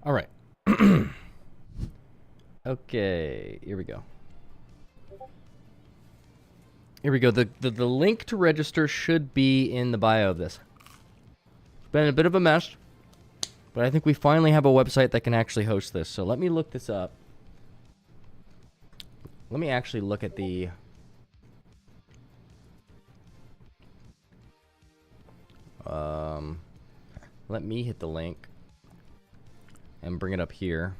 All right. Okay, here we go. Here we go. The link to register should be in the bio of this. It's been a bit of a mess, but I think we finally have a website that can actually host this. So let me look this up. Let me actually look at the... let me hit the link and bring it up here.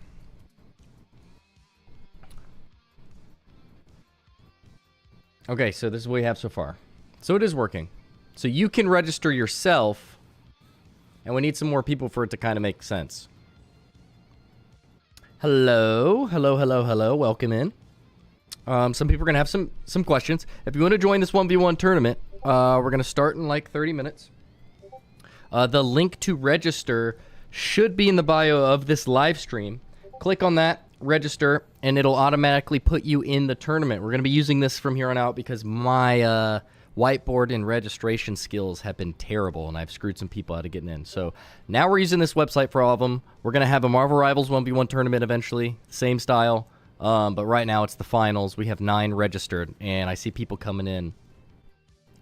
Okay, so this is what we have so far. So it is working. So you can register yourself, and we need some more people for it to kind of make sense. Hello, hello, hello, hello. Welcome in. Some people are going to have some questions. If you want to join this 1v1 tournament, we're going to start in like 30 minutes. The link to register should be in the bio of this live stream. Click on that, register, and it'll automatically put you in the tournament. We're going to be using this from here on out because my whiteboard and registration skills have been terrible, and I've screwed some people out of getting in. So now we're using this website for all of them. We're going to have a Marvel Rivals 1v1 tournament eventually, same style. But right now it's the finals. We have 9 registered, and I see people coming in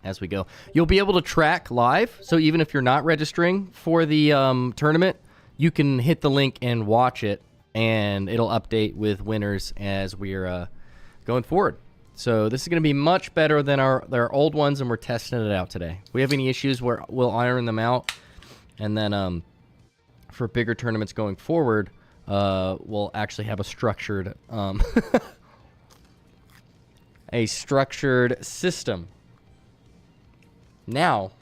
as we go. You'll be able to track live, so even if you're not registering for the tournament, you can hit the link and watch it, and it'll update with winners as we're going forward. So this is going to be much better than our old ones, and we're testing it out today. If we have any issues, we'll iron them out, and then for bigger tournaments going forward, we'll actually have a structured a structured system. Now,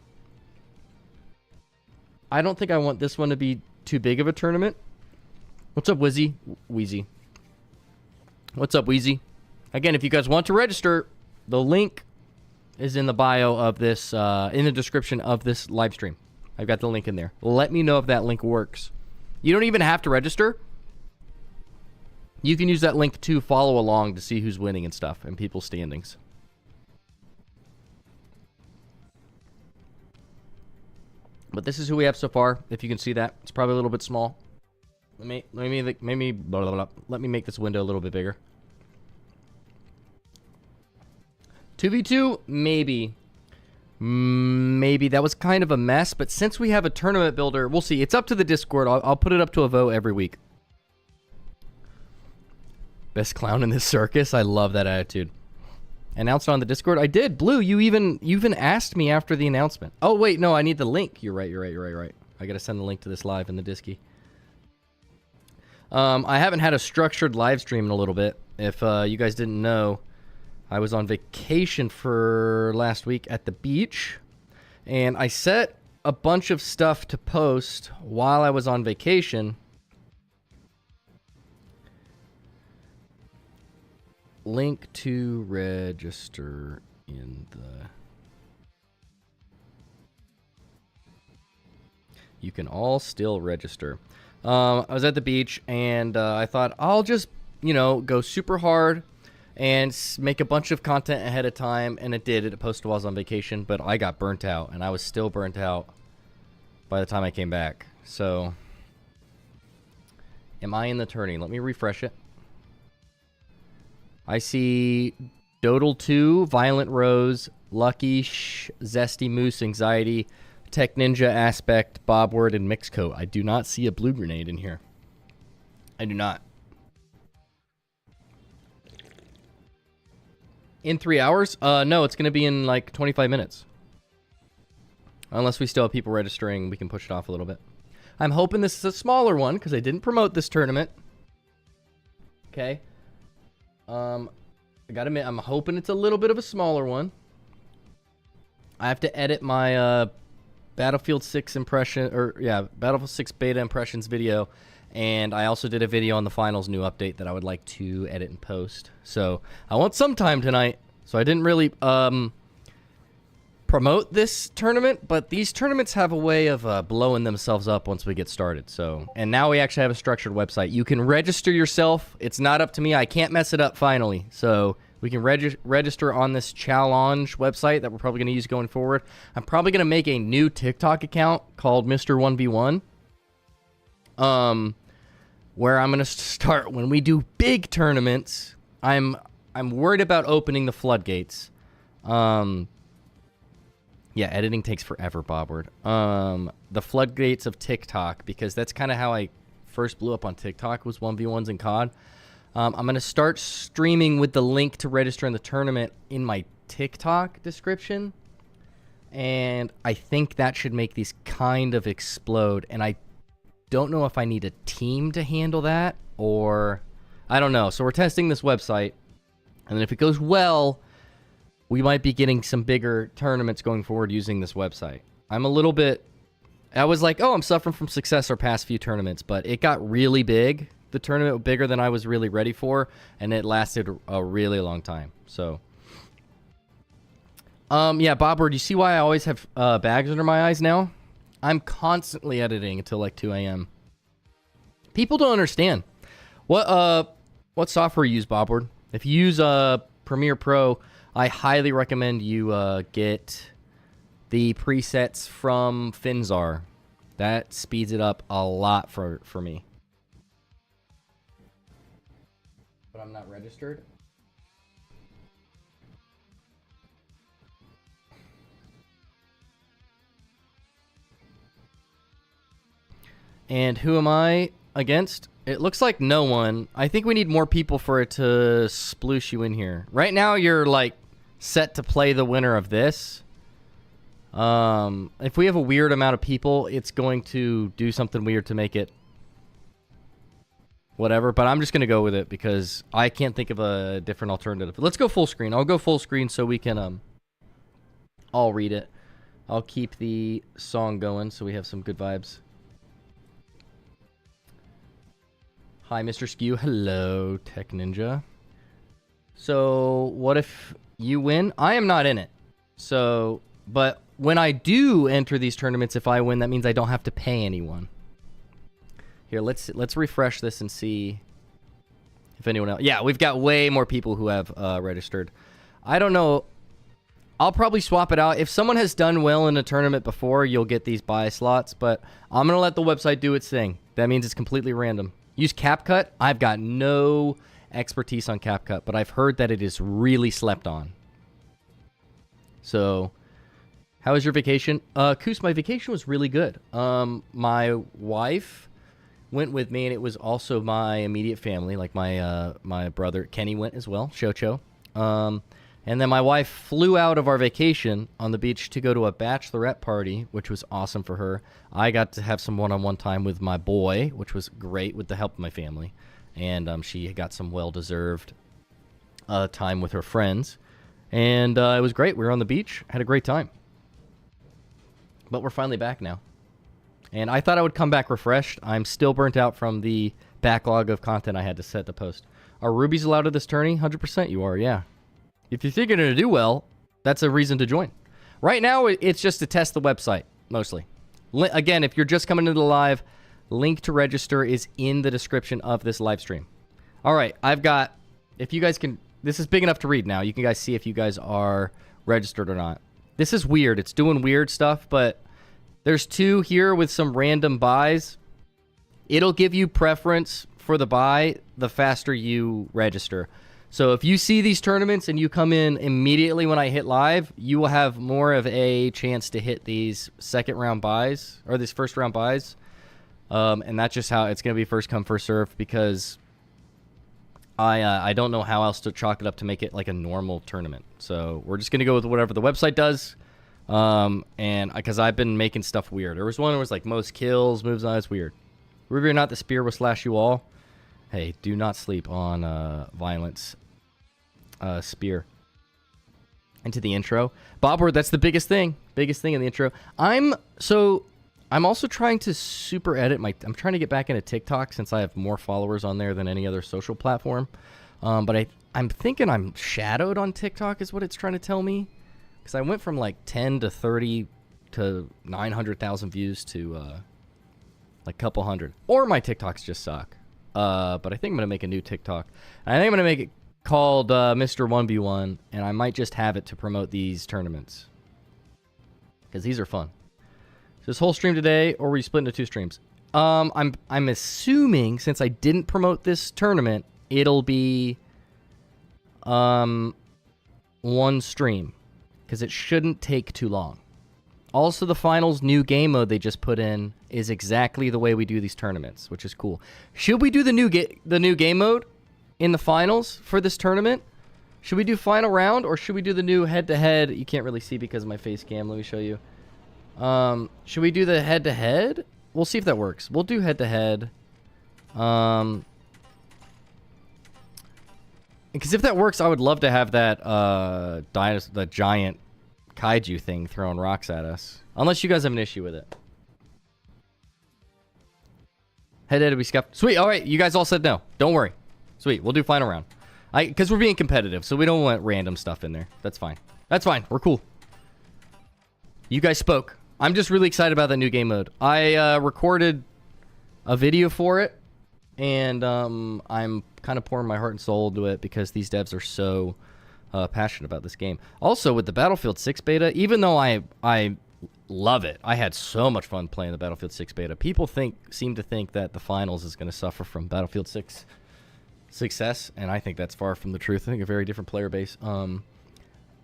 I don't think I want this one to be too big of a tournament. What's up, Wheezy? What's up, Wheezy? Again, if you guys want to register, the link is in the bio of this, in the description of this live stream. I've got the link in there. Let me know if that link works. You don't even have to register. You can use that link to follow along to see who's winning and stuff and people's standings. But this is who we have so far. If you can see that, it's probably a little bit small. Let me blah, blah, blah. Let me make this window a little bit bigger. 2v2, maybe that was kind of a mess. But since we have a tournament builder, we'll see. It's up to the Discord. I'll put it up to a vote every week. Best clown in this circus. I love that attitude. Announced on the Discord. I did. Blue, you even asked me after the announcement. Oh, wait. No, I need the link. You're right. I got to send the link to this live in the Disky. I haven't had a structured live stream in a little bit. If you guys didn't know, I was on vacation for last week at the beach. And I set a bunch of stuff to post while I was on vacation. Link to register in the... You can all still register. I was at the beach, and I thought I'll just, go super hard and make a bunch of content ahead of time, and it did. It posted while I was on vacation, but I got burnt out, and I was still burnt out by the time I came back. So, am I in the tourney? Let me refresh it. I see Dodal 2, Violent Rose, Lucky, Zesty Moose, Anxiety, Tech Ninja, Aspect, Bobword, and Mixcoat. I do not see a blue grenade in here. I do not. In 3 hours? No, it's going to be in like 25 minutes. Unless we still have people registering, we can push it off a little bit. I'm hoping this is a smaller one because I didn't promote this tournament. Okay. I gotta admit, I'm hoping it's a little bit of a smaller one. I have to edit my Battlefield 6 Battlefield 6 beta impressions video, and I also did a video on the finals new update that I would like to edit and post. So I want some time tonight. So I didn't really promote this tournament, but these tournaments have a way of blowing themselves up once we get started. So, and now we actually have a structured website. You can register yourself. It's not up to me. I can't mess it up finally. So we can register on this challenge website that we're probably going to use going forward. I'm probably going to make a new TikTok account called Mr. 1v1. where I'm going to start when we do big tournaments. I'm worried about opening the floodgates. Yeah, editing takes forever, Bobward. The floodgates of TikTok, because that's kind of how I first blew up on TikTok, was 1v1s in COD. I'm going to start streaming with the link to register in the tournament in my TikTok description. And I think that should make these kind of explode. And I don't know if I need a team to handle that, or I don't know. So we're testing this website. And then if it goes well, we might be getting some bigger tournaments going forward using this website. I was like, oh, I'm suffering from success our past few tournaments, but it got really big. The tournament was bigger than I was really ready for, and it lasted a really long time. So, yeah, Bobber, do you see why I always have bags under my eyes now? I'm constantly editing until like 2 a.m. People don't understand. What software you use, Bobward? If you use Premiere Pro, I highly recommend you get the presets from Finzar. That speeds it up a lot for me. But I'm not registered. And who am I against? It looks like no one. I think we need more people for it to sploosh you in here. Right now, you're like set to play the winner of this. If we have a weird amount of people, it's going to do something weird to make it whatever. But I'm just going to go with it because I can't think of a different alternative. Let's go full screen. I'll go full screen so we can I'll read it. I'll keep the song going so we have some good vibes. Hi, Mr. Skew. Hello, Tech Ninja. So, what if you win? I am not in it. So, but when I do enter these tournaments, if I win, that means I don't have to pay anyone. Here, let's refresh this and see if anyone else. Yeah, we've got way more people who have registered. I don't know. I'll probably swap it out. If someone has done well in a tournament before, you'll get these buy slots. But I'm going to let the website do its thing. That means it's completely random. Use CapCut. I've got no expertise on CapCut, but I've heard that it is really slept on. So, how was your vacation? Koos, my vacation was really good. My wife went with me, and it was also my immediate family. Like my brother Kenny went as well, Shocho. And then my wife flew out of our vacation on the beach to go to a bachelorette party, which was awesome for her. I got to have some one-on-one time with my boy, which was great with the help of my family. And she got some well-deserved time with her friends. And it was great. We were on the beach, had a great time. But we're finally back now. And I thought I would come back refreshed. I'm still burnt out from the backlog of content I had to set to post. Are rubies allowed at this tourney? 100% you are, yeah. If you think you're going to do well, that's a reason to join. Right now, it's just to test the website, mostly. Again, if you're just coming into the live, link to register is in the description of this live stream. All right, I've got, if you guys can, this is big enough to read now. You can guys see if you guys are registered or not. This is weird. It's doing weird stuff, but there's two here with some random buys. It'll give you preference for the buy the faster you register. So if you see these tournaments and you come in immediately when I hit live, you will have more of a chance to hit these second round buys or these first round buys. And that's just how it's going to be first come, first serve because I don't know how else to chalk it up to make it like a normal tournament. So we're just going to go with whatever the website does. And because I've been making stuff weird. There was one that was like most kills, moves on. It's weird. Ruby or not, the spear will slash you all. Hey, do not sleep on violence spear. Into the intro. Bobward, that's the biggest thing. Biggest thing in the intro. I'm also trying to super edit I'm trying to get back into TikTok since I have more followers on there than any other social platform. But I'm thinking I'm shadowed on TikTok is what it's trying to tell me. Because I went from like 10 to 30 to 900,000 views to like a couple hundred. Or my TikToks just suck. But I think I'm going to make a new TikTok. I think I'm going to make it called Mr. 1v1, and I might just have it to promote these tournaments. Because these are fun. So this whole stream today, or were you split into two streams? I'm assuming, since I didn't promote this tournament, it'll be one stream, because it shouldn't take too long. Also, the finals new game mode they just put in is exactly the way we do these tournaments, which is cool. Should we do the new game mode in the finals for this tournament? Should we do final round, or should we do the new head-to-head? You can't really see because of my face cam. Let me show you. Should we do the head-to-head? We'll see if that works. We'll do head-to-head. Because if that works, I would love to have that the giant kaiju thing throwing rocks at us. Unless you guys have an issue with it. Head-to-head, we scuffed. Sweet. All right. You guys all said no. Don't worry. Sweet. We'll do final round. Because we're being competitive, so we don't want random stuff in there. That's fine. That's fine. We're cool. You guys spoke. I'm just really excited about that new game mode. I recorded a video for it, and I'm kind of pouring my heart and soul into it because these devs are so passionate about this game. Also, with the Battlefield 6 beta, even though I love it, I had so much fun playing the Battlefield 6 beta. People seem to think that the finals is going to suffer from Battlefield 6 success, and I think that's far from the truth. I think a very different player base.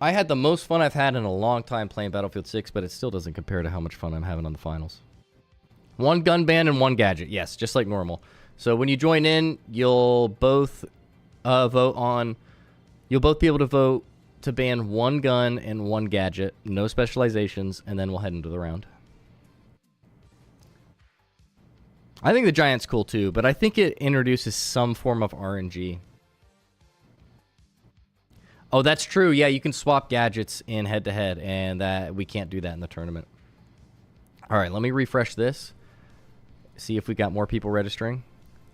I had the most fun I've had in a long time playing Battlefield 6, but it still doesn't compare to how much fun I'm having on the finals. One gun ban and one gadget, yes, just like normal. So when you join in, you'll both you'll both be able to vote to ban one gun and one gadget, no specializations, and then we'll head into the round. I think the Giant's cool too, but I think it introduces some form of RNG. Oh, that's true. Yeah, you can swap gadgets in head-to-head, and that we can't do that in the tournament. All right, let me refresh this. See if we got more people registering.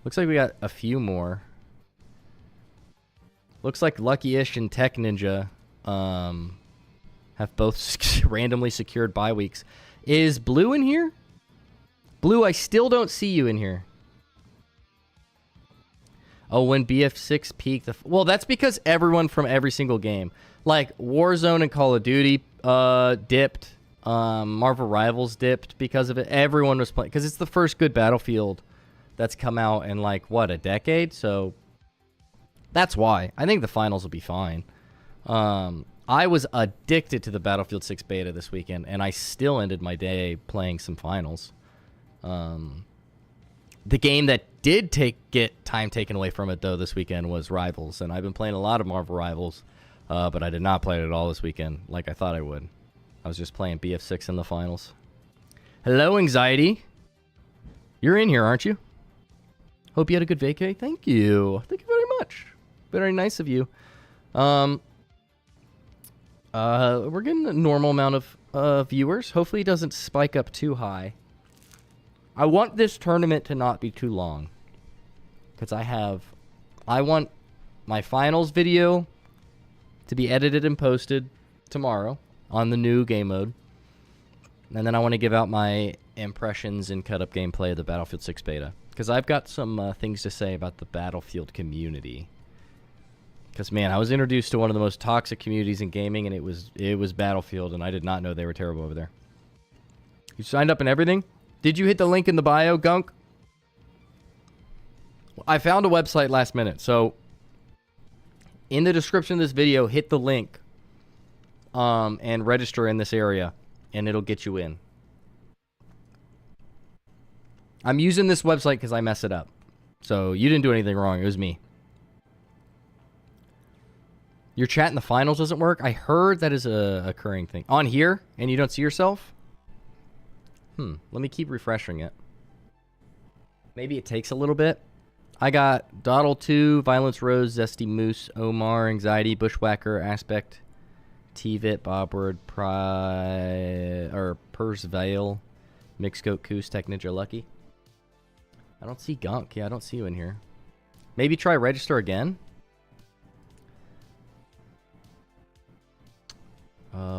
Looks like we got a few more. Looks like Lucky-ish and Tech Ninja have both randomly secured bye weeks. Is Blue in here? Blue, I still don't see you in here. Oh, when BF6 peaked. Well, that's because everyone from every single game. Like, Warzone and Call of Duty dipped. Marvel Rivals dipped because of it. Everyone was playing. Because it's the first good Battlefield that's come out in, like, what, a decade? So, that's why. I think the finals will be fine. I was addicted to the Battlefield 6 beta this weekend, and I still ended my day playing some finals. The game that did get time taken away from it, though, this weekend was Rivals. And I've been playing a lot of Marvel Rivals, but I did not play it at all this weekend like I thought I would. I was just playing BF6 in the finals. Hello, Anxiety. You're in here, aren't you? Hope you had a good vacay. Thank you. Thank you very much. Very nice of you. We're getting a normal amount of viewers. Hopefully it doesn't spike up too high. I want this tournament to not be too long, because I want my finals video to be edited and posted tomorrow on the new game mode, and then I want to give out my impressions and cut up gameplay of the Battlefield 6 beta, because I've got some things to say about the Battlefield community. Because, man, I was introduced to one of the most toxic communities in gaming, and it was Battlefield, and I did not know they were terrible over there. You signed up and everything? Did you hit the link in the bio, Gunk? I found a website last minute, so in the description of this video, hit the link and register in this area, and it'll get you in. I'm using this website because I mess it up. So you didn't do anything wrong. It was me. Your chat in the finals doesn't work? I heard that is a occurring thing. On here, and you don't see yourself? Let me keep refreshing it. Maybe it takes a little bit. I got Doddle 2, Violence Rose, Zesty Moose, Omar, Anxiety, Bushwhacker, Aspect, Tvit, Bobword, Purse Vale, Mixcoat, Coos, Tech Ninja, Lucky. I don't see Gunk. Yeah, I don't see you in here. Maybe try register again.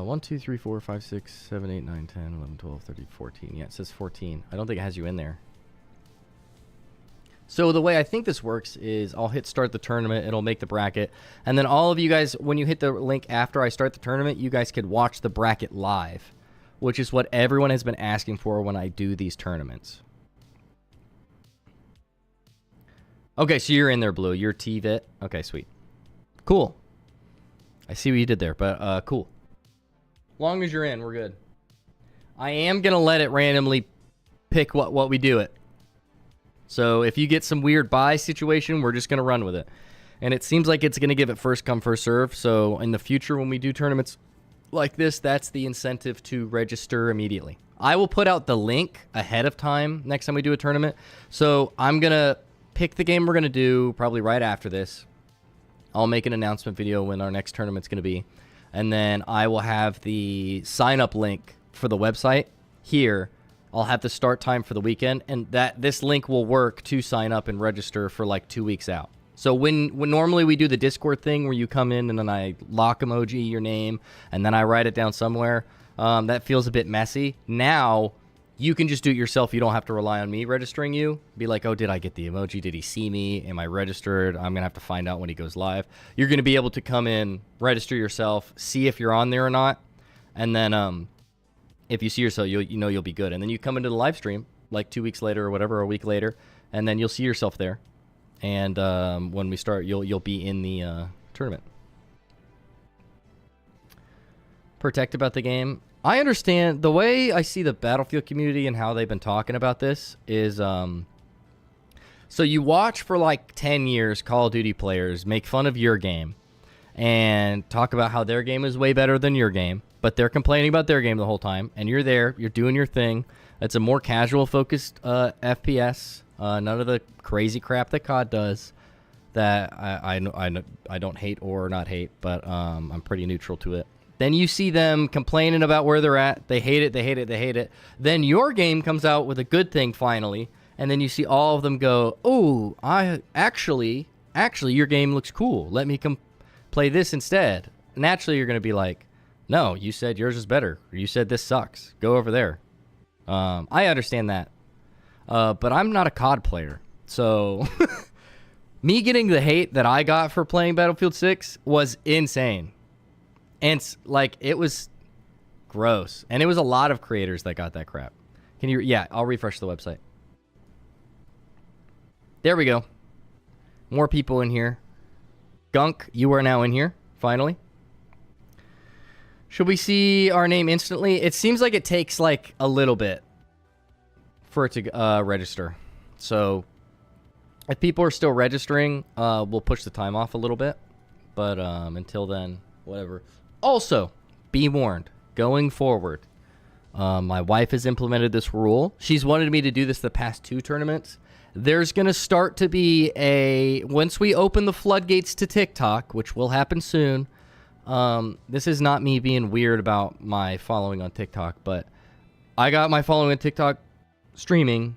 1, 2, 3, 4, 5, 6, 7, 8, 9, 10, 11, 12, 13, 14. Yeah, it says 14. I don't think it has you in there. So the way I think this works is I'll hit start the tournament. It'll make the bracket. And then all of you guys, when you hit the link after I start the tournament, you guys could watch the bracket live, which is what everyone has been asking for when I do these tournaments. Okay, so you're in there, Blue. You're TVIT. Okay, sweet. Cool. I see what you did there, but cool. Long as you're in, we're good. I am going to let it randomly pick what we do it. So if you get some weird buy situation, we're just going to run with it. And it seems like it's going to give it first come, first serve. So in the future, when we do tournaments like this, that's the incentive to register immediately. I will put out the link ahead of time next time we do a tournament. So I'm going to pick the game we're going to do probably right after this. I'll make an announcement video when our next tournament's going to be. And then I will have the sign-up link for the website here. I'll have the start time for the weekend. And this link will work to sign up and register for like 2 weeks out. So when normally we do the Discord thing where you come in and then I lock emoji your name and then I write it down somewhere, that feels a bit messy. Now you can just do it yourself. You don't have to rely on me registering you. Be like, oh, did I get the emoji? Did he see me? Am I registered? I'm going to have to find out when he goes live. You're going to be able to come in, register yourself, see if you're on there or not. And then if you see yourself, you'll be good. And then you come into the live stream like 2 weeks later or whatever, a week later, and then you'll see yourself there. And when we start, you'll be in the tournament. Protect about the game. I understand the way I see the Battlefield community and how they've been talking about this is so you watch for like 10 years Call of Duty players make fun of your game and talk about how their game is way better than your game, but they're complaining about their game the whole time, and you're there, you're doing your thing. It's a more casual focused FPS. None of the crazy crap that COD does that I don't hate or not hate, but I'm pretty neutral to it. Then you see them complaining about where they're at. They hate it, they hate it, they hate it. Then your game comes out with a good thing finally, and then you see all of them go, oh, actually, your game looks cool. Let me come play this instead. Naturally, you're going to be like, no, you said yours is better. Or you said this sucks. Go over there. I understand that. But I'm not a COD player. So me getting the hate that I got for playing Battlefield 6 was insane. And like, it was gross. And it was a lot of creators that got that crap. Can you? Yeah, I'll refresh the website. There we go. More people in here. Gunk, you are now in here, finally. Should we see our name instantly? It seems like it takes like a little bit for it to register. So if people are still registering, we'll push the time off a little bit. But until then, whatever. Also, be warned, going forward, my wife has implemented this rule. She's wanted me to do this the past 2 tournaments. There's going to start to be once we open the floodgates to TikTok, which will happen soon. This is not me being weird about my following on TikTok, but I got my following on TikTok streaming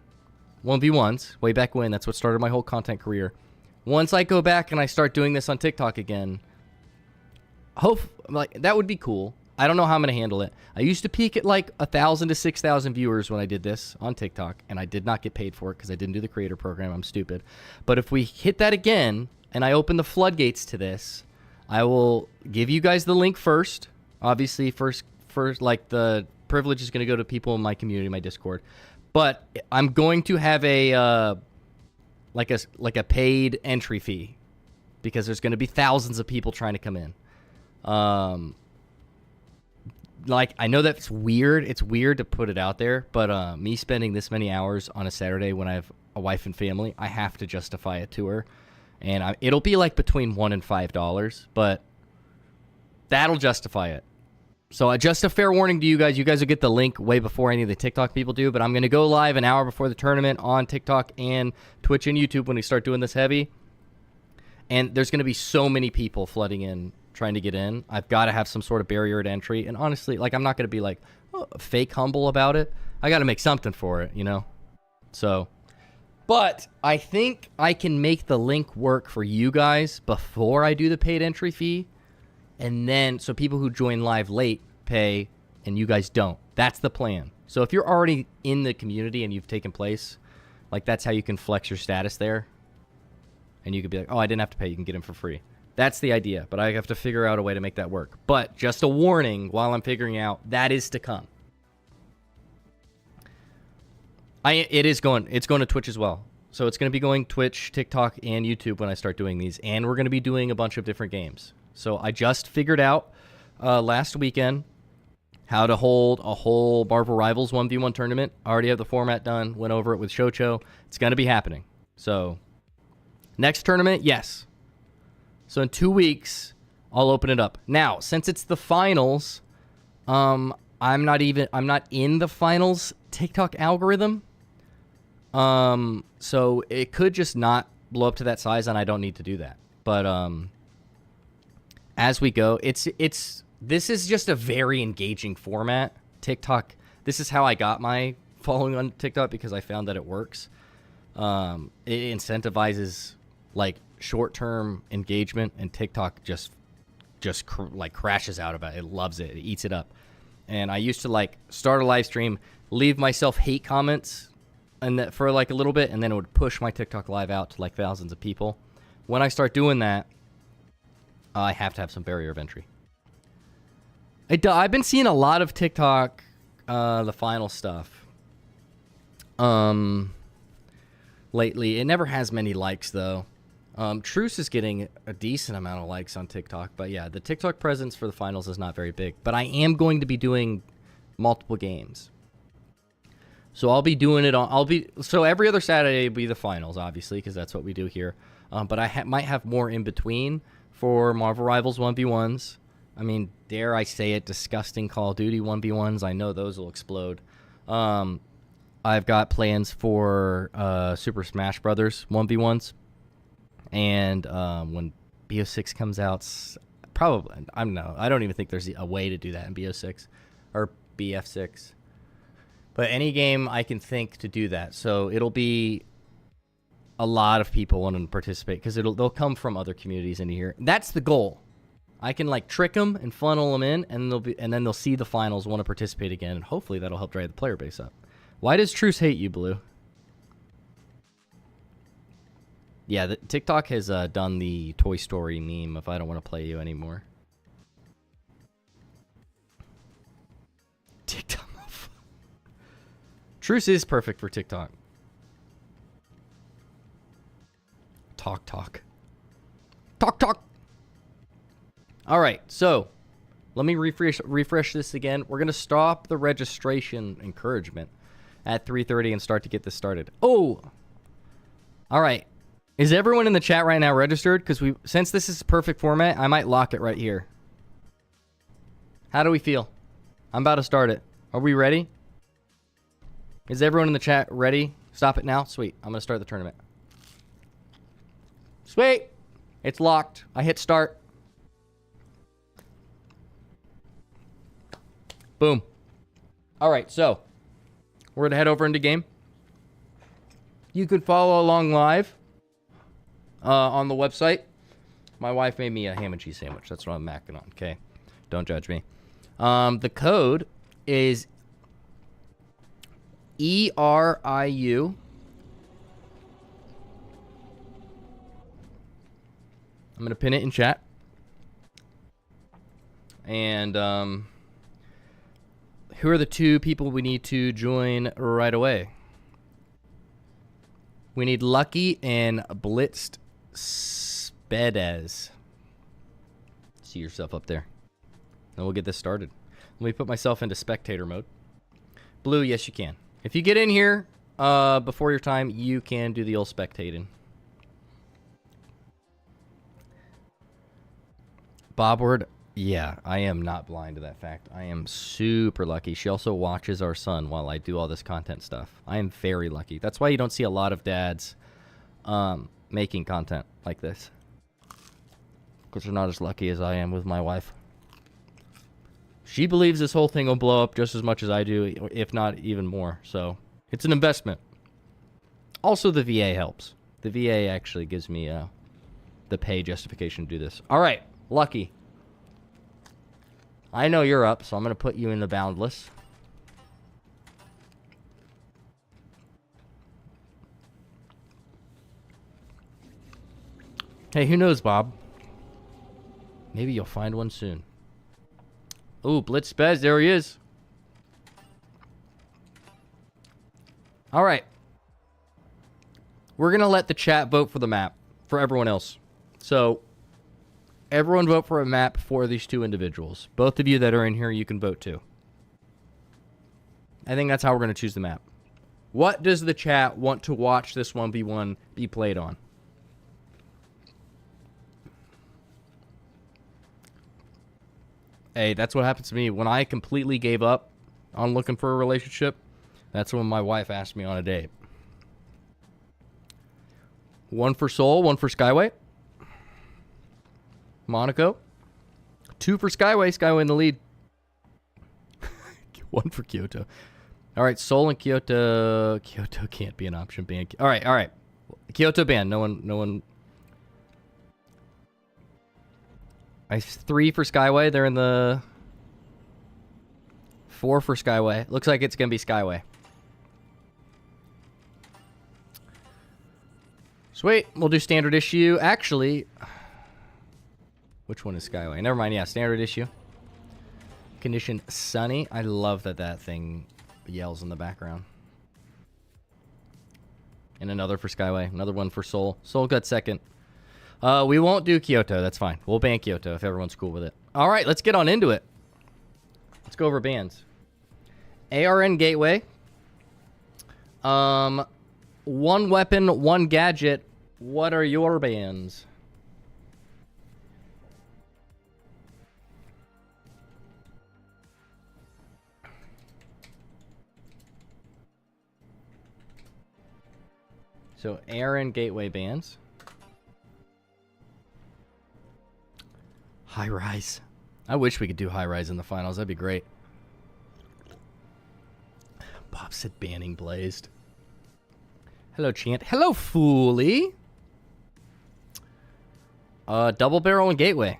1v1s way back when. That's what started my whole content career. Once I go back and I start doing this on TikTok again, that would be cool. I don't know how I'm going to handle it. I used to peak at like 1,000 to 6,000 viewers when I did this on TikTok, and I did not get paid for it because I didn't do the creator program. I'm stupid. But if we hit that again and I open the floodgates to this, I will give you guys the link first. Obviously, first, like the privilege is going to go to people in my community, my Discord. But I'm going to have a paid entry fee because there's going to be thousands of people trying to come in. Like, I know that's weird. It's weird to put it out there, but me spending this many hours on a Saturday when I have a wife and family, I have to justify it to her. And it'll be like between $1 and $5, but that'll justify it. So just a fair warning to you guys. You guys will get the link way before any of the TikTok people do, but I'm going to go live an hour before the tournament on TikTok and Twitch and YouTube when we start doing this heavy. And there's going to be so many people flooding in trying to get in. I've got to have some sort of barrier to entry. And honestly, like, I'm not going to be like fake humble about it. I got to make something for it, you know? So, but I think I can make the link work for you guys before I do the paid entry fee. And then, so people who join live late pay and you guys don't. That's the plan. So if you're already in the community and you've taken place, like, that's how you can flex your status there. And you could be like, oh, I didn't have to pay. You can get in for free. That's the idea, but I have to figure out a way to make that work. But just a warning while I'm figuring out, that is to come. It's going to Twitch as well. So it's going to be going Twitch, TikTok, and YouTube when I start doing these. And we're going to be doing a bunch of different games. So I just figured out last weekend how to hold a whole Marvel Rivals 1v1 tournament. I already have the format done. Went over it with Shocho. It's going to be happening. So next tournament, yes. So in 2 weeks, I'll open it up. Now, since it's the finals, I'm not in the finals TikTok algorithm. So it could just not blow up to that size, and I don't need to do that. But as we go, this is just a very engaging format. TikTok, this is how I got my following on TikTok, because I found that it works. It incentivizes like short-term engagement, and TikTok just like crashes out about it. It loves it. It eats it up. And I used to like start a live stream, leave myself hate comments and that for like a little bit, and then it would push my TikTok live out to like thousands of people. When I start doing that, I have to have some barrier of entry. I've been seeing a lot of TikTok, the final stuff, lately. It never has many likes though. Truce is getting a decent amount of likes on TikTok, but yeah, the TikTok presence for the finals is not very big. But I am going to be doing multiple games. So I'll be doing it so every other Saturday will be the finals, obviously, because that's what we do here. But I might have more in between for Marvel Rivals 1v1s. I mean, dare I say it, disgusting Call of Duty 1v1s. I know those will explode. I've got plans for Super Smash Brothers 1v1s. And when BO6 comes out, probably, I don't even think there's a way to do that in BO6 or BF6. But any game I can think to do that. So it'll be a lot of people wanting to participate, because they'll come from other communities into here. That's the goal. I can like trick them and funnel them in, and then they'll see the finals, want to participate again, and hopefully that'll help drive the player base up. Why does Truce hate you, Blue? Yeah, TikTok has done the Toy Story meme of "I don't want to play you anymore." TikTok. Truce is perfect for TikTok. Talk. All right, so let me refresh this again. We're gonna stop the registration encouragement at 3:30 and start to get this started. Oh, all right. Is everyone in the chat right now registered? Because since this is a perfect format, I might lock it right here. How do we feel? I'm about to start it. Are we ready? Is everyone in the chat ready? Stop it now. Sweet. I'm going to start the tournament. Sweet. It's locked. I hit start. Boom. All right, so we're going to head over into game. You could follow along live on the website. My wife made me a ham and cheese sandwich. That's what I'm macking on, okay? Don't judge me. The code is ERIU. I'm going to pin it in chat. And who are the two people we need to join right away? We need Lucky and Blitzed Spedez. See yourself up there. And we'll get this started. Let me put myself into spectator mode. Blue, yes you can. If you get in here before your time, you can do the old spectating. Bobward, yeah, I am not blind to that fact. I am super lucky. She also watches our son while I do all this content stuff. I am very lucky. That's why you don't see a lot of dads making content like this. Because they're not as lucky as I am with my wife. She believes this whole thing will blow up just as much as I do, if not even more. So it's an investment. Also, the VA helps. The VA actually gives me the pay justification to do this. All right, Lucky. I know you're up, so I'm going to put you in the boundless. Hey, who knows, Bob? Maybe you'll find one soon. Ooh, Blitz Spez, there he is. All right. We're going to let the chat vote for the map for everyone else. So everyone vote for a map for these two individuals. Both of you that are in here, you can vote too. I think that's how we're going to choose the map. What does the chat want to watch this 1v1 be played on? Hey, that's what happens to me. When I completely gave up on looking for a relationship, that's when my wife asked me on a date. 1 for Seoul, 1 for Skyway. Monaco. 2 for Skyway. Skyway in the lead. 1 for Kyoto. All right, Seoul and Kyoto. Kyoto can't be an option ban. All right. Kyoto ban. No one. I 3 for Skyway. They're in the 4 for Skyway. Looks like it's gonna be Skyway. Sweet. We'll do standard issue. Actually, which one is Skyway? Never mind. Yeah, standard issue. Condition sunny. I love that thing yells in the background. And another for Skyway. Another one for Seoul. Seoul got second. We won't do Kyoto. That's fine. We'll ban Kyoto if everyone's cool with it. All right, let's get on into it. Let's go over bans. ARN Gateway. 1 weapon, 1 gadget. What are your bans? So ARN Gateway bans. High Rise. I wish we could do High Rise in the finals. That'd be great. Bob said banning Blazed. Hello, Chant. Hello, Fooly. Double Barrel and Gateway.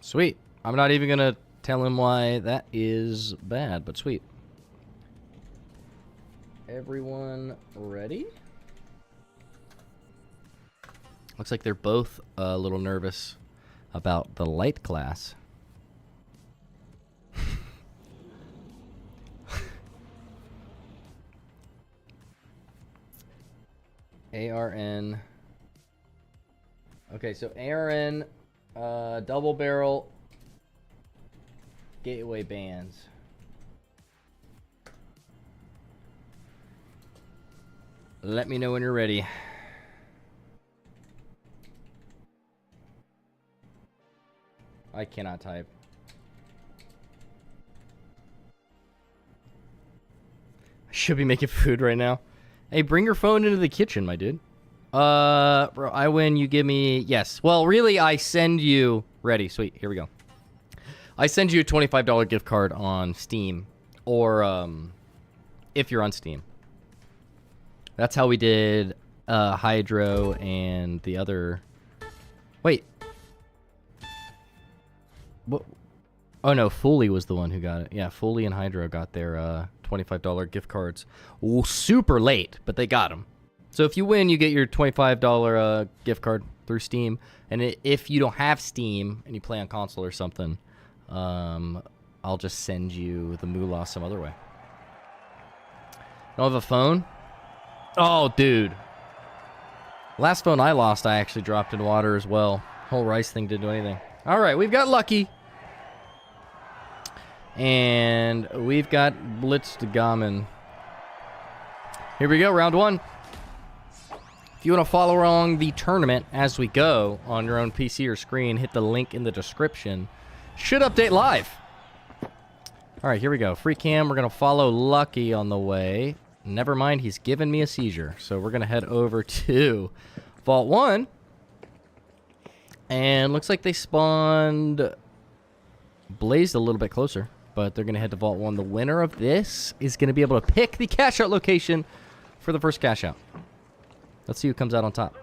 Sweet. I'm not even going to tell him why that is bad, but sweet. Everyone ready? Looks like they're both a little nervous about the light class. ARN. Okay, so ARN, double barrel, gateway bans. Let me know when you're ready. I cannot type. I should be making food right now. Hey, bring your phone into the kitchen, my dude. Bro, I win, you give me... Yes. Well, really, I send you... Ready. Sweet. Here we go. I send you a $25 gift card on Steam. Or, if you're on Steam. That's how we did Hydro and the other... Wait. What? Oh, no. Foley was the one who got it. Yeah, Foley and Hydro got their $25 gift cards. Ooh, super late, but they got them. So if you win, you get your $25 gift card through Steam. And if you don't have Steam and you play on console or something, I'll just send you the moolah some other way. Don't have a phone? Oh, dude. Last phone I lost, I actually dropped in water as well. Whole rice thing didn't do anything. All right, we've got Lucky. And we've got Blitzgamen. Here we go, round one. If you want to follow along the tournament as we go on your own PC or screen, hit the link in the description. Should update live. All right, here we go. Free cam, we're going to follow Lucky on the way. Never mind, he's given me a seizure. So we're going to head over to Vault 1. And looks like they spawned Blazed a little bit closer. But they're going to head to Vault 1. The winner of this is going to be able to pick the cash out location for the first cash out. Let's see who comes out on top.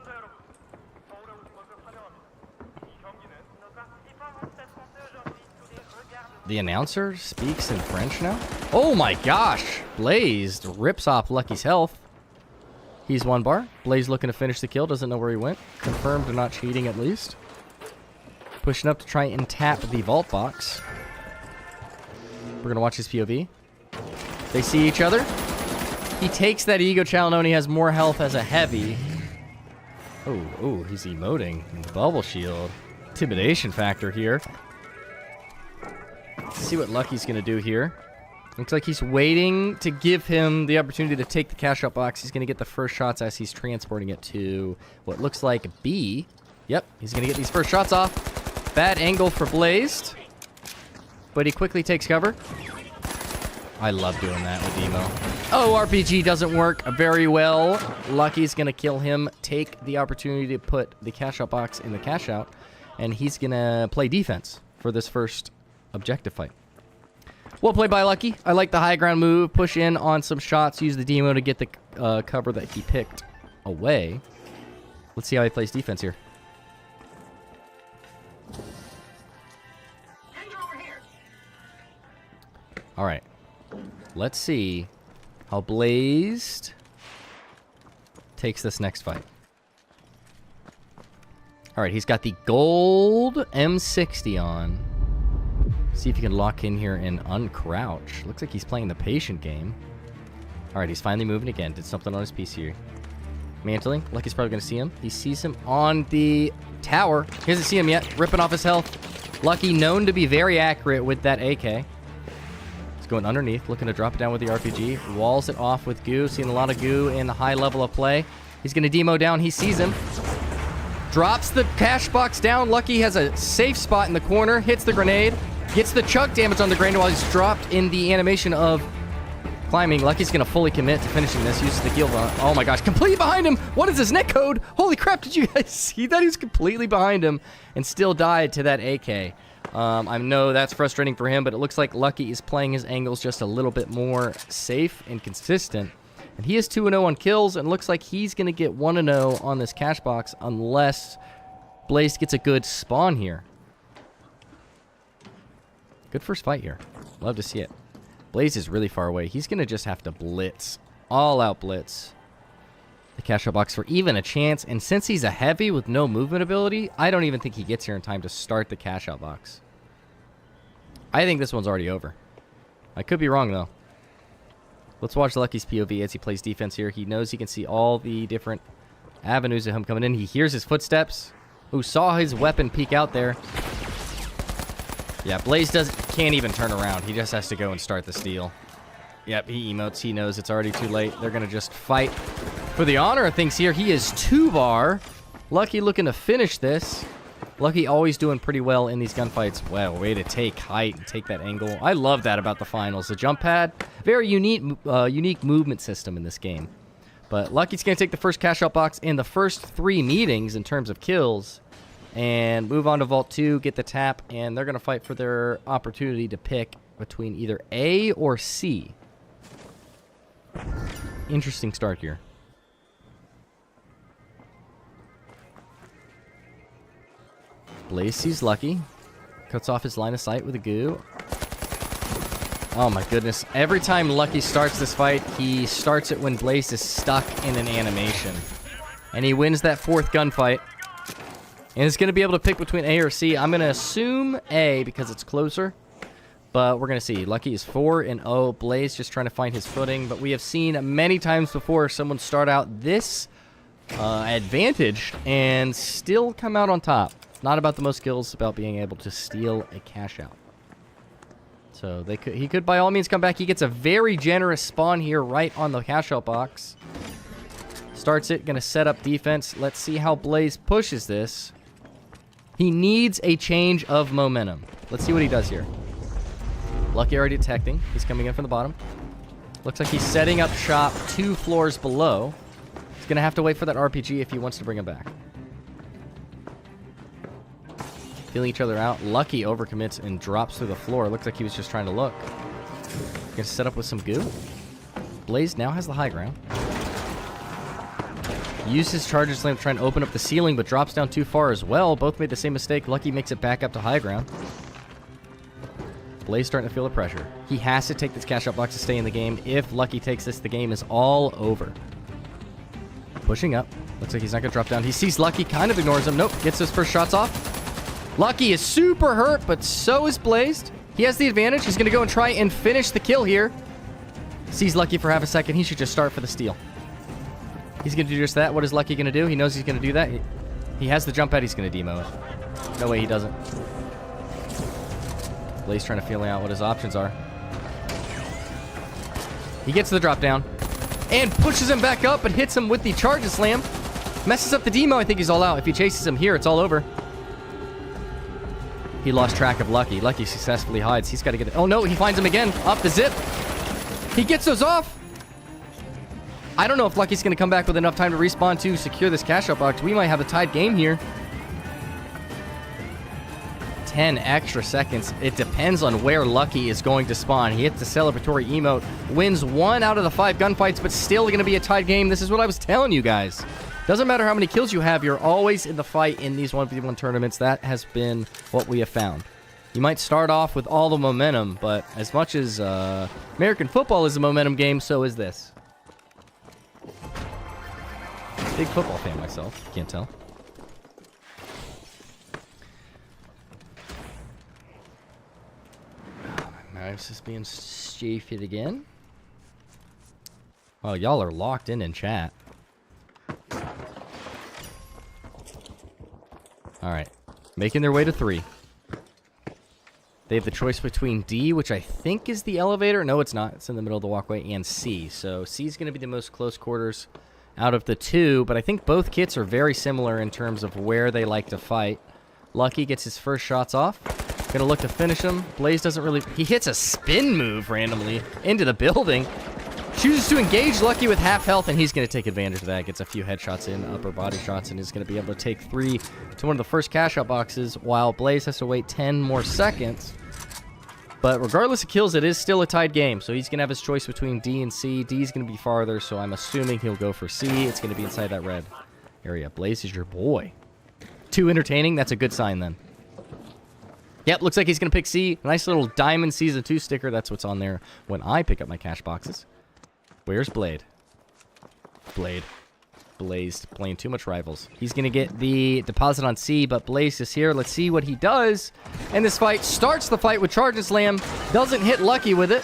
The announcer speaks in French now? Oh my gosh! Blazed rips off Lucky's health. He's 1 bar. Blaze looking to finish the kill. Doesn't know where he went. Confirmed to not cheating at least. Pushing up to try and tap the vault box. We're going to watch his POV. They see each other. He takes that ego challenge and he has more health as a heavy. Oh, he's emoting. Bubble shield. Intimidation factor here. Let's see what Lucky's going to do here. Looks like he's waiting to give him the opportunity to take the cash out box. He's going to get the first shots as he's transporting it to what looks like B. Yep, he's going to get these first shots off. Bad angle for Blazed, but he quickly takes cover. I love doing that with Emo. Oh, RPG doesn't work very well. Lucky's going to kill him, take the opportunity to put the cash out box in the cash out, and he's going to play defense for this first objective fight. Well played by Lucky. I like the high ground move. Push in on some shots. Use the demo to get the cover that he picked away. Let's see how he plays defense here. All right. Let's see how Blazed takes this next fight. All right, he's got the gold M60 on. See if you can lock in here and uncrouch. Looks like he's playing the patient game. All right, he's finally moving again. Did something on his piece here. Mantling. Lucky's probably going to see him. He sees him on the tower. He doesn't see him yet. Ripping off his health. Lucky known to be very accurate with that AK. He's going underneath. Looking to drop it down with the RPG. Walls it off with goo. Seeing a lot of goo in the high level of play. He's going to demo down. He sees him. Drops the cash box down. Lucky has a safe spot in the corner. Hits the grenade. Gets the chug damage on the grenade while he's dropped in the animation of climbing. Lucky's going to fully commit to finishing this. Uses the heal button. Oh my gosh. Completely behind him. What is his net code? Holy crap. Did you guys see that? He was completely behind him and still died to that AK. I know that's frustrating for him, but it looks like Lucky is playing his angles just a little bit more safe and consistent. And he is 2-0 on kills, and looks like he's going to get 1-0 on this cash box unless Blaze gets a good spawn here. Good first fight here. Love to see it. Blaze is really far away. He's going to just have to blitz. All out blitz. The cash out box for even a chance. And since he's a heavy with no movement ability, I don't even think he gets here in time to start the cash out box. I think this one's already over. I could be wrong, though. Let's watch Lucky's POV as he plays defense here. He knows he can see all the different avenues of him coming in. He hears his footsteps. Who saw his weapon peek out there. Yeah, Blaze can't even turn around. He just has to go and start the steal. Yep, he emotes. He knows it's already too late. They're going to just fight for the honor of things here. He is 2-bar. Lucky looking to finish this. Lucky always doing pretty well in these gunfights. Wow, way to take height and take that angle. I love that about the finals. The jump pad, very unique movement system in this game. But Lucky's going to take the first cash out box in the first 3 meetings in terms of kills. And move on to Vault 2, get the tap, and they're going to fight for their opportunity to pick between either A or C. Interesting start here. Blaze sees Lucky. Cuts off his line of sight with a goo. Oh my goodness. Every time Lucky starts this fight, he starts it when Blaze is stuck in an animation. And he wins that 4th gunfight. And it's going to be able to pick between A or C. I'm going to assume A because it's closer. But we're going to see. Lucky is 4-0. Blaze just trying to find his footing. But we have seen many times before someone start out this advantaged and still come out on top. It's not about the most kills. It's about being able to steal a cash out. So he could by all means come back. He gets a very generous spawn here right on the cash out box. Starts it. Going to set up defense. Let's see how Blaze pushes this. He needs a change of momentum. Let's see what he does here. Lucky already detecting. He's coming in from the bottom. Looks like he's setting up shop 2 floors below. He's going to have to wait for that RPG if he wants to bring him back. Feeling each other out. Lucky overcommits and drops through the floor. Looks like he was just trying to look. Going to set up with some goo. Blaze now has the high ground. Uses Charger Slam to try and open up the ceiling, but drops down too far as well. Both made the same mistake. Lucky makes it back up to high ground. Blaze starting to feel the pressure. He has to take this cash out box to stay in the game. If Lucky takes this, the game is all over. Pushing up. Looks like he's not going to drop down. He sees Lucky, kind of ignores him. Nope, gets his first shots off. Lucky is super hurt, but so is Blazed. He has the advantage. He's going to go and try and finish the kill here. Sees Lucky for half a second. He should just start for the steal. He's going to do just that. What is Lucky going to do? He knows he's going to do that. He has the jump out. He's going to demo it. No way he doesn't. Blaze trying to feel out what his options are. He gets the drop down and pushes him back up and hits him with the charges slam. Messes up the demo. I think he's all out. If he chases him here, it's all over. He lost track of Lucky. Lucky successfully hides. He's got to get it. Oh, no. He finds him again. Off the zip. He gets those off. I don't know if Lucky's going to come back with enough time to respawn to secure this cash out box. We might have a tied game here. 10 extra seconds. It depends on where Lucky is going to spawn. He hits the celebratory emote. Wins 1 out of the 5 gunfights, but still going to be a tied game. This is what I was telling you guys. Doesn't matter how many kills you have, you're always in the fight in these 1v1 tournaments. That has been what we have found. You might start off with all the momentum, but as much as American football is a momentum game, so is this. Big football fan myself. Can't tell. My mouse is being stupid again. Oh, y'all are locked in chat. Alright. Making their way to 3. They have the choice between D, which I think is the elevator. No, it's not. It's in the middle of the walkway. And C. So C is going to be the most close quarters out of the 2. But I think both kits are very similar in terms of where they like to fight. Lucky gets his first shots off. Going to look to finish him. Blaze doesn't really... He hits a spin move randomly into the building. Chooses to engage Lucky with half health, and he's going to take advantage of that. Gets a few headshots in, upper body shots, and is going to be able to take 3 to one of the first cash out boxes, while Blaze has to wait 10 more seconds. But regardless of kills, it is still a tied game, so he's going to have his choice between D and C. D is going to be farther, so I'm assuming he'll go for C. It's going to be inside that red area. Blaze is your boy. Too entertaining? That's a good sign, then. Yep, looks like he's going to pick C. Nice little Diamond Season 2 sticker. That's what's on there when I pick up my cash boxes. Where's Blade? Blade. Blaze playing too much rivals. He's going to get the deposit on C, but Blaze is here. Let's see what he does. And this fight starts the fight with Charge and Slam. Doesn't hit Lucky with it.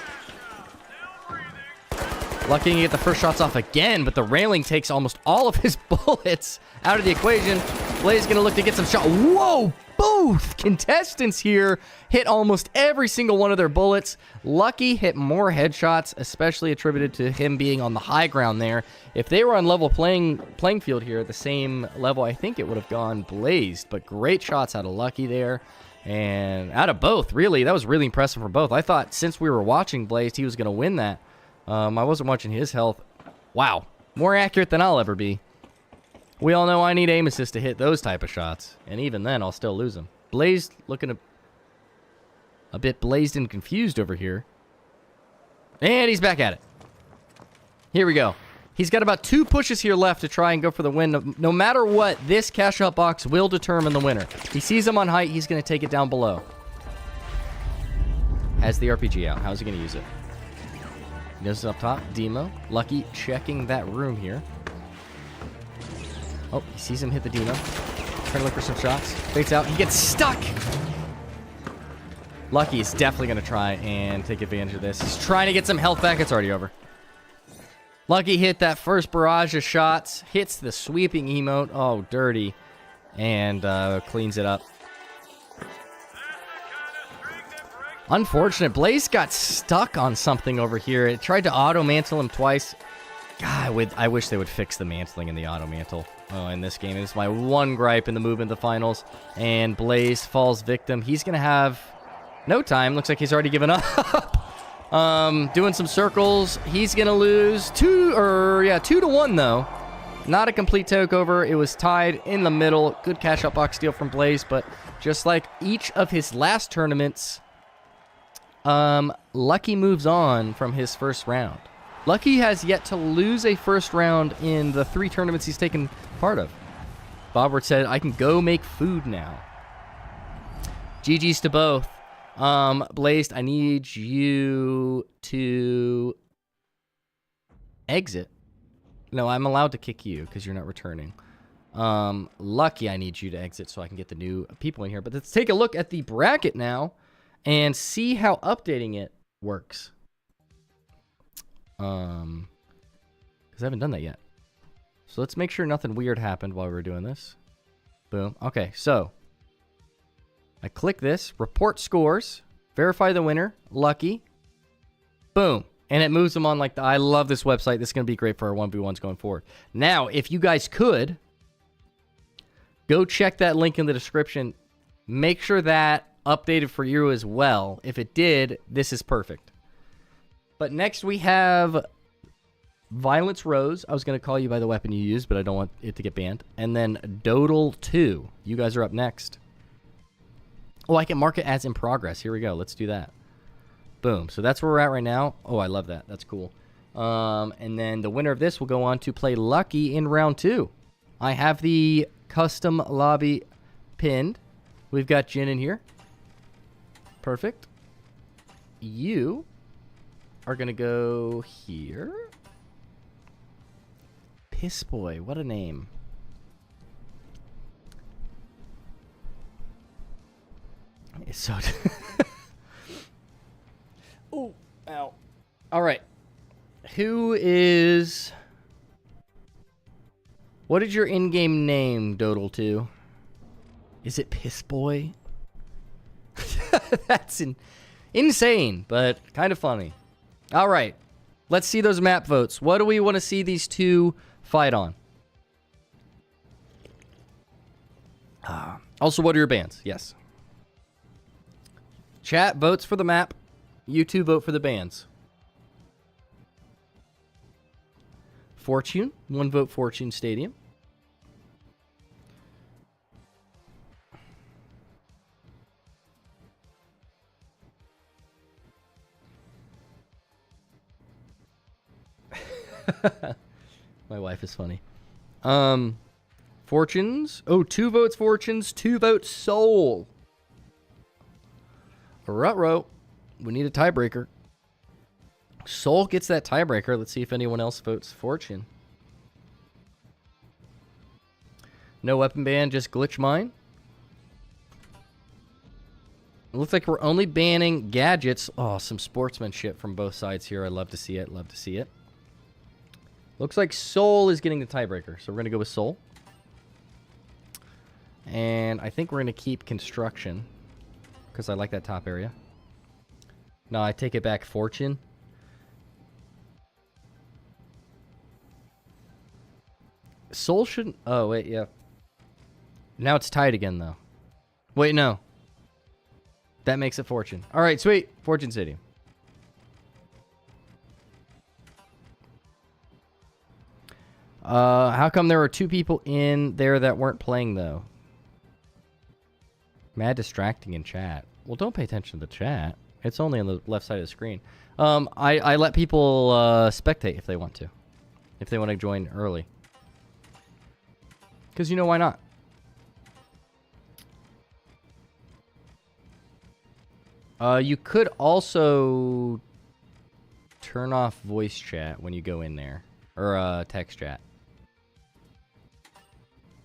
Lucky can get the first shots off again, but the railing takes almost all of his bullets out of the equation. Blaze is going to look to get some shot. Whoa! Both contestants here hit almost every single one of their bullets. Lucky hit more headshots, especially attributed to him being on the high ground there. If they were on level playing field here at the same level, I think it would have gone Blazed. But great shots out of Lucky there. And out of both, really. That was really impressive for both. I thought since we were watching Blazed, he was going to win that. I wasn't watching his health. Wow. More accurate than I'll ever be. We all know I need aim assist to hit those type of shots. And even then, I'll still lose them. Blazed looking a bit blazed and confused over here. And he's back at it. Here we go. He's got about 2 pushes here left to try and go for the win. No matter what, this cash out box will determine the winner. He sees him on height. He's going to take it down below. Has the RPG out. How's he going to use it? He knows it up top. Demo. Lucky checking that room here. Oh, he sees him hit the demo. Trying to look for some shots. Baits out. He gets stuck. Lucky is definitely going to try and take advantage of this. He's trying to get some health back. It's already over. Lucky hit that first barrage of shots. Hits the sweeping emote. Oh, dirty. And cleans it up. Unfortunate. Blaze got stuck on something over here. It tried to auto-mantle him twice. God, I wish they would fix the mantling in the auto-mantle in this game. It's my one gripe in the move in the finals. And Blaze falls victim. He's going to have no time. Looks like he's already given up. Doing some circles. He's going to lose 2 to 1, though. Not a complete takeover. It was tied in the middle. Good cash-out box steal from Blaze. But just like each of his last tournaments, Lucky moves on from his first round. Lucky has yet to lose a first round in the 3 tournaments he's taken part of. Bobbert said, I can go make food now. GG's to both. Blazed, I need you to exit. No, I'm allowed to kick you because you're not returning. Lucky, I need you to exit so I can get the new people in here. But let's take a look at the bracket now and see how updating it works. Because I haven't done that yet. So let's make sure nothing weird happened while we were doing this. Boom. Okay, so I click this, report scores, verify the winner, lucky. Boom. And it moves them on like I love this website. This is going to be great for our 1v1s going forward. Now, if you guys could, go check that link in the description. Make sure that updated for you as well. If it did, this is perfect. But next we have Violence Rose. I was going to call you by the weapon you used, but I don't want it to get banned. And then Dodal 2. You guys are up next. Oh, I can mark it as in progress. Here we go. Let's do that. Boom. So that's where we're at right now. Oh, I love that. That's cool. And then the winner of this will go on to play Lucky in round 2. I have the custom lobby pinned. We've got Jin in here. Perfect. You are going to go here. Piss Boy. What a name. It's so... Oh, ow. All right. Who is... What is your in-game name, Dodal 2? Is it Piss Boy? That's insane, but kind of funny. All right. Let's see those map votes. What do we want to see these two fight on? Also, what are your bans? Yes. Chat votes for the map. You two vote for the bans. Fortune. 1 vote Fortune Stadium. My wife is funny. Fortunes. Oh, 2 votes Fortunes, 2 votes Soul. Ruh-roh. We need a tiebreaker. Soul gets that tiebreaker. Let's see if anyone else votes Fortune. No weapon ban, just glitch mine. It looks like we're only banning gadgets. Oh, some sportsmanship from both sides here. I love to see it. Love to see it. Looks like Soul is getting the tiebreaker, so we're going to go with Soul. And I think we're going to keep construction because I like that top area. No, I take it back, Fortune. Soul shouldn't... Oh, wait, yeah. Now it's tied again, though. Wait, no. That makes it Fortune. All right, sweet. Fortune City. How come there were 2 people in there that weren't playing, though? Mad distracting in chat. Well, don't pay attention to the chat. It's only on the left side of the screen. I let people spectate if they want to. If they want to join early. Because you know why not? You could also turn off voice chat when you go in there. Or text chat.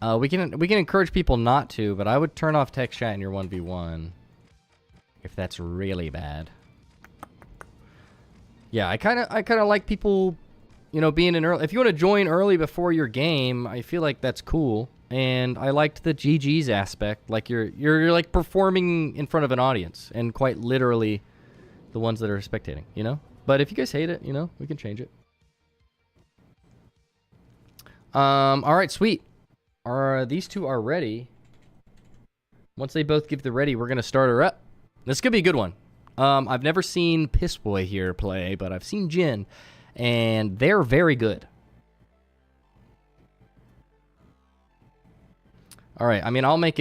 We can encourage people not to, but I would turn off text chat in your 1v1 if that's really bad. Yeah, I kind of like people, you know, being in early. If you want to join early before your game, I feel like that's cool. And I liked the GG's aspect, like you're like performing in front of an audience, and quite literally the ones that are spectating, you know. But if you guys hate it, you know, we can change it. All right, sweet. These two are ready. Once they both give the ready, we're gonna start her up. This could be a good one. I've never seen Piss Boy here play, but I've seen Jin, and they're very good. All right, I mean, I'll make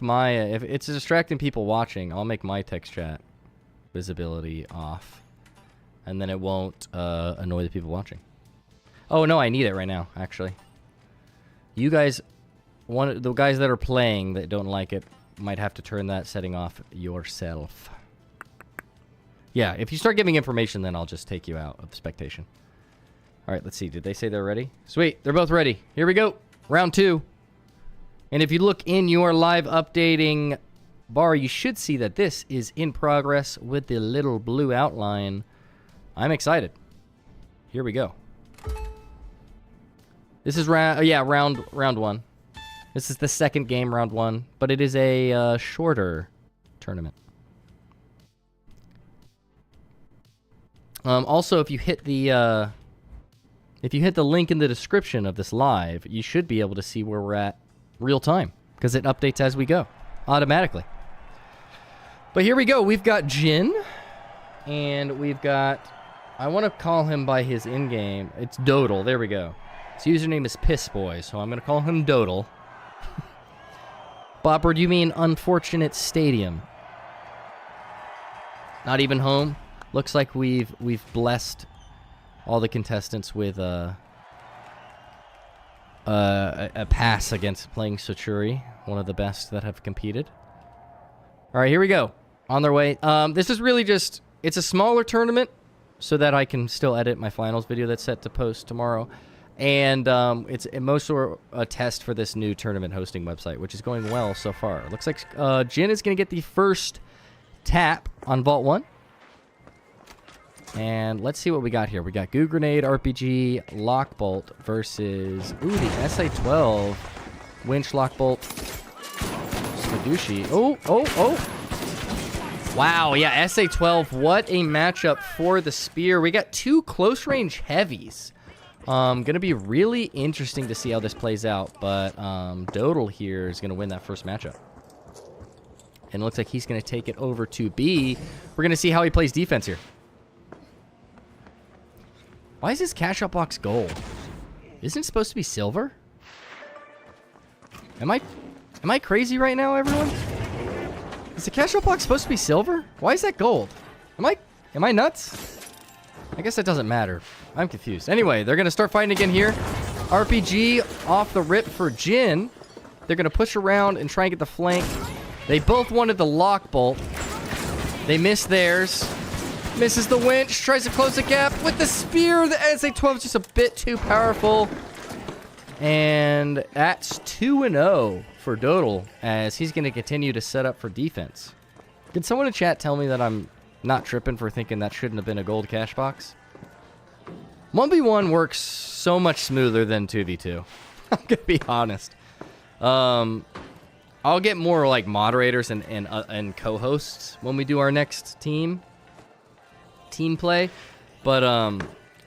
my, if it's distracting people watching, I'll make my text chat visibility off, and then it won't annoy the people watching. Oh, no, I need it right now, actually. You guys, the guys that are playing that don't like it, might have to turn that setting off yourself. Yeah, if you start giving information, then I'll just take you out of spectation. All right, let's see. Did they say they're ready? Sweet, they're both ready. Here we go. Round 2. And if you look in your live updating bar, you should see that this is in progress with the little blue outline. I'm excited. Here we go. This is round one. This is the second game, round one, but it is a shorter tournament. Also, if you hit the link in the description of this live, you should be able to see where we're at real time because it updates as we go automatically. But here we go. We've got Jin, and we've got, I want to call him by his in-game. It's Dodal. There we go. His username is Pissboy, so I'm going to call him Dodal. Bopper, do you mean Unfortunate Stadium? Not even home? Looks like we've blessed all the contestants with a pass against playing Sochuri, one of the best that have competed. All right, here we go. On their way. This is really just, it's a smaller tournament so that I can still edit my finals video that's set to post tomorrow. And it's mostly a test for this new tournament hosting website, which is going well so far. It looks like Jin is going to get the first tap on Vault 1. And let's see what we got here. We got Goo Grenade, RPG, Lockbolt versus, ooh, the SA-12, Winch, Lockbolt, Skadushi. Oh. Wow, yeah, SA-12, what a matchup for the Spear. We got two close-range heavies. Gonna be really interesting to see how this plays out, but Dodal here is gonna win that first matchup. And it looks like he's gonna take it over to B. We're gonna see how he plays defense here. Why is this cash out box gold? Isn't it supposed to be silver? Am I crazy right now, everyone? Is the cash out box supposed to be silver? Why is that gold? Am I nuts? I guess that doesn't matter. I'm confused. Anyway, they're gonna start fighting again here. RPG off the rip for Jin. They're gonna push around and try and get the flank. They both wanted the lock bolt. They missed theirs. Misses the winch, tries to close the gap with the spear. The SA-12 is just a bit too powerful. And that's 2-0 for Dodal as he's going to continue to set up for defense. Can someone in chat tell me that I'm not tripping for thinking that shouldn't have been a gold cash box? 1v1 works so much smoother than 2v2. I'm going to be honest. I'll get more like moderators and co-hosts when we do our next team play, but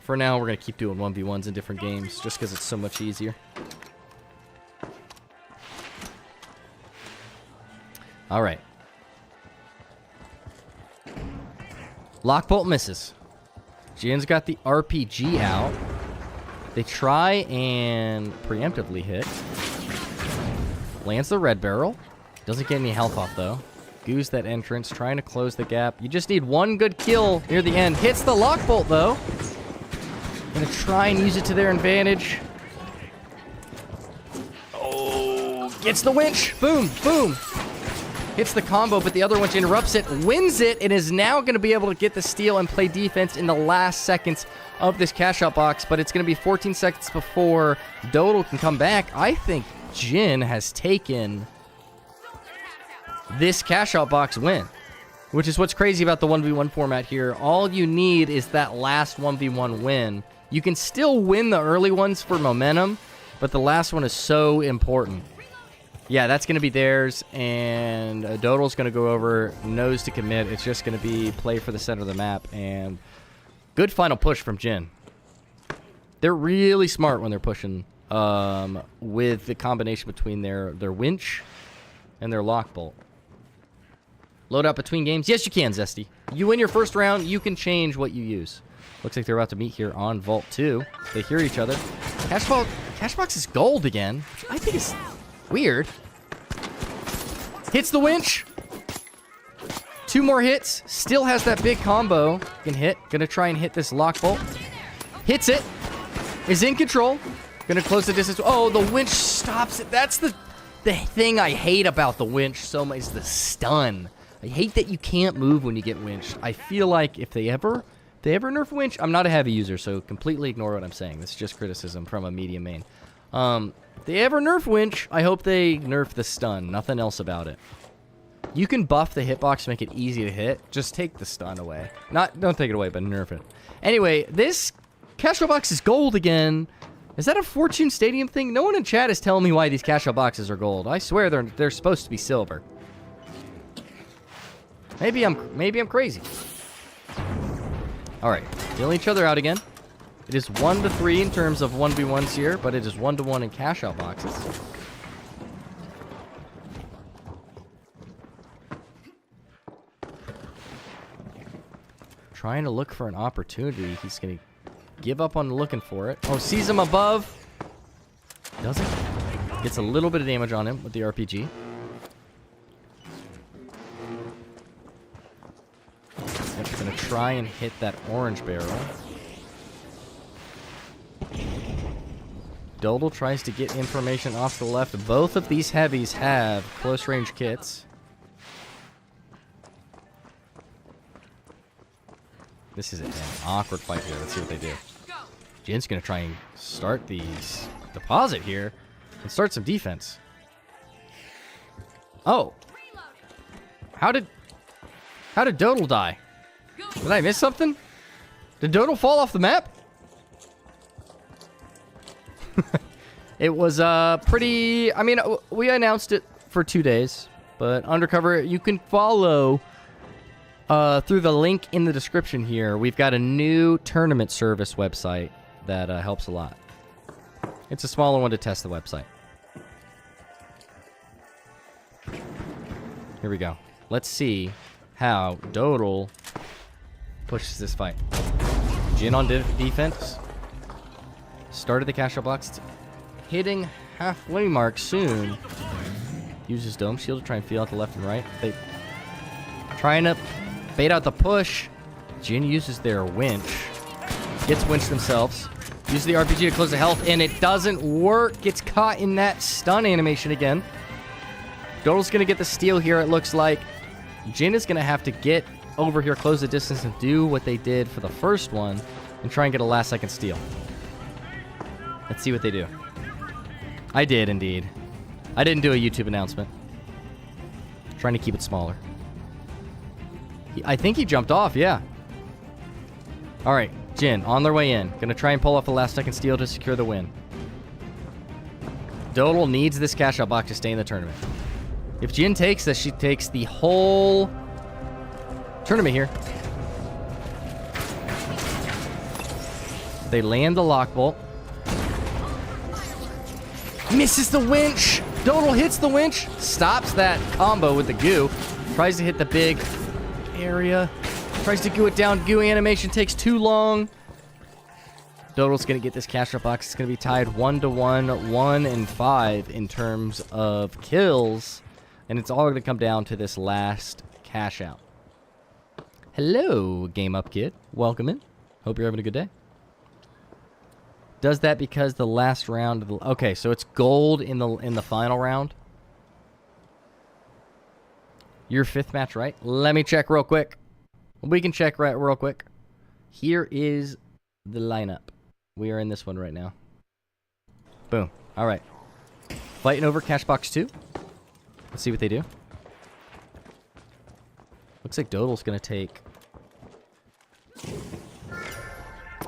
for now we're gonna keep doing 1v1s in different games just because it's so much easier. All right, Lockbolt misses. Jin's got the RPG out. They try and preemptively hit. Lands the red barrel. Doesn't get any health off though. Goose that entrance, trying to close the gap. You just need one good kill near the end. Hits the lockbolt though. Gonna try and use it to their advantage. Oh, gets the winch. Boom, boom. Hits the combo, but the other winch interrupts it, wins it, and is now gonna be able to get the steal and play defense in the last seconds of this cash out box, but it's gonna be 14 seconds before Dodal can come back. I think Jin has taken this cash out box win, which is what's crazy about the 1v1 format here. All you need is that last 1v1 win. You can still win the early ones for momentum, but the last one is so important. Yeah, that's going to be theirs, and Dodal's going to go over, nose to commit. It's just going to be play for the center of the map, and good final push from Jin. They're really smart when they're pushing with the combination between their winch and their lockbolt. Load out between games? Yes, you can, Zesty. You win your first round, you can change what you use. Looks like they're about to meet here on Vault 2. They hear each other. Cashbox is gold again. I think it's weird. Hits the winch. 2 more hits. Still has that big combo. Can hit. Gonna try and hit this lockbolt. Hits it. Is in control. Gonna close the distance. Oh, the winch stops it. That's the thing I hate about the winch so much is the stun. I hate that you can't move when you get winched. I feel like if they ever nerf winch, I'm not a heavy user, so completely ignore what I'm saying. This is just criticism from a medium main. If they ever nerf winch, I hope they nerf the stun. Nothing else about it. You can buff the hitbox to make it easy to hit. Just take the stun away. Don't take it away, but nerf it. Anyway, this cash box is gold again. Is that a Fortune Stadium thing? No one in chat is telling me why these cash out boxes are gold. I swear they're supposed to be silver. Maybe I'm crazy. All right, dealing each other out again. It is 1-3 in terms of 1v1s here, but it is 1-1 in cash out boxes. Trying to look for an opportunity. He's going to give up on looking for it. Oh, sees him above. Doesn't. Gets a little bit of damage on him with the RPG. Yep, going to try and hit that orange barrel. Dodal tries to get information off the left. Both of these heavies have close range kits. This is an awkward fight here. Let's see what they do. Jin's going to try and start the deposit here and start some defense. Oh. How did Dodal die? Did I miss something? Did Dodal fall off the map? It was pretty... I mean, we announced it for 2 days, but Undercover, you can follow through the link in the description here. We've got a new tournament service website that helps a lot. It's a smaller one to test the website. Here we go. Let's see how Dodal pushes this fight. Jin on defense. Started the cash out box. It's hitting halfway mark soon. Uses Dome Shield to try and feel out the left and right. They trying to bait out the push. Jin uses their winch. Gets winched themselves. Uses the RPG to close the health, and it doesn't work. Gets caught in that stun animation again. Dodal's going to get the steal here, it looks like. Jin is going to have to get over here, close the distance, and do what they did for the first one, and try and get a last-second steal. Let's see what they do. I did, indeed. I didn't do a YouTube announcement. Trying to keep it smaller. I think he jumped off, yeah. All right, Jin, on their way in. Gonna try and pull off the last-second steal to secure the win. Dodal needs this cash-out box to stay in the tournament. If Jin takes this, she takes the whole tournament here. They land the lock bolt. Misses the winch. Dodal hits the winch. Stops that combo with the goo. Tries to hit the big area. Tries to goo it down. Goo animation takes too long. Dodal's going to get this cash out box. It's going to be tied 1-1, 1-5 in terms of kills. And it's all going to come down to this last cash out. Hello, Game Up Kid. Welcome in. Hope you're having a good day. Does that because the last round of the... Okay, so it's gold in the final round. Your fifth match, right? Let me check real quick. We can check real quick. Here is the lineup. We are in this one right now. Boom. All right. Fighting over cash box 2. Let's see what they do. Looks like Dodal's going to take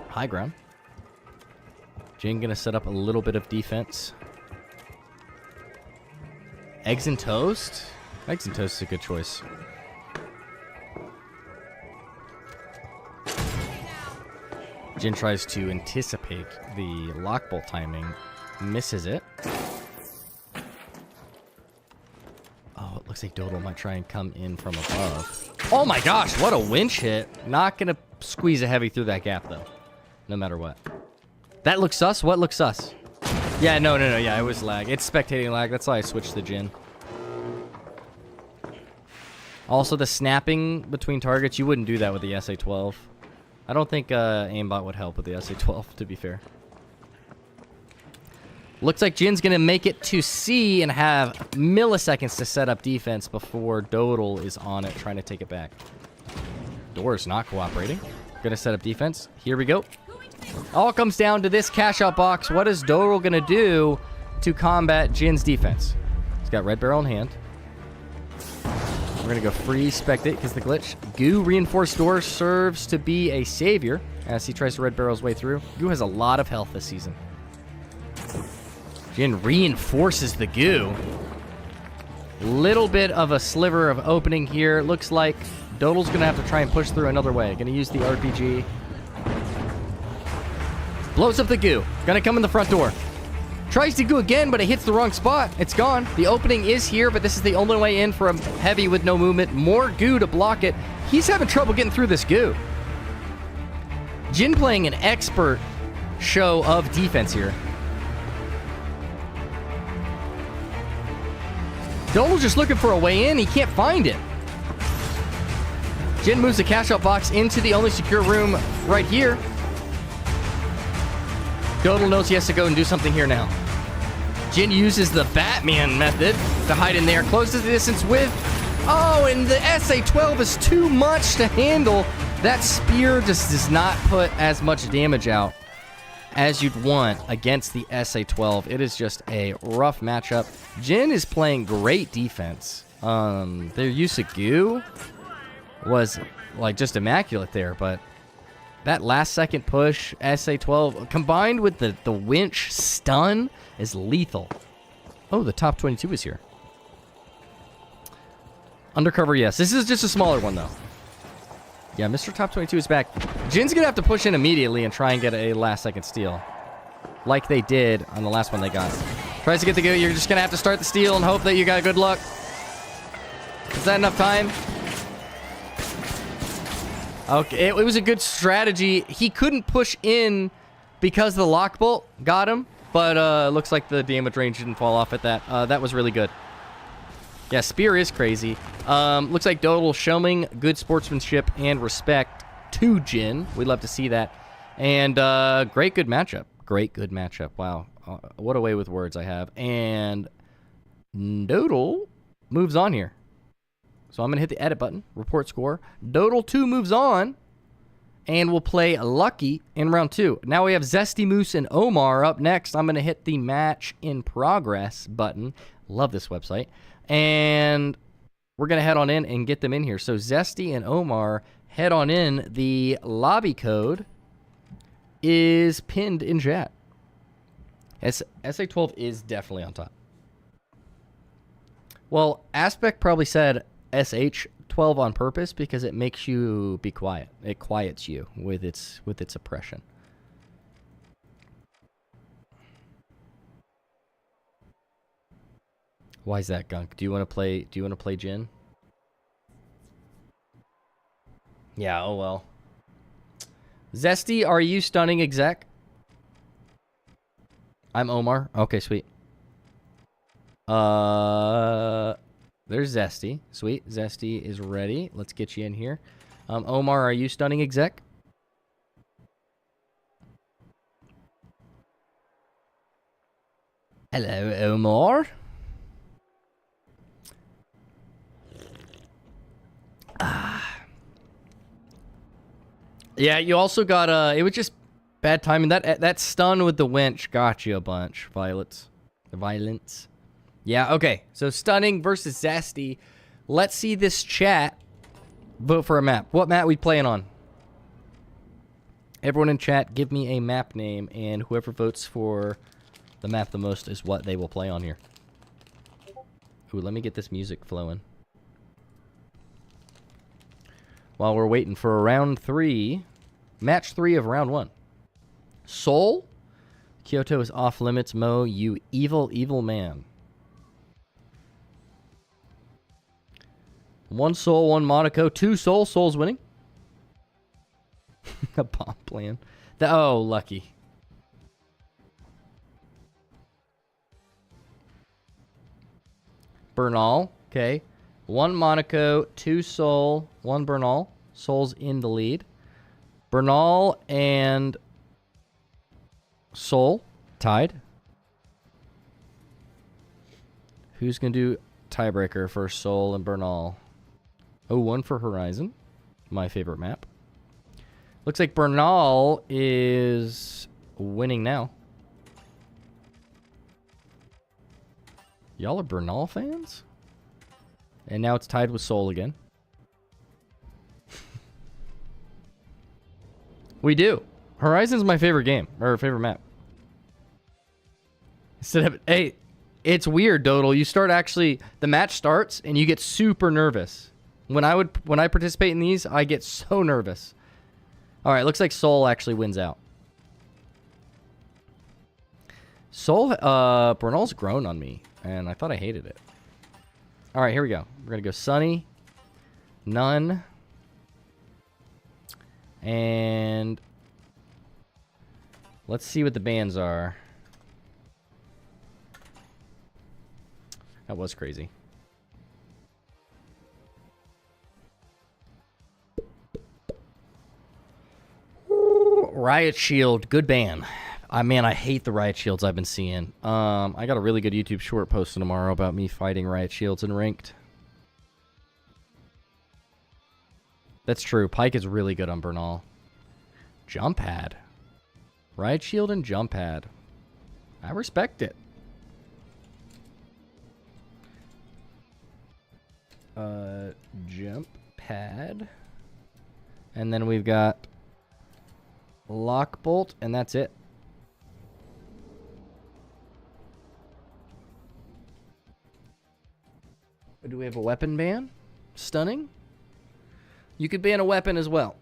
high ground. Jin going to set up a little bit of defense. Eggs and toast? Eggs and toast is a good choice. Jin tries to anticipate the lock bolt timing. Misses it. Oh, it looks like Dodal might try and come in from above. Oh my gosh, what a winch hit. Not going to squeeze a heavy through that gap, though. No matter what. That looks sus? What looks sus? Yeah, no. Yeah, it was lag. It's spectating lag. That's why I switched to Jin. Also, the snapping between targets, you wouldn't do that with the SA-12. I don't think aimbot would help with the SA-12, to be fair. Looks like Jin's going to make it to C and have milliseconds to set up defense before Dodal is on it, trying to take it back. Door's not cooperating. Going to set up defense. Here we go. All comes down to this cash out box. What is Dodal going to do to combat Jin's defense? He's got red barrel in hand. We're going to go free spectate because the glitch. Goo reinforced door serves to be a savior as he tries to red barrel his way through. Goo has a lot of health this season. Jin reinforces the goo. Little bit of a sliver of opening here. Looks like Dodal's going to have to try and push through another way. Going to use the RPG. Blows up the goo. Going to come in the front door. Tries to go again, but it hits the wrong spot. It's gone. The opening is here, but this is the only way in for a heavy with no movement. More goo to block it. He's having trouble getting through this goo. Jin playing an expert show of defense here. Dodal's just looking for a way in. He can't find it. Jin moves the cash-out box into the only secure room right here. Dodal knows he has to go and do something here now. Jin uses the Batman method to hide in there. Closes the distance with... Oh, and the SA-12 is too much to handle. That spear just does not put as much damage out as you'd want against the SA-12. It is just a rough matchup. Jin is playing great defense. Their use of goo was like just immaculate there, but that last second push, SA-12, combined with the winch stun, is lethal. Oh, the top 22 is here. Undercover, yes. This is just a smaller one, though. Yeah, Mr. Top 22 is back. Jin's going to have to push in immediately and try and get a last-second steal. Like they did on the last one they got. Tries to get the go. You're just going to have to start the steal and hope that you got good luck. Is that enough time? Okay, it was a good strategy. He couldn't push in because the lock bolt got him, but looks like the damage range didn't fall off at that. That was really good. Yeah, spear is crazy. Looks like Dodal showing good sportsmanship and respect to Jin. We'd love to see that. And great good matchup. Great good matchup. Wow. What a way with words I have. And Dodal moves on here. So I'm going to hit the edit button, report score. Dodal 2 moves on, and we'll play Lucky in round 2. Now we have Zesty Moose and Omar up next. I'm going to hit the match in progress button. Love this website. And we're going to head on in and get them in here. So Zesty and Omar, head on in. The lobby code is pinned in chat. SA-12 is definitely on top. Well, Aspect probably said SH-12 on purpose because it makes you be quiet. It quiets you with its oppression. Why is that, Gunk? Do you want to play Jin? Yeah, oh well. Zesty, are you stunning exec? I'm Omar. Okay, sweet. There's Zesty. Sweet. Zesty is ready. Let's get you in here. Omar, are you stunning exec? Hello, Omar. Yeah, you also got, it was just bad timing. That stun with the winch got you a bunch, Violence. Yeah, okay. So stunning versus Zesty. Let's see this chat vote for a map. What map we playing on? Everyone in chat, give me a map name, and whoever votes for the map the most is what they will play on here. Ooh, let me get this music flowing. While we're waiting for round 3, match 3 of round 1. Seoul? Kyoto is off limits, Mo, you evil, evil man. 1 Seoul, 1 Monaco, 2 Seoul. Seoul's winning. A bomb plan. Oh, lucky. Bernal, okay. 1 Monaco, 2 Seoul, 1 Bernal. Seoul's in the lead. Bernal and Seoul tied. Who's going to do tiebreaker for Seoul and Bernal? Oh, 1 for Horizon. My favorite map. Looks like Bernal is winning now. Y'all are Bernal fans? And now it's tied with Seoul again. We do. Horizon's my favorite game, or favorite map. Instead of, hey, it's weird, Dodal. You start actually, the match starts and you get super nervous. When I participate in these, I get so nervous. All right, looks like Soul actually wins out. Soul, Bernal's grown on me, and I thought I hated it. All right, here we go. We're going to go Sunny, None, and let's see what the bans are. That was crazy. Riot Shield, good ban. Man, I hate the Riot Shields I've been seeing. I got a really good YouTube short posted tomorrow about me fighting Riot Shields in ranked. That's true. Pyke is really good on Bernal. Jump pad. Riot Shield and jump pad. I respect it. Jump pad. And then we've got Lock Bolt, and that's it. Do we have a weapon ban? Stunning? You could ban a weapon as well.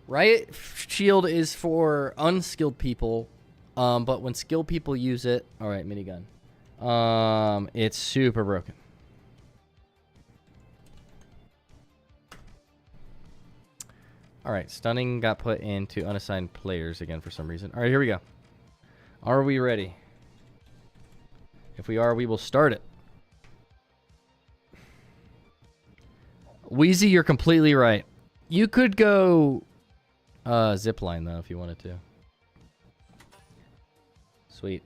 Riot Shield is for unskilled people, but when skilled people use it... Alright, minigun. It's super broken. Alright, stunning got put into unassigned players again for some reason. Alright, here we go. Are we ready? If we are, we will start it. Wheezy, you're completely right. You could go zipline, though, if you wanted to. Sweet.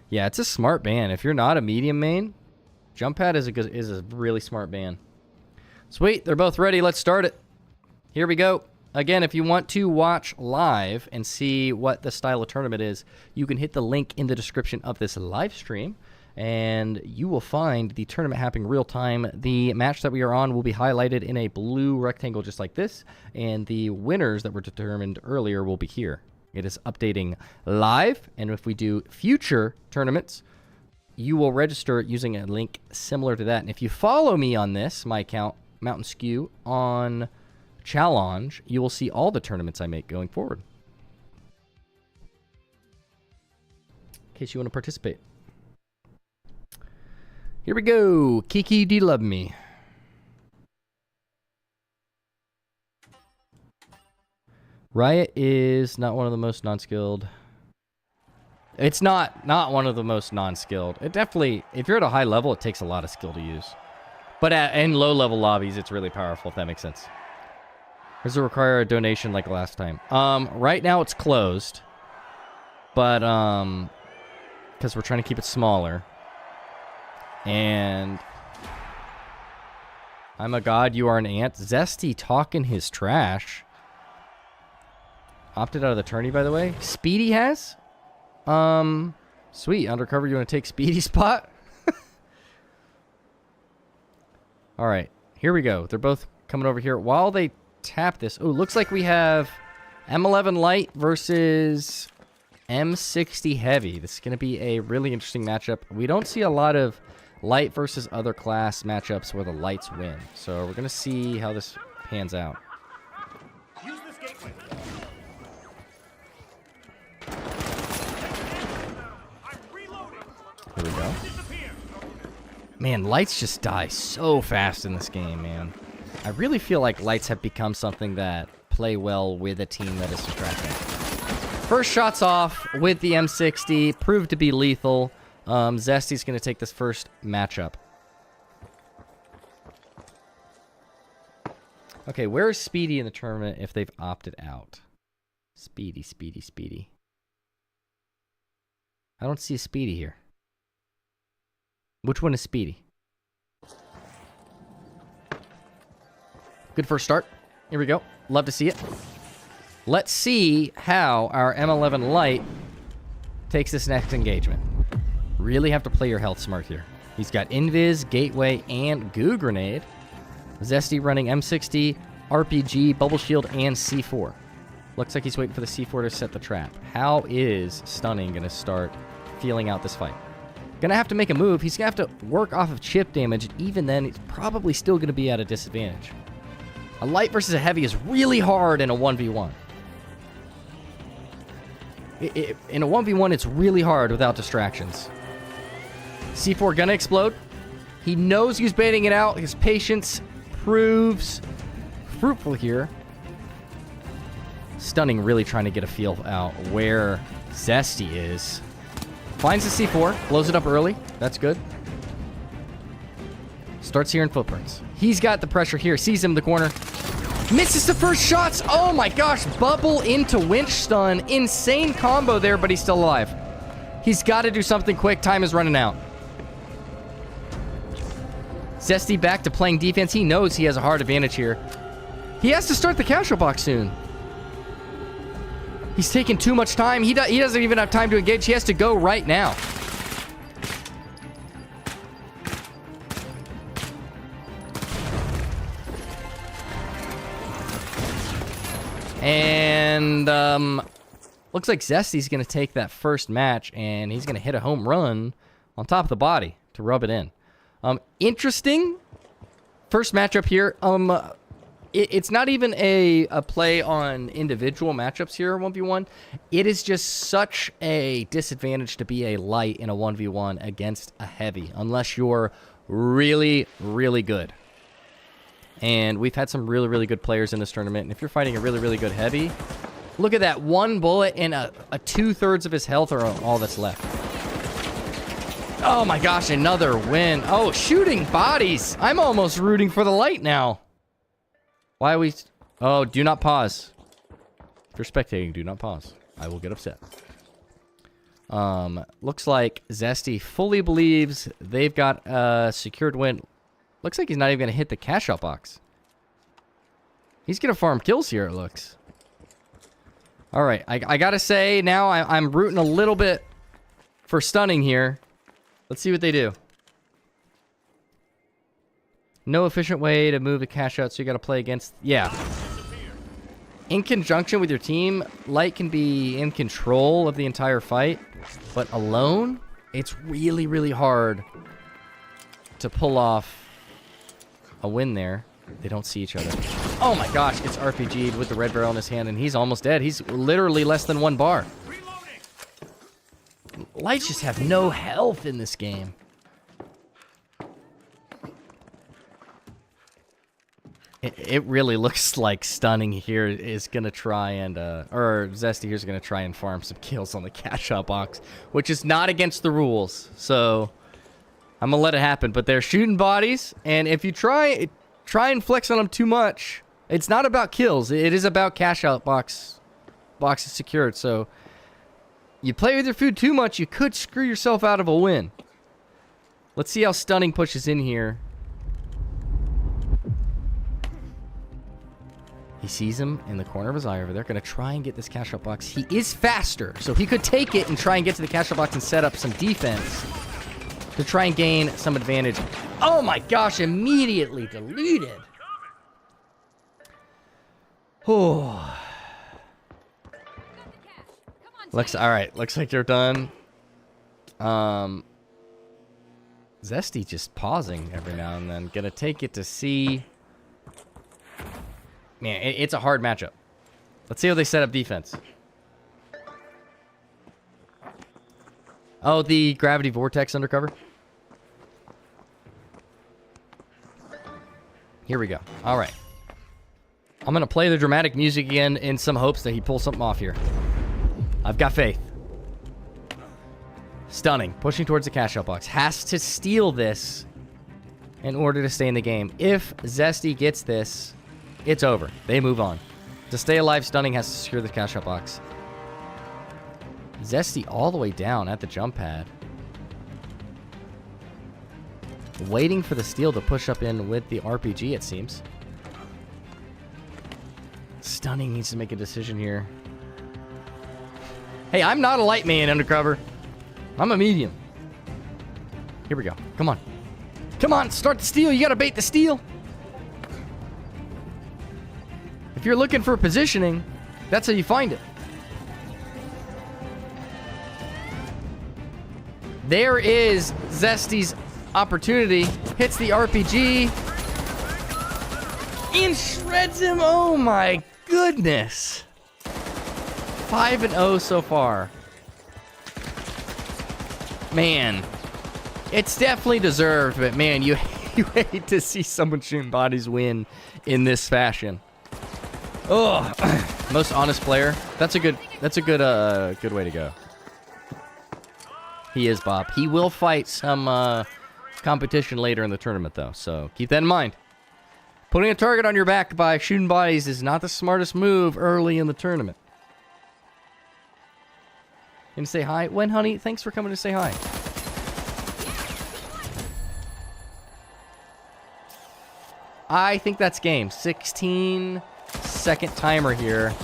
Yeah, it's a smart ban. If you're not a medium main, jump pad is a really smart ban. Sweet, they're both ready. Let's start it. Here we go. Again, if you want to watch live and see what the style of tournament is, you can hit the link in the description of this live stream, and you will find the tournament happening real time. The match that we are on will be highlighted in a blue rectangle just like this, and the winners that were determined earlier will be here. It is updating live, and if we do future tournaments, you will register using a link similar to that. And if you follow me on this, my account, Mountain Skew, on Challenge, you will see all the tournaments I make going forward, in case you want to participate. Here we go. Kiki, do you love me? Riot is not one of the most non-skilled. It's not one of the most non-skilled. It definitely, if you're at a high level, it takes a lot of skill to use. But in low-level lobbies, it's really powerful, if that makes sense. Does it require a donation like last time? Right now, it's closed. But, because we're trying to keep it smaller. And I'm a god, you are an ant. Zesty talking his trash. Opted out of the tourney, by the way. Speedy has? Sweet. Undercover, you want to take Speedy's spot? Alright, here we go. They're both coming over here. While they tap this... Oh, looks like we have M11 Light versus M60 Heavy. This is going to be a really interesting matchup. We don't see a lot of Light versus other class matchups where the Lights win. So we're going to see how this pans out. Use this gateway. Here we go. Man, Lights just die so fast in this game, man. I really feel like Lights have become something that play well with a team that is distracting. First shots off with the M60. Proved to be lethal. Zesty's going to take this first matchup. Okay, where is Speedy in the tournament if they've opted out? Speedy, Speedy, Speedy. I don't see a Speedy here. Which one is Speedy? Good first start. Here we go. Love to see it. Let's see how our M11 Light takes this next engagement. Really have to play your health smart here. He's got Invis, Gateway, and Goo Grenade. Zesty running M60, RPG, Bubble Shield, and C4. Looks like he's waiting for the C4 to set the trap. How is Stunning going to start feeling out this fight? Gonna have to make a move. He's gonna have to work off of chip damage. Even then, he's probably still gonna be at a disadvantage. A light versus a heavy is really hard in a 1v1. In a 1v1, it's really hard without distractions. C4 gonna explode. He knows he's baiting it out. His patience proves fruitful here. Stunning really trying to get a feel out where Zesty is. Finds the C4, blows it up early. That's good. Starts hearing footprints. He's got the pressure here. Sees him in the corner. Misses the first shots. Oh my gosh. Bubble into winch stun. Insane combo there, but he's still alive. He's got to do something quick. Time is running out. Zesty back to playing defense. He knows he has a hard advantage here. He has to start the casual box soon. He's taking too much time. He doesn't even have time to engage. He has to go right now. And looks like Zesty's going to take that first match, and he's going to hit a home run on top of the body to rub it in. Interesting first matchup here. It's not even a play on individual matchups here, 1v1. It is just such a disadvantage to be a light in a 1v1 against a heavy, unless you're really, really good. And we've had some really, really good players in this tournament. And if you're fighting a really, really good heavy, look at that. One bullet and a 2/3 of his health are all that's left. Oh my gosh, another win. Oh, shooting bodies. I'm almost rooting for the light now. Why are we... Oh, do not pause. If you're spectating, do not pause. I will get upset. Looks like Zesty fully believes they've got a secured win. Looks like he's not even going to hit the cash out box. He's going to farm kills here, it looks. All right, I got to say, now I'm rooting a little bit for Stunning here. Let's see what they do. No efficient way to move the cash out, so you got to play against... Yeah. In conjunction with your team, Light can be in control of the entire fight, but alone, it's really, really hard to pull off a win there. They don't see each other. Oh my gosh, gets RPG'd with the red barrel in his hand, and he's almost dead. He's literally less than 1 bar. Lights just have no health in this game. It really looks like Stunning here is going to try and, or Zesty here is going to try and farm some kills on the cash out box, which is not against the rules. So I'm going to let it happen. But they're shooting bodies, and if you try and flex on them too much, it's not about kills. It is about cash out boxes secured. So you play with your food too much, you could screw yourself out of a win. Let's see how Stunning pushes in here. He sees him in the corner of his eye over there. Going to try and get this cash out box. He is faster, so he could take it and try and get to the cash out box and set up some defense to try and gain some advantage. Oh my gosh, immediately deleted. Oh. All right, looks like they're done. Zesty just pausing every now and then. Gonna take it to C. Man, it's a hard matchup. Let's see how they set up defense. Oh, the gravity vortex undercover. Here we go. All right. I'm going to play the dramatic music again in some hopes that he pulls something off here. I've got faith. Stunning. Pushing towards the cash out box. Has to steal this in order to stay in the game. If Zesty gets this... It's over. They move on. To stay alive, Stunning has to secure the cash out box. Zesty all the way down at the jump pad. Waiting for the steal to push up in with the RPG, it seems. Stunning needs to make a decision here. Hey, I'm not a light man, undercover. I'm a medium. Here we go. Come on. Come on, start the steal. You got to bait the steal. If you're looking for positioning, that's how you find it. There is Zesty's opportunity. Hits the RPG. And shreds him. Oh my goodness. 5-0 so far. Man. It's definitely deserved, but man, you hate to see someone shooting bodies win in this fashion. Oh, most honest player. That's a good way to go. He is, Bob. He will fight some competition later in the tournament, though, so keep that in mind. Putting a target on your back by shooting bodies is not the smartest move early in the tournament. Gonna say hi? When, honey? Thanks for coming to say hi. I think that's game. 16-second timer here.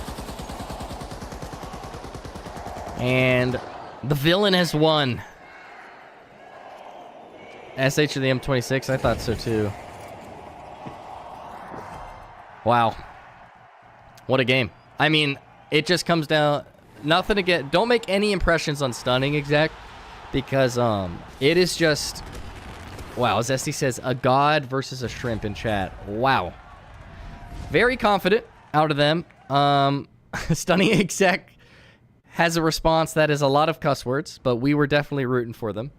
And the villain has won. SH of the M26? I thought so too. Wow. What a game. I mean, it just comes down... Nothing to get... Don't make any impressions on stunning, exec. Because it is just... Wow, as Esty says, a god versus a shrimp in chat. Wow. Very confident out of them. Stunning exec has a response that is a lot of cuss words, but we were definitely rooting for them,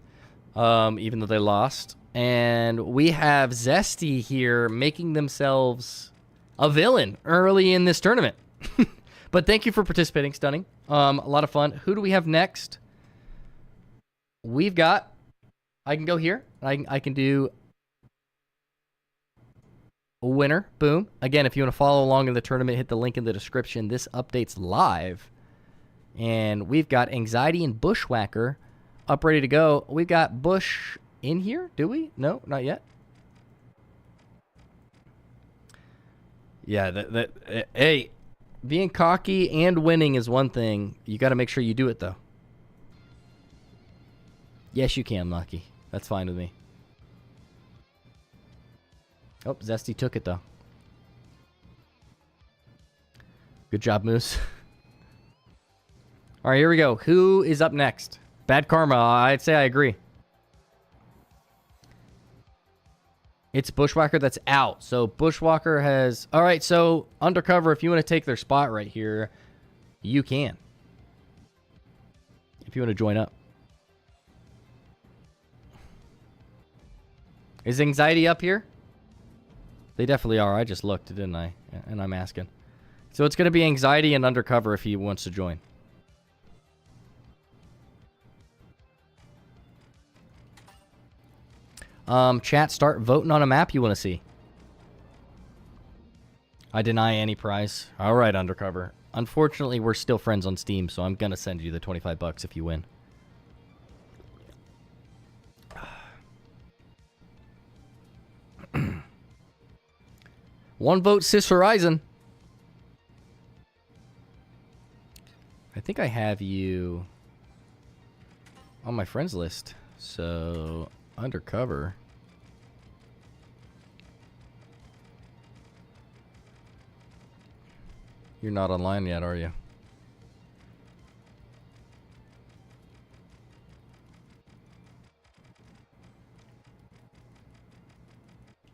even though they lost. And we have Zesty here making themselves a villain early in this tournament. But thank you for participating, Stunning. A lot of fun. Who do we have next? We've got... I can go here. I can do a winner. Boom. Again, if you want to follow along in the tournament, hit the link in the description. This update's live. And we've got Anxiety and Bushwhacker up ready to go. We've got Bush in here, do we? No, not yet. Yeah, hey, being cocky and winning is one thing. You got to make sure you do it, though. Yes, you can, Lucky. That's fine with me. Oh, Zesty took it, though. Good job, Moose. All right, here we go. Who is up next? Bad Karma. I'd say I agree. It's Bushwhacker that's out. So Bushwhacker has... All right, so Undercover, if you want to take their spot right here, you can. If you want to join up. Is Anxiety up here? They definitely are. I just looked, didn't I? And I'm asking. So it's going to be Anxiety and Undercover if he wants to join. Chat, start voting on a map you want to see. I deny any prize. All right, Undercover. Unfortunately, we're still friends on Steam, so I'm going to send you the $25 if you win. One vote, Sis Horizon. I think I have you on my friends list. So, Undercover. You're not online yet, are you?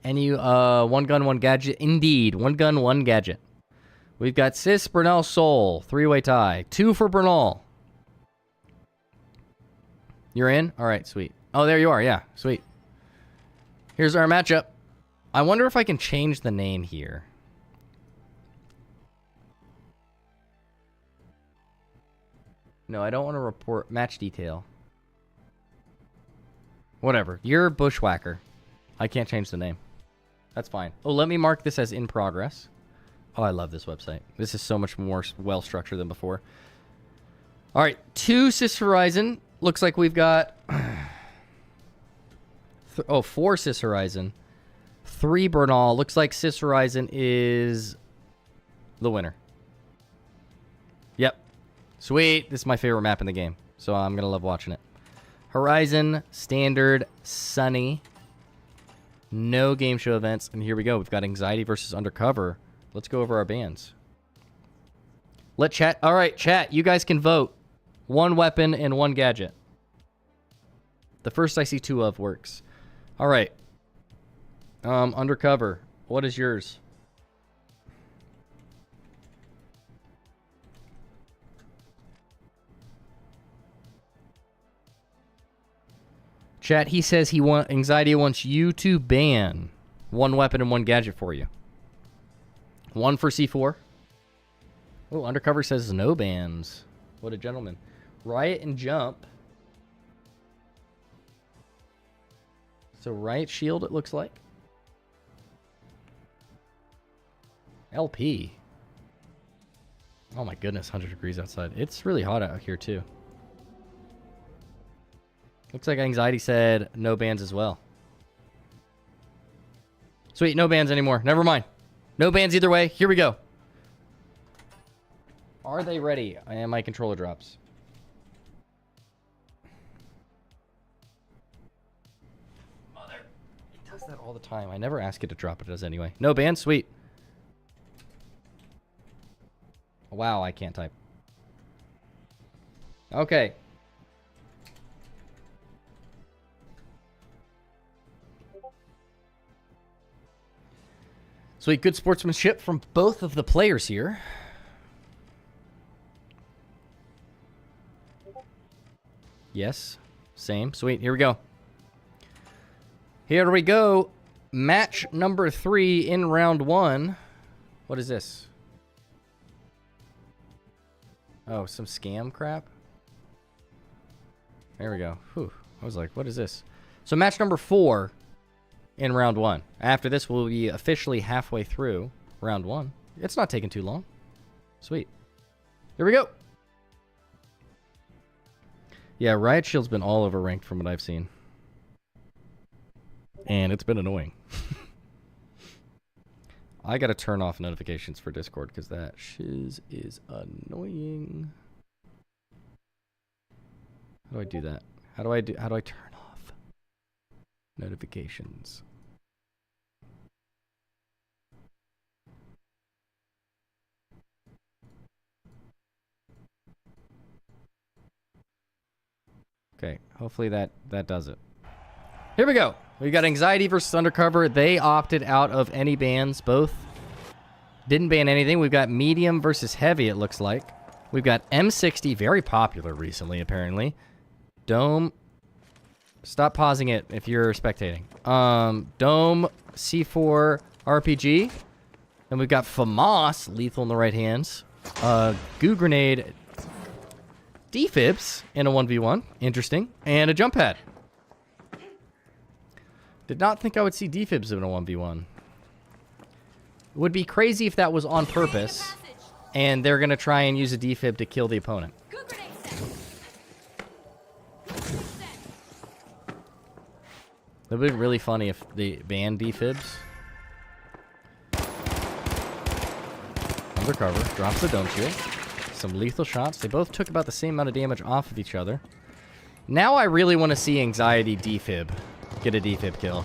Any one gun, one gadget? Indeed, one gun, one gadget. We've got Sis, Bernal, Soul. Three-way tie. 2 for Bernal. You're in? All right, sweet. Oh, there you are. Yeah, sweet. Here's our matchup. I wonder if I can change the name here. No, I don't want to report match detail. Whatever. You're Bushwhacker. I can't change the name. That's fine. Oh, let me mark this as in progress. Oh, I love this website. This is so much more well-structured than before. All right, 2 Sis Horizon. Looks like we've got... 4 Sis Horizon. 3 Bernal. Looks like Sis Horizon is the winner. Yep. Sweet. This is my favorite map in the game, so I'm going to love watching it. Horizon, Standard, Sunny. No game show events. And here we go. We've got Anxiety versus Undercover. Let's go over our bans. Let chat. All right, chat. You guys can vote. 1 weapon and 1 gadget. The first I see 2 of works. All right. Undercover. What is yours? Chat, he says Anxiety wants you to ban 1 weapon and 1 gadget for you. 1 for C4. Oh, Undercover says no bans. What a gentleman. Riot and Jump. So Riot Shield, it looks like. LP. Oh my goodness, 100 degrees outside. It's really hot out here too. Looks like Anxiety said no bans as well. Sweet, no bans anymore. Never mind. No bans either way. Here we go. Are they ready? And my controller drops. Mother. It does that all the time. I never ask it to drop. It does anyway. No bans? Sweet. Wow, I can't type. Okay. Sweet, good sportsmanship from both of the players here. Yes, same. Sweet, here we go. Here we go. Match number 3 in round 1. What is this? Oh, some scam crap? There we go. Whew. I was like, what is this? So match number 4 in round 1. After this, we'll be officially halfway through round 1. It's not taking too long. Sweet. Here we go. Yeah, Riot Shield's been all over ranked from what I've seen. And it's been annoying. I gotta turn off notifications for Discord because that shiz is annoying. How do I do that? How do I turn off notifications? Okay, hopefully that does it. Here we go. We got Anxiety versus Undercover. They opted out of any bans. Both didn't ban anything. We've got Medium versus Heavy, it looks like. We've got M60, very popular recently, apparently. Dome. Stop pausing it if you're spectating. Dome, C4, RPG. And we've got FAMAS, lethal in the right hands. Goo Grenade, Defibs in a 1v1. Interesting. And a jump pad. Did not think I would see defibs in a 1v1. It would be crazy if that was on purpose, and they're going to try and use a defib to kill the opponent. It would be really funny if they banned defibs. Undercover, drops the dome shield. Some lethal shots. They both took about the same amount of damage off of each other. Now I really want to see Anxiety defib. Get a defib kill.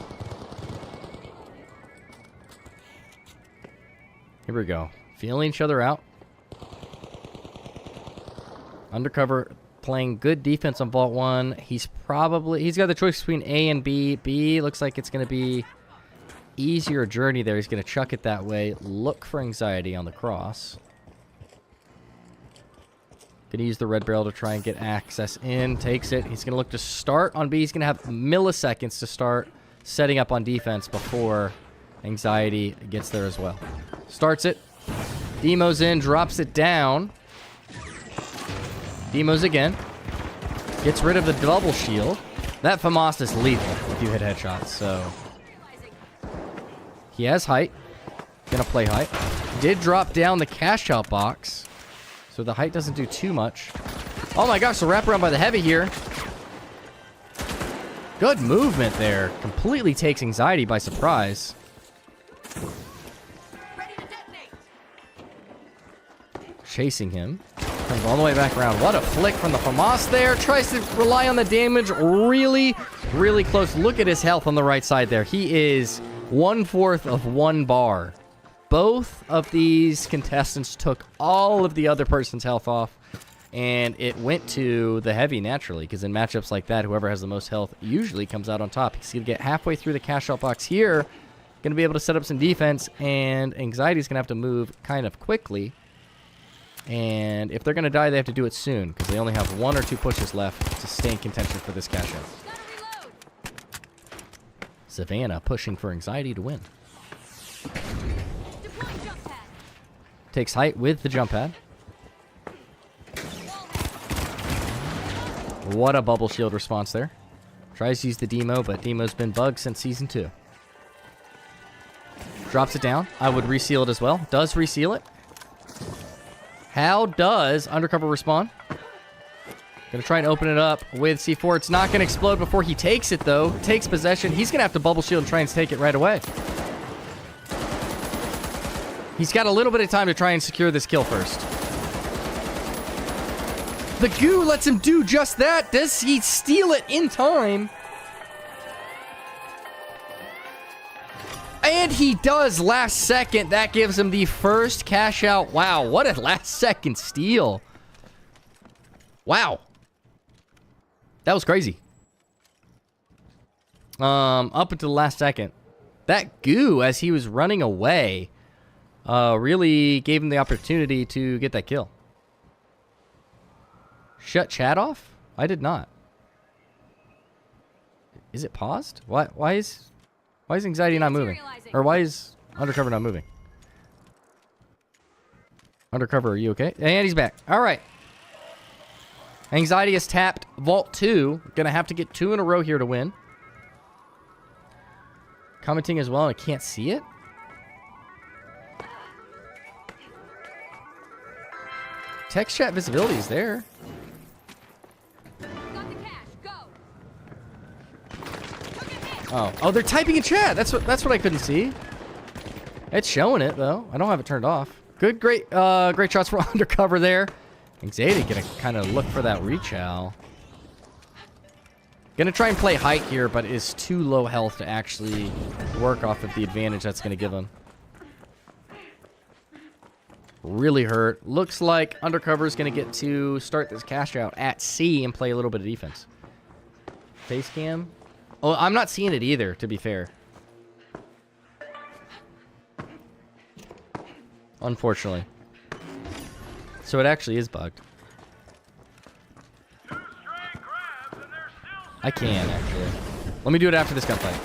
Here we go. Feeling each other out. Undercover playing good defense on Vault 1. He's got the choice between A and B. B looks like it's going to be easier journey there. He's going to chuck it that way. Look for Anxiety on the cross. Going to use the red barrel to try and get access in. Takes it. He's going to look to start on B. He's going to have milliseconds to start setting up on defense before Anxiety gets there as well. Starts it. Demo's in. Drops it down. Demo's again. Gets rid of the double shield. That FAMAS is lethal if you hit headshots, so... He has height. Gonna play height. Did drop down the cash out box. So the height doesn't do too much. Oh my gosh, the wraparound by the Heavy here. Good movement there. Completely takes Anxiety by surprise. Chasing him. Comes all the way back around. What a flick from the FAMAS there. Tries to rely on the damage. Really, really close. Look at his health on the right side there. He is 1/4 of 1 bar. Both of these contestants took all of the other person's health off. And it went to the heavy naturally, because in matchups like that, whoever has the most health usually comes out on top. He's going to get halfway through the cash out box here. Going to be able to set up some defense, and Anxiety's going to have to move kind of quickly. And if they're going to die, they have to do it soon, because they only have 1 or 2 pushes left to stay in contention for this cash out. Savannah pushing for Anxiety to win. Takes height with the jump pad. What a bubble shield response there. Tries to use the demo, but demo's been bugged since season 2. Drops it down. I would reseal it as well. Does reseal it. How does Undercover respond? Gonna try and open it up with C4. It's not gonna explode before he takes it, though. Takes possession. He's gonna have to bubble shield and try and take it right away. He's got a little bit of time to try and secure this kill first. The goo lets him do just that. Does he steal it in time? And he does last second. That gives him the first cash out. Wow, what a last second steal. Wow. That was crazy. Up until the last second. That goo, as he was running away, really gave him the opportunity to get that kill. Shut chat off? I did not. Is it paused? Why is Anxiety not moving? Or why is Undercover not moving? Undercover, are you okay? And he's back. All right. Anxiety has tapped Vault 2. Gonna have to get 2 in a row here to win. Commenting as well, and I can't see it. Text chat visibility is there. Oh, they're typing in chat. That's what I couldn't see. It's showing it though. I don't have it turned off. Good, great shots from Undercover there. Anxiety gonna kind of look for that reach out. Gonna try and play height here, but is too low health to actually work off of the advantage that's gonna give him. Really hurt. Looks like Undercover is gonna get to start this cash out at C and play a little bit of defense. Face cam. Oh, I'm not seeing it either, to be fair. Unfortunately. So it actually is bugged. I can, actually. Let me do it after this gunfight.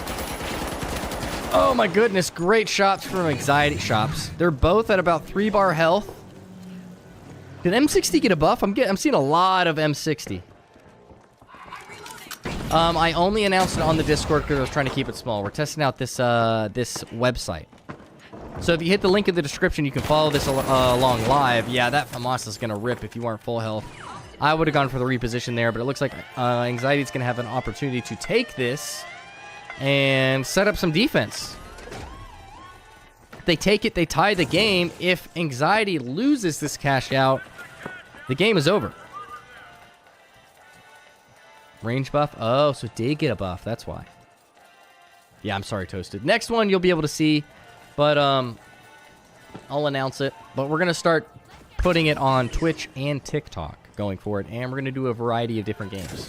Oh my goodness, great shots from Anxiety shops. They're both at about 3 bar health. Did M60 get a buff? I'm seeing a lot of M60. I only announced it on the Discord because I was trying to keep it small. We're testing out this this website. So if you hit the link in the description, you can follow this along live. Yeah, that FAMAS is going to rip if you aren't full health. I would have gone for the reposition there, but it looks like Anxiety is going to have an opportunity to take this and set up some defense. If they take it, they tie the game. If Anxiety loses this cash out, the game is over. Range buff? Oh, so it did get a buff. That's why. Yeah, I'm sorry, Toasted. Next one you'll be able to see, but I'll announce it. But we're going to start putting it on Twitch and TikTok going forward, and we're going to do a variety of different games.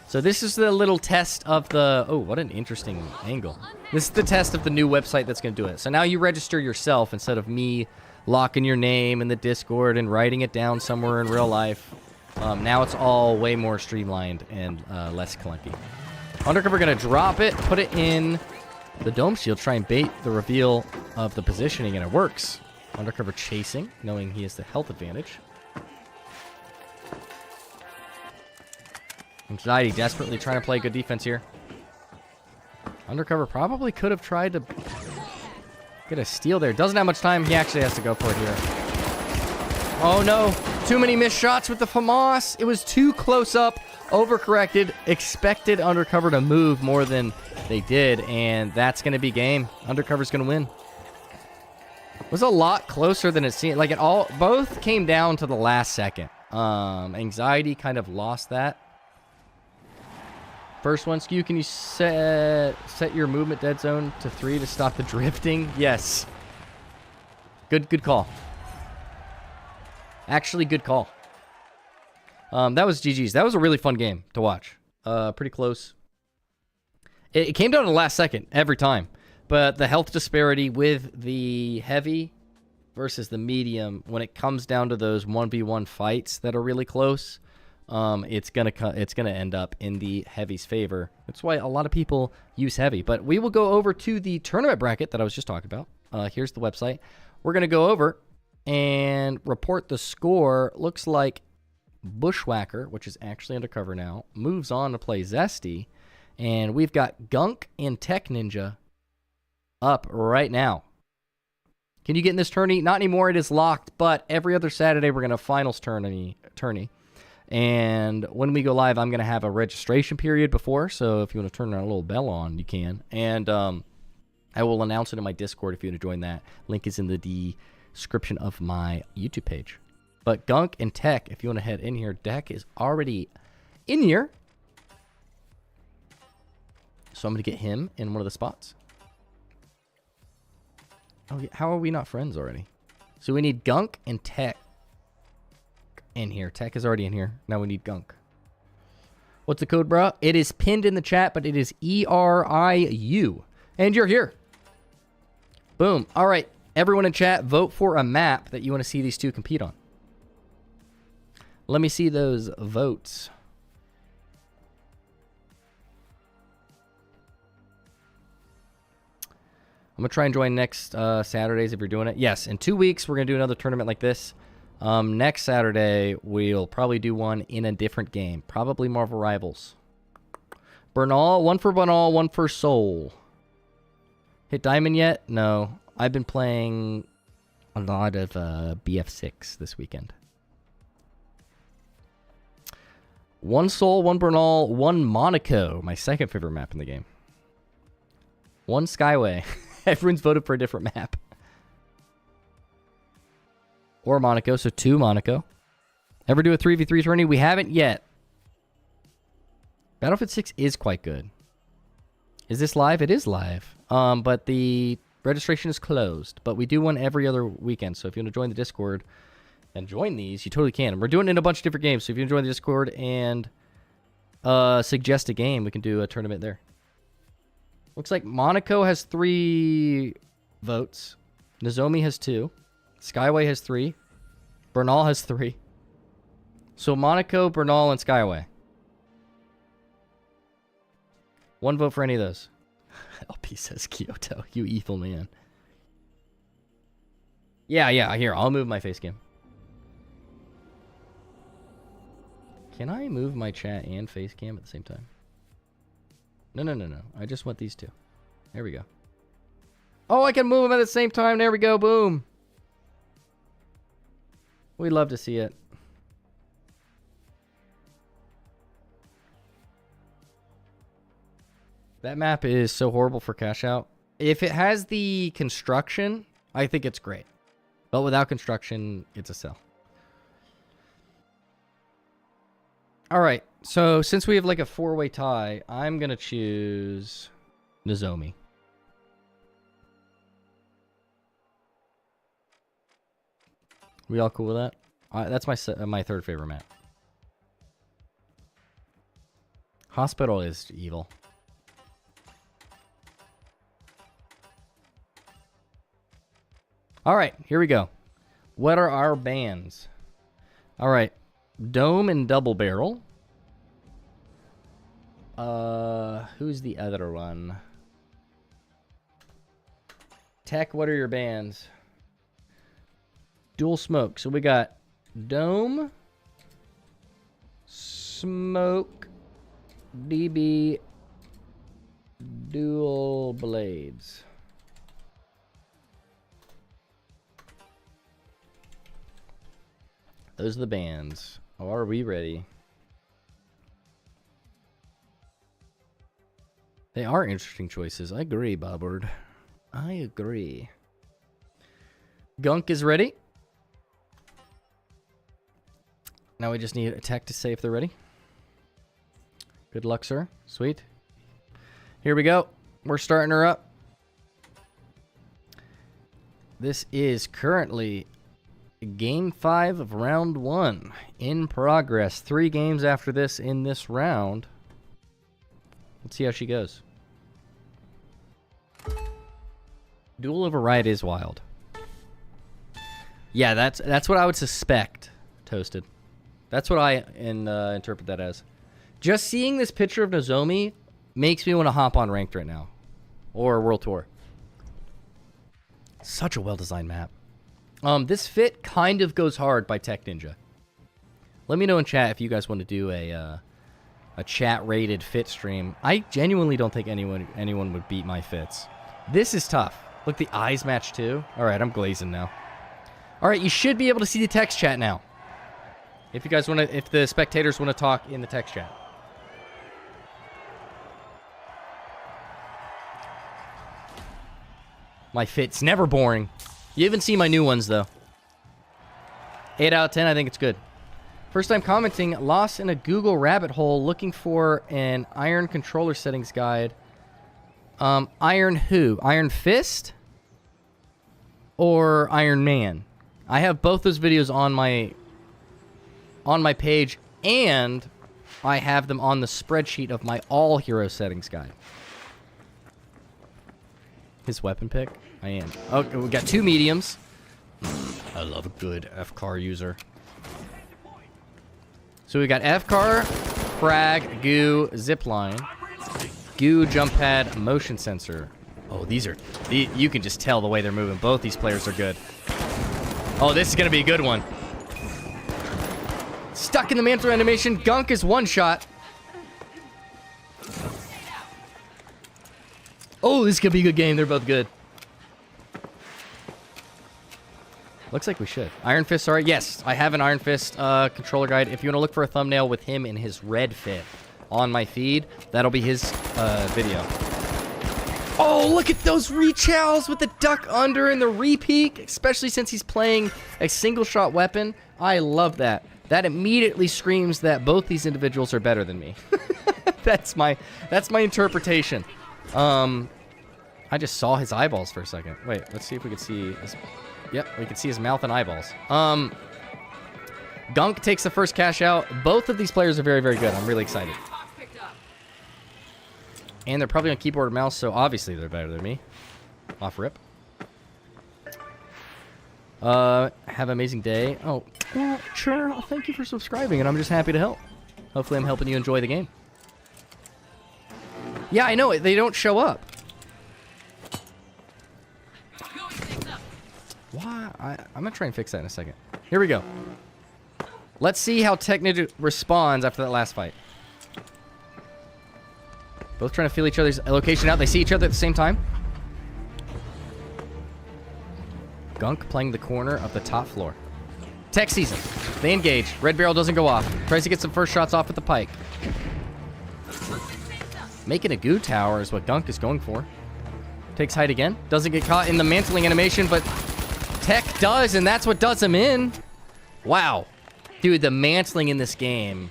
So this is the little test of the... Oh, what an interesting angle. This is the test of the new website that's going to do it. So now you register yourself instead of me locking your name in the Discord and writing it down somewhere in real life. Now it's all way more streamlined and less clunky. Undercover going to drop it, put it in the dome shield, try and bait the reveal of the positioning, and it works. Undercover chasing, knowing he has the health advantage. Anxiety desperately trying to play good defense here. Undercover probably could have tried to get a steal there. Doesn't have much time. He actually has to go for it here. Oh no. Too many missed shots with the FAMAS. It was too close up. Overcorrected. Expected Undercover to move more than they did. And that's going to be game. Undercover's going to win. It was a lot closer than it seemed. Like both came down to the last second. Anxiety kind of lost that. First one, Skew, can you set your movement dead zone to 3 to stop the drifting? Yes. Good call. Actually, good call. That was GG's. That was a really fun game to watch. Pretty close. It came down to the last second every time. But the health disparity with the heavy versus the medium, when it comes down to those 1v1 fights that are really close, it's gonna end up in the heavy's favor. That's why a lot of people use heavy. But we will go over to the tournament bracket that I was just talking about. Here's the website. We're gonna go over and report the score. Looks like Bushwhacker, which is actually undercover now, moves on to play Zesty, and we've got Gunk and Tech Ninja up right now. Can you get in this tourney? Not anymore. It is locked, but every other Saturday we're gonna have finals tourney. And when we go live, I'm gonna have a registration period before. So if you want to turn that little bell on, you can. And I will announce it in my Discord if you want to join that. Link is in the description of my YouTube page. But Gunk and Tech, if you want to head in here, Deck is already in here. So I'm going to get him in one of the spots. Oh, yeah. How are we not friends already? So we need Gunk and Tech in here. Tech is already in here. Now we need Gunk. What's the code, bro? It is pinned in the chat, but it is ERIU. And you're here. Boom. All right. Everyone in chat, vote for a map that you want to see these two compete on. Let me see those votes. I'm going to try and join next Saturdays if you're doing it. Yes, in 2 weeks, we're going to do another tournament like this. Next Saturday, we'll probably do one in a different game. Probably Marvel Rivals. Bernal, one for Bernal, one for Soul. Hit Diamond yet? No. I've been playing a lot of BF6 this weekend. One Soul, one Bernal, one Monaco. My second favorite map in the game. One Skyway. Everyone's voted for a different map. Or Monaco, so 2 Monaco. Ever do a 3v3 tourney? We haven't yet. Battlefield 6 is quite good. Is this live? It is live. But the registration is closed. But we do one every other weekend. So if you want to join the Discord and join these, you totally can. And we're doing it in a bunch of different games. So if you want to join the Discord and suggest a game, we can do a tournament there. Looks like Monaco has 3 votes. Nozomi has 2. Skyway has 3. Bernal has 3. So Monaco, Bernal, and Skyway. 1 vote for any of those. LP says Kyoto. You evil man. Yeah. Here, I'll move my face cam. Can I move my chat and face cam at the same time? No. I just want these 2. There we go. Oh, I can move them at the same time. There we go. Boom. We'd love to see it. That map is so horrible for cash out. If it has the construction, I think it's great. But without construction, it's a sell. All right. So since we have like a 4-way tie, I'm going to choose Nozomi. We all cool with that? That's my third favorite map. Hospital is evil. All right, here we go. What are our bands? All right, Dome and Double Barrel. Who's the other one? Tech, what are your bands? Dual Smoke. So we got Dome, Smoke, DB, Dual Blades. Those are the bands. Are we ready? They are interesting choices. I agree, Bobbard. I agree. Gunk is ready. Now we just need a tech to say if they're ready. Good luck, sir. Sweet. Here we go. We're starting her up. This is currently Game 5 of Round 1 in progress. 3 games after this in this round. Let's see how she goes. Duel over Riot is wild. Yeah, that's what I would suspect, Toasted. That's what I interpret that as. Just seeing this picture of Nozomi makes me want to hop on Ranked right now. Or World Tour. Such a well-designed map. This fit kind of goes hard by Tech Ninja. Let me know in chat if you guys want to do a chat-rated fit stream. I genuinely don't think anyone would beat my fits. This is tough. Look, the eyes match too. All right, I'm glazing now. All right, you should be able to see the text chat now. If you guys want to, if the spectators want to talk in the text chat. My fit's never boring. You haven't seen my new ones, though. 8 out of 10, I think it's good. First time commenting, lost in a Google rabbit hole looking for an Iron controller settings guide. Iron who? Iron Fist? Or Iron Man? I have both those videos on my page, and I have them on the spreadsheet of my all hero settings guide. His weapon pick? I am. Okay, we got 2 mediums. I love a good FCAR user. So we got FCAR, frag, goo, zipline, goo, jump pad, motion sensor. Oh, you can just tell the way they're moving. Both these players are good. Oh, this is going to be a good one. Stuck in the mantle animation. Gunk is one shot. Oh, this could be a good game. They're both good. Looks like we should. Iron Fist, sorry. Yes, I have an Iron Fist controller guide. If you want to look for a thumbnail with him in his red fit on my feed, that'll be his video. Oh, look at those rechows with the duck under and the re-peek, especially since he's playing a single-shot weapon. I love that. That immediately screams that both these individuals are better than me. That's my interpretation. I just saw his eyeballs for a second. Wait, let's see if we can see his... Yep, we can see his mouth and eyeballs. Gunk takes the first cash out. Both of these players are very, very good. I'm really excited. And they're probably on keyboard and mouse, so obviously they're better than me. Off rip. Have an amazing day. Oh, well, sure. Thank you for subscribing, and I'm just happy to help. Hopefully I'm helping you enjoy the game. Yeah, I know. They don't show up. Why? I'm going to try and fix that in a second. Here we go. Let's see how Tech Ninja responds after that last fight. Both trying to feel each other's location out. They see each other at the same time. Gunk playing the corner of the top floor. Tech sees him. They engage. Red barrel doesn't go off. Tries to get some first shots off with the pike. Making a goo tower is what Gunk is going for. Takes height again. Doesn't get caught in the mantling animation, but Tech does, and that's what does him in. Wow. Dude, the mantling in this game.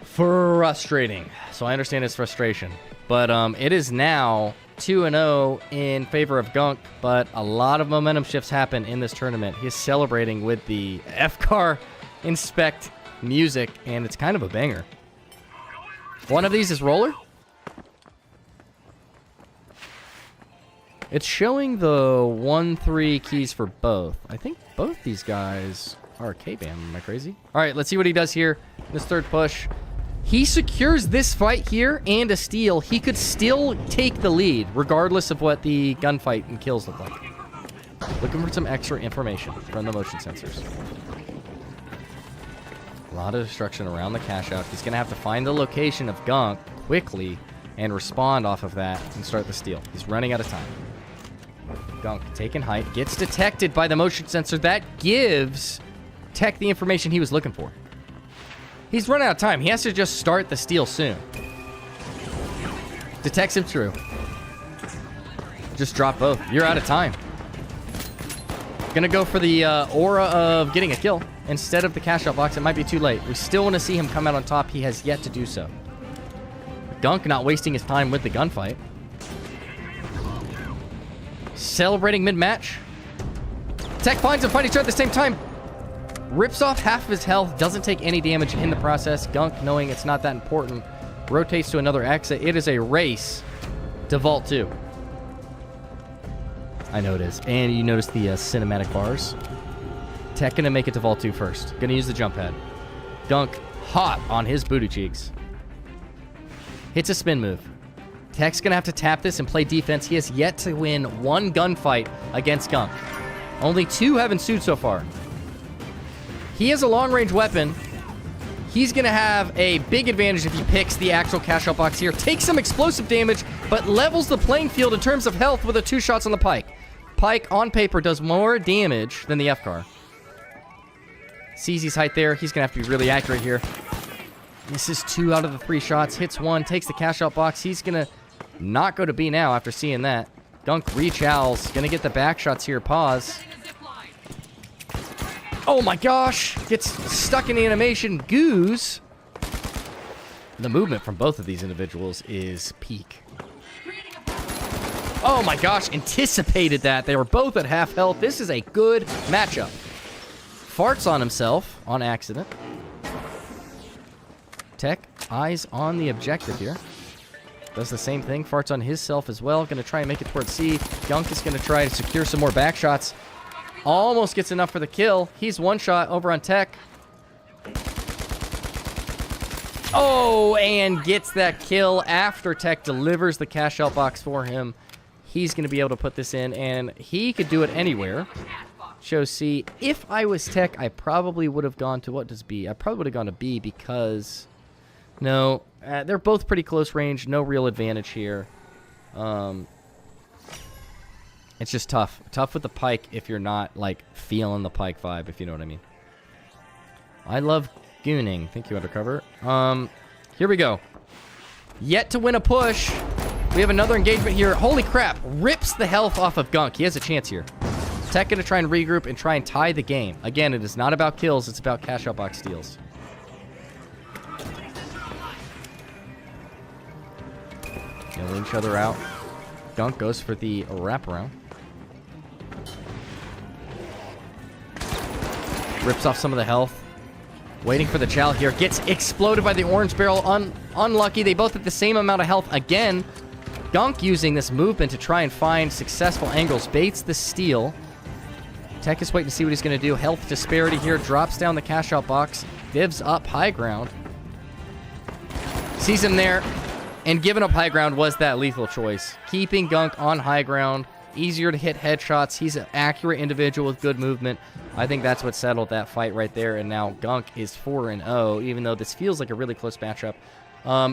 Frustrating. So I understand his frustration. But it is now 2-0 in favor of Gunk, but a lot of momentum shifts happen in this tournament. He's celebrating with the FCAR Inspect music, and it's kind of a banger. One of these is Roller. It's showing the 1-3 keys for both. I think both these guys are K-Bam. Am I crazy? All right, let's see what he does here. This third push. He secures this fight here and a steal. He could still take the lead, regardless of what the gunfight and kills look like. Looking for some extra information from the motion sensors. A lot of destruction around the cash out. He's going to have to find the location of Gunk quickly and respond off of that and start the steal. He's running out of time. Gunk taking height. Gets detected by the motion sensor. That gives Tech the information he was looking for. He's run out of time. He has to just start the steal soon. Detects him true. Just drop both. You're out of time. Gonna go for the aura of getting a kill instead of the cash out box. It might be too late. We still want to see him come out on top. He has yet to do so. Gunk not wasting his time with the gunfight. Celebrating mid-match. Tech finds him, fight each other at the same time. Rips off half of his health. Doesn't take any damage in the process. Gunk, knowing it's not that important, rotates to another exit. It is a race to Vault 2. I know it is. And you notice the cinematic bars. Tech gonna make it to Vault 2 first. Gonna use the jump pad. Gunk hot on his booty cheeks. Hits a spin move. Tech's gonna have to tap this and play defense. He has yet to win one gunfight against Gunk. Only 2 have ensued so far. He has a long-range weapon. He's gonna have a big advantage if he picks the actual cash out box here. Takes some explosive damage, but levels the playing field in terms of health with the 2 shots on the Pike. Pike, on paper, does more damage than the FCAR. Sees his height there. He's gonna have to be really accurate here. Misses 2 out of the 3 shots. Hits 1, takes the cash out box. He's gonna not go to B now after seeing that. Gunk reach owls. Gonna get the back shots here. Pause. Oh my gosh! Gets stuck in the animation. Goose. The movement from both of these individuals is peak. Oh my gosh, anticipated that. They were both at half health. This is a good matchup. Farts on himself on accident. Tech, eyes on the objective here. Does the same thing. Farts on his self as well. Going to try and make it towards C. Gunk is going to try to secure some more back shots. Almost gets enough for the kill. He's one shot over on Tech. Oh, and gets that kill after Tech delivers the cash out box for him. He's going to be able to put this in, and he could do it anywhere. Shows C. If I was Tech, I probably would have gone to, what does B? I probably would have gone to B because, no, they're both pretty close range. No real advantage here. It's just tough. Tough with the Pike if you're not, like, feeling the Pike vibe, if you know what I mean. I love gooning. Thank you, Undercover. Here we go. Yet to win a push. We have another engagement here. Holy crap. Rips the health off of Gunk. He has a chance here. Tech going to try and regroup and try and tie the game. Again, it is not about kills. It's about cash out box steals. Yelling each other out. Gunk goes for the wraparound. Rips off some of the health. Waiting for the chow here. Gets exploded by the orange barrel. Unlucky. They both have the same amount of health again. Gunk using this movement to try and find successful angles. Baits the steal. Tech is waiting to see what he's going to do. Health disparity here. Drops down the cash out box. Divs up high ground. Sees him there. And giving up high ground was that lethal choice. Keeping Gunk on high ground. Easier to hit headshots. He's an accurate individual with good movement. I think that's what settled that fight right there. And now Gunk is 4-0, even though this feels like a really close matchup.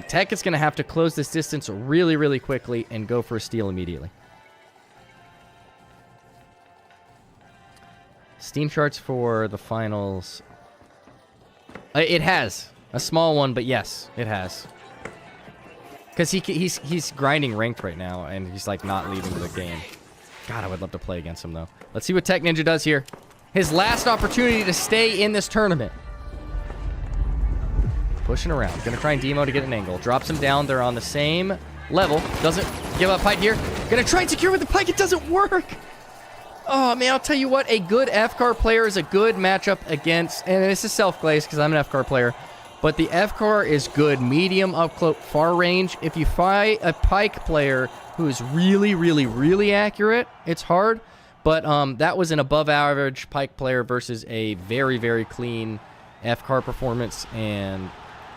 Tech is going to have to close this distance really, really quickly and go for a steal immediately. Steam charts for the finals. It has. A small one, but yes, it has. Because he's grinding ranked right now, and he's, like, not leaving the game. God, I would love to play against him, though. Let's see what Tech Ninja does here. His last opportunity to stay in this tournament. Pushing around. Gonna try and demo to get an angle. Drops him down. They're on the same level. Doesn't give up Pike here. Gonna try and secure with the Pike. It doesn't work. Oh, man, I'll tell you what. A good FCAR player is a good matchup against... And this is self-glazed because I'm an FCAR player. But the FCAR is good medium, up close, far range. If you fight a Pike player who is really, really, really accurate, it's hard. But that was an above-average Pike player versus a very, very clean FCAR performance. And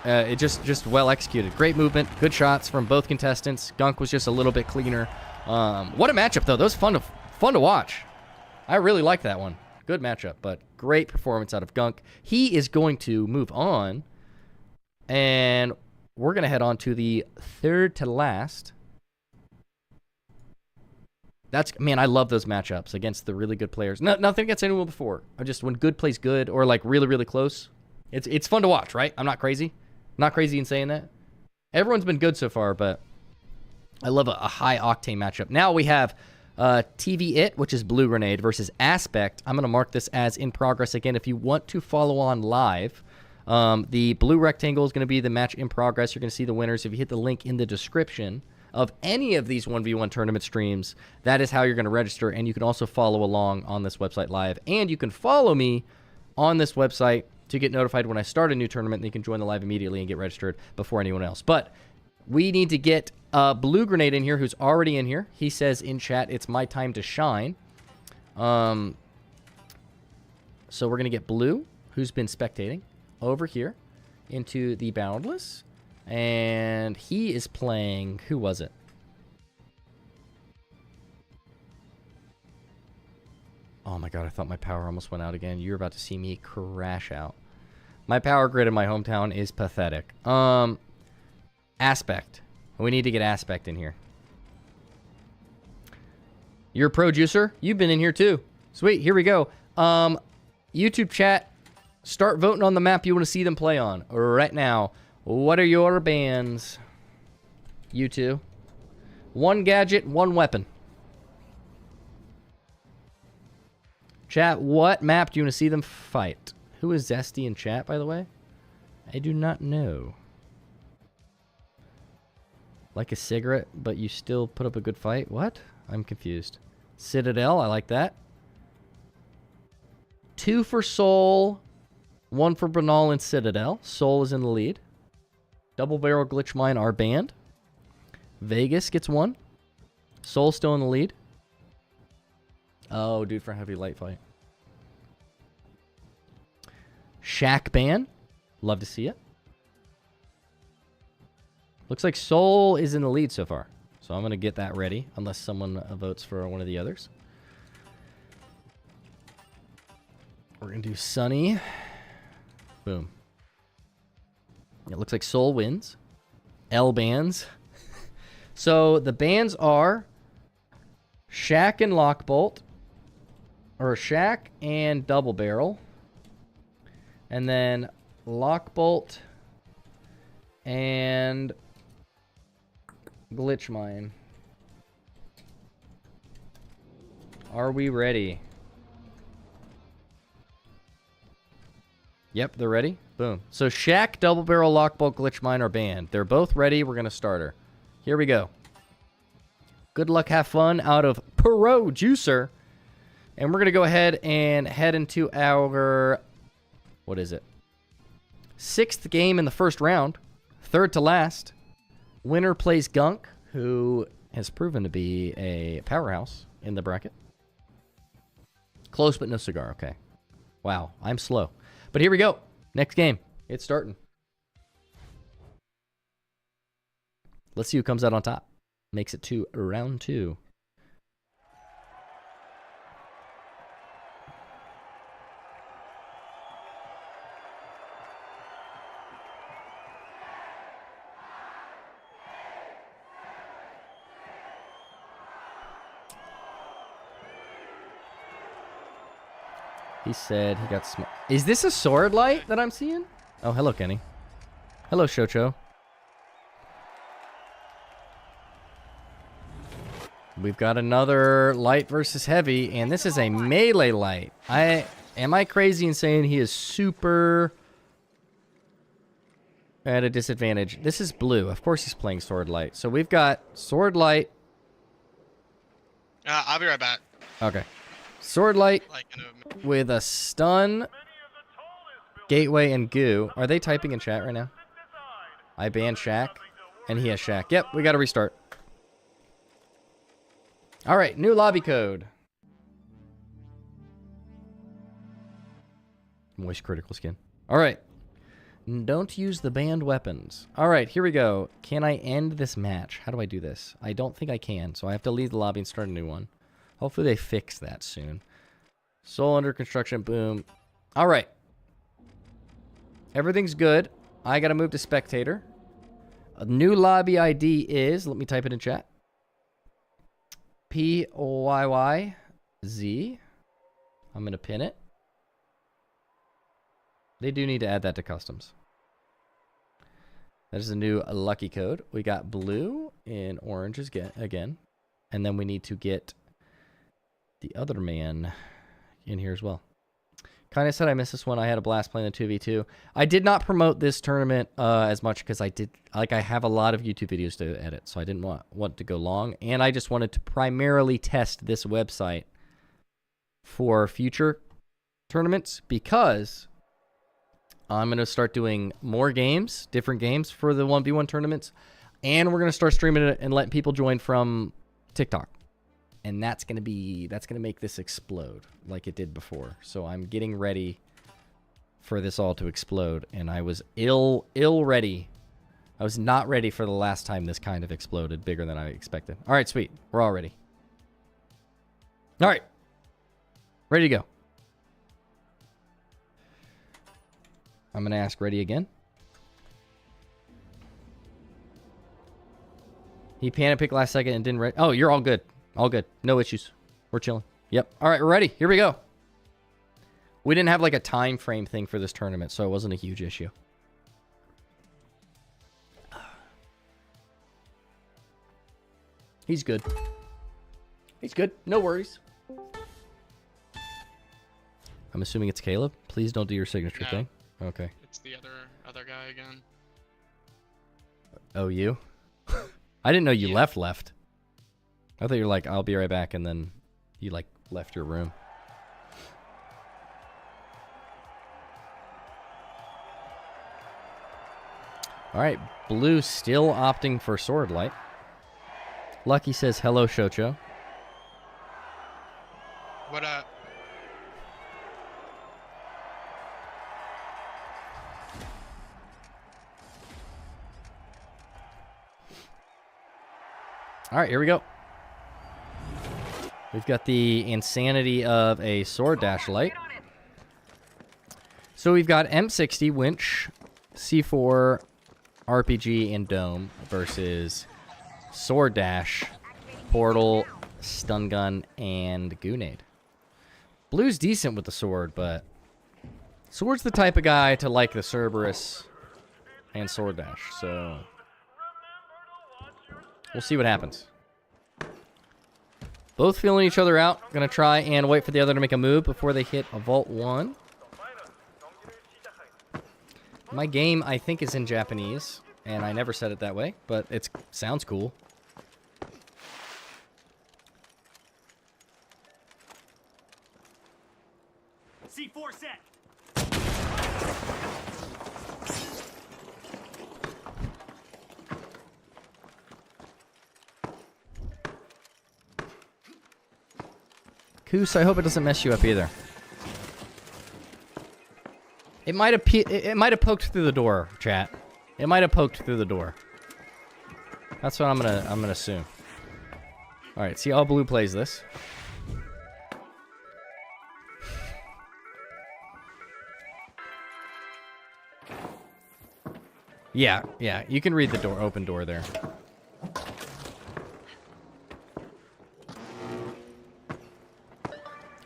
it just well executed. Great movement, good shots from both contestants. Gunk was just a little bit cleaner. What a matchup, though. That was fun to watch. I really liked that one. Good matchup, but great performance out of Gunk. He is going to move on. And we're going to head on to the third to last. Man, I love those matchups against the really good players. Nothing against anyone before. Just when good plays good or like really, really close. It's fun to watch, right? I'm not crazy. Not crazy in saying that. Everyone's been good so far, but I love a high octane matchup. Now we have TV It, which is Blue Grenade, versus Aspect. I'm going to mark this as in progress again. If you want to follow on live, the blue rectangle is going to be the match in progress. You're going to see the winners. If you hit the link in the description of any of these 1v1 tournament streams, that is how you're going to register. And you can also follow along on this website live. And you can follow me on this website to get notified when I start a new tournament. And you can join the live immediately and get registered before anyone else. But we need to get Blue Grenade in here, who's already in here. He says in chat, it's my time to shine. So we're going to get Blue, who's been spectating, over here into the Boundless. And he is playing... Who was it? Oh my god, I thought my power almost went out again. You're about to see me crash out. My power grid in my hometown is pathetic. Aspect. We need to get Aspect in here. You're a pro juicer? You've been in here too. Sweet, here we go. YouTube chat, start voting on the map you want to see them play on right now. What are your bands? You two. One gadget, one weapon. Chat, what map do you want to see them fight? Who is Zesty in chat, by the way? I do not know. Like a cigarette, but you still put up a good fight? What? I'm confused. Citadel, I like that. 2 for Soul, 1 for Bernal and Citadel. Soul is in the lead. Double Barrel Glitch Mine are banned. Vegas gets 1. Soul still in the lead. Oh, dude, for a heavy light fight. Shack ban. Love to see it. Looks like Soul is in the lead so far. So I'm going to get that ready, unless someone votes for one of the others. We're going to do Sunny. Boom. It looks like Soul wins. L bans. So the bans are Shack and Lockbolt. Or Shack and Double Barrel. And then Lockbolt and Glitch Mine. Are we ready? Yep, they're ready. Boom. So Shack, Double Barrel, Lockbolt, Glitch Mine are banned. They're both ready. We're going to start her. Here we go. Good luck, have fun out of Pro Juicer. And we're going to go ahead and head into our... What is it? 6th game in the first round. 3rd to last. Winner plays Gunk, who has proven to be a powerhouse in the bracket. Close but no cigar. Okay. Wow, I'm slow. But here we go. Next game. It's starting. Let's see who comes out on top. Makes it to round 2. He said he got smart. Is this a sword light that I'm seeing? Oh, hello, Kenny. Hello, Shocho. We've got another light versus heavy, and this is a melee light. Am I crazy in saying he is super at a disadvantage? This is blue. Of course he's playing sword light. So we've got sword light. I'll be right back. Okay. Sword light with a stun, gateway, and goo. Are they typing in chat right now? I banned Shack, and he has Shack. Yep, we got to restart. All right, new lobby code. Moist critical skin. All right. Don't use the banned weapons. All right, here we go. Can I end this match? How do I do this? I don't think I can, so I have to leave the lobby and start a new one. Hopefully they fix that soon. Soul under construction. Boom. All right. Everything's good. I got to move to spectator. A new lobby ID is, let me type it in chat. PYYZ. I'm going to pin it. They do need to add that to customs. That is a new lucky code. We got blue and orange again. And then we need to get the other man in here as well. Kind of said I missed this one. I had a blast playing the 2v2. I did not promote this tournament as much because I have a lot of YouTube videos to edit, so I didn't want to go long. And I just wanted to primarily test this website for future tournaments because I'm going to start doing more games, different games for the 1v1 tournaments. And we're going to start streaming it and letting people join from TikTok. And that's going to make this explode like it did before. So I'm getting ready for this all to explode. And I was ill ready. I was not ready for the last time this kind of exploded bigger than I expected. All right, sweet. We're all ready. All right. Ready to go. I'm going to ask ready again. He panic picked last second and didn't ready. Oh, you're all good. All good. No issues. We're chilling. Yep. All right, we're ready. Here we go. We didn't have like a time frame thing for this tournament, so it wasn't a huge issue. He's good. He's good. No worries. I'm assuming it's Caleb. Please don't do your signature thing. Okay. It's the other guy again. Oh, you? I didn't know you left. I thought you were like, I'll be right back, and then you like left your room. All right, blue still opting for sword light. Lucky says hello, Shocho. What up? All right, here we go. We've got the insanity of a sword dash light. So we've got M60, winch, C4, RPG, and dome versus sword dash, portal, stun gun, and grenade. Blue's decent with the sword, but sword's the type of guy to like the Cerberus and sword dash, so we'll see what happens. Both feeling each other out. Gonna try and wait for the other to make a move before they hit a vault 1. My game, I think, is in Japanese, and I never said it that way, but it sounds cool. C4 set. Koos, I hope it doesn't mess you up either. It might have poked through the door, chat. It might have poked through the door. That's what I'm gonna assume. All right, see how blue plays this. Yeah, you can read the door, open door there.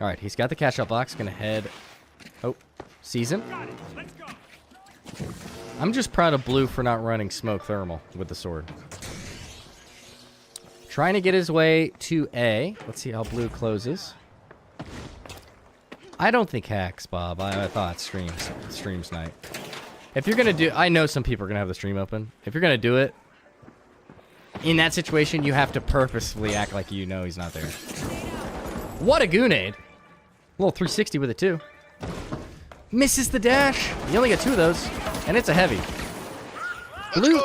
All right, he's got the catch-up box. Gonna head. Oh, sees him. Let's go. I'm just proud of blue for not running smoke thermal with the sword. Trying to get his way to A. Let's see how blue closes. I don't think hacks, Bob. I thought streams night. If you're gonna do, I know some people are gonna have the stream open. If you're gonna do it, in that situation, you have to purposefully act like you know he's not there. What a grenade! A little 360 with it too. Misses the dash. You only get 2 of those, and it's a heavy. Blue.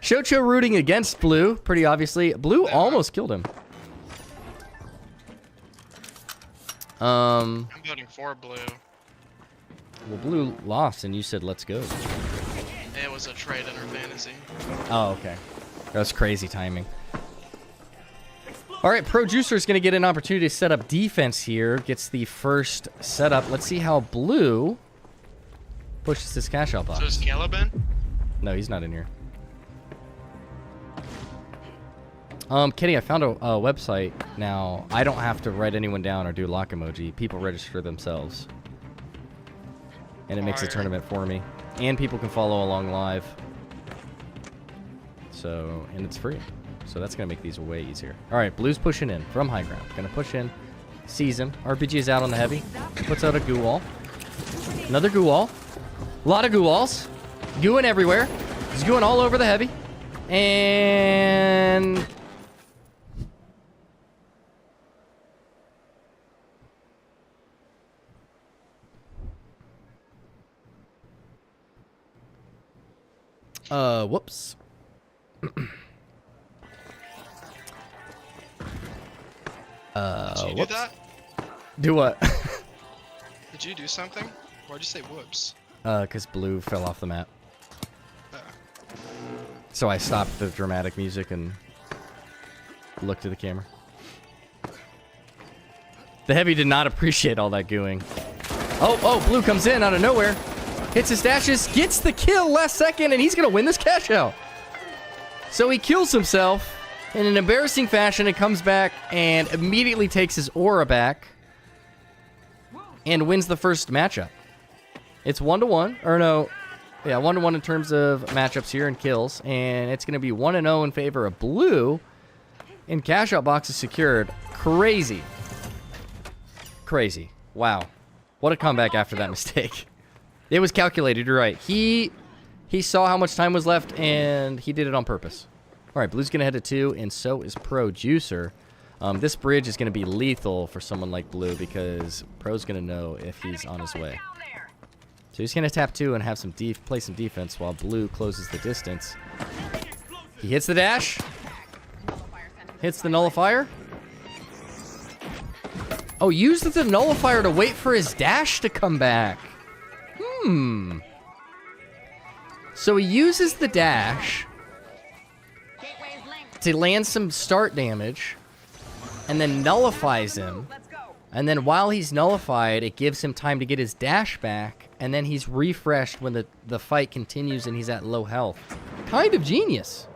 Shocho rooting against blue, pretty obviously. Blue almost killed him. I'm voting for blue. Well, blue lost, and you said let's go. It was a trade in her fantasy. Oh, okay. That was crazy timing. All right, Pro Juicer's going to get an opportunity to set up defense here. Gets the first setup. Let's see how blue pushes this cash out box. So is Caleb in? No, he's not in here. Kitty, I found a website now. I don't have to write anyone down or do lock emoji. People register themselves. And it makes a tournament for me. And people can follow along live. So, and it's free. So that's going to make these way easier. All right, Blue's pushing in from high ground. Going to push in. Sees him. RPG is out on the heavy. Puts out a goo wall. Another goo wall. A lot of goo walls. Gooing everywhere. He's gooing all over the heavy. And... whoops. Did you do that? Do what? Did you do something? Why'd you say whoops? Because Blue fell off the map. Uh, So I stopped the dramatic music and looked at the camera. The heavy did not appreciate all that gooing. Oh, Blue comes in out of nowhere. Hits his dashes, gets the kill last second, and he's going to win this cash out. So he kills himself in an embarrassing fashion and comes back and immediately takes his aura back and wins the first matchup. It's 1-1, or no, yeah, 1-1 in terms of matchups here and kills, and it's going to be 1-0 in favor of Blue, and cash out box is secured. Crazy. Crazy. Wow. What a comeback after that mistake. It was calculated, you're right. He saw how much time was left, and he did it on purpose. All right, Blue's going to head to 2, and so is Pro Juicer. This bridge is going to be lethal for someone like Blue, because Pro's going to know if he's on his way. So he's going to tap 2 and have some play some defense while Blue closes the distance. He hits the dash. Hits the nullifier. Oh, used the nullifier to wait for his dash to come back. So he uses the dash to land some start damage and then nullifies him. And then while he's nullified, it gives him time to get his dash back, and then he's refreshed when the fight continues and he's at low health. Kind of genius.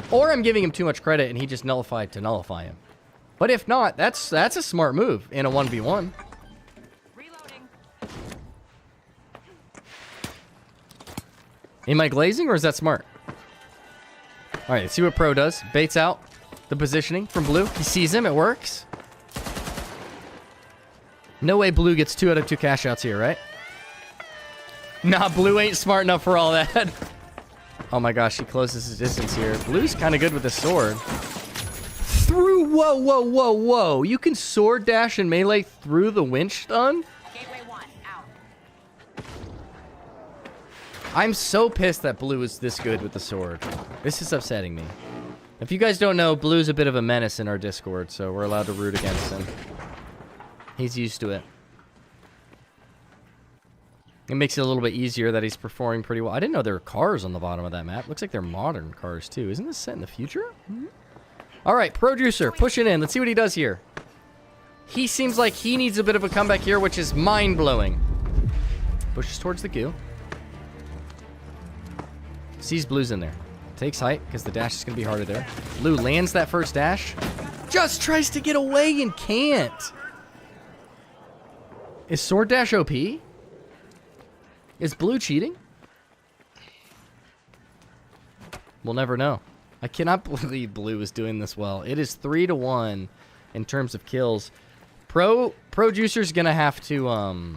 Or I'm giving him too much credit and he just nullified to nullify him. But if not, that's a smart move in a 1v1. Am I glazing or is that smart? All right, let's see what Pro does. Baits out the positioning from Blue. He sees him. It works. No way Blue gets 2 out of 2 cash outs here, right? Nah, Blue ain't smart enough for all that. Oh my gosh, he closes his distance here. Blue's kind of good with the sword. Through, whoa. You can sword dash and melee through the winch stun? I'm so pissed that Blue is this good with the sword. This is upsetting me. If you guys don't know, Blue's a bit of a menace in our Discord, so we're allowed to root against him. He's used to it. It makes it a little bit easier that he's performing pretty well. I didn't know there were cars on the bottom of that map. Looks like they're modern cars, too. Isn't this set in the future? All right, Producer, pushing in. Let's see what he does here. He seems like he needs a bit of a comeback here, which is mind-blowing. Pushes towards the goo. Sees Blue's in there. Takes height, because the dash is going to be harder there. Blue lands that first dash. Just tries to get away and can't. Is sword dash OP? Is Blue cheating? We'll never know. I cannot believe Blue is doing this well. It is 3-1 in terms of kills. Pro Juicer's going to have to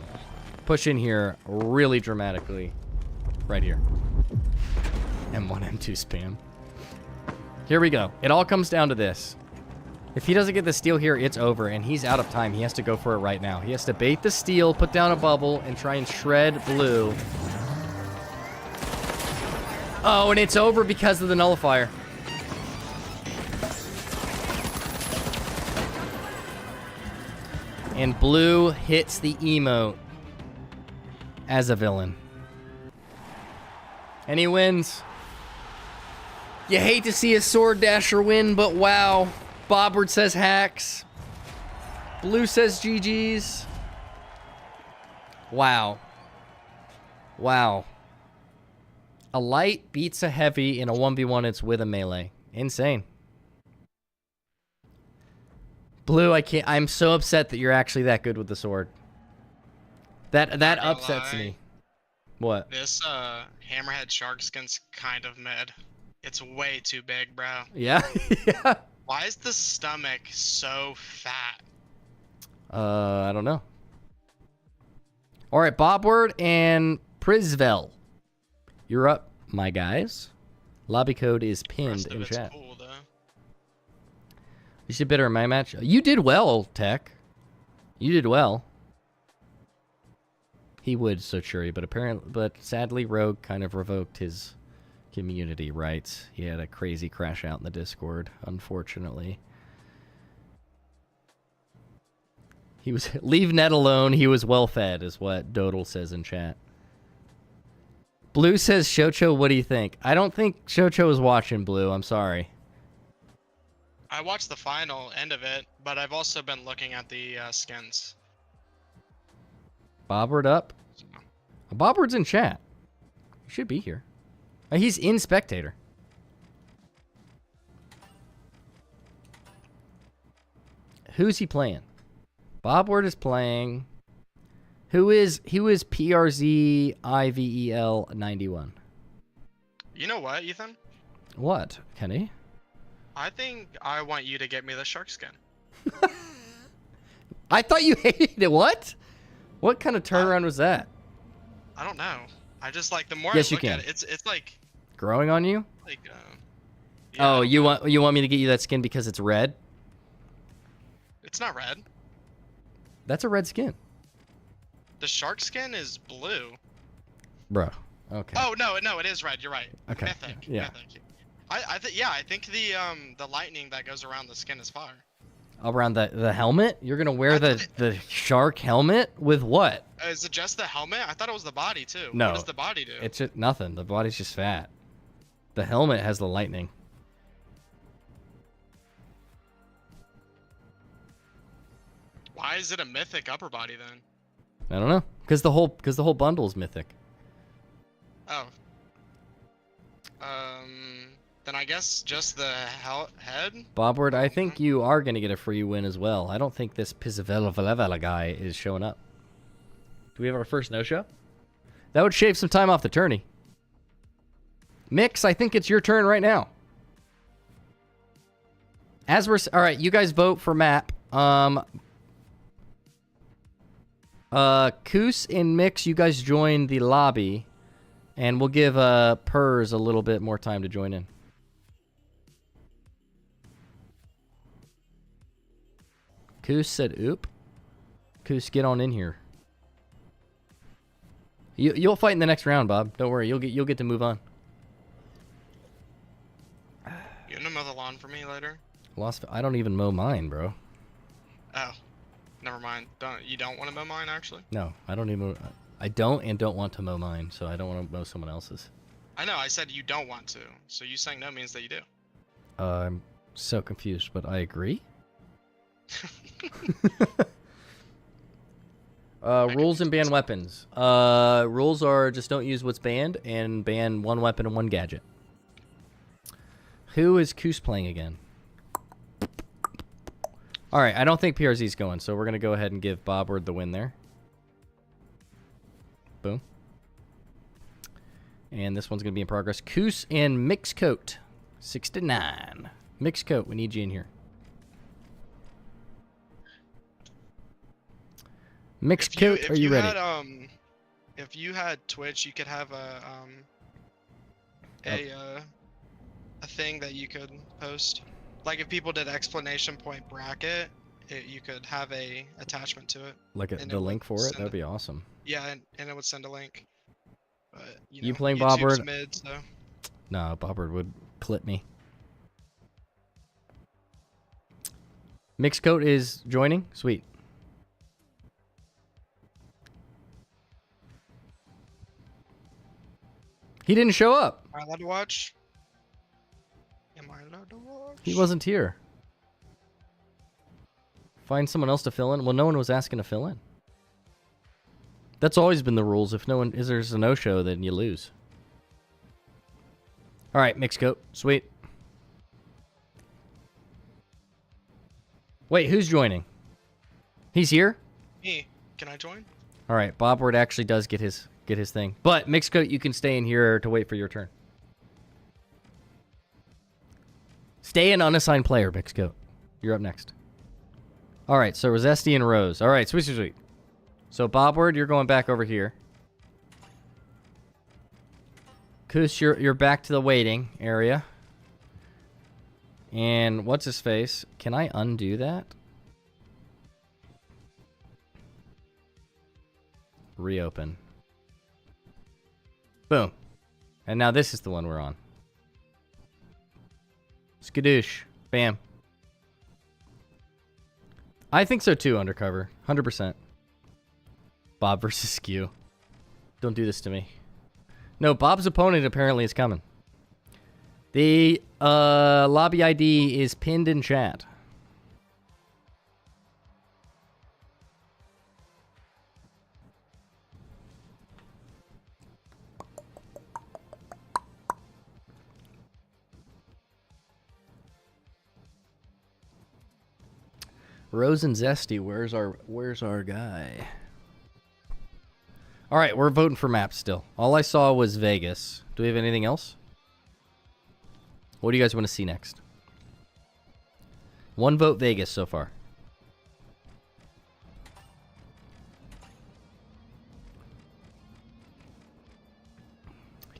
push in here really dramatically. Right here. M1, M2 spam. Here we go. It all comes down to this. If he doesn't get the steal here, it's over, and he's out of time. He has to go for it right now. He has to bait the steal, put down a bubble, and try and shred Blue. Oh, and it's over because of the nullifier. And Blue hits the emote as a villain. And he wins. You hate to see a sword dasher win, but wow. Bobbard says hacks. Blue says GG's. Wow. Wow. A light beats a heavy in a 1v1. It's with a melee. Insane. Blue, I can't. I'm so upset that you're actually that good with the sword. That upsets me. What? This Hammerhead Shark skin's kind of mid. It's way too big, bro. Yeah. Yeah. Why is the stomach so fat? I don't know. All right, Bobword and Prisvel. You're up, my guys. Lobby code is The pinned rest of in it's chat. cool, though. You should better in my match. You did well, Tech. You did well. He would, so sure, but sadly, Rogue kind of revoked his community rights. He had a crazy crash out in the Discord, unfortunately. He was leave Ned alone. He was well fed, is what Dodal says in chat. Blue says, Shocho, what do you think? I don't think Shocho is watching, Blue. I'm sorry. I watched the final end of it, but I've also been looking at the skins. Bobward up. Bobward's in chat. He should be here. He's in spectator. Who's he playing? Bobward is playing. Who is PRZ IVEL 91? You know what, Ethan? What, Kenny? I think I want you to get me the shark skin. I thought you hated it. What? What kind of turnaround was that? I don't know. I just like the more Yes, I you look can. at it, it's like Growing on you? yeah, Oh, I you don't know. want me to get you that skin because it's red? It's not red. That's a red skin, The shark skin is blue. bro. Okay. Oh no, it is red. You're right. Okay, Mythic. yeah. Mythic. I think the lightning that goes around the skin is fire. Around the helmet? You're gonna wear That's the shark helmet with what? Is it just the helmet? I thought it was the body too. No. What does the body do? It's just nothing. The body's just fat. The helmet has the lightning. Why is it a mythic upper body then? I don't know. Because the whole bundle's mythic. Oh. Then I guess just the head. Bobward, I think you are gonna get a free win as well. I don't think this Pizzavellavella guy is showing up. Do we have our first no-show? That would shave some time off the tourney. Mix, I think it's your turn right now. As we're all right, you guys vote for map. Koos and Mix, you guys join the lobby, and we'll give Purrs a little bit more time to join in. Koos said, "Oop." Koos, get on in here. You'll fight in the next round, Bob. Don't worry. You'll get to move on. You gonna mow the lawn for me later? I don't even mow mine, bro. Oh, never mind. You don't want to mow mine actually? No, I don't even. I don't want to mow mine, so I don't want to mow someone else's. I know. I said you don't want to. So you saying no means that you do. I'm so confused, but I agree. Rules and ban weapons. Rules are just don't use what's banned and ban one weapon and one gadget. Who is Koos playing again? All right, I don't think PRZ's going, so we're going to go ahead and give Bobward the win there. Boom. And this one's going to be in progress. Koos and Mixcoat, 6-9. Mixcoat, we need you in here. Mixcoat, are you ready? If you had Twitch, you could have a thing that you could post. Like if people did exclamation point bracket, you could have a attachment to it. Like and the it link would for it? send That'd be awesome. Yeah, and it would send a link. But You know, playing YouTube's Bobbert? mid, so. No, Bobbert would clip me. Mixcoat is joining? Sweet. He didn't show up. Am I allowed to watch? Am I allowed to watch? He wasn't here. Find someone else to fill in. Well, no one was asking to fill in. That's always been the rules. If there's a no-show, then you lose. All right, Mixcoat. Sweet. Wait, who's joining? He's here? Me. Can I join? All right, Bobward actually does get his thing. But Mixcoat, you can stay in here to wait for your turn. Stay an unassigned player, Bixcoat. You're up next. All right, so Rosesti and Rose. All right, sweet, sweet, sweet. So Bobward, you're going back over here. Koos, you're back to the waiting area. And what's his face? Can I undo that? Reopen. Boom. And now this is the one we're on. Skadoosh. Bam. I think so too, Undercover. 100%. Bob versus Skew. Don't do this to me. No, Bob's opponent apparently is coming. The lobby ID is pinned in chat. Rose and Zesty, where's our guy? All right, we're voting for maps still. All I saw was Vegas. Do we have anything else? What do you guys want to see next? One vote Vegas so far.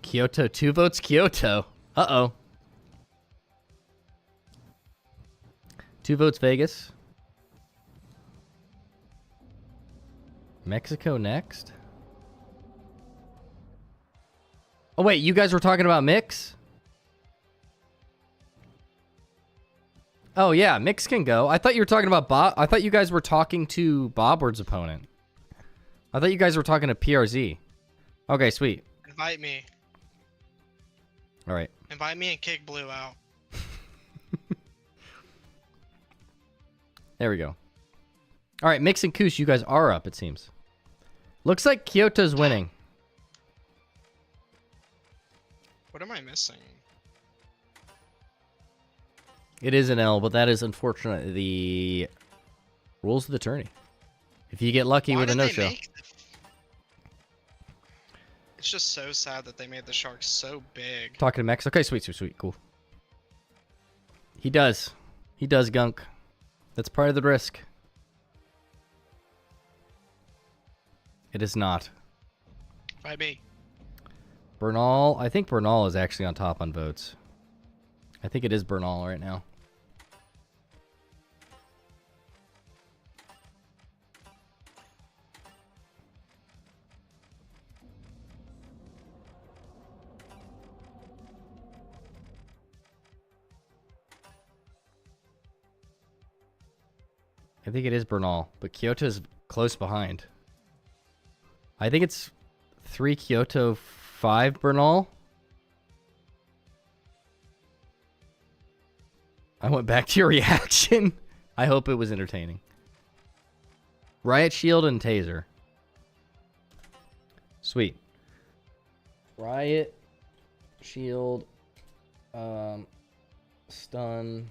Kyoto, 2 votes Kyoto. Uh-oh. 2 votes Vegas. Mexico next? Oh, wait, you guys were talking about Mix? Oh, yeah, Mix can go. I thought you were talking about Bob. I thought you guys were talking to Bobward's opponent. I thought you guys were talking to PRZ. Okay, sweet. Invite me. All right. Invite me and kick Blue out. There we go. All right, Mix and Koos, you guys are up, it seems. Looks like Kyoto's winning. What am I missing? It is an L, but that is unfortunately the rules of the tourney. If you get lucky with a no-show. It's just so sad that they made the Sharks so big. Talking to Mex. Okay, sweet, sweet, sweet. Cool. He does. He does gunk. That's part of the risk. It is not. 5B. Bernal. I think Bernal is actually on top on votes. I think it is Bernal right now. I think it is Bernal, but Kyoto's close behind. I think it's 3 Kyoto, 5 Bernal. I went back to your reaction. I hope it was entertaining. Riot Shield and Taser. Sweet. Riot Shield. Stun.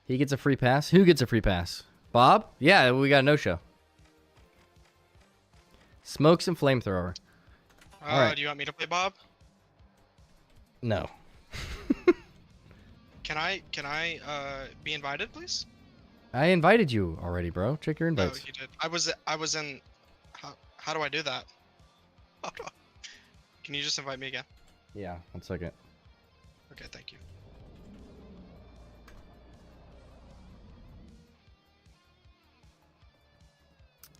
He gets a free pass. Who gets a free pass? Bob? Yeah, we got a no-show. Smokes and flamethrower. All right. Do you want me to play Bob? No. Can I be invited, please? I invited you already, bro. Check your No, invites. you did. I was in. How do I do that? Can you just invite me again? Yeah, 1 second. Okay, thank you.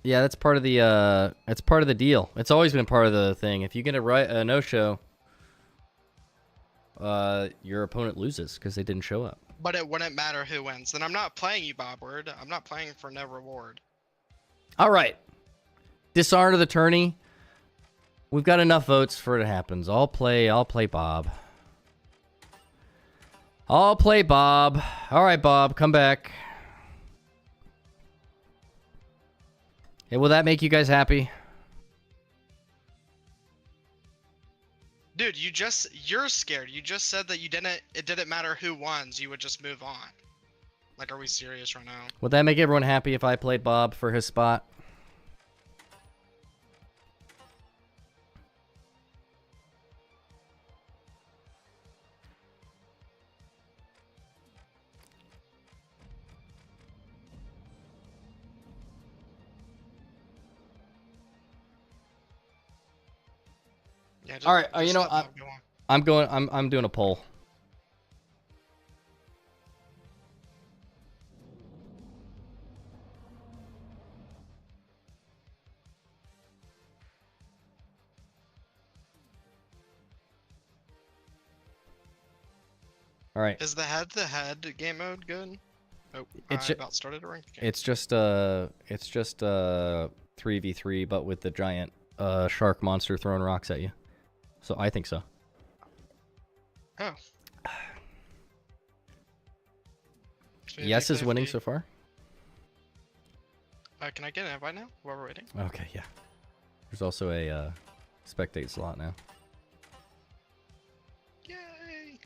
Yeah, that's part of the deal. It's always been part of the thing. If you get a no-show, your opponent loses because they didn't show up. But it wouldn't matter who wins. Then I'm not playing you, Bobward. I'm not playing for no reward. All right. Dishonor to the tourney. We've got enough votes for it happens. I'll play Bob. I'll play Bob. All right, Bob, come back. Hey, will that make you guys happy? Dude, you're scared. You just said that it didn't matter who won, you would just move on. Like, are we serious right now? Would that make everyone happy if I played Bob for his spot? Yeah. All right. You know, let Bob go on. I'm doing a poll. All right. Is the head-to-head game mode good? Oh, It's I about started a ranked game. It's just a 3v3, but with the giant shark monster throwing rocks at you. So I think so. Oh. Yes is winning so far. Can I get an invite now while we're waiting? Okay, yeah. There's also a spectate slot now. Yay!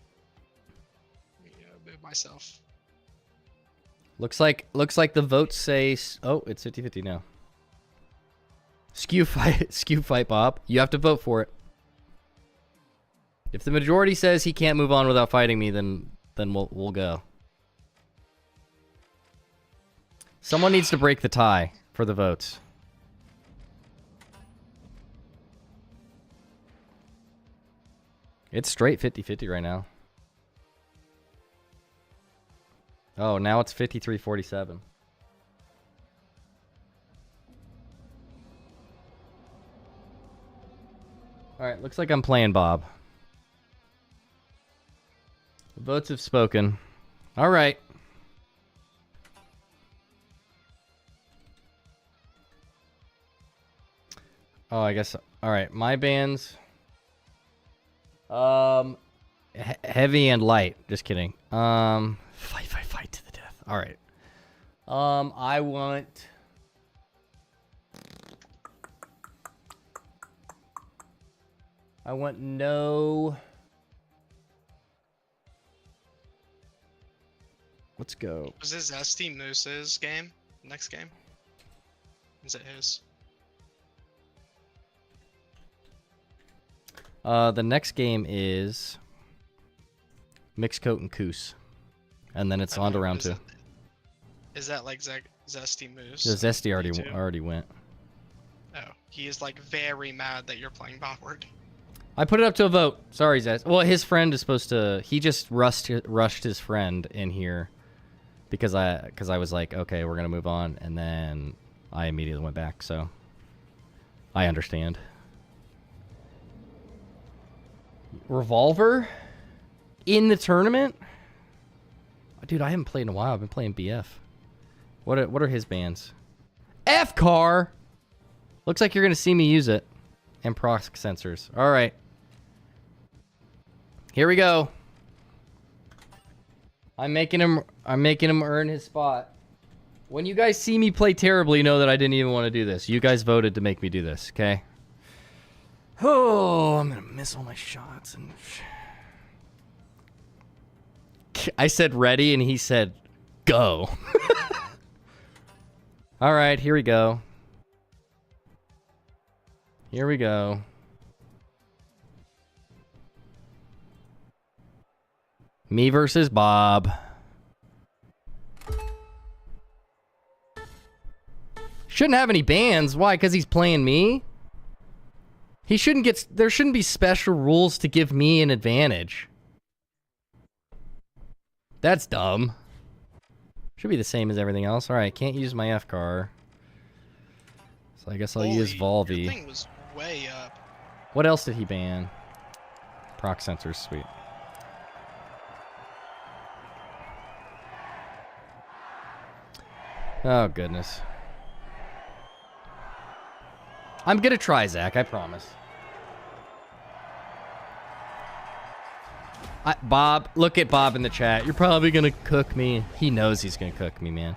Move myself. Looks like the votes say oh, it's 50-50 now. Skew fight Bob. You have to vote for it. If the majority says he can't move on without fighting me, then we'll go. Someone needs to break the tie for the votes. It's straight 50-50 right now. Oh, now it's 53-47. Alright, looks like I'm playing Bob. The votes have spoken. Alright. Oh, I guess... Alright, my bands... heavy and light. Just kidding. Fight to the death. Alright. I want... no... Let's go. Was this EST Moose's game? Next game? Is it his? The next game is Mixed Coat and Coos. And then it's on to round 2. Is that like Zesty Moose? The Zesty Me too. already went. Oh, he is like very mad that you're playing Botward. I put it up to a vote. Sorry, Zest. Well, his friend is supposed to... He just rushed his friend in here because I was like, okay, we're going to move on. And then I immediately went back, so I understand. Revolver in the tournament? Dude, I haven't played in a while. I've been playing BF. What are his bands? F-Car! Looks like you're going to see me use it. And proc sensors. All right. Here we go. I'm making him earn his spot. When you guys see me play terribly, know that I didn't even want to do this. You guys voted to make me do this, okay? Oh, I'm going to miss all my shots. And I said ready, and he said go. All right, here we go. Here we go. Me versus Bob. Shouldn't have any bans. Why? Because he's playing me? He shouldn't get... There shouldn't be special rules to give me an advantage. That's dumb. Should be the same as everything else. Alright, can't use my F-car. So I guess I'll use Volvi. Your thing was way up. What else did he ban? Proc sensors, sweet. Oh, goodness. I'm gonna try, Zach, I promise. Bob, look at Bob in the chat. You're probably gonna cook me. He knows he's gonna cook me, man.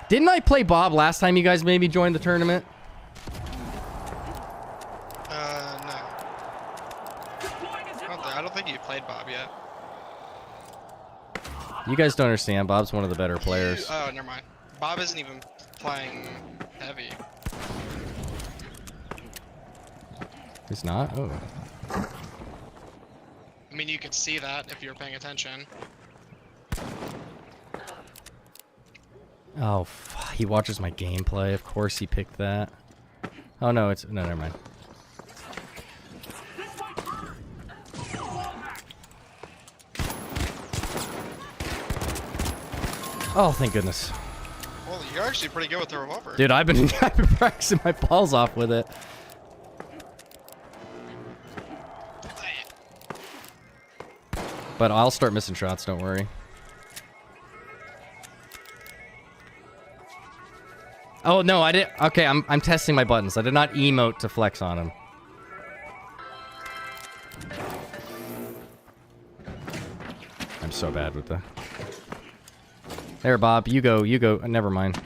Didn't I play Bob last time you guys maybe joined the tournament? No. I don't think you played Bob yet. You guys don't understand. Bob's one of the better players. Oh, never mind. Bob isn't even playing heavy. He's not? Oh. I mean, you could see that if you were paying attention. Oh, he watches my gameplay. Of course he picked that. Oh, no, it's... No, never mind. Oh, thank goodness. Well, you're actually pretty good with the revolver. Dude, I've been practicing my balls off with it. But I'll start missing shots, don't worry. Oh, no, I didn't... Okay, I'm testing my buttons. I did not emote to flex on him. I'm so bad with the... There, Bob. You go. Never mind.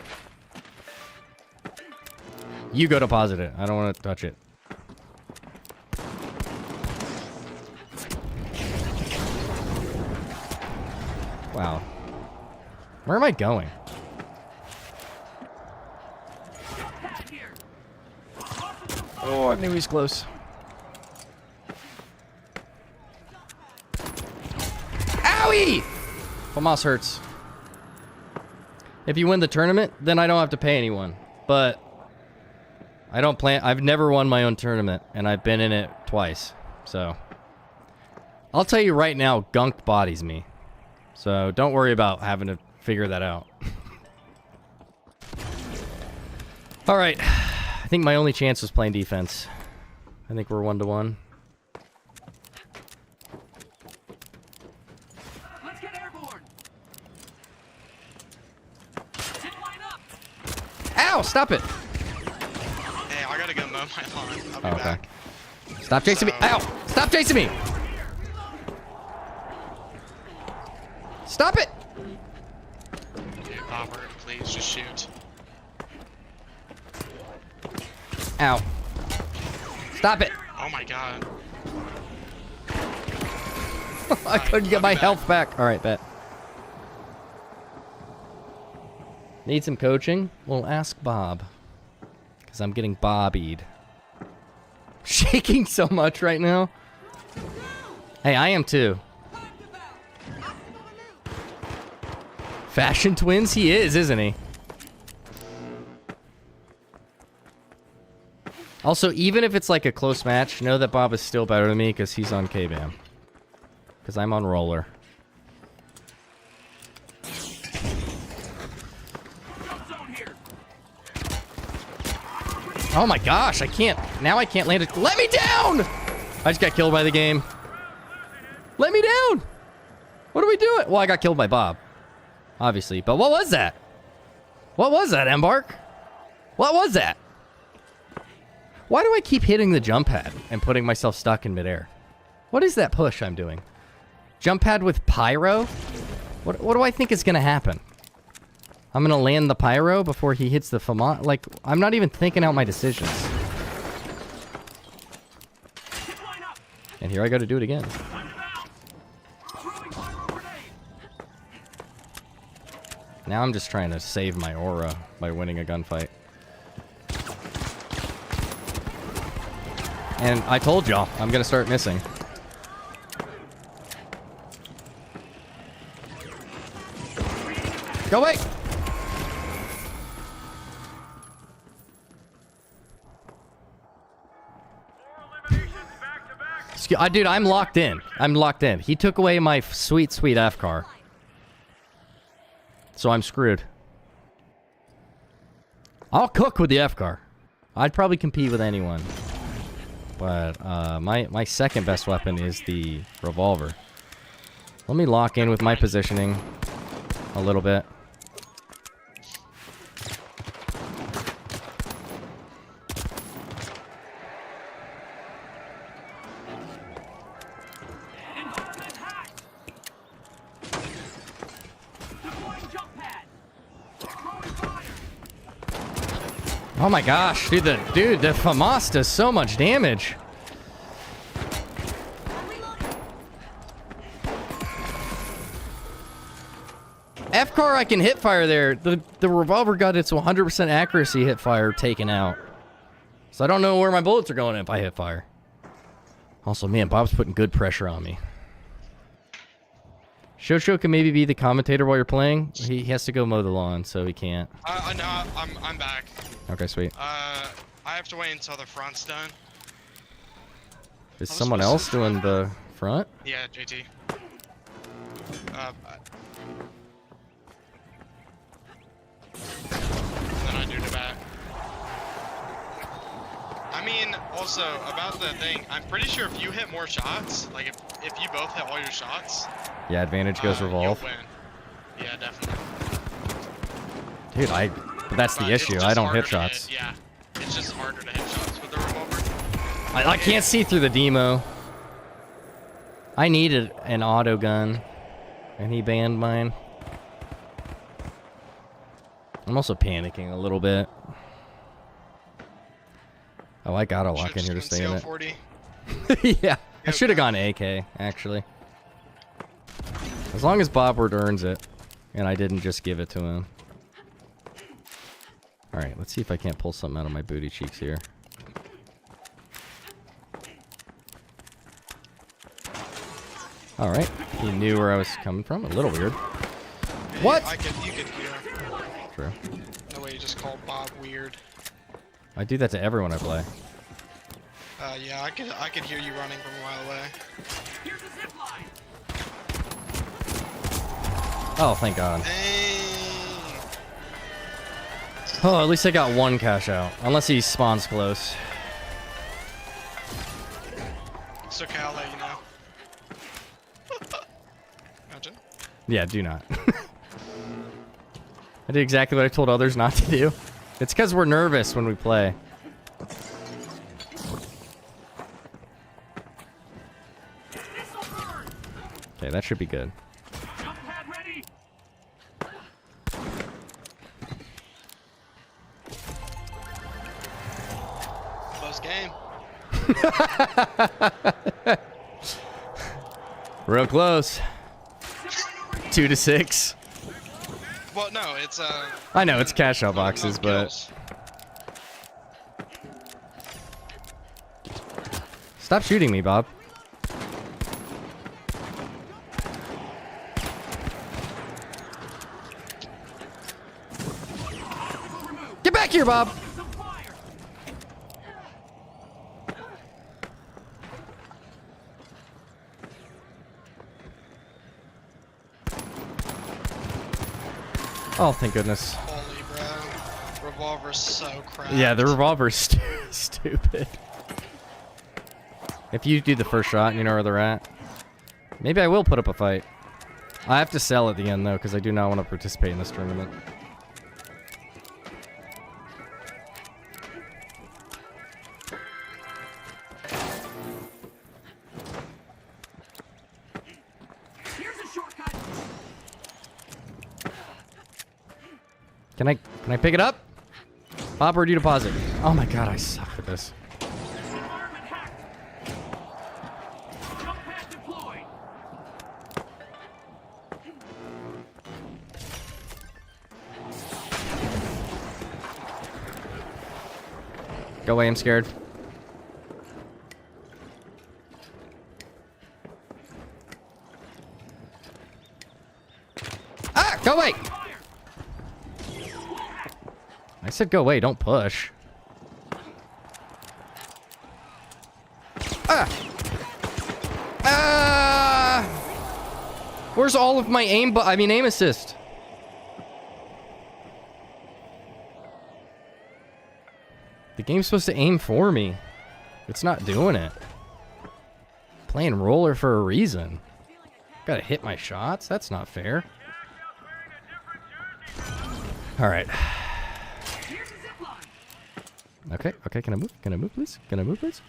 You go deposit it. I don't want to touch it. Wow. Where am I going? Oh, I knew he was close. Owie! FAMAS hurts. If you win the tournament, then I don't have to pay anyone. But I don't plan... I've never won my own tournament, and I've been in it twice. So I'll tell you right now, Gunked bodies me. So don't worry about having to figure that out. All right. I think my only chance was playing defense. I think we're 1-1. Let's get airborne. Line up. Ow! Stop it! Hey, I gotta go mow my lawn. I'll be Oh, okay. back. Stop chasing me! Ow! Stop chasing me! Stop it! Dude, Popper, please just shoot. Ow. Stop it! Oh my god. I couldn't get my health back. Alright, bet. Need some coaching? Well, ask Bob. Because I'm getting bobbied. Shaking so much right now. Hey, I am too. Fashion twins? He is, isn't he? Also, even if it's like a close match, know that Bob is still better than me because he's on K-Bam. Because I'm on roller. Oh my gosh, I can't. Now I can't land it. Let me down! I just got killed by the game. Let me down! What are we doing? Well, I got killed by Bob. Obviously. But what was that? What was that, Embark? What was that? Why do I keep hitting the jump pad and putting myself stuck in midair? What is that push I'm doing? Jump pad with pyro? What do I think is going to happen? I'm going to land the pyro before he hits the FAMAS? Like, I'm not even thinking out my decisions. And here I go to do it again. Now I'm just trying to save my aura by winning a gunfight. And I told y'all, I'm going to start missing. Go away! Dude, I'm locked in. I'm locked in. He took away my sweet, sweet F-car. So I'm screwed. I'll cook with the F-car. I'd probably compete with anyone. But my second best weapon is the revolver. Let me lock in with my positioning a little bit. Oh my gosh, dude, the FAMAS does so much damage. car I can hip fire there. The revolver got its 100% accuracy hip fire taken out. So I don't know where my bullets are going if I hip fire. Also, man, Bob's putting good pressure on me. Shosho can maybe be the commentator while you're playing. He has to go mow the lawn, so he can't. No, I'm back. Okay, sweet. I have to wait until the front's done. Is someone else doing the front? Yeah, JT. And then I do the back. I mean, also, about the thing, I'm pretty sure if you hit more shots, like if you both hit all your shots... Yeah, advantage goes revolve. You'll win. Yeah, definitely. Dude, but that's the issue. I don't hit shots. Yeah, it's just harder to hit shots with the revolver. I can't see through the demo. I needed an auto gun, and he banned mine. I'm also panicking a little bit. Oh, I got a lock in here to stay in it. Yeah, I should have gone AK, actually. As long as Bobbert earns it, and I didn't just give it to him. Alright, let's see if I can't pull something out of my booty cheeks here. Alright, he knew where I was coming from. A little weird. Yeah, What? You could hear. True. No way you just called Bob weird. I do that to everyone I play. Yeah, I could hear you running from a mile away. Here's a zip line. Oh, thank God. Dang. Oh, at least I got one cash out. Unless he spawns close. It's okay, I'll let you know. Imagine. Yeah, do not. I did exactly what I told others not to do. It's because we're nervous when we play. Okay, that should be good. Jump pad ready. Close game. Real close. 2-6. Well, no, it's I know it's cash out boxes, but stop shooting me, Bob. Get back here, Bob. Oh, thank goodness. holy, bro. Revolver's so crap. Yeah, the revolver's stupid. If you do the first shot and you know where they're at, maybe I will put up a fight. I have to sell at the end, though, because I do not want to participate in this tournament. Here's a shortcut. Can I pick it up? Bob, where'd you deposit? Oh my God, I suck at this. Environment hacked. Jump pad deployed. Go away, I'm scared. Ah, go away! I said go away, don't push. Ah! Ah! Where's all of my aim assist? The game's supposed to aim for me. It's not doing it. Playing roller for a reason. Gotta hit my shots? That's not fair. Alright. Here's a zip line. Okay, can I move? Can I move, please? Can I move, please?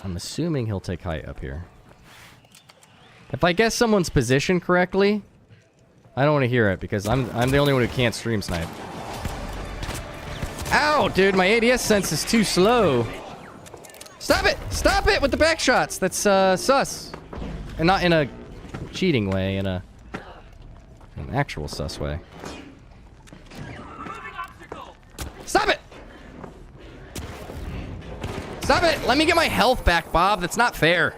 I'm assuming he'll take height up here. If I guess someone's position correctly, I don't want to hear it because I'm the only one who can't stream snipe. Ow, dude, my ADS sense is too slow. Stop it! Stop it with the back shots. That's sus. And not in a cheating way, in an actual sus way. Removing obstacle. Stop it! Stop it! Let me get my health back, Bob. That's not fair.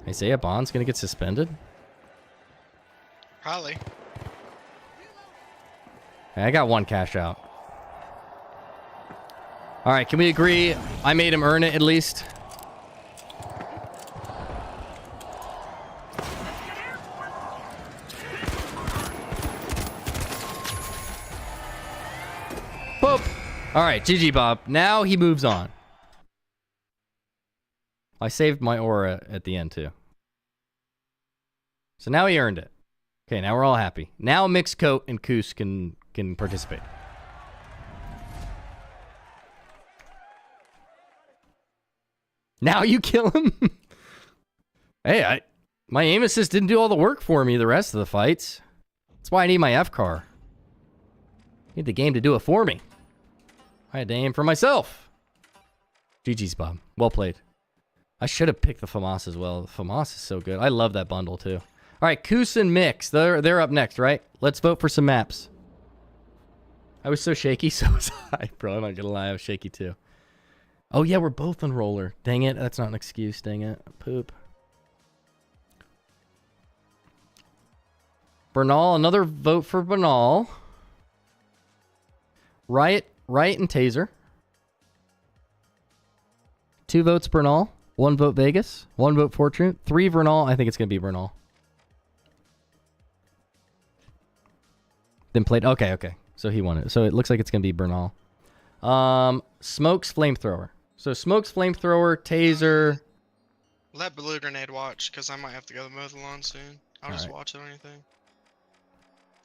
Isaiah Bond's gonna get suspended? Probably. I got one cash out. All right, can we agree I made him earn it at least? Boop. All right, GG, Bob. Now he moves on. I saved my aura at the end, too. So now he earned it. Okay, now we're all happy. Now Mixed Coat and Koos can participate. Now you kill him? Hey, my aim assist didn't do all the work for me the rest of the fights. That's why I need my F-car. Need the game to do it for me. I had to aim for myself. GG's, Bob. Well played. I should have picked the FAMAS as well. The FAMAS is so good. I love that bundle, too. All right, Koos and Mix. They're up next, right? Let's vote for some maps. I was so shaky, so was I. Bro, I'm not gonna lie, I was shaky, too. Oh, yeah, we're both on roller. Dang it, that's not an excuse. Dang it. Poop. Bernal, another vote for Bernal. Riot and Taser. 2 votes Bernal. 1 vote Vegas. 1 vote Fortune. 3 Bernal. I think it's going to be Bernal. Then played. Okay. So he won it. So it looks like it's going to be Bernal. Smokes Flamethrower. So Smokes Flamethrower, Taser. Let Blue Grenade watch, because I might have to go to mow the lawn soon. I'll just watch it or anything.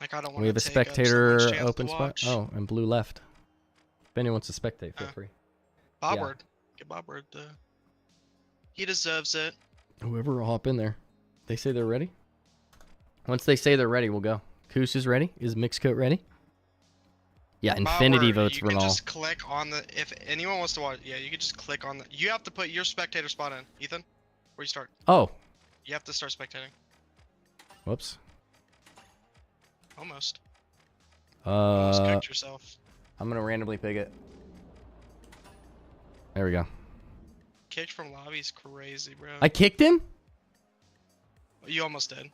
Like, I don't want to. We have a spectator open spot. Oh, and Blue left. If anyone wants to spectate, feel free. Bobbard. Get Bobbard. He deserves it. Whoever will hop in there. They say they're ready? Once they say they're ready, we'll go. Koos is ready. Is Mixcoat ready? Yeah, Infinity votes Renal. You can just click on the... If anyone wants to watch... Yeah, you can just click on the... You have to put your spectator spot in. Ethan, where you start. Oh. You have to start spectating. Whoops. Almost. Almost cooked yourself. I'm going to randomly pick it. There we go. Kicked from lobby's crazy, bro. I kicked him? You almost did.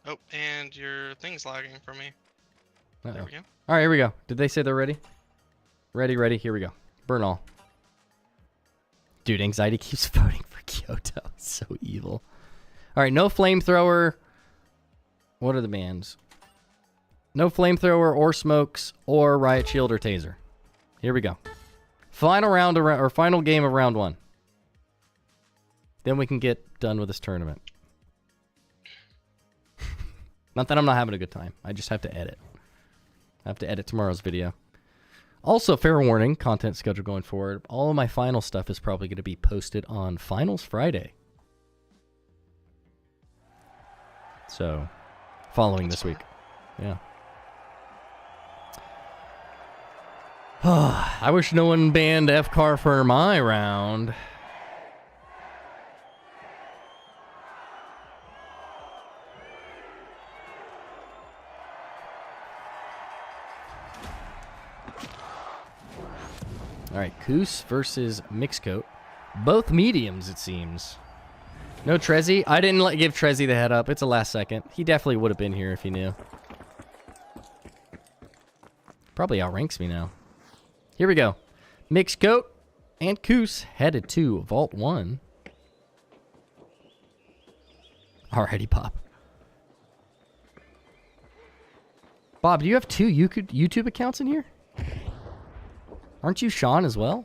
Oh, and your thing's lagging for me. Uh-oh. There we go. All right, here we go. Did they say they're ready? Ready. Here we go. Bernal. Dude, anxiety keeps voting for Kyoto. It's so evil. All right, no flamethrower. What are the bans? No flamethrower or smokes or riot shield or taser. Here we go. Final round or final game of round 1. Then we can get done with this tournament. Not that I'm not having a good time. I just have to edit. I have to edit tomorrow's video. Also, fair warning, content schedule going forward. All of my final stuff is probably going to be posted on Finals Friday. So, following this week. Yeah. I wish no one banned F-Car for my round. All right, Koos versus Mixcoat. Both mediums, it seems. No Trezzy. I didn't give Trezzy the head up. It's a last second. He definitely would have been here if he knew. Probably outranks me now. Here we go. Mixcoat and Koos headed to Vault 1. Alrighty, Bob. Bob, do you have 2 YouTube accounts in here? Aren't you Sean as well?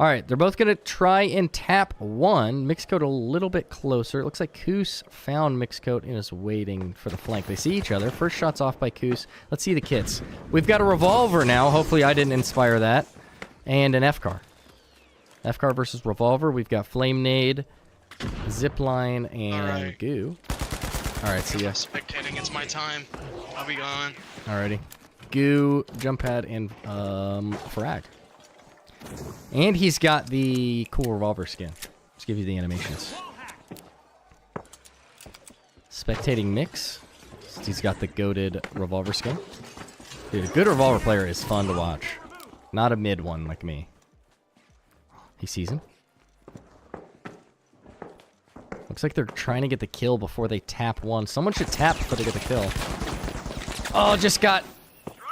All right, they're both going to try and tap 1. Mixcoat a little bit closer. It looks like Koos found Mixcoat and is waiting for the flank. They see each other. First shot's off by Koos. Let's see the kits. We've got a revolver now. Hopefully I didn't inspire that. And an F-car. F-car versus revolver. We've got flame nade, zipline, and goo. All right, see ya. Spectating, it's my time. I'll be gone. Alrighty. goo, jump pad, and frag. And he's got the cool revolver skin. Let's give you the animations. Spectating Mix. He's got the goated revolver skin. Dude, a good revolver player is fun to watch. Not a mid one like me. He sees him. Looks like they're trying to get the kill before they tap one. Someone should tap before they get the kill. Oh, just got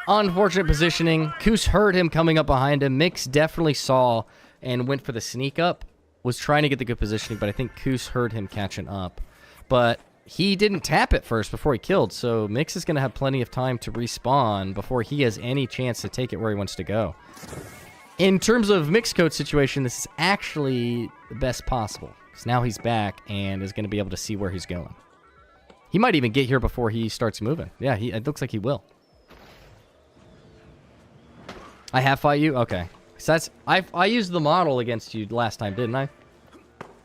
unfortunate positioning. Koos heard him coming up behind him. Mix definitely saw and went for the sneak up. Was trying to get the good positioning, but I think Koos heard him catching up. But he didn't tap it first before he killed, so Mix is going to have plenty of time to respawn before he has any chance to take it where he wants to go. In terms of Mixcoat's situation, this is actually the best possible. Because now he's back and is going to be able to see where he's going. He might even get here before he starts moving. Yeah, it looks like he will. I have fight you? Okay. So I used the model against you last time, didn't I?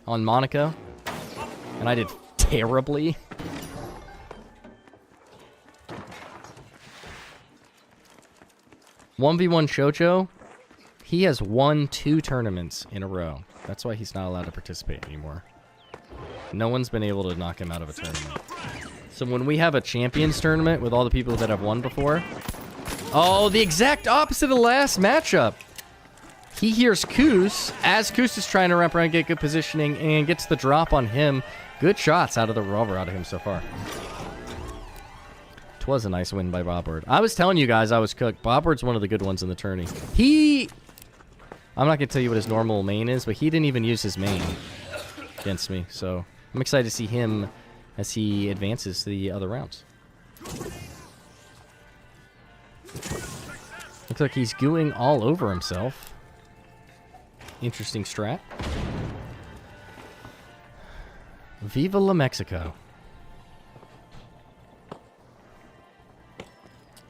On Monaco. And I did terribly. (1v1) Shocho. He has won 2 tournaments in a row. That's why he's not allowed to participate anymore. No one's been able to knock him out of a tournament. So when we have a champions tournament with all the people that have won before... Oh, the exact opposite of the last matchup. He hears Koos as Koos is trying to wrap around and get good positioning and gets the drop on him. Good shots out of the revolver out of him so far. It was a nice win by Bobbard. I was telling you guys I was cooked. Bobbard's one of the good ones in the tourney. I'm not going to tell you what his normal main is, but he didn't even use his main against me. So I'm excited to see him as he advances to the other rounds. Looks like he's gooing all over himself. Interesting strat. Viva la Mexico.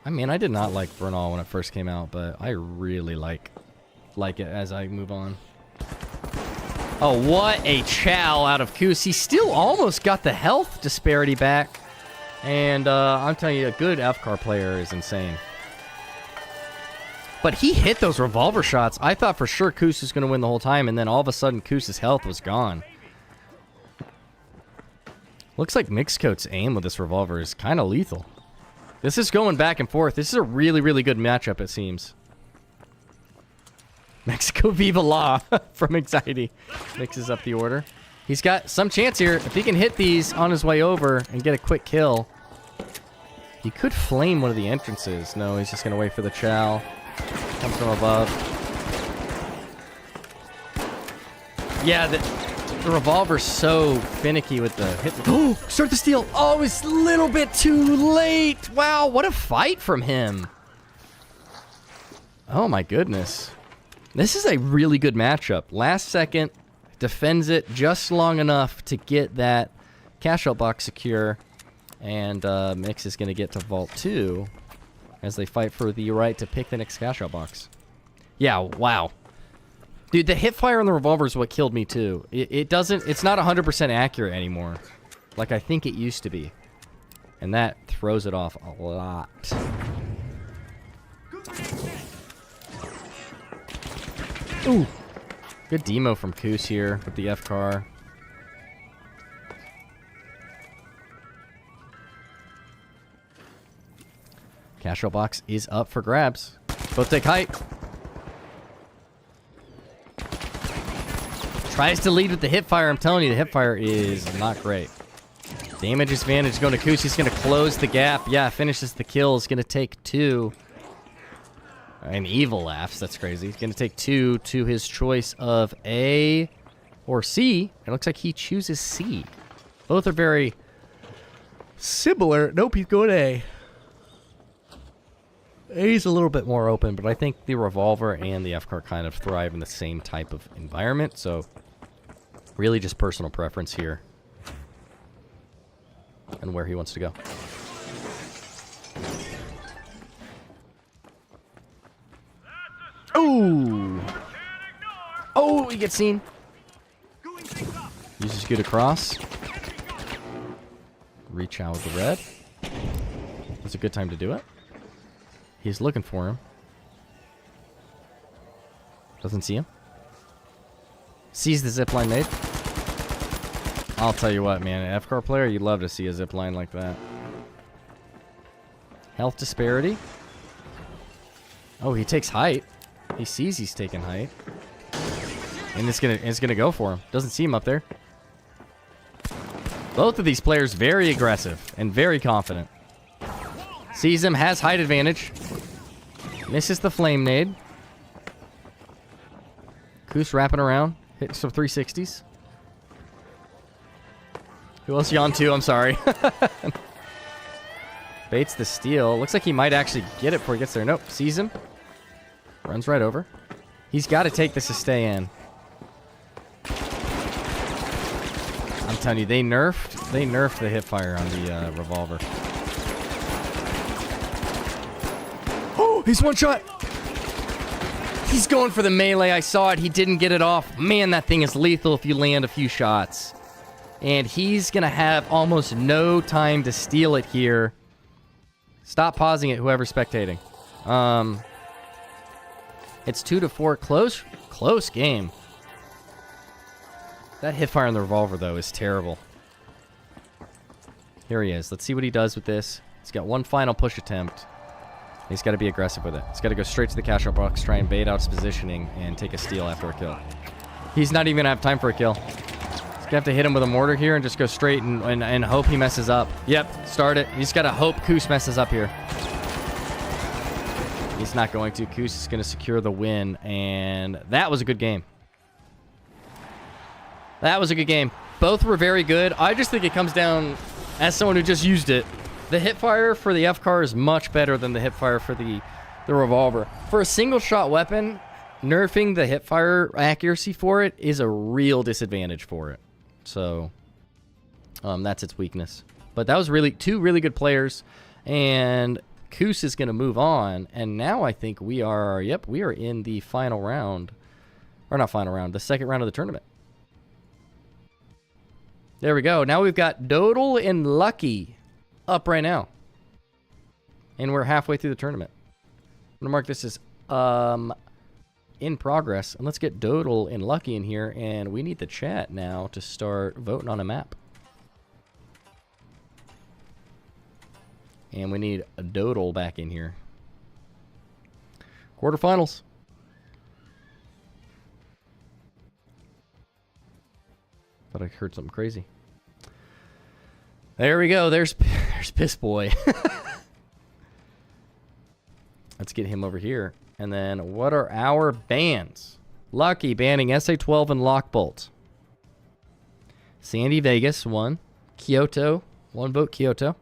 I mean, I did not like Bernal when it first came out, but I really like it as I move on. Oh, what a chow out of Koos. He still almost got the health disparity back. And I'm telling you, a good FCAR player is insane. But he hit those revolver shots. I thought for sure Koos was going to win the whole time, and then all of a sudden Koos' health was gone. Looks like Mixcoat's aim with this revolver is kind of lethal. This is going back and forth. This is a really, really good matchup, it seems. Mexico Viva La from Anxiety mixes up the order. He's got some chance here. If he can hit these on his way over and get a quick kill, he could flame one of the entrances. No, he's just going to wait for the chow. Come from above. Yeah, the revolver's so finicky with the hit. Oh, start the steal. Oh, it's a little bit too late. Wow, what a fight from him. Oh, my goodness. This is a really good matchup. Last second, defends it just long enough to get that cash-out box secure. And Mix is going to get to Vault 2 as they fight for the right to pick the next cash-out box. Yeah, wow. Dude, the hipfire on the revolver is what killed me too. It's not 100% accurate anymore, like I think it used to be. And that throws it off a lot. Ooh. Good demo from Koos here with the F-car. Cash-out box is up for grabs. Both take height. Tries to lead with the hipfire. I'm telling you, the hipfire is not great. Damage advantage going to Koos. He's going to close the gap. Yeah, finishes the kill. He's going to take 2. And Evil laughs. That's crazy. He's going to take 2 to his choice of A or C. It looks like he chooses C. Both are very similar. Nope, he's going A. A's a little bit more open, but I think the revolver and the F-car kind of thrive in the same type of environment, so really just personal preference here and where he wants to go. Oh! Oh, he gets seen. Uses good across. Reach out with the red. That's a good time to do it. He's looking for him. Doesn't see him. Sees the zipline nade. I'll tell you what, man. FCAR player, you'd love to see a zipline like that. Health disparity. Oh, he takes height. He sees he's taking height. And it's gonna go for him. Doesn't see him up there. Both of these players very aggressive and very confident. Sees him, has height advantage. Misses the flame nade. Koos wrapping around, hitting some 360s. Who else you on to? I'm sorry. Baits the steal. Looks like he might actually get it before he gets there. Nope. Sees him. Runs right over. He's got to take this to stay in. I'm telling you, they nerfed the hipfire on the revolver. Oh, he's one shot. He's going for the melee. I saw it. He didn't get it off. Man, that thing is lethal if you land a few shots. And he's going to have almost no time to steal it here. Stop pausing it, whoever's spectating. It's 2-4. Close game. That hipfire on the revolver, though, is terrible. Here he is. Let's see what he does with this. He's got one final push attempt. He's got to be aggressive with it. He's got to go straight to the cash out box, try and bait out his positioning, and take a steal after a kill. He's not even going to have time for a kill. He's going to have to hit him with a mortar here and just go straight and hope he messes up. Yep, start it. He's got to hope Koos messes up here. He's not going to. Koos is going to secure the win, and that was a good game. That was a good game. Both were very good. I just think it comes down, as someone who just used it, the hipfire for the FCAR is much better than the hipfire for the revolver. For a single-shot weapon, nerfing the hipfire accuracy for it is a real disadvantage for it. So, that's its weakness. But that was really two really good players, and Koos is going to move on. And now I think we are in the final round. Or not final round, the second round of the tournament. There we go. Now we've got Dodal and Lucky up right now. And we're halfway through the tournament. I'm going to mark this as in progress. And let's get Dodal and Lucky in here. And we need the chat now to start voting on a map. And we need a Dodal back in here. Quarterfinals. Thought I heard something crazy. There we go. There's Piss Boy. Let's get him over here. And then what are our bans? Lucky banning SA-12 and Lockbolt. Sandy Vegas, 1. Kyoto, 1 vote Kyoto.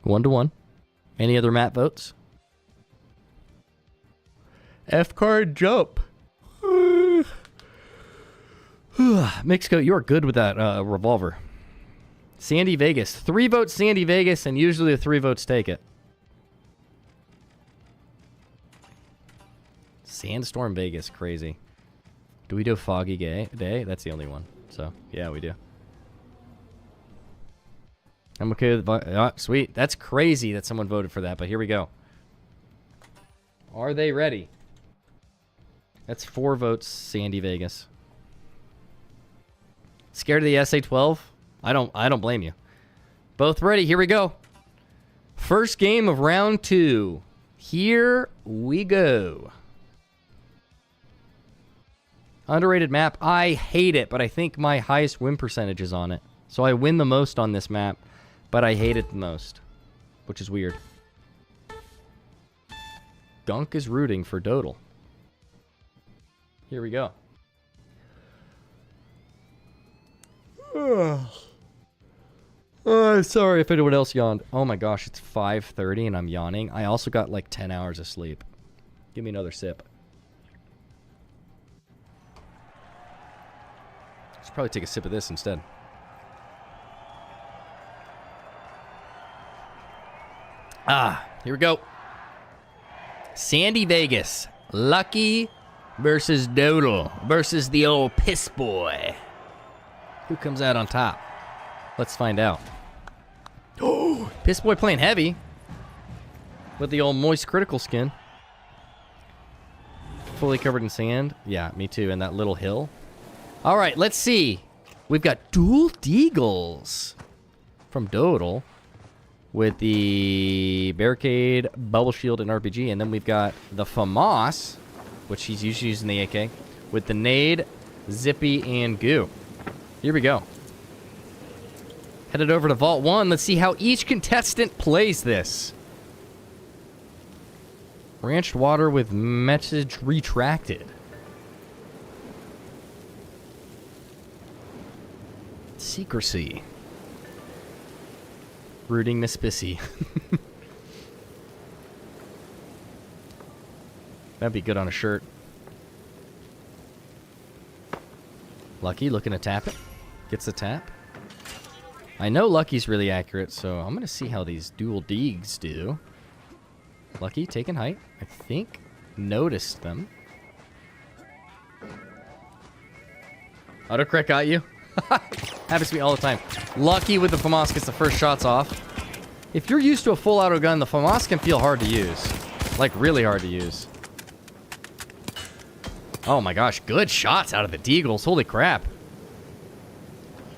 One to one. Any other map votes? F-card jump. Mixco, you are good with that revolver. Sandy Vegas. 3 votes Sandy Vegas, and usually the 3 votes take it. Sandstorm Vegas. Crazy. Do we do Foggy Day? That's the only one. So, yeah, we do. I'm okay with... sweet. That's crazy that someone voted for that, but here we go. Are they ready? That's 4 votes Sandy Vegas. Scared of the SA-12? I don't blame you. Both ready. Here we go. First game of round 2. Here we go. Underrated map. I hate it, but I think my highest win percentage is on it. So I win the most on this map, but I hate it the most, which is weird. Gunk is rooting for Dodal. Here we go. Sorry if anyone else yawned. Oh my gosh, it's 5:30 and I'm yawning. I also got like 10 hours of sleep. Give me another sip. Should probably take a sip of this instead. Here we go. Sandy Vegas. Lucky versus Dodal versus the old Piss Boy. Who comes out on top? Let's find out. Piss Boy playing heavy with the old moist critical skin. Fully covered in sand. Yeah, me too. And that little hill. All right, let's see. We've got dual deagles from Dodal with the barricade, bubble shield, and RPG. And then we've got the FAMAS, which he's usually using the AK, with the nade, zippy, and goo. Here we go. Headed over to Vault 1. Let's see how each contestant plays this. Branched water with message retracted. Secrecy. Rooting Miss Pissy. That'd be good on a shirt. Lucky looking to tap it. Gets the tap. I know Lucky's really accurate, so I'm going to see how these dual deags do. Lucky taking height. I think noticed them. Autocorrect got you. Happens to me all the time. Lucky with the FAMAS gets the first shots off. If you're used to a full auto gun, the FAMAS can feel hard to use. Like, really hard to use. Oh my gosh, good shots out of the deagles. Holy crap.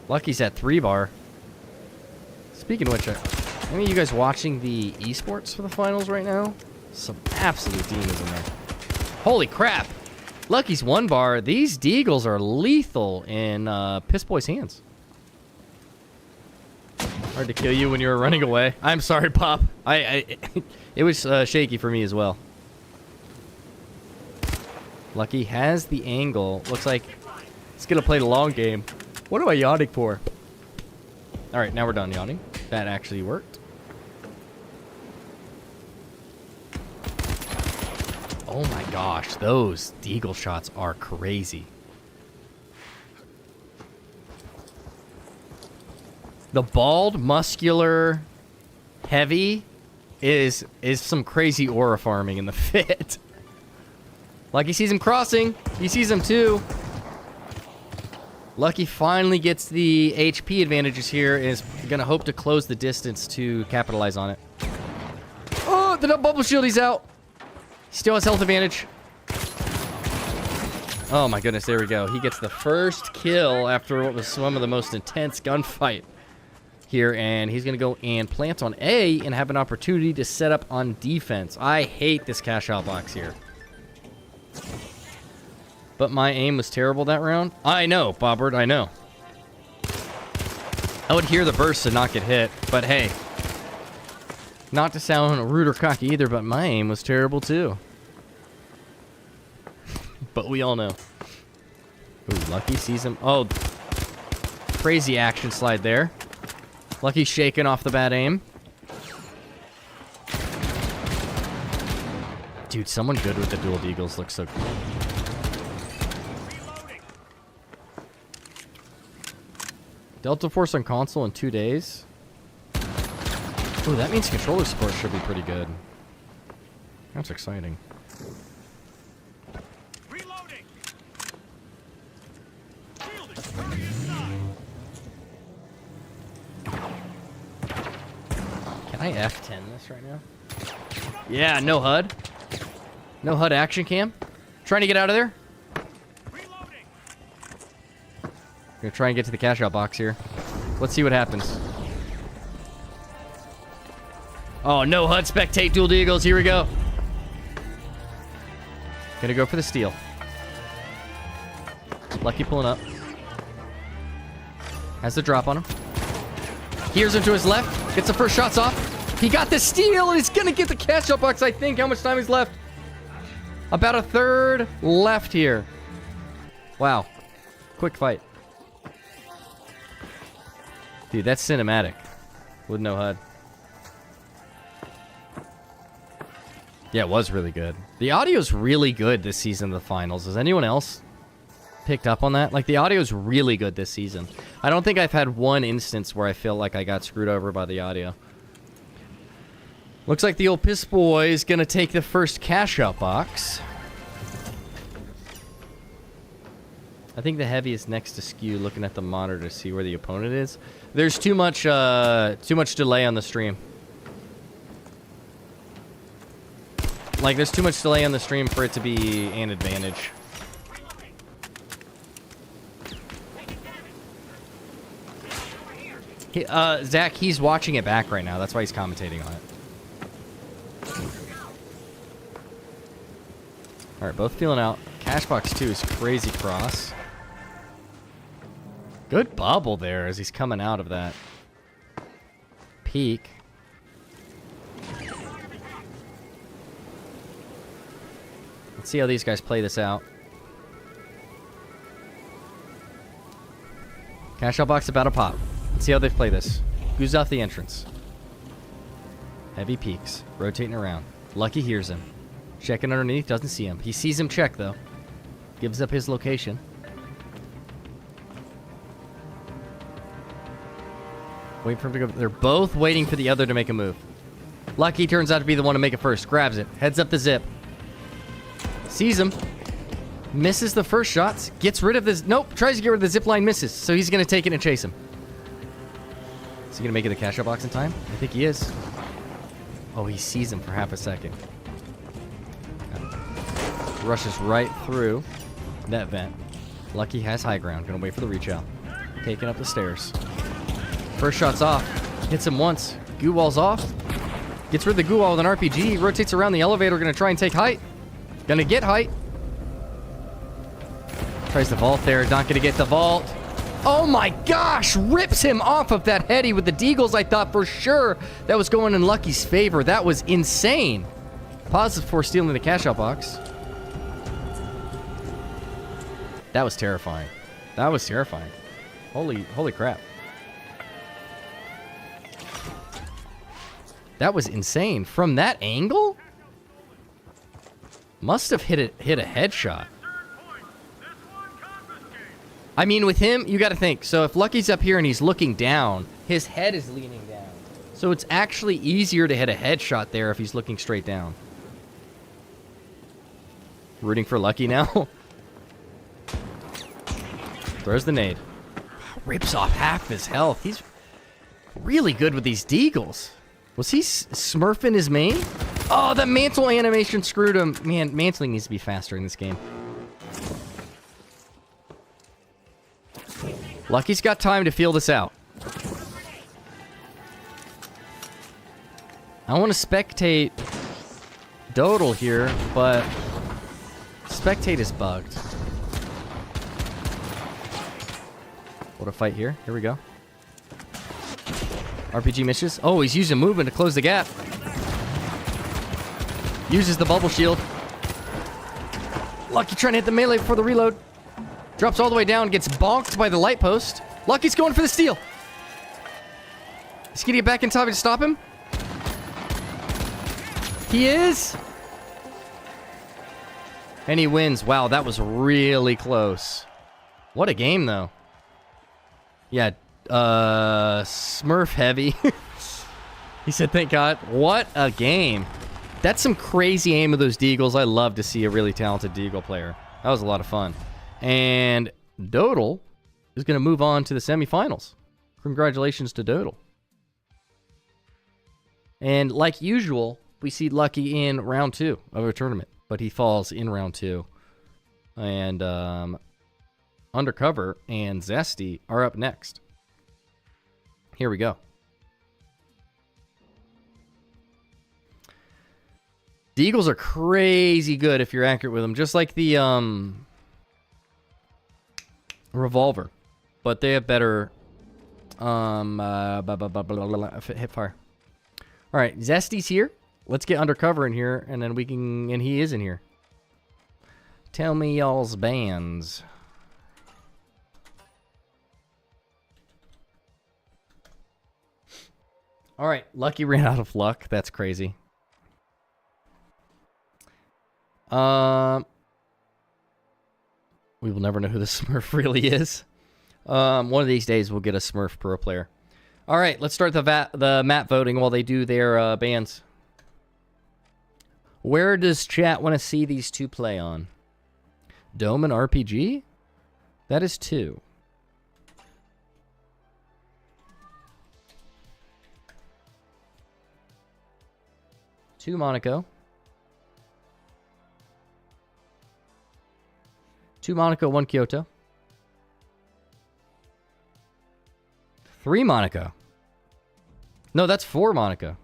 Lucky's at 3-bar. Speaking of which, any of you guys watching the esports for the finals right now? Some absolute demons in there. Holy crap. Lucky's 1-bar. These deagles are lethal in Piss Boy's hands. Hard to kill you when you were running away. I'm sorry, Pop. It was shaky for me as well. Lucky has the angle. Looks like it's going to play the long game. What am I yawning for? All right, now we're done yawning. That actually worked. Oh my gosh, those deagle shots are crazy. The bald, muscular, heavy is some crazy aura farming in the fit. Lucky sees him crossing. He sees him too. Lucky finally gets the HP advantages here. Is going to hope to close the distance to capitalize on it. Oh, the bubble shield, he's out. Still has health advantage. Oh my goodness, there we go. He gets the first kill after what was some of the most intense gunfight here. And he's going to go and plant on A and have an opportunity to set up on defense. I hate this cash out box here. But my aim was terrible that round. I know, Bobbert, I know. I would hear the burst and not get hit, but hey. Not to sound rude or cocky either, but my aim was terrible too. But we all know. Ooh, Lucky sees him. Oh, crazy action slide there. Lucky shaking off the bad aim. Dude, someone good with the dual deagles looks so cool. Delta Force on console in 2 days. Ooh, that means controller support should be pretty good. That's exciting. Reloading. Can I F10 this right now? Yeah, no HUD. No HUD action cam. Trying to get out of there. Gonna try and get to the cash out box here. Let's see what happens. Oh, no HUD spectate dual deagles. Here we go. Gonna go for the steal. Lucky pulling up. Has the drop on him. Hears him to his left. Gets the first shots off. He got the steal and he's gonna get the cash out box, I think. How much time is left? About a third left here. Wow. Quick fight. Dude, that's cinematic with no HUD. Yeah, it was really good. The audio's really good this season of the finals. Has anyone else picked up on that? Like, the audio's really good this season. I don't think I've had one instance where I feel like I got screwed over by the audio. Looks like the old Piss Boy is going to take the first cash out box. I think the heavy is next to skew, looking at the monitor to see where the opponent is. There's too much delay on the stream. Like, there's too much delay on the stream for it to be an advantage. Zach, he's watching it back right now. That's why he's commentating on it. All right, both feeling out. Cashbox 2 is crazy cross. Good bubble there as he's coming out of that. Peek. Let's see how these guys play this out. Cash out box about to pop. Let's see how they play this. Goose off the entrance. Heavy peeks. Rotating around. Lucky hears him. Checking underneath. Doesn't see him. He sees him check, though. Gives up his location. Wait for him to go. They're both waiting for the other to make a move. Lucky turns out to be the one to make it first. Grabs it. Heads up the zip. Sees him. Misses the first shots. Gets rid of this. Nope. Tries to get rid of the zip line. Misses. So he's going to take it and chase him. Is he going to make it the cash out box in time? I think he is. Oh, he sees him for half a second. Rushes right through that vent. Lucky has high ground. Going to wait for the reach out. Taking up the stairs. First shot's off. Hits him once. Goo wall's off. Gets rid of the goo wall with an RPG. Rotates around the elevator. Going to try and take height. Going to get height. Tries the vault there. Not going to get the vault. Oh my gosh! Rips him off of that heady with the deagles. I thought for sure that was going in Lucky's favor. That was insane. Positive for stealing the cash out box. That was terrifying. That was terrifying. Holy crap. That was insane. From that angle? Must have hit a headshot. I mean, with him, you got to think. So if Lucky's up here and he's looking down, his head is leaning down. So it's actually easier to hit a headshot there if he's looking straight down. Rooting for Lucky now. Throws the nade. Rips off half his health. He's really good with these deagles. Was he smurfing his main? Oh, the mantle animation screwed him. Man, mantling needs to be faster in this game. Lucky's got time to feel this out. I want to spectate Dodal here, but spectate is bugged. What a fight here. Here we go. RPG misses. Oh, he's using movement to close the gap. Uses the bubble shield. Lucky trying to hit the melee before the reload. Drops all the way down, gets bonked by the light post. Lucky's going for the steal. Is he gonna get back in time to stop him? He is. And he wins. Wow, that was really close. What a game, though. Yeah, Smurf heavy. He said, thank God. What a game. That's some crazy aim of those deagles. I love to see a really talented deagle player. That was a lot of fun. And Dodal is going to move on to the semifinals. Congratulations to Dodal. And like usual, we see Lucky in round 2 of a tournament, but he falls in round 2. And Undercover and Zesty are up next. Here we go. The Eagles are crazy good if you're accurate with them, just like the Revolver, but they have better hip fire. All right, Zesty's here. Let's get Undercover in here, and then we can, and he is in here. Tell me y'all's bands. All right, Lucky ran out of luck. That's crazy. We will never know who the Smurf really is. One of these days we'll get a Smurf pro player. All right, let's start the map voting while they do their bands. Where does chat want to see these two play on? Dome and RPG? That is 2. Monaco. 2 Monaco, 1 Kyoto. 3 Monaco. No, that's 4 Monaco.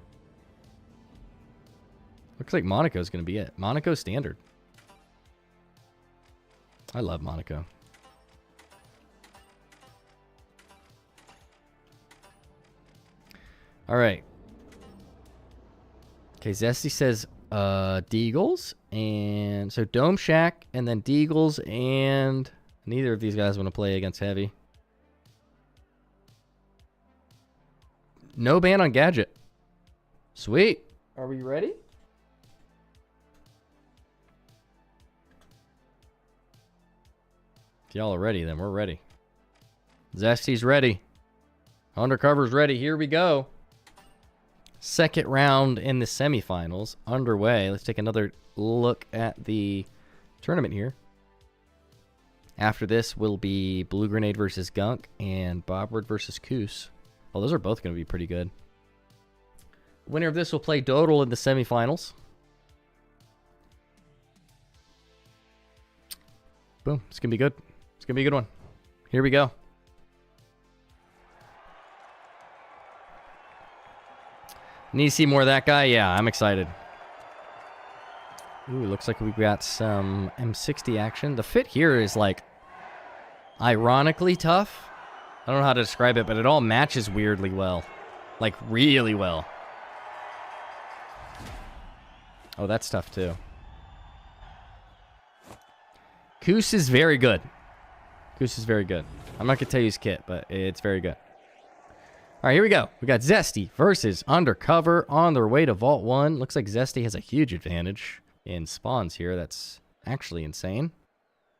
Looks like Monaco's going to be it. Monaco standard. I love Monaco. All right. Okay, Zesty says Deagles. And so Dome Shack and then Deagles, and neither of these guys want to play against Heavy. No ban on Gadget. Sweet. Are we ready? If y'all are ready, then we're ready. Zesty's ready. Undercover's ready. Here we go. Second round in the semifinals underway. Let's take another look at the tournament here. After this will be Blue Grenade versus Gunk and Bobward versus Koos. Well, those are both going to be pretty good. Winner of this will play Dodal in the semifinals. Boom. It's going to be good. It's going to be a good one. Here we go. Need to see more of that guy? Yeah, I'm excited. Ooh, looks like we've got some M60 action. The fit here is like ironically tough. I don't know how to describe it, but it all matches weirdly well. Like really well. Oh, that's tough too. Koos is very good. Koos is very good. I'm not going to tell you his kit, but it's very good. All right, here we go. We got Zesty versus Undercover on their way to Vault 1. Looks like Zesty has a huge advantage in spawns here. That's actually insane.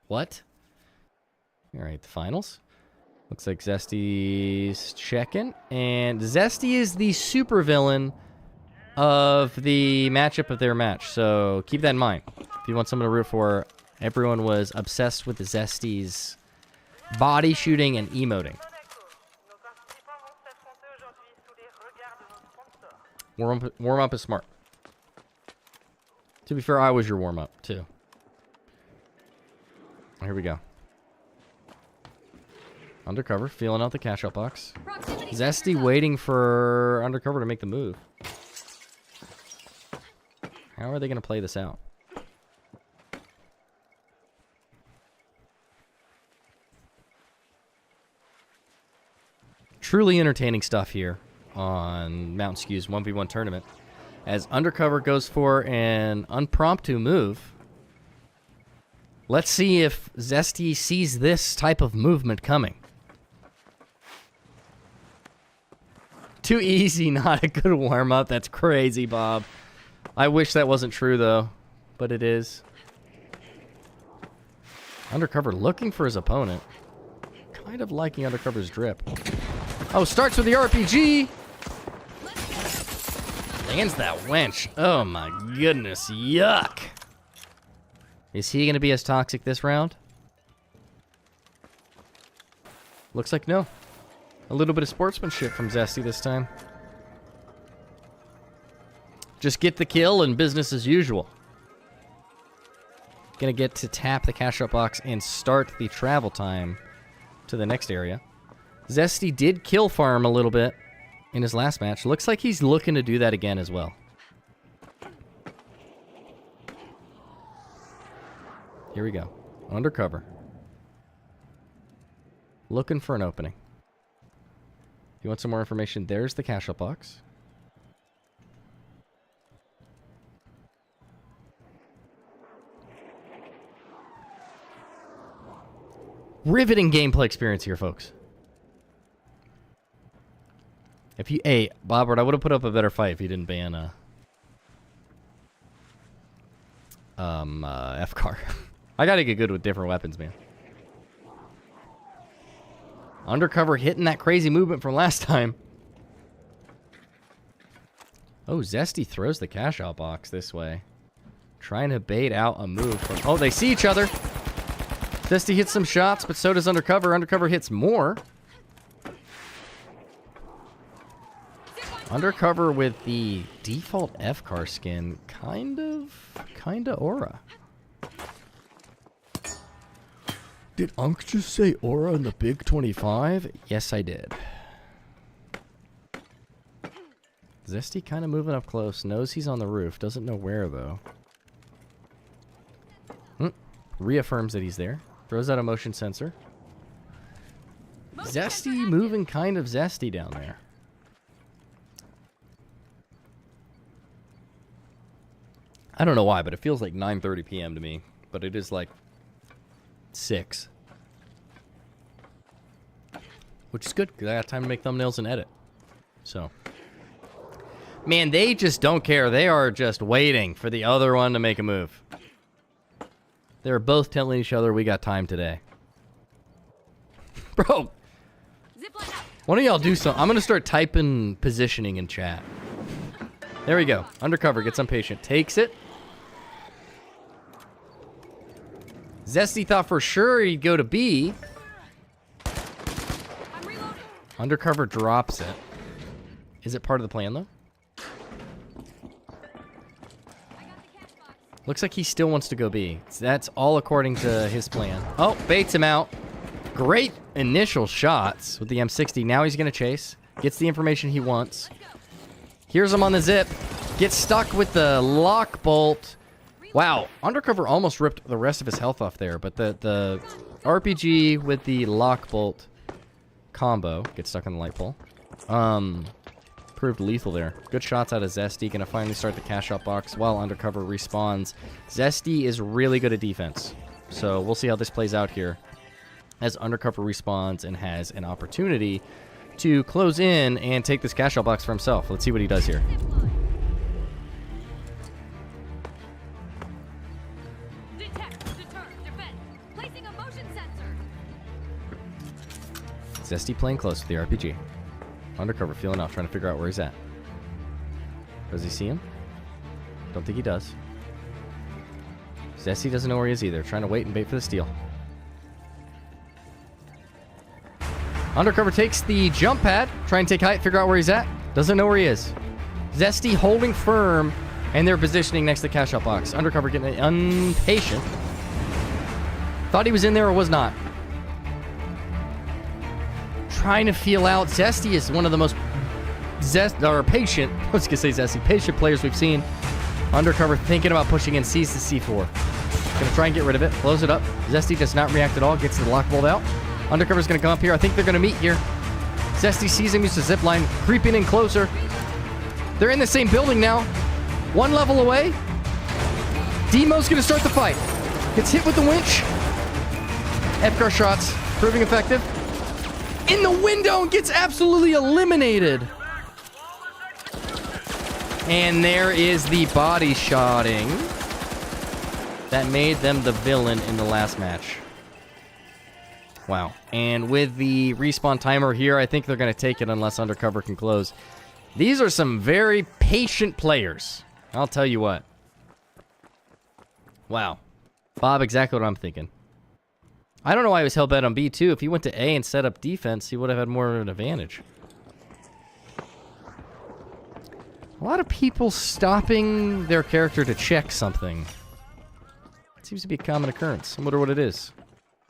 What? All right, the finals. Looks like Zesty's checking. And Zesty is the supervillain of the matchup of their match. So keep that in mind. If you want someone to root for, everyone was obsessed with the Zesty's body shooting and emoting. Warm up is smart. To be fair, I was your warm up too. Here we go. Undercover, feeling out the cash out box. Zesty waiting for Undercover to make the move. How are they going to play this out? Truly entertaining stuff here on Mountain Skew's 1v1 tournament. As Undercover goes for an impromptu move. Let's see if Zesty sees this type of movement coming. Too easy, not a good warm-up. That's crazy, Bob. I wish that wasn't true, though. But it is. Undercover looking for his opponent. Kind of liking Undercover's drip. Oh, starts with the RPG. Lands that wench. Oh my goodness. Yuck. Is he going to be as toxic this round? Looks like no. A little bit of sportsmanship from Zesty this time. Just get the kill and business as usual. Gonna get to tap the cash out box and start the travel time to the next area. Zesty did kill farm a little bit in his last match. Looks like he's looking to do that again as well. Here we go. Undercover. Looking for an opening. If you want some more information, there's the cash out box. Riveting gameplay experience here, folks. If you, hey, Bobbert, I would have put up a better fight if you didn't ban F-Car. I gotta get good with different weapons, man. Undercover hitting that crazy movement from last time. Oh, Zesty throws the cash out box this way. Trying to bait out a move from... Oh, they see each other. Zesty hits some shots, but so does Undercover. Undercover hits more. Undercover with the default F-Car skin. Kinda aura. Did Unc just say Aura in the Big 25? Yes, I did. Zesty kind of moving up close. Knows he's on the roof. Doesn't know where, though. Reaffirms that he's there. Throws out a motion sensor. Zesty moving kind of zesty down there. I don't know why, but it feels like 9:30 p.m. to me. But it is like 6. Which is good, because I got time to make thumbnails and edit. So. Man, they just don't care. They are just waiting for the other one to make a move. They're both telling each other we got time today. Bro. Why don't y'all do something? I'm going to start typing positioning in chat. There we go. Undercover gets impatient. Takes it. Zesty thought for sure he'd go to B. Undercover drops it. Is it part of the plan, though? Looks like he still wants to go B. That's all according to his plan. Oh, baits him out. Great initial shots with the M60. Now he's going to chase. Gets the information he wants. Here's him on the zip. Gets stuck with the lock bolt. Wow, Undercover almost ripped the rest of his health off there, but the RPG with the lock bolt combo gets stuck on the light pole. Proved lethal there. Good shots out of Zesty. Gonna finally start the cash out box while Undercover respawns. Zesty is really good at defense, so we'll see how this plays out here as Undercover respawns and has an opportunity to close in and take this cash out box for himself. Let's see what he does here. Zesty playing close with the RPG. Undercover feeling off, trying to figure out where he's at. Does he see him? Don't think he does. Zesty doesn't know where he is either. Trying to wait and bait for the steal. Undercover takes the jump pad. Try and take height, figure out where he's at. Doesn't know where he is. Zesty holding firm, and they're positioning next to the cash out box. Undercover getting impatient. Thought he was in there or was not. Trying to feel out. Zesty is one of the most patient, I was gonna say Zesty, patient players we've seen. Undercover thinking about pushing in, sees the C4. Gonna try and get rid of it, blows it up. Zesty does not react at all, gets the lock bolt out. Undercover's gonna come up here. I think they're gonna meet here. Zesty sees him, uses the zip line, creeping in closer. They're in the same building now. One level away. Demo's gonna start the fight. Gets hit with the winch. FCAR shots, proving effective. In the window and gets absolutely eliminated. And there is the body shotting that made them the villain in the last match. Wow. And with the respawn timer here, I think they're going to take it unless Undercover can close. These are some very patient players. I'll tell you what. Wow. Bob, exactly what I'm thinking. I don't know why he was hell-bent on B, too. If he went to A and set up defense, he would have had more of an advantage. A lot of people stopping their character to check something. It seems to be a common occurrence. I wonder what it is.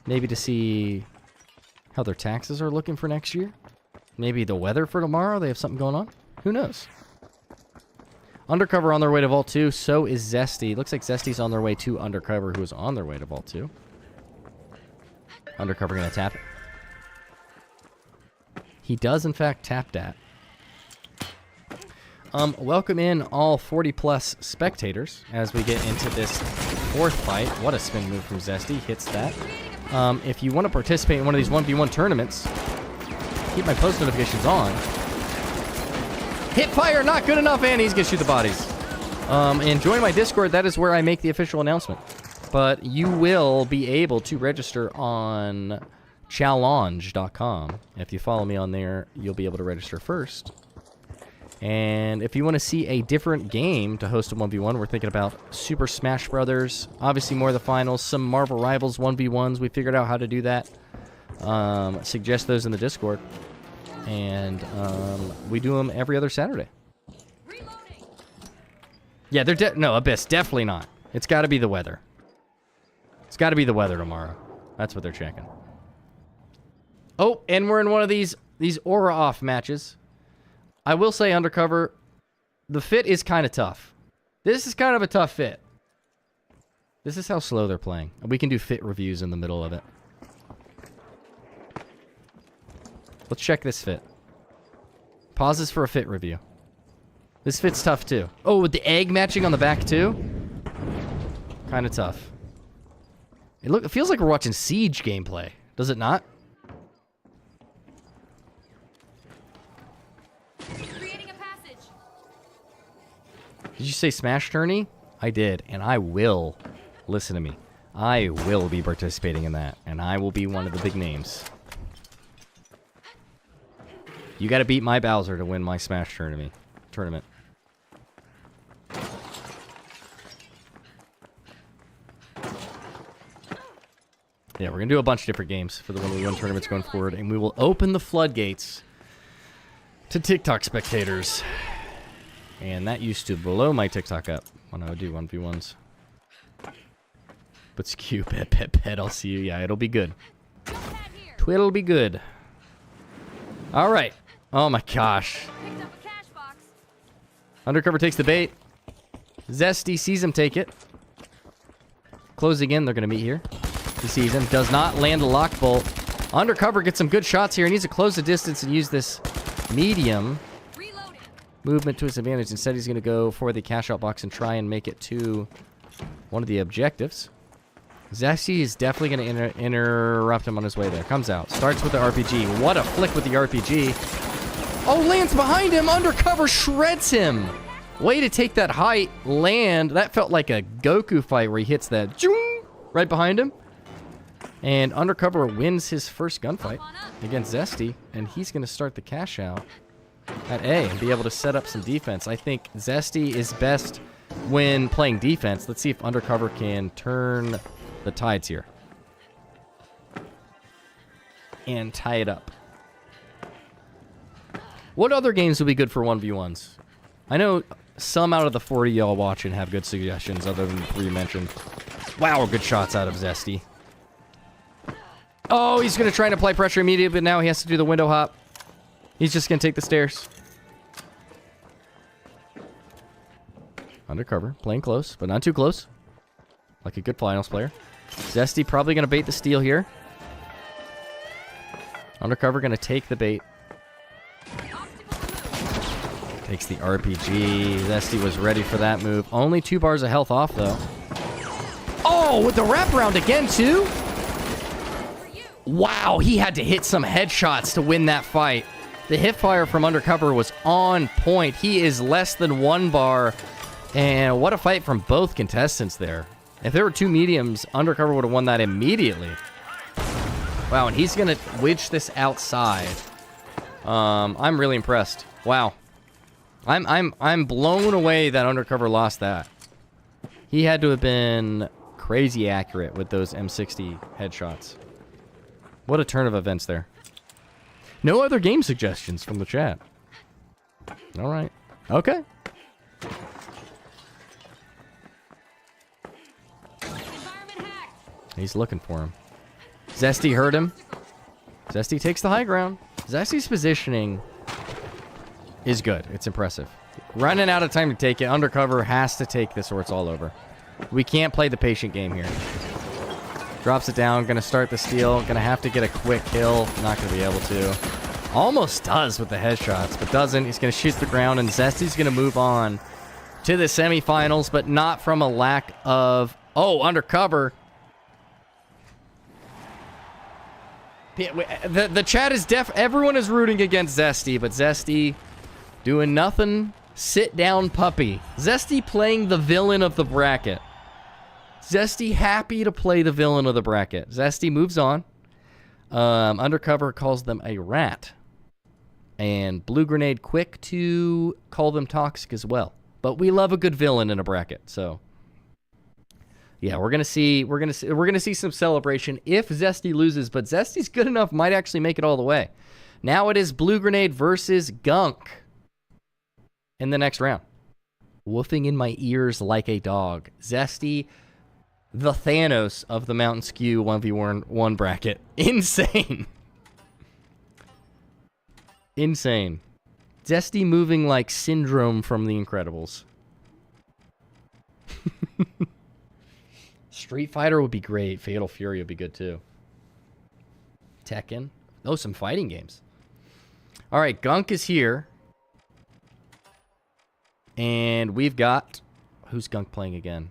Maybe to see how their taxes are looking for next year? Maybe the weather for tomorrow? They have something going on? Who knows? Undercover on their way to Vault 2. So is Zesty. Looks like Zesty's on their way to Undercover, who is on their way to Vault 2. Undercover gonna tap it. He does, in fact, tap that. Welcome in all 40-plus spectators as we get into this fourth fight. What a spin move from Zesty. Hits that. If you want to participate in one of these 1v1 tournaments, keep my post notifications on. Hit fire, not good enough, and he's going to shoot the bodies. And join my Discord. That is where I make the official announcement. But you will be able to register on challenge.com. If you follow me on there, you'll be able to register first. And if you want to see a different game to host a 1v1, we're thinking about Super Smash Brothers. Obviously, more of the finals. Some Marvel Rivals 1v1s. We figured out how to do that. Suggest those in the Discord. And we do them every other Saturday. Yeah, they're no, Abyss, definitely not. It's got to be the weather. It's got to be the weather tomorrow. That's what they're checking. Oh, and we're in one of these aura off matches. I will say, Undercover, the fit is kind of tough. This is kind of a tough fit. This is how slow they're playing. We can do fit reviews in the middle of it. Let's check this fit. Pauses for a fit review. This fit's tough too. Oh, with the egg matching on the back too? Kind of tough. It feels like we're watching Siege gameplay. Does it not? Creating a passage. Did you say Smash Tourney? I did, and I will. Listen to me. I will be participating in that, and I will be one of the big names. You gotta beat my Bowser to win my Smash tournament. Yeah, we're gonna do a bunch of different games for the 1v1 tournaments going forward, and we will open the floodgates to TikTok spectators. And that used to blow my TikTok up when I would do 1v1s. But skew, pet, I'll see you. Yeah, it'll be good. Twit'll be good. All right. Oh my gosh. Picked up a cash box. Undercover takes the bait. Zesty sees him take it. Closing in, they're going to meet here. He sees him. Does not land a lock bolt. Undercover gets some good shots here. He needs to close the distance and use this medium Reloading. movement to his advantage. Instead, he's going to go for the cash out box and try and make it to one of the objectives. Zesty is definitely going to interrupt him on his way there. Comes out. Starts with the RPG. What a flick with the RPG. Oh, lands behind him. Undercover shreds him. Way to take that height. Land. That felt like a Goku fight where he hits that right behind him. And Undercover wins his first gunfight against Zesty. And he's going to start the cash out at A and be able to set up some defense. I think Zesty is best when playing defense. Let's see if Undercover can turn the tides here and tie it up. What other games would be good for 1v1s? I know some out of the 40 y'all watching have good suggestions other than the 3 mentioned. Wow, good shots out of Zesty. Oh, he's going to try to apply pressure immediately, but now he has to do the window hop. He's just going to take the stairs. Undercover, playing close, but not too close. Like a good finals player. Zesty probably going to bait the steal here. Undercover going to take the bait. Takes the RPG. Zesty was ready for that move. Only 2 bars of health off, though. Oh, with the wraparound again, too? Wow, he had to hit some headshots to win that fight. The hip fire from Undercover was on point. He is less than 1 bar. And what a fight from both contestants there. If there were 2 mediums, Undercover would have won that immediately. Wow, and he's going to wedge this outside. I'm really impressed. Wow. I'm blown away that Undercover lost that. He had to have been crazy accurate with those M60 headshots. What a turn of events there. No other game suggestions from the chat. All right. Okay. He's looking for him. Zesty heard him. Zesty takes the high ground. Zesty's positioning is good. It's impressive. Running out of time to take it. Undercover has to take this or it's all over. We can't play the patient game here. Drops it down. Going to start the steal. Going to have to get a quick kill. Not going to be able to. Almost does with the headshots, but doesn't. He's going to shoot the ground, and Zesty's going to move on to the semifinals, but not from a lack of... Oh, Undercover. The chat is everyone is rooting against Zesty, but Zesty doing nothing. Sit down, puppy. Zesty playing the villain of the bracket. Zesty happy to play the villain of the bracket. Zesty moves on. Undercover calls them a rat. And Blue Grenade quick to call them toxic as well. But we love a good villain in a bracket, so... Yeah, we're gonna see some celebration if Zesty loses, but Zesty's good enough, might actually make it all the way. Now it is Blue Grenade versus Gunk in the next round. Woofing in my ears like a dog. Zesty The Thanos of the Mountain Skew 1v1 bracket. Insane. Insane. Zesty moving like Syndrome from The Incredibles. Street Fighter would be great. Fatal Fury would be good too. Tekken. Oh, some fighting games. All right, Gunk is here. And we've got... Who's Gunk playing again?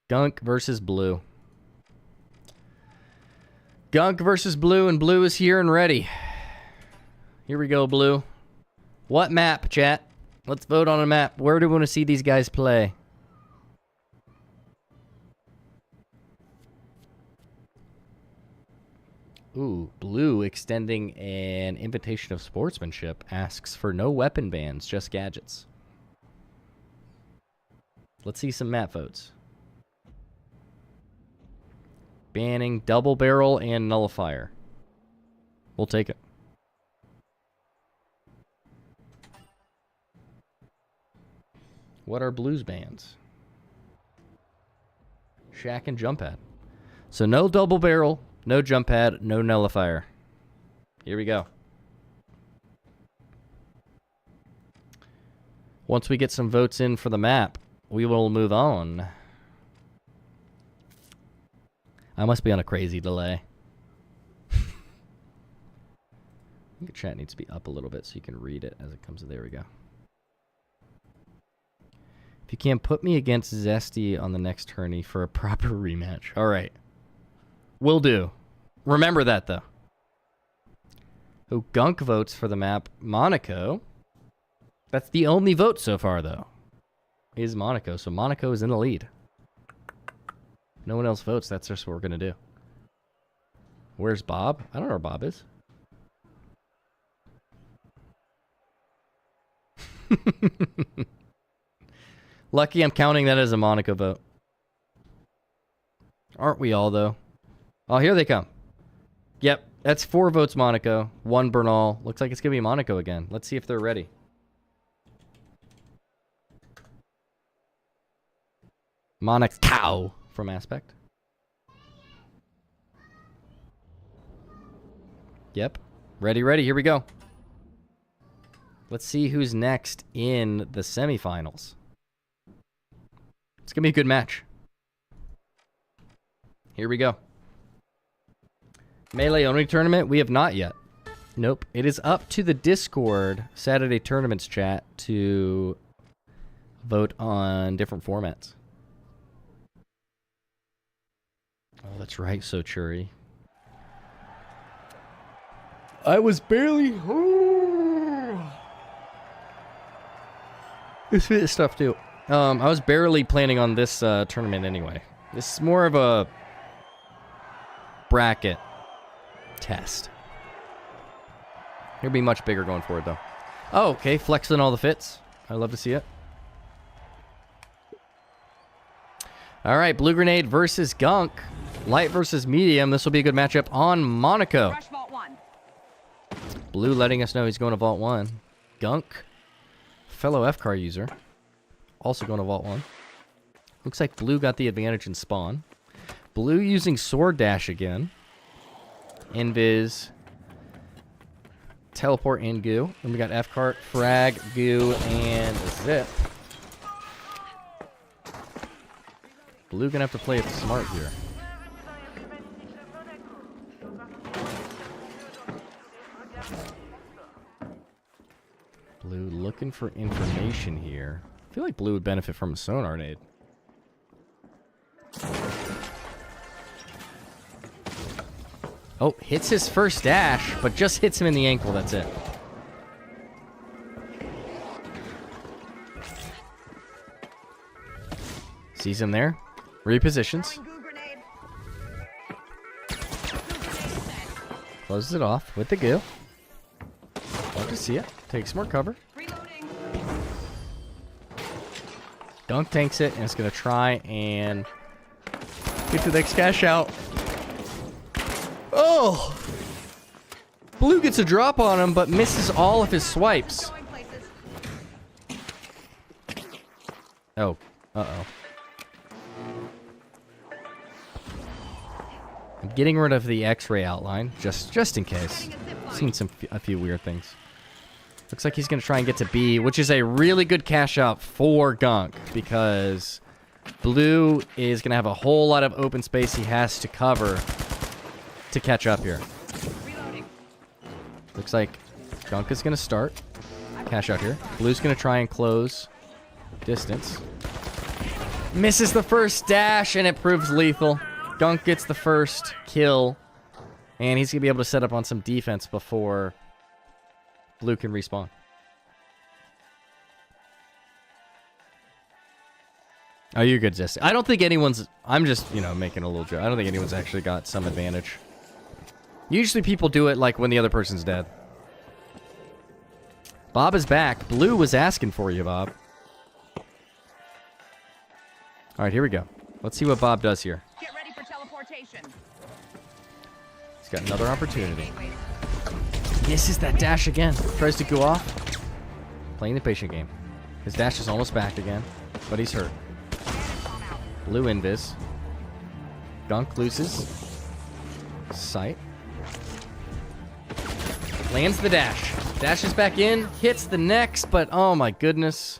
Gunk versus Blue. Gunk versus Blue, and Blue is here and ready. Here we go, Blue. What map, chat? Let's vote on a map. Where do we want to see these guys play? Ooh, Blue extending an invitation of sportsmanship asks for no weapon bans, just gadgets. Let's see some map votes. Banning double barrel and nullifier. We'll take it. What are Blue's bans? Shack and jump pad. So no double barrel, no jump pad, no nullifier. Here we go. Once we get some votes in for the map, we will move on. I must be on a crazy delay. I think the chat needs to be up a little bit so you can read it as it comes. There we go. If you can't put me against Zesty on the next tourney for a proper rematch. All right. Will do. Remember that, though. Oh, Gunk votes for the map Monaco. That's the only vote so far, though, is Monaco. So Monaco is in the lead. No one else votes. That's just what we're going to do. Where's Bob? I don't know where Bob is. Lucky I'm counting that as a Monaco vote. Aren't we all, though? Oh, here they come. Yep, that's 4 votes Monaco, 1 Bernal. Looks like it's going to be Monaco again. Let's see if they're ready. Monaco from Aspect. Yep. Ready. Here we go. Let's see who's next in the semifinals. It's going to be a good match. Here we go. Melee only tournament? We have not yet. Nope. It is up to the Discord Saturday Tournaments chat to vote on different formats. Oh, that's right, so Churi. I was barely... This is stuff too. I was barely planning on this tournament anyway. This is more of a bracket test. It'll be much bigger going forward, though. Oh, okay. Flexing all the fits. I love to see it. All right. Blue Grenade versus Gunk. Light versus medium. This will be a good matchup on Monaco. Rush Vault 1. Blue letting us know he's going to Vault 1. Gunk, fellow F-car user, also going to Vault 1. Looks like Blue got the advantage in spawn. Blue using Sword Dash again. Invis, Teleport, and Goo. Then we got F-Cart, Frag, Goo, and Zip. Blue gonna have to play it smart here. Blue looking for information here. I feel like Blue would benefit from a sonar nade. Oh, hits his first dash, but just hits him in the ankle. That's it. Sees him there. Repositions. Closes it off with the goo. Love to see it. Takes more cover. Reloading. Gunk tanks it, and it's going to try and get the next cash out. Oh! Blue gets a drop on him, but misses all of his swipes. Going places. Oh. Uh-oh. I'm getting rid of the X-ray outline, just in case. Seen a few weird things. Looks like he's going to try and get to B, which is a really good cash out for Gunk, because Blue is going to have a whole lot of open space he has to cover to catch up here. Looks like Gunk is going to start. Cash out here. Blue's going to try and close distance. Misses the first dash, and it proves lethal. Gunk gets the first kill, and he's going to be able to set up on some defense before Blue can respawn. Oh, you're good, Jesse. I don't think anyone's... I'm just, making a little joke. I don't think anyone's actually got some advantage. Usually people do it, like, when the other person's dead. Bob is back. Blue was asking for you, Bob. All right, here we go. Let's see what Bob does here. Get ready for teleportation. He's got another opportunity. Misses that dash again. Tries to go off. Playing the patient game. His dash is almost back again, but he's hurt. Blue invis. Gunk loses sight. Lands the dash. Dashes back in. Hits the next, but oh my goodness.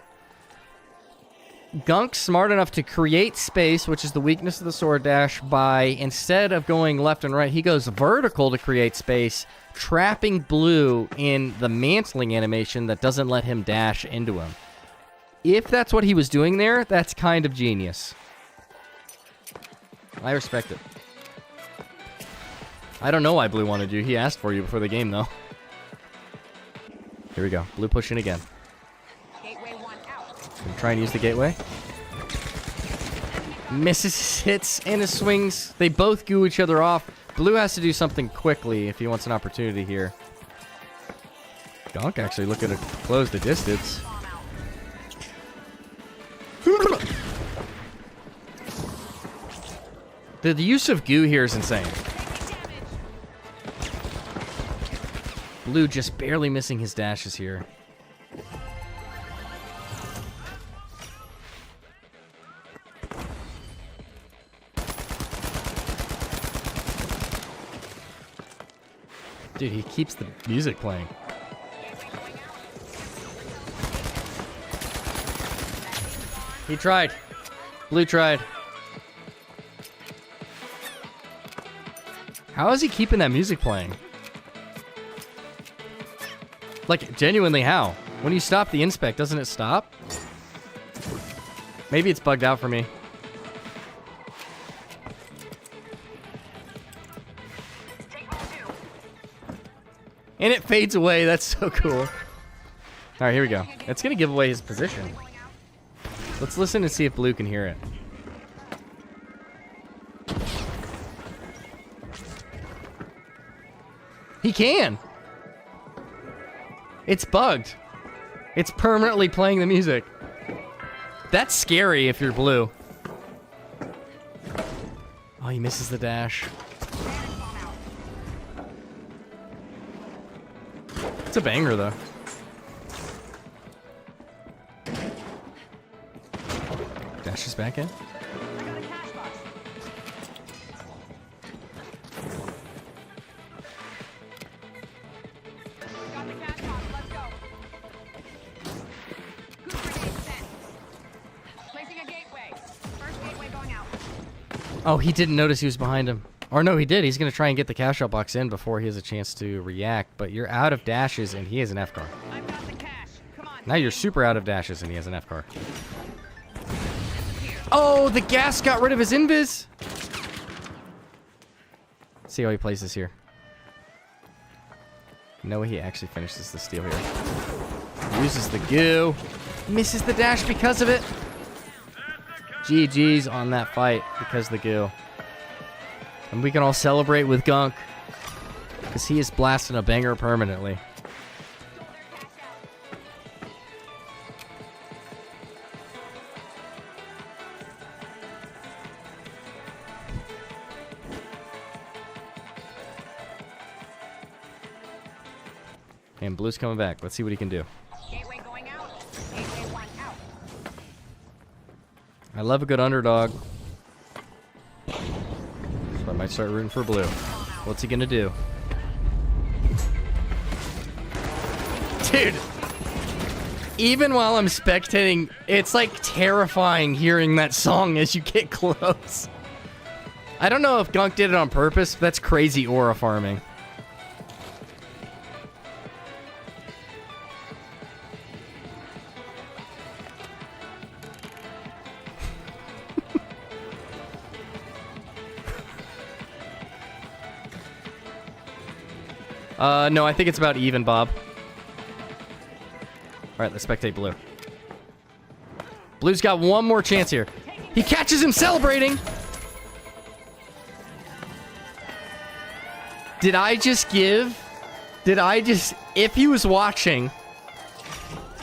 Gunk's smart enough to create space, which is the weakness of the sword dash, by, instead of going left and right, he goes vertical to create space, trapping Blue in the mantling animation that doesn't let him dash into him. If that's what he was doing there, that's kind of genius. I respect it. I don't know why Blue wanted you. He asked for you before the game, though. Here we go. Blue pushing again. Gateway 1 out. Gonna try and use the gateway. Misses his hits and his swings. They both goo each other off. Blue has to do something quickly if he wants an opportunity here. Gunk actually looking to close the distance. The use of goo here is insane. Blue just barely missing his dashes here. Dude, he keeps the music playing. He tried. Blue tried. How is he keeping that music playing? Like, genuinely, how? When you stop the inspect, doesn't it stop? Maybe it's bugged out for me. And it fades away. That's so cool. All right, here we go. It's going to give away his position. Let's listen and see if Blue can hear it. He can. It's bugged. It's permanently playing the music. That's scary if you're Blue. Oh, he misses the dash. It's a banger, though. Dashes back in. I got a cash box. Got the cash box. Let's go. Good grenade sent. Placing a gateway. First gateway going out. Oh, he didn't notice he was behind him. Or no, he did. He's going to try and get the cash out box in before he has a chance to react. But you're out of dashes, and he has an F car. I've got the cash. Come on. Now you're super out of dashes, and he has an F car. Oh, the gas got rid of his invis. Let's see how he plays this here. No, he actually finishes the steal here. Uses the goo. Misses the dash because of it. GG's on that fight because of the goo. And we can all celebrate with Gunk, because he is blasting a banger permanently. And Blue's coming back. Let's see what he can do. Gateway going out. Gateway 1 out. I love a good underdog. So I might start rooting for blue. What's he gonna do? Dude! Even while I'm spectating, it's like terrifying hearing that song as you get close. I don't know if Gunk did it on purpose, but that's crazy aura farming. No, I think it's about even, Bob. Alright, let's spectate blue. Blue's got one more chance here. He catches him celebrating! Did I just, if he was watching,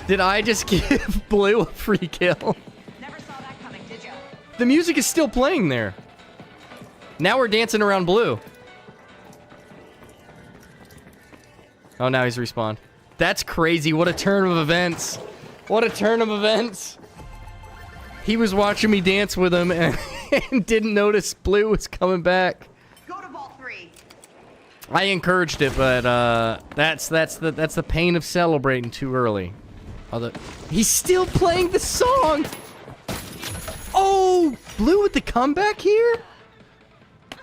did I just give blue a free kill? Never saw that coming, did ya? The music is still playing there. Now we're dancing around blue. Oh, now he's respawned. That's crazy. What a turn of events. What a turn of events. He was watching me dance with him and, and didn't notice blue was coming back. Go to vault 3. I encouraged it, but that's the pain of celebrating too early. He's still playing the song. Oh, blue with the comeback here?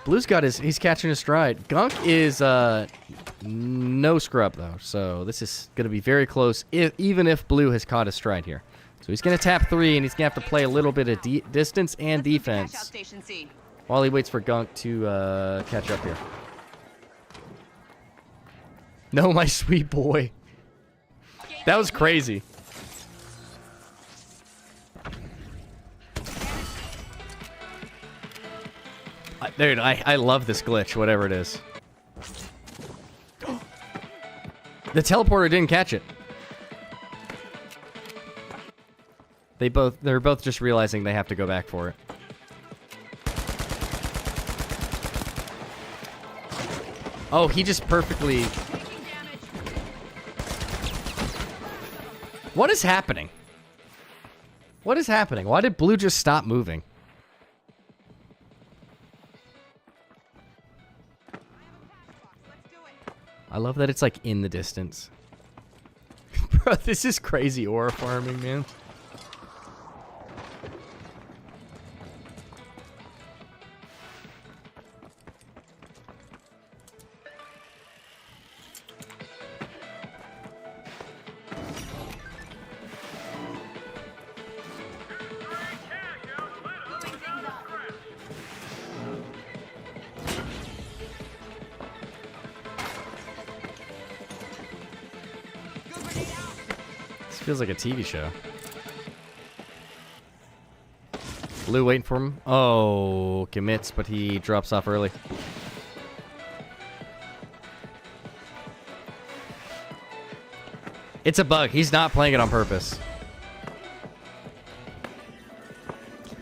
Blue's got he's catching his stride. Gunk is no scrub though, so this is gonna be very close. Even if blue has caught his stride here, so he's gonna tap 3, and he's gonna have to play a little bit of distance and defense while he waits for Gunk to catch up here. No, my sweet boy. That was crazy. Dude, I love this glitch, whatever it is. The teleporter didn't catch it. They're both just realizing they have to go back for it. Oh, he just perfectly... What is happening? What is happening? Why did blue just stop moving? I love that it's like in the distance. Bro, this is crazy aura farming, man. Feels like a TV show. Blue waiting for him. Oh, commits, but he drops off early. It's a bug. He's not playing it on purpose.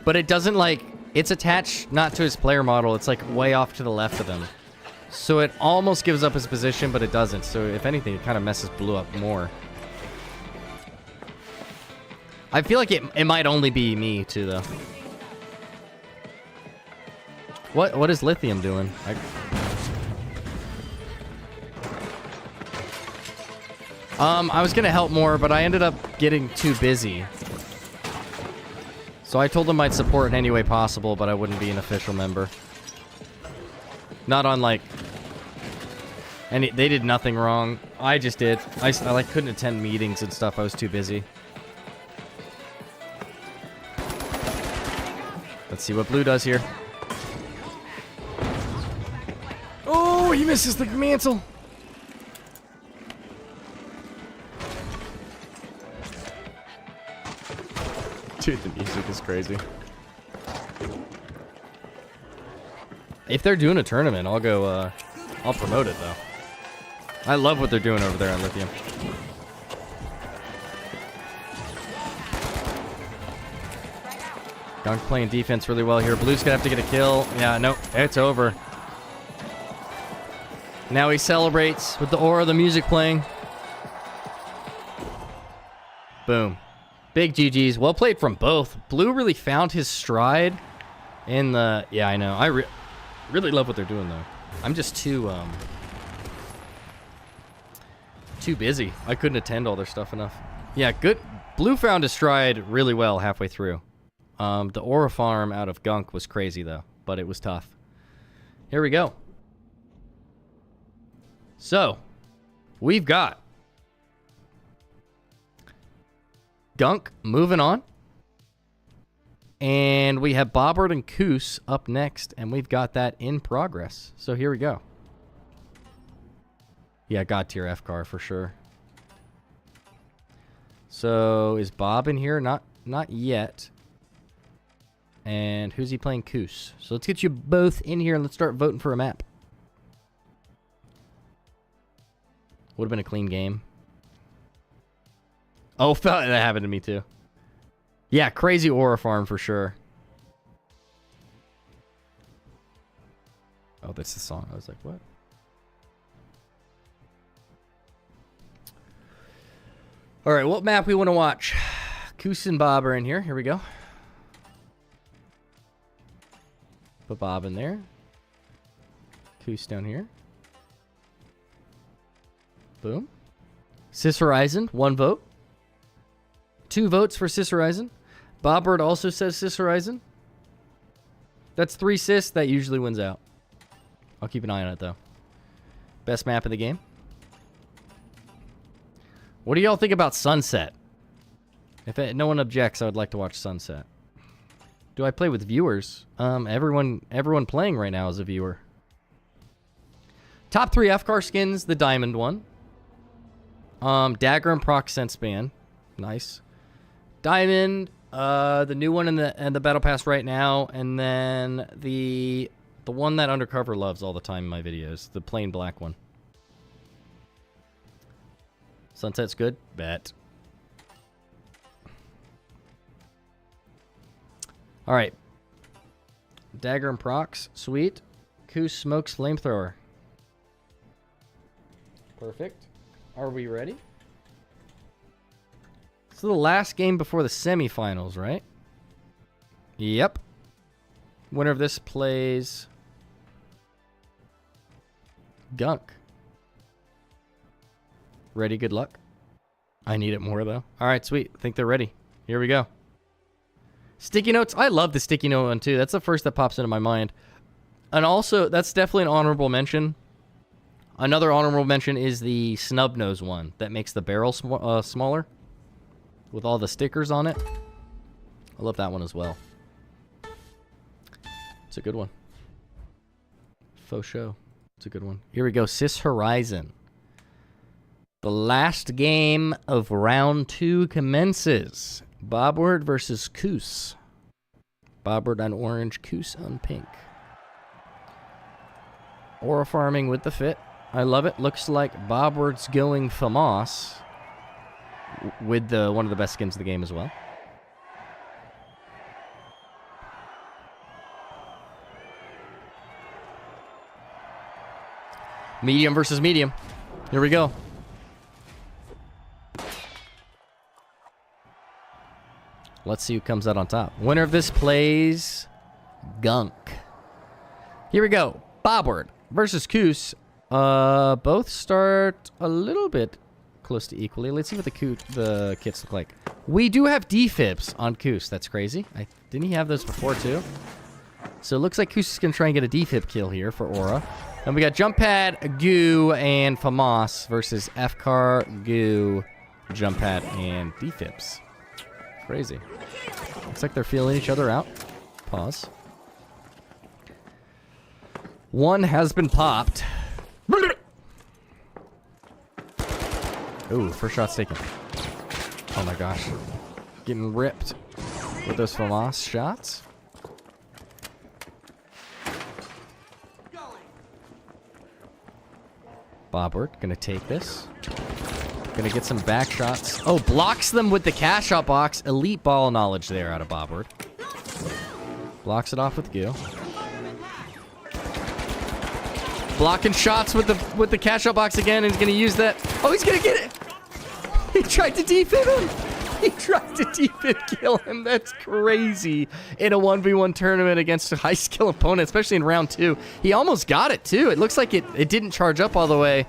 But it doesn't like... It's attached not to his player model. It's like way off to the left of him. So it almost gives up his position, but it doesn't. So if anything, it kind of messes blue up more. I feel like it might only be me, too, though. What is lithium doing? I was gonna help more, but I ended up getting too busy. So I told them I'd support in any way possible, but I wouldn't be an official member. Not on, like... They did nothing wrong. I just did. I like, couldn't attend meetings and stuff. I was too busy. Let's see what blue does here. Oh, he misses the mantle. Dude, the music is crazy. If they're doing a tournament, I'll go, I'll promote it, though. I love what they're doing over there on Lithium. Gunk playing defense really well here. Blue's gonna have to get a kill. Yeah, no, it's over. Now he celebrates with the aura of the music playing. Boom. Big GG's. Well played from both. Blue really found his stride in the... Yeah, I know. I really love what they're doing, though. I'm just too busy. I couldn't attend all their stuff enough. Yeah, good. Blue found his stride really well halfway through. The Aura farm out of Gunk was crazy, though, but it was tough. Here we go. So, we've got Gunk moving on. And we have Bobbert and Koos up next, and we've got that in progress. So here we go. Yeah, God tier F car for sure. So is Bob in here? Not yet. And who's he playing? Koos. So let's get you both in here and let's start voting for a map. Would have been a clean game. Oh, that happened to me too. Yeah, crazy Aura farm for sure. Oh, that's the song. I was like, what? All right, what map we want to watch? Koos and Bob are in here. Here we go. Put Bob in there. Koos down here. Boom. Sis Horizon, 1 vote. 2 votes for Sis Horizon. Bobbert also says Sis Horizon. That's 3 Sis. That usually wins out. I'll keep an eye on it, though. Best map of the game. What do y'all think about Sunset? If no one objects, I would like to watch Sunset. Do I play with viewers? Everyone playing right now is a viewer. Top 3 F-Car skins, the diamond one. Dagger and Proc Sense Ban. Nice. Diamond, the new one in the Battle Pass right now, and then the one that Undercover loves all the time in my videos, the plain black one. Sunset's good? Bet. Alright. Dagger and Procs. Sweet. Koos smokes flamethrower. Perfect. Are we ready? This is the last game before the semifinals, right? Yep. Winner of this plays Gunk. Ready, good luck. I need it more, though. All right, sweet. I think they're ready. Here we go. Sticky notes. I love the sticky note one, too. That's the first that pops into my mind. And also, that's definitely an honorable mention. Another honorable mention is the snub nose one that makes the barrel smaller with all the stickers on it. I love that one as well. It's a good one. Faux show. It's a good one. Here we go. Sis Horizon. The last game of round 2 commences. Bobbert versus Koos. Bobbert on orange, Koos on pink. Aura farming with the fit. I love it. Looks like Bobbert's going FAMAS with one of the best skins of the game as well. Medium versus medium. Here we go. Let's see who comes out on top. Winner of this plays Gunk. Here we go. Bobbert versus Koos. Both start a little bit close to equally. Let's see what the kits look like. We do have defibs on Koos. That's crazy. Didn't he have those before too? So it looks like Koos is going to try and get a defib kill here for Aura. And we got Jump Pad, Goo, and FAMAS versus F-Car, Goo, Jump Pad, and defibs. Crazy. Looks like they're feeling each other out. Pause. One has been popped. Ooh, first shot's taken. Oh my gosh. Getting ripped with those FAMAS shots. Bobbert gonna take this. Gonna get some back shots. Oh, blocks them with the cash out box. Elite ball knowledge there out of Bobbert. Blocks it off with Goo. Blocking shots with the cash out box again, and he's gonna use that. Oh, he's gonna get it. He tried to defib him. He tried to defib kill him. That's crazy. In a 1v1 tournament against a high skill opponent, especially in round 2. He almost got it too. It looks like it didn't charge up all the way.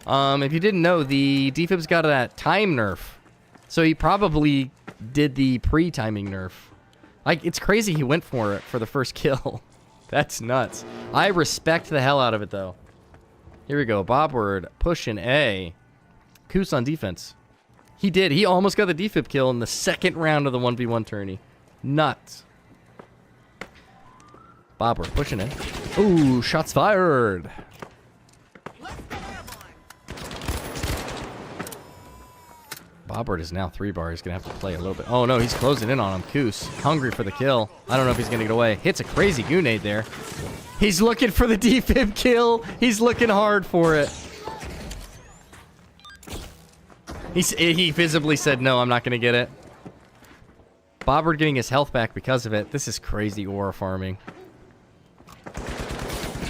If you didn't know, the defib's got that time nerf. So he probably did the pre-timing nerf. Like, it's crazy he went for it for the first kill. That's nuts. I respect the hell out of it, though. Here we go. Bobward pushing A. Koos on defense. He did. He almost got the defib kill in the second round of the 1v1 tourney. Nuts. Bobward pushing in. Ooh, shots fired. Bobbert is now 3-bar. He's going to have to play a little bit. Oh, no, he's closing in on him. Koos, hungry for the kill. I don't know if he's going to get away. Hits a crazy grenade there. He's looking for the defib kill. He's looking hard for it. He visibly said, no, I'm not going to get it. Bobbert getting his health back because of it. This is crazy aura farming.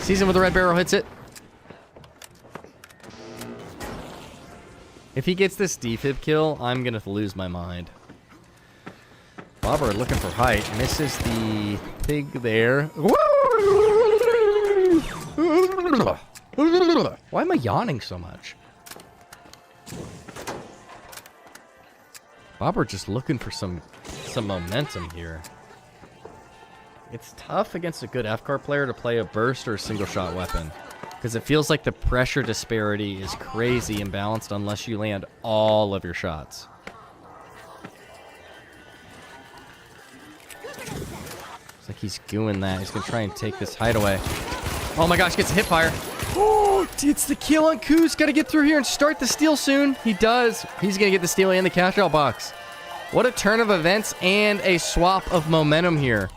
Season with the red barrel hits it. If he gets this defib kill, I'm going to lose my mind. Bobber looking for height. Misses the pig there. Why am I yawning so much? Bobber just looking for some momentum here. It's tough against a good FCAR player to play a burst or a single shot weapon. Because it feels like the pressure disparity is crazy imbalanced unless you land all of your shots. It's like he's doing that. He's going to try and take this hideaway. Oh my gosh, gets a hip fire. Oh, it's the kill on Koos. Got to get through here and start the steal soon. He does. He's going to get the steal and the cash out box. What a turn of events and a swap of momentum here.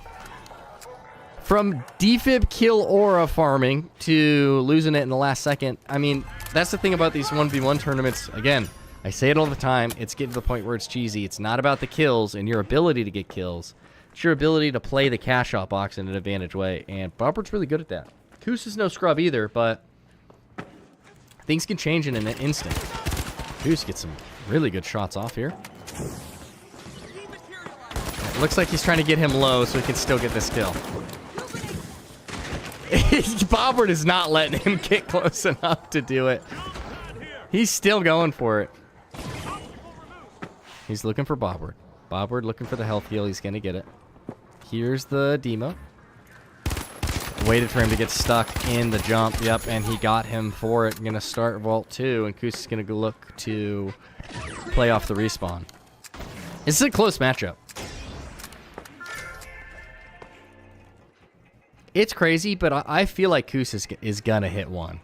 From defib kill aura farming to losing it in the last second. I mean, that's the thing about these 1v1 tournaments. Again, I say it all the time. It's getting to the point where it's cheesy. It's not about the kills and your ability to get kills. It's your ability to play the cash out box in an advantage way. And Bobbert's really good at that. Koos is no scrub either, but things can change in an instant. Koos gets some really good shots off here. It looks like he's trying to get him low so he can still get this kill. Bobbert is not letting him get close enough to do it. He's still going for it. He's looking for Bobbert. Bobbert looking for the health heal. He's going to get it. Here's the demo. Waited for him to get stuck in the jump. Yep, and he got him for it. Going to start Vault 2, and Koos is going to look to play off the respawn. This is a close matchup. It's crazy, but I feel like Koos is going to hit one.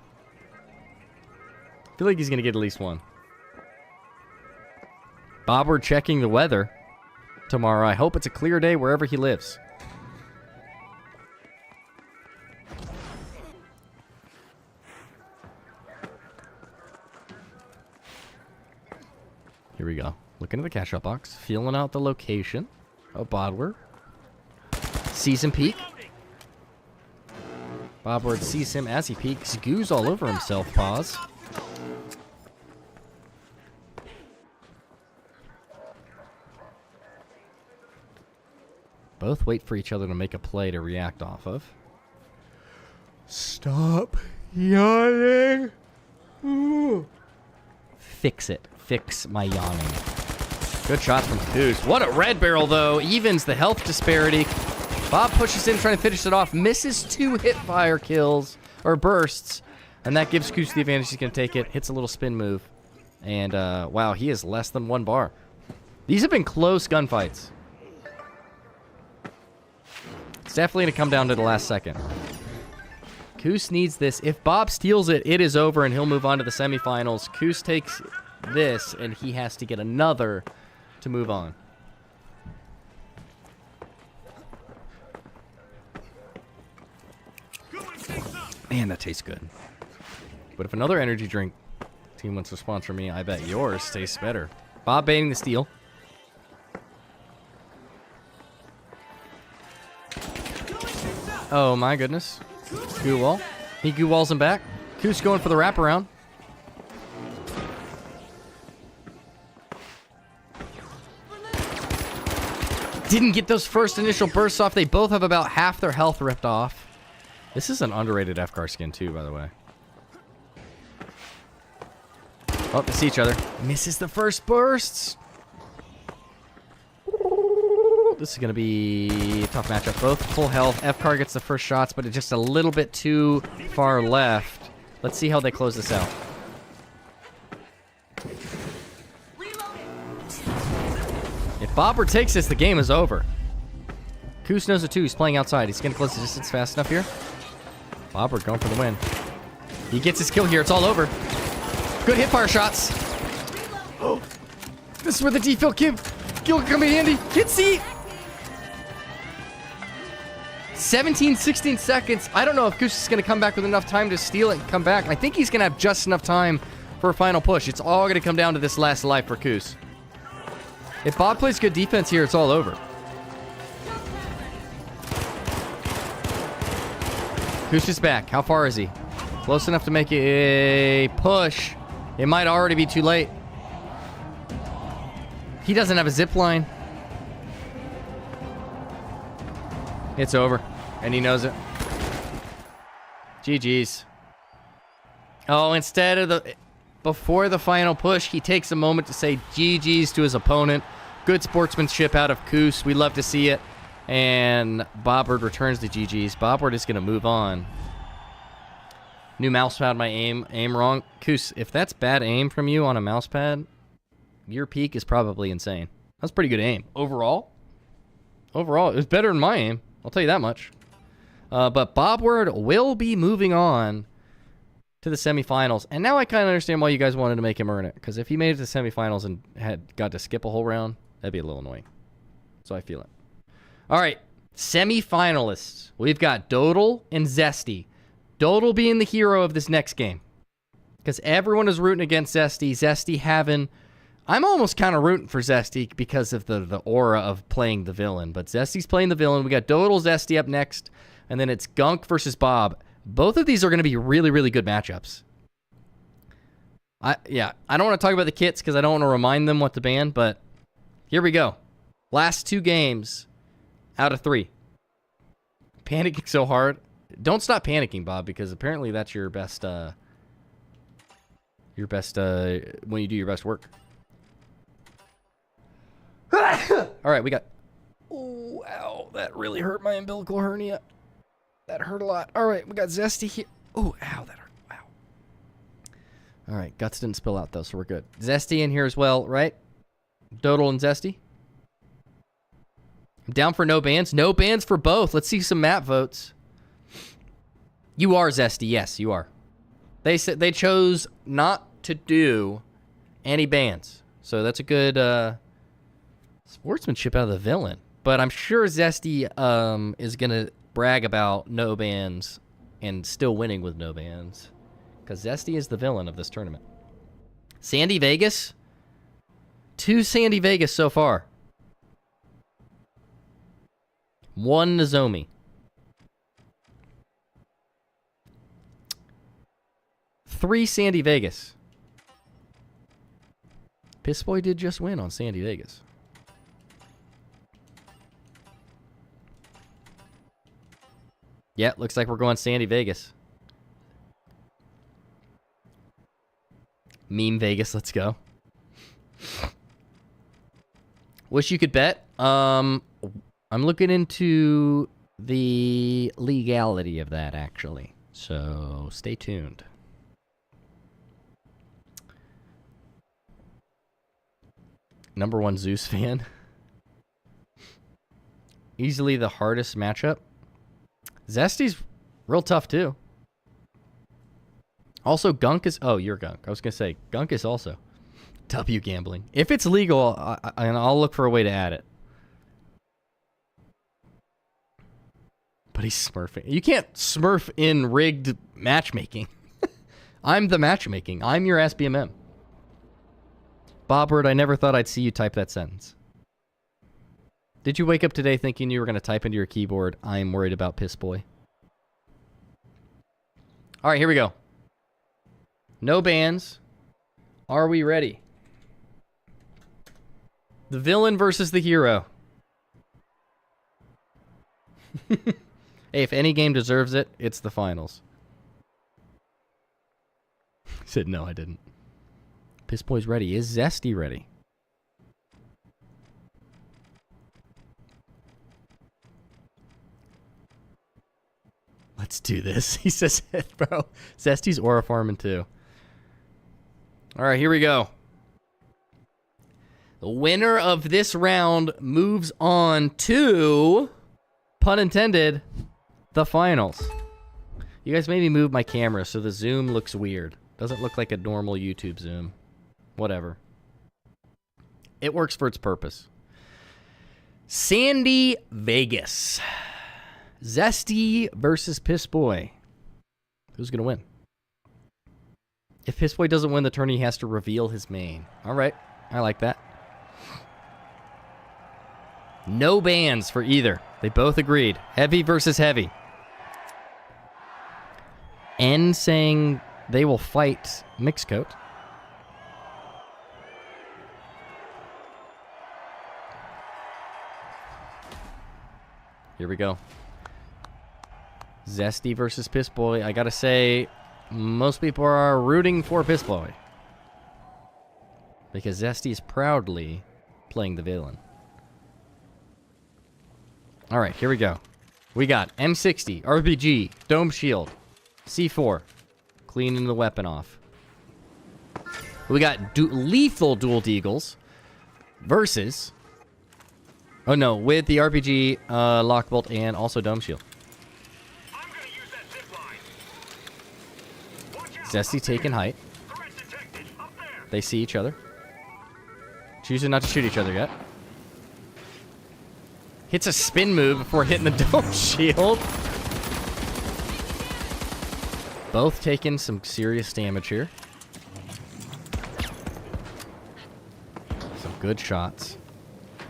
I feel like he's going to get at least one. Bobbert checking the weather tomorrow. I hope it's a clear day wherever he lives. Here we go. Looking at the cash out box. Feeling out the location of Bodward. Sees him peek. Bobbert sees him as he peeks. Goose all over himself. Pause. Both wait for each other to make a play to react off of. Stop yawning. Ooh. Fix it. Fix my yawning. Good shot from Koos. What a red barrel, though. Evens the health disparity. Bob pushes in, trying to finish it off. Misses 2 hit fire kills, or bursts. And that gives Koos the advantage. He's going to take it. Hits a little spin move. And, wow, he is less than 1 bar. These have been close gunfights. It's definitely going to come down to the last second. Koos needs this. If Bob steals it, it is over, and he'll move on to the semifinals. Koos takes this, and he has to get another to move on. Man, that tastes good. But if another energy drink team wants to sponsor me, I bet yours tastes better. Bob baiting the steal. Oh my goodness. Goo wall. He goo walls him back. Koos going for the wraparound. didn't get those first initial bursts off. They both have about half their health ripped off. This is an underrated FCAR skin too, by the way. Oh, they see each other. Misses the first bursts. This is going to be a tough matchup. Both full health. FCAR gets the first shots, but it's just a little bit too far left. Let's see how they close this out. If Bobber takes this, the game is over. Koos knows it too. He's playing outside. He's going to close the distance fast enough here. Bobber going for the win. He gets his kill here. It's all over. Good hipfire shots. Oh, this is where the default kill come in handy. Hit C. 17, 16 seconds. I don't know if Koos is going to come back with enough time to steal it and come back. I think he's going to have just enough time for a final push. It's all going to come down to this last life for Koos. If Bob plays good defense here, it's all over. Koos is back. How far is he? Close enough to make a push. It might already be too late. He doesn't have a zip line. It's over. And he knows it. GG's. Oh, instead of before the final push, he takes a moment to say GG's to his opponent. Good sportsmanship out of Koos. We love to see it. And Bobbard returns the GG's. Bobbard is going to move on. New mouse pad, my aim wrong. Koos, if that's bad aim from you on a mouse pad, your peak is probably insane. That's pretty good aim. Overall, it was better than my aim. I'll tell you that much. But Bobbard will be moving on to the semifinals. And now I kind of understand why you guys wanted to make him earn it. Because if he made it to the semifinals and had got to skip a whole round, that'd be a little annoying. So I feel it. All right, semifinalists. We've got Dodal and Zesty. Dodal being the hero of this next game. Because everyone is rooting against Zesty. Zesty having... I'm almost kind of rooting for Zesty because of the aura of playing the villain. But Zesty's playing the villain. We got Dodal, Zesty up next. And then it's Gunk versus Bob. Both of these are going to be really, really good matchups. I don't want to talk about the kits because I don't want to remind them what to ban. But here we go. Last 2 games out of 3. Panicking so hard. Don't stop panicking, Bob, because apparently that's your best when you do your best work. All right, we got... Oh, ow, that really hurt my umbilical hernia. That hurt a lot. All right, we got Zesty here. Oh, ow, that hurt. Wow. All right, guts didn't spill out, though, so we're good. Zesty in here as well, right? Dodal and Zesty. I'm down for no bans. No bans for both. Let's see some map votes. You are Zesty. Yes, you are. They said they chose not to do any bans. So that's a good sportsmanship out of the villain. But I'm sure Zesty is going to brag about no bans and still winning with no bans. Because Zesty is the villain of this tournament. Sandy Vegas. 2 Sandy Vegas so far. 1 Nozomi. 3 Sandy Vegas. Pissboy did just win on Sandy Vegas. Yeah, looks like we're going Sandy Vegas. Meme Vegas, let's go. Wish you could bet. I'm looking into the legality of that, actually. So stay tuned. Number 1 Zeus fan. Easily the hardest matchup. Zesty's real tough, too. Also, Gunk is... Oh, you're Gunk. I was going to say, Gunk is also W gambling. If it's legal, I'll look for a way to add it. But he's smurfing. You can't smurf in rigged matchmaking. I'm the matchmaking. I'm your SBMM. Bobbert, I never thought I'd see you type that sentence. Did you wake up today thinking you were going to type into your keyboard, I am worried about Piss Boy? All right, here we go. No bans. Are we ready? The villain versus the hero. Hey, if any game deserves it, it's the finals. He said, no, I didn't. Piss Boy's ready. Is Zesty ready? Let's do this. He says, bro, Zesty's aura farming too. All right, here we go. The winner of this round moves on to, pun intended, the finals. You guys maybe move my camera so the zoom looks weird. Doesn't look like a normal YouTube zoom. Whatever. It works for its purpose. Sandy Vegas. Zesty versus Piss Boy. Who's going to win? If Piss Boy doesn't win the tourney, he has to reveal his main. All right. I like that. No bans for either. They both agreed. Heavy versus heavy. N saying they will fight Mixcoat. Here we go. Zesty versus Piss Boy. I gotta say, most people are rooting for Piss Boy. Because Zesty is proudly playing the villain. Alright, here we go. We got M60, RPG, Dome Shield, C4, cleaning the weapon off. We got lethal Dual Deagles versus... Oh no, with the RPG, Lockbolt, and also Dome Shield. Zesty taking height. They see each other. Choosing not to shoot each other yet. Hits a spin move before hitting the Dome Shield. Both taking some serious damage here. Some good shots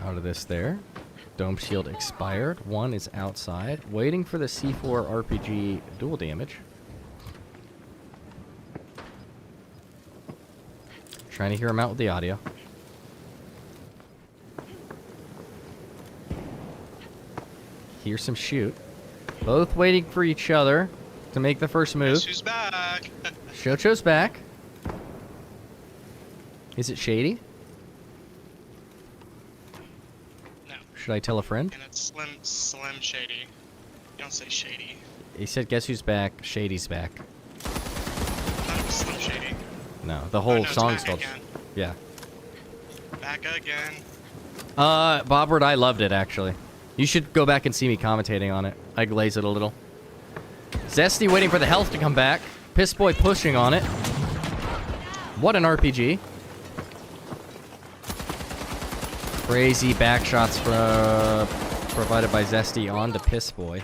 out of this there. Dome Shield expired. One is outside. Waiting for the C4 RPG dual damage. Trying to hear him out with the audio. Hear some shoot. Both waiting for each other to make the first move. Guess who's back? Shocho's back. Is it shady? No. Should I tell a friend? And it's Slim Shady. You don't say Shady. He said, guess who's back? Shady's back. I thought it was Slim Shady. No, the whole Oh, no, it's song's back called... again. Yeah. Back again. Bobbert, I loved it, actually. You should go back and see me commentating on it. I glaze it a little. Zesty waiting for the health to come back. Piss Boy pushing on it. What an RPG. Crazy back shots provided by Zesty onto Piss Boy.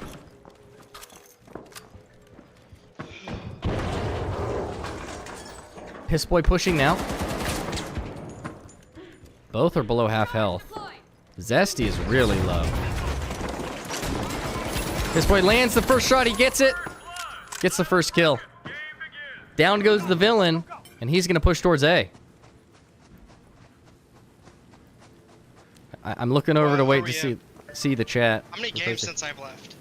Piss Boy pushing now. Both are below half health. Zesty is really low. Piss Boy lands the first shot. He gets it. Gets the first kill. Down goes the villain, and he's going to push towards A. I'm looking over to wait to see the chat. How many games since I've left?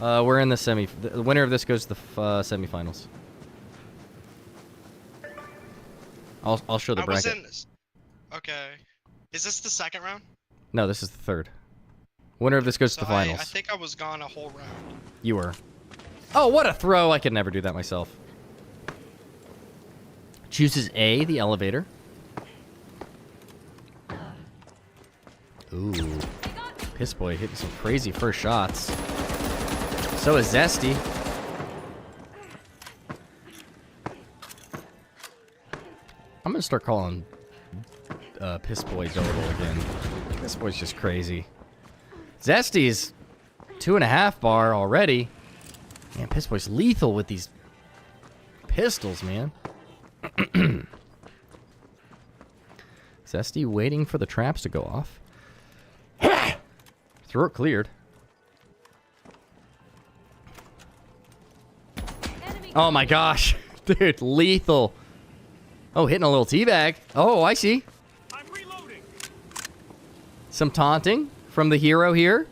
We're in the semi. The winner of this goes to the semifinals. I'll show the bracket. Okay. Is this the second round? No, this is the third. Winner of this goes to the finals. I think I was gone a whole round. You were. Oh, what a throw. I could never do that myself. Chooses A, the elevator. Ooh. Piss Boy hitting some crazy first shots. So is Zesty. I'm going to start calling Piss Boy Dodal again. Piss Boy's just crazy. Zesty's 2.5 bar already. Man, Piss Boy's lethal with these pistols, man. Zesty waiting for the traps to go off. Throat cleared. Oh my gosh. Dude, lethal. Oh, hitting a little teabag. Oh, I see. I'm reloading. Some taunting from the hero here.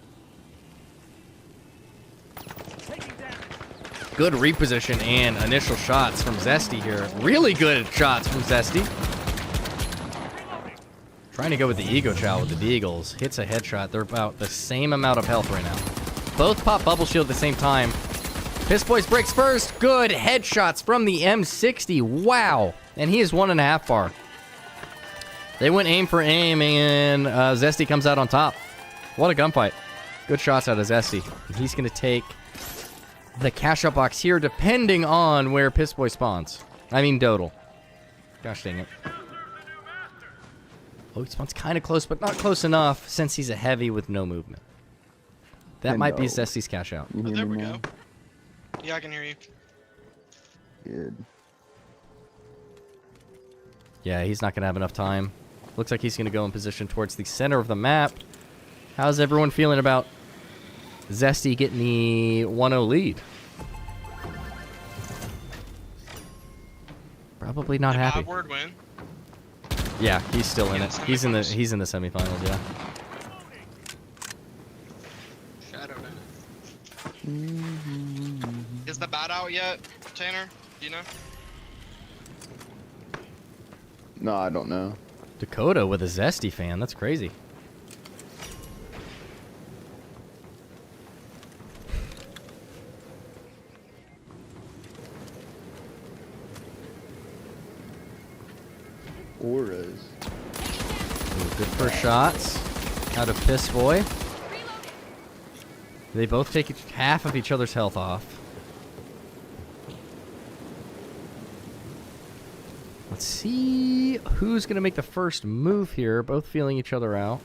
Good reposition and initial shots from Zesty here. Really good shots from Zesty. Trying to go with the Ego Chow with the Deagles. Hits a headshot. They're about the same amount of health right now. Both pop Bubble Shield at the same time. Piss Boys breaks first. Good headshots from the M60. Wow. And he is 1.5 bar. They went aim for aim, and Zesty comes out on top. What a gunfight. Good shots out of Zesty. He's going to take the cash out box here, depending on where Piss Boy spawns. I mean, Dodal. Gosh dang it. Oh, he spawns kind of close, but not close enough since he's a heavy with no movement. That might be Zesty's cash out. Oh, there we go. Yeah, I can hear you. Good. Yeah, he's not going to have enough time. Looks like he's going to go in position towards the center of the map. How's everyone feeling about Zesty getting the 1-0 lead? Probably not happy. Word win. Yeah, he's still in it. He's in the semifinals, yeah. Shadow Is the bat out yet, Tanner? Do you know? No, I don't know. Dakota with a Zesty fan. That's crazy. Auras. Ooh, good first shots out of Piss Boy. They both take half of each other's health off. Let's see who's going to make the first move here. Both feeling each other out.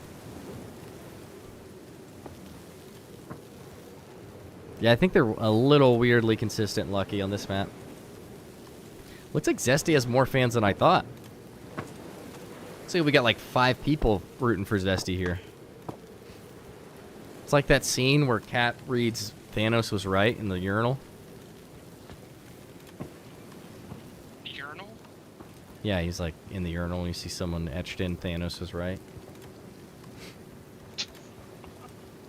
Yeah, I think they're a little weirdly consistent, Lucky, on this map. Looks like Zesty has more fans than I thought. Looks like we got like 5 people rooting for Zesty here. It's like that scene where Kat reads Thanos was right in the urinal. Urinal? Yeah, he's like in the urinal and you see someone etched in Thanos was right.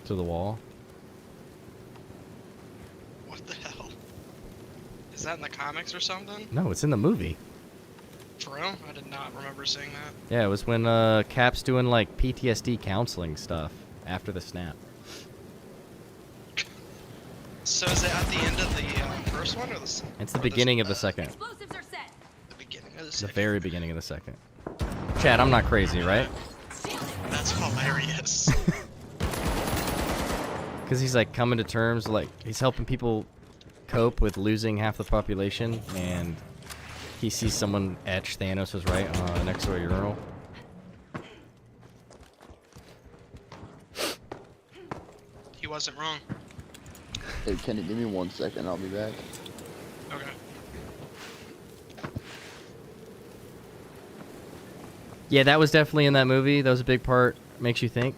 To the wall. What the hell? Is that in the comics or something? No, it's in the movie. For real? I did not remember seeing that. Yeah, it was when Cap's doing like PTSD counseling stuff after the snap. So is it at the end of the first one or the second? It's the beginning of the second. Explosives are set. The beginning of the The second. very beginning of the second. Chad, I'm not crazy, right? That's hilarious. Because he's like coming to terms, like he's helping people cope with losing half the population, and he sees someone etch Thanos was right next to a urinal. He wasn't wrong. Hey, Kenny, give me 1 second. I'll be back. Okay. Yeah, that was definitely in that movie. That was a big part. Makes you think.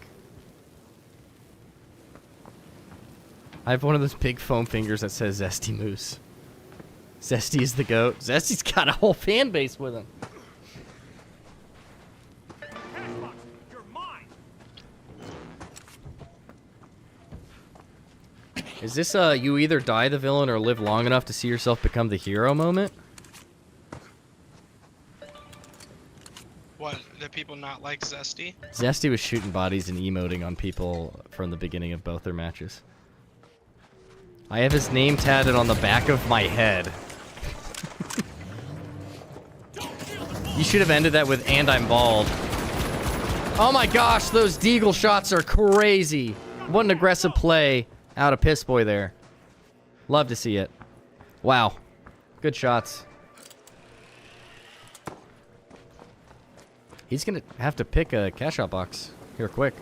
I have one of those big foam fingers that says Zesty Moose. Zesty is the GOAT. Zesty's got a whole fan base with him. Is this you either die the villain or live long enough to see yourself become the hero moment? What? Do people not like Zesty? Zesty was shooting bodies and emoting on people from the beginning of both their matches. I have his name tatted on the back of my head. You should have ended that with, "and I'm bald." Oh my gosh, those Deagle shots are crazy. What an aggressive play out of Piss Boy there. Love to see it. Wow. Good shots. He's going to have to pick a cash out box here quick.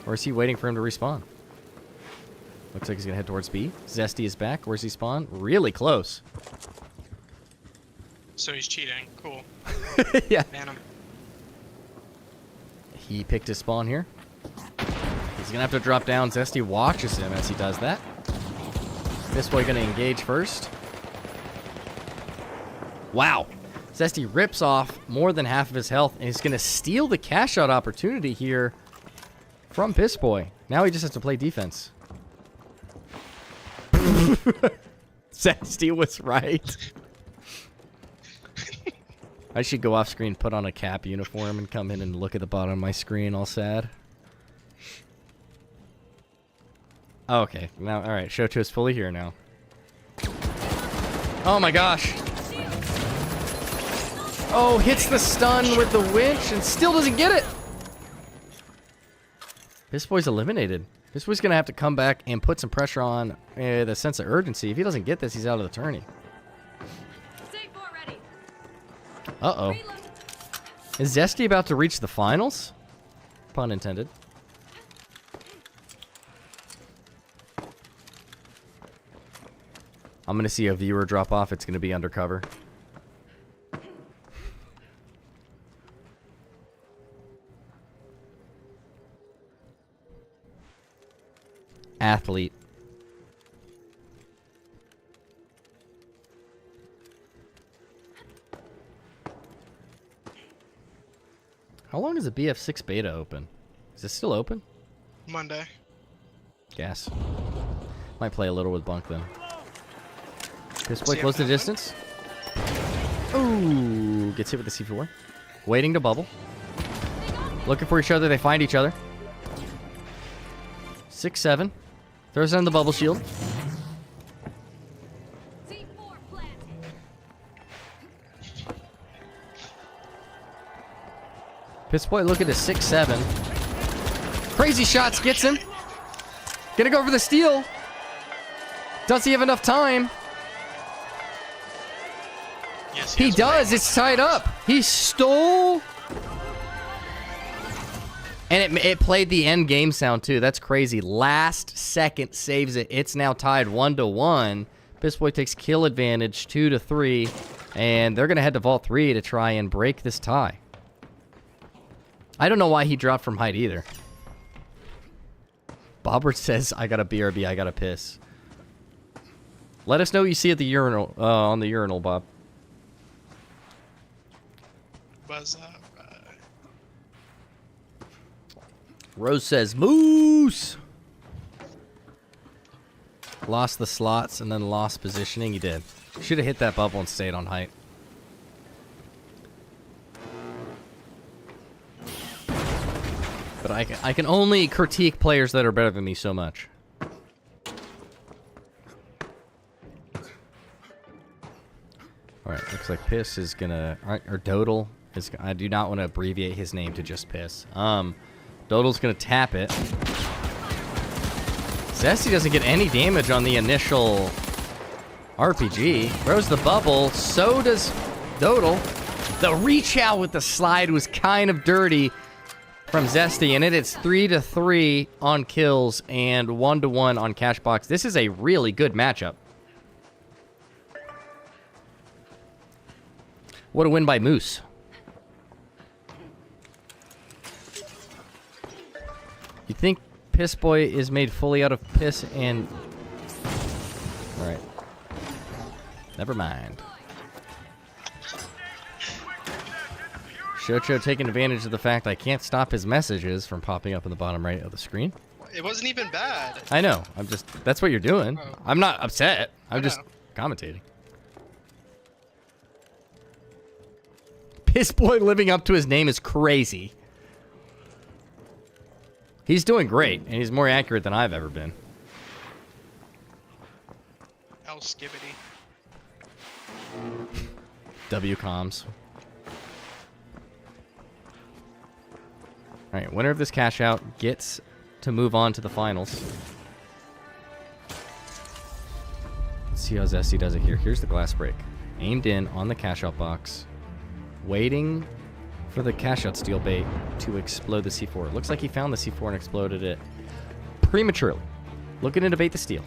Or is he waiting for him to respawn? Looks like he's going to head towards B. Zesty is back. Where's he spawn? Really close. So he's cheating. Cool. Yeah. Ban him. He picked his spawn here. He's going to have to drop down. Zesty watches him as he does that. This boy going to engage first. Wow. Zesty rips off more than half of his health, and he's going to steal the cash out opportunity here from Piss Boy. Now he just has to play defense. Zesty was right. I should go off screen, put on a cap uniform, and come in and look at the bottom of my screen all sad. Okay, now, alright, Shocho is fully here now. Oh my gosh. Oh, hits the stun with the winch and still doesn't get it. This boy's eliminated. This boy's gonna have to come back and put some pressure on the sense of urgency. If he doesn't get this, he's out of the tourney. C4 ready. Uh-oh. Reload. Is Zesty about to reach the finals? Pun intended. I'm gonna see a viewer drop off. It's gonna be undercover. Athlete. How long is the BF6 beta open? Is it still open? Monday. Gas. Might play a little with Bunk then. This boy See close the him distance. Ooh, gets hit with the C4. Waiting to bubble. Looking for each other. They find each other. 6-7. Throws down the bubble shield. C4 planted. Pissboy looking to 6-7. Crazy shots gets him. Gonna go for the steal. Does he have enough time? Yes, He has does. one. It's tied up. He stole. And it played the end game sound too. That's crazy. Last second saves it. It's now tied 1-1. Pissboy takes kill advantage 2-3. And they're going to head to Vault 3 to try and break this tie. I don't know why he dropped from height either. Bobbert says, I got a BRB, I got to piss. Let us know what you see at the urinal, on the urinal, Bob. Was Rose says, Moose! Lost the slots and then lost positioning. He did. Should have hit that bubble and stayed on height. But I can only critique players that are better than me so much. Alright, looks like Piss is gonna... Or Dodal is... I do not want to abbreviate his name to just Piss. Dodal's gonna tap it. Zesty doesn't get any damage on the initial RPG. Throws the bubble. So does Dodal. The reach out with the slide was kind of dirty from Zesty, and it's 3-3 on kills and 1-1 on cash box. This is a really good matchup. What a win by Moose. You think Piss Boy is made fully out of piss and... Alright. Never mind. Shocho taking advantage of the fact I can't stop his messages from popping up in the bottom right of the screen. It wasn't even bad. I know. I'm just... That's what you're doing. Oh. I'm not upset. I'm I just know. commentating. Piss Boy living up to his name is crazy. He's doing great, and he's more accurate than I've ever been. El Skibbity. W comms. Alright, winner of this cash out gets to move on to the finals. Let's see how Zesty does it here. Here's the glass break. Aimed in on the cash out box. Waiting for the cash out steel bait to explode the C4. Looks like he found the C4 and exploded it prematurely. Looking to debate the steal.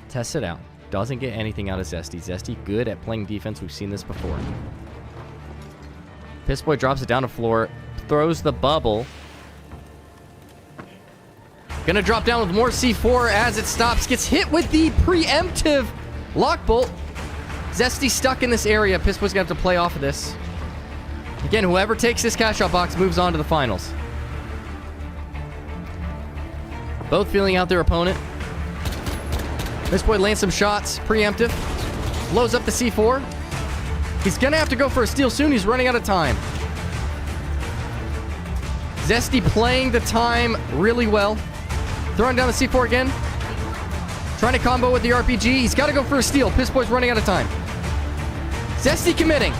Tests it out. Doesn't get anything out of Zesty. Zesty good at playing defense. We've seen this before. Pissboy drops it down the floor. Throws the bubble. Gonna drop down with more C4 as it stops. Gets hit with the preemptive lock bolt. Zesty stuck in this area. Pissboy's gonna have to play off of this. Again, whoever takes this cash out box moves on to the finals. Both feeling out their opponent. This boy lands some shots. Preemptive. Blows up the C4. He's going to have to go for a steal soon. He's running out of time. Zesty playing the time really well. Throwing down the C4 again. Trying to combo with the RPG. He's got to go for a steal. Piss Boy's running out of time. Zesty committing.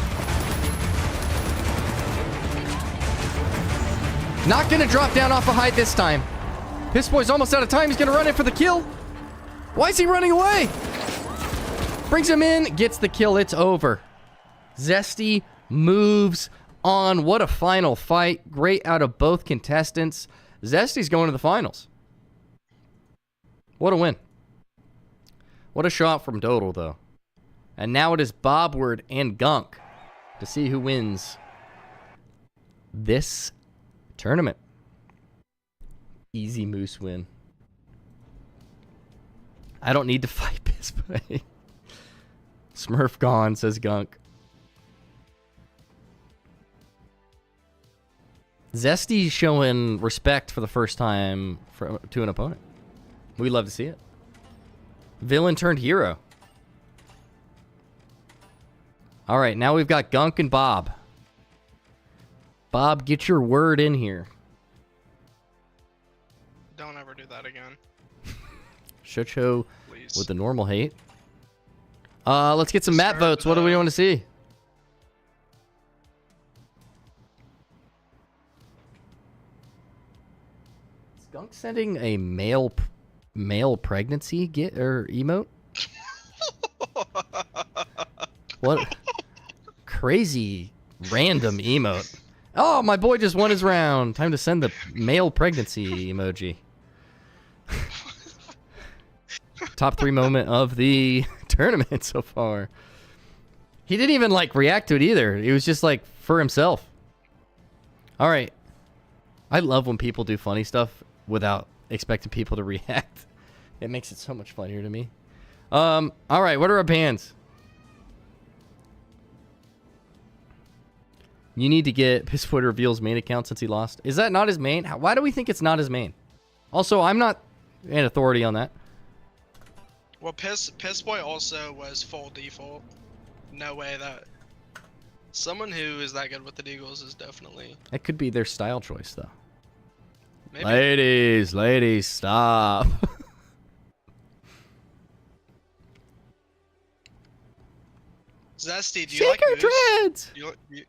Not going to drop down off a height this time. Piss Boy's almost out of time. He's going to run in for the kill. Why is he running away? Brings him in. Gets the kill. It's over. Zesty moves on. What a final fight. Great out of both contestants. Zesty's going to the finals. What a win. What a shot from Dodal, though. And now it is Bobward and Gunk to see who wins this tournament. Easy Moose win. I don't need to fight this play. Smurf gone, says Gunk. Zesty showing respect for the first time to an opponent. We love to see it. Villain turned hero. All right, now we've got Gunk and Bob. Bob, get your word in here. Don't ever do that again. Shocho Please. with the normal hate. Let's get some map votes. What do we want to see? Is Gunk sending a male pregnancy emote? What crazy random emote. Oh, my boy just won his round. Time to send the male pregnancy emoji. Top 3 moment of the tournament so far. He didn't even like react to it either. He was just like for himself. All right. I love when people do funny stuff without expecting people to react. It makes it so much funnier to me. All right, what are our bans? You need to get Pissfoot reveals main account since he lost. Is that not his main? Why do we think it's not his main? Also, I'm not an authority on that. Well, Piss Boy also was full default. No way that someone who is that good with the Eagles is definitely. That could be their style choice, though. Maybe. Ladies, stop. Zesty, do you Shake like your moose? dreads.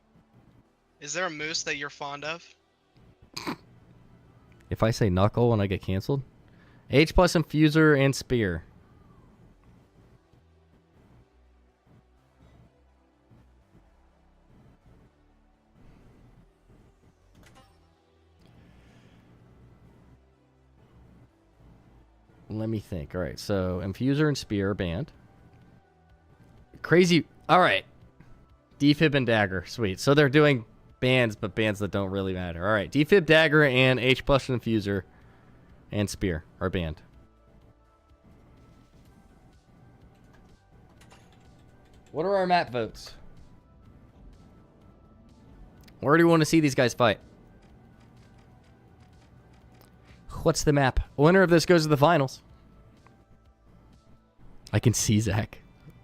Is there a moose that you're fond of? If I say knuckle when I get canceled, H plus infuser and spear. Let me think. All right, so infuser and spear are banned. Crazy. All right. Defib and dagger. Sweet. So they're doing bans, but bans that don't really matter. All right. Defib, dagger, and H plus infuser and spear are banned. What are our map votes? Where do you want to see these guys fight? What's the map? Winner of this goes to the finals. I can see Zach.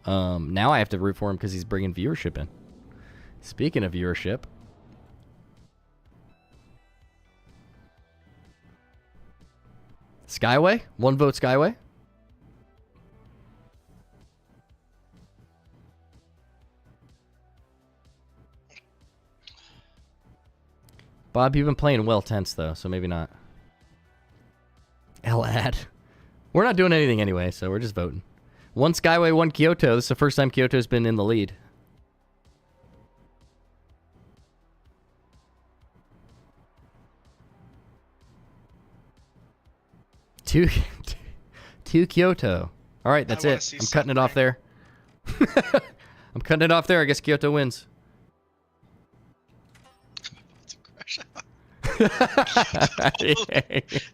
Now I have to root for him because he's bringing viewership in. Speaking of viewership. Skyway? 1 vote Skyway. Bob, you've been playing well tense, though, so maybe not. L-ad. We're not doing anything anyway, so we're just voting. 1 Skyway, 1 Kyoto. This is the first time Kyoto's been in the lead. Two Kyoto. All right, that's it. I'm cutting it off there. I'm cutting it off there. I guess Kyoto wins.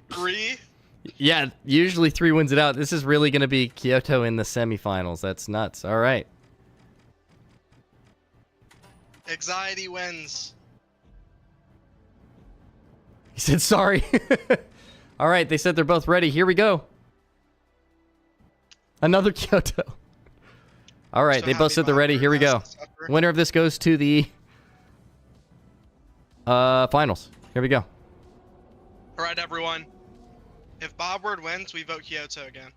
Three? Yeah, usually 3 wins it out. This is really going to be Kyoto in the semifinals. That's nuts. All right. Anxiety wins. He said sorry. All right, they said they're both ready. Here we go. Another Kyoto. All right, So they both happy said they're ready. Bobber Here we has go. to suffer. Winner of this goes to the finals. Here we go. All right, everyone. If Bob Word wins, we vote Kyoto again.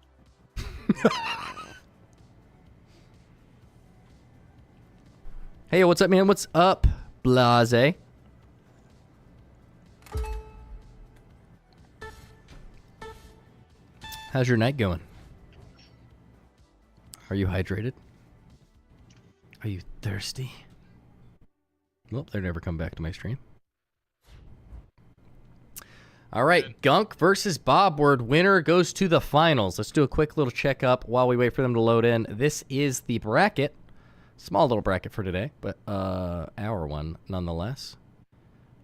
Hey, what's up, man? What's up, Blase? How's your night going? Are you hydrated? Are you thirsty? Well, they're never come back to my stream. All right, Gunk versus Bobward. Winner goes to the finals. Let's do a quick little checkup while we wait for them to load in. This is the bracket. Small little bracket for today, but our one nonetheless.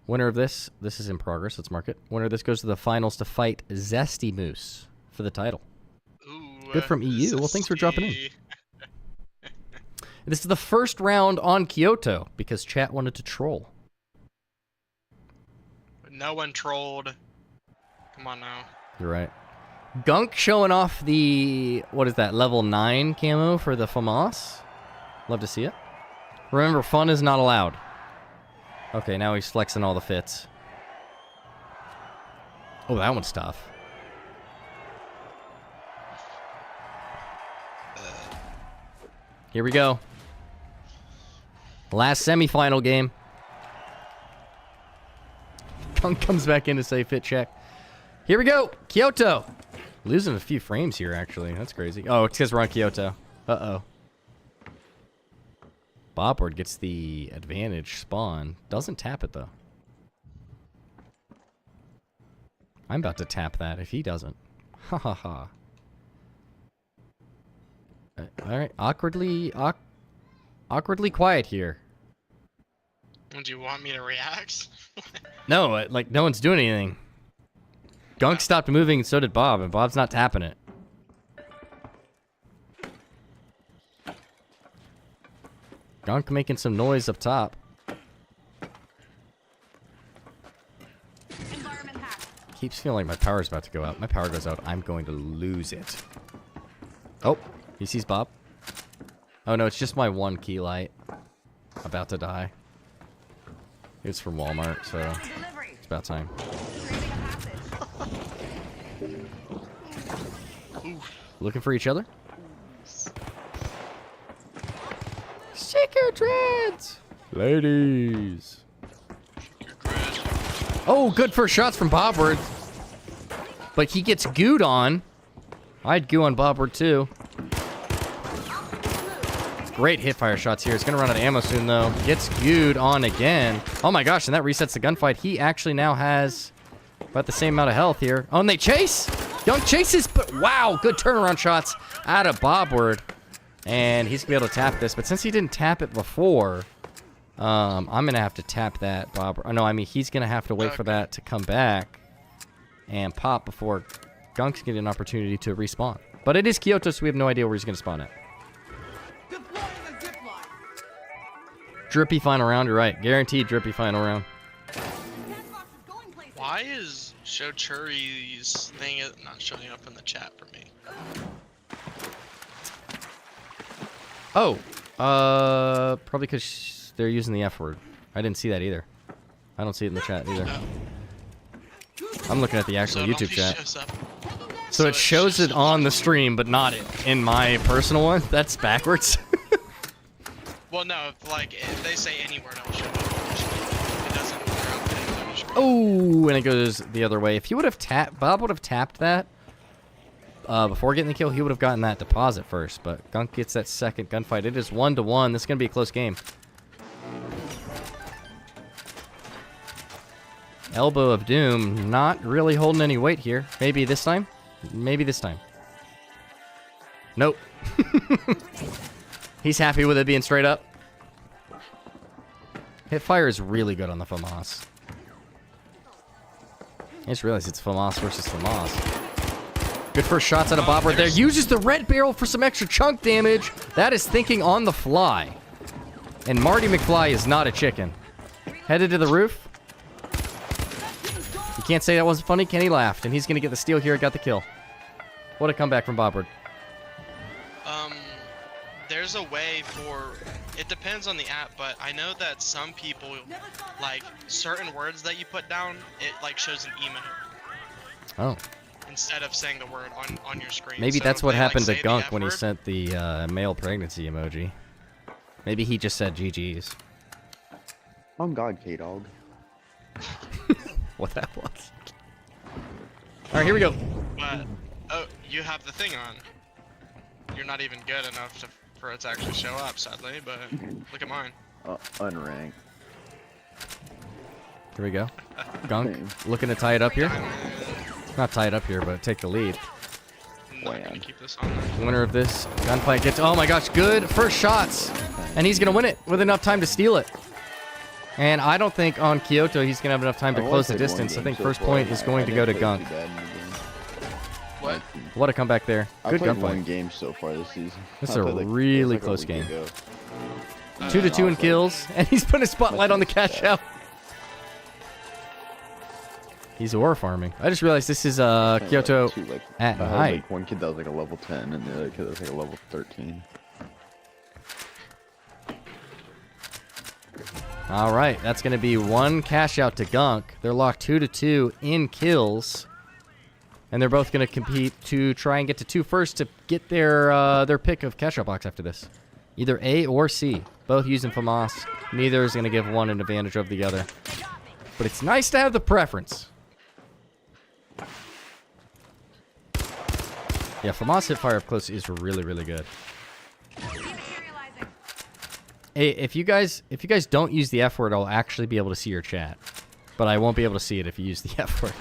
Winner of this is in progress. Let's mark it. Winner of this goes to the finals to fight Zesty Moose for the title. Ooh, Good from EU. Well, thanks for dropping in. Zesty. This is the first round on Kyoto because chat wanted to troll. No one trolled. Come on now. You're right. Gunk showing off the, what is that, level 9 camo for the FAMAS. Love to see it. Remember, fun is not allowed. Okay, now he's flexing all the fits. Oh, that one's tough. Here we go. Last semifinal game. Gunk comes back in to say fit check. Here we go. Kyoto. Losing a few frames here, actually. That's crazy. Oh, it's because we're on Kyoto. Uh-oh. Bobward gets the advantage spawn. Doesn't tap it, though. I'm about to tap that if he doesn't. Ha ha ha. Alright, awkwardly quiet here. Do you want me to react? No, like, no one's doing anything. Gunk stopped moving, and so did Bob, and Bob's not tapping it. Gunk making some noise up top. Environment hack. Keeps feeling like my power's about to go out. My power goes out, I'm going to lose it. Oh, he sees Bob. Oh no, it's just my one key light. About to die. It's from Walmart, so Delivery. it's about time. Creating a passage. Looking for each other? Shake your dreads! Ladies. Oh, good first shots from Bobward. But he gets gooed on. I'd goo on Bobward too. Great hipfire shots here. It's going to run out of ammo soon, though. Gets gooed on again. Oh my gosh, and that resets the gunfight. He actually now has about the same amount of health here. Oh, and they chase! Young chases, but wow, good turnaround shots out of Bobward. And he's going to be able to tap this, but since he didn't tap it before, I'm going to have to tap that Bobward. Oh, no, I mean, he's going to have to wait for that to come back and pop before Gunk's getting an opportunity to respawn. But it is Kyoto, so we have no idea where he's going to spawn at. Drippy final round, you're right. Guaranteed drippy final round. Why is Shochuri's thing not showing up in the chat for me? Oh, probably because they're using the F word. I didn't see that either. I don't see it in the chat either. I'm looking at the actual So it YouTube only chat. shows up. So it shows it on the stream, but not in my personal one. That's backwards. Well, no, like if they say any word, it'll show up. It doesn't. Oh, and it goes the other way. If he would have tapped, Bob would have tapped that before getting the kill. He would have gotten that deposit first. But Gunk gets that second gunfight. It is 1-1. This is gonna be a close game. Elbow of Doom, not really holding any weight here. Maybe this time. Maybe this time. Nope. He's happy with it being straight up. Hipfire is really good on the FAMAS. I just realized it's FAMAS versus FAMAS. Good first shots out of Bob right there. Uses the red barrel for some extra chunk damage. That is thinking on the fly. And Marty McFly is not a chicken. Headed to the roof. You can't say that wasn't funny. Kenny laughed. And he's going to get the steal here. Got the kill. What a comeback from Bobward. there's a way for, it depends on the app, but I know that some people, like, certain words that you put down, it, like, shows an emote Oh. instead of saying the word on your screen. Maybe So that's if what they, like, happened to say the Gunk F when he word- sent the male pregnancy emoji. Maybe he just said GG's. On God, K-Dog. What that was. Alright, here we go. But, oh, you have the thing on. You're not even good enough for it to actually show up, sadly, but look at mine. Unranked. Here we go. Gunk Same. looking to tie it up here. Diamond. Not tie it up here, but take the lead. Not gonna Wham. keep this on there. Winner of this gunfight gets, oh my gosh, good first shots. And he's going to win it with enough time to steal it. And I don't think on Kyoto he's going to have enough time to I've only close the played one distance. I game think so first far, point and is I going to didn't go to play Gunk. too bad in the game. What? What a comeback there. I Good played one gunfight. game so far this season. This is I a played, like, really it was, close a game. week ago. 2-2 in kills, and he's putting a spotlight on the That's cash out. He's ore farming. I just realized this is Kyoto Two, like, at I had, height. like, one kid that was like a level 10 and the other kid that was like a level 13. All right, that's going to be one cash out to Gunk. They're locked 2-2 in kills. And they're both going to compete to try and get to 2 first to get their pick of cash out box after this. Either A or C. Both using FAMAS. Neither is going to give one an advantage over the other. But it's nice to have the preference. Yeah, FAMAS hip fire up close is really, really good. Dematerializing. Hey, if you guys don't use the F word, I'll actually be able to see your chat. But I won't be able to see it if you use the F word.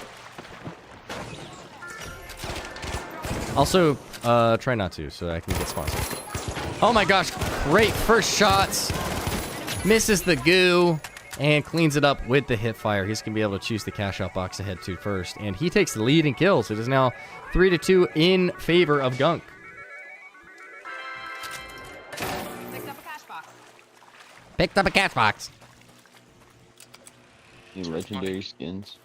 Also, try not to, so I can get sponsored. Oh my gosh, great first shots. Misses the goo and cleans it up with the hip fire. He's going to be able to choose the cash out box to head to first. And he takes the lead in kills. It is now 3-2 in favor of Gunk. Picked up a cash box. Picked up a cash box. Any legendary skins?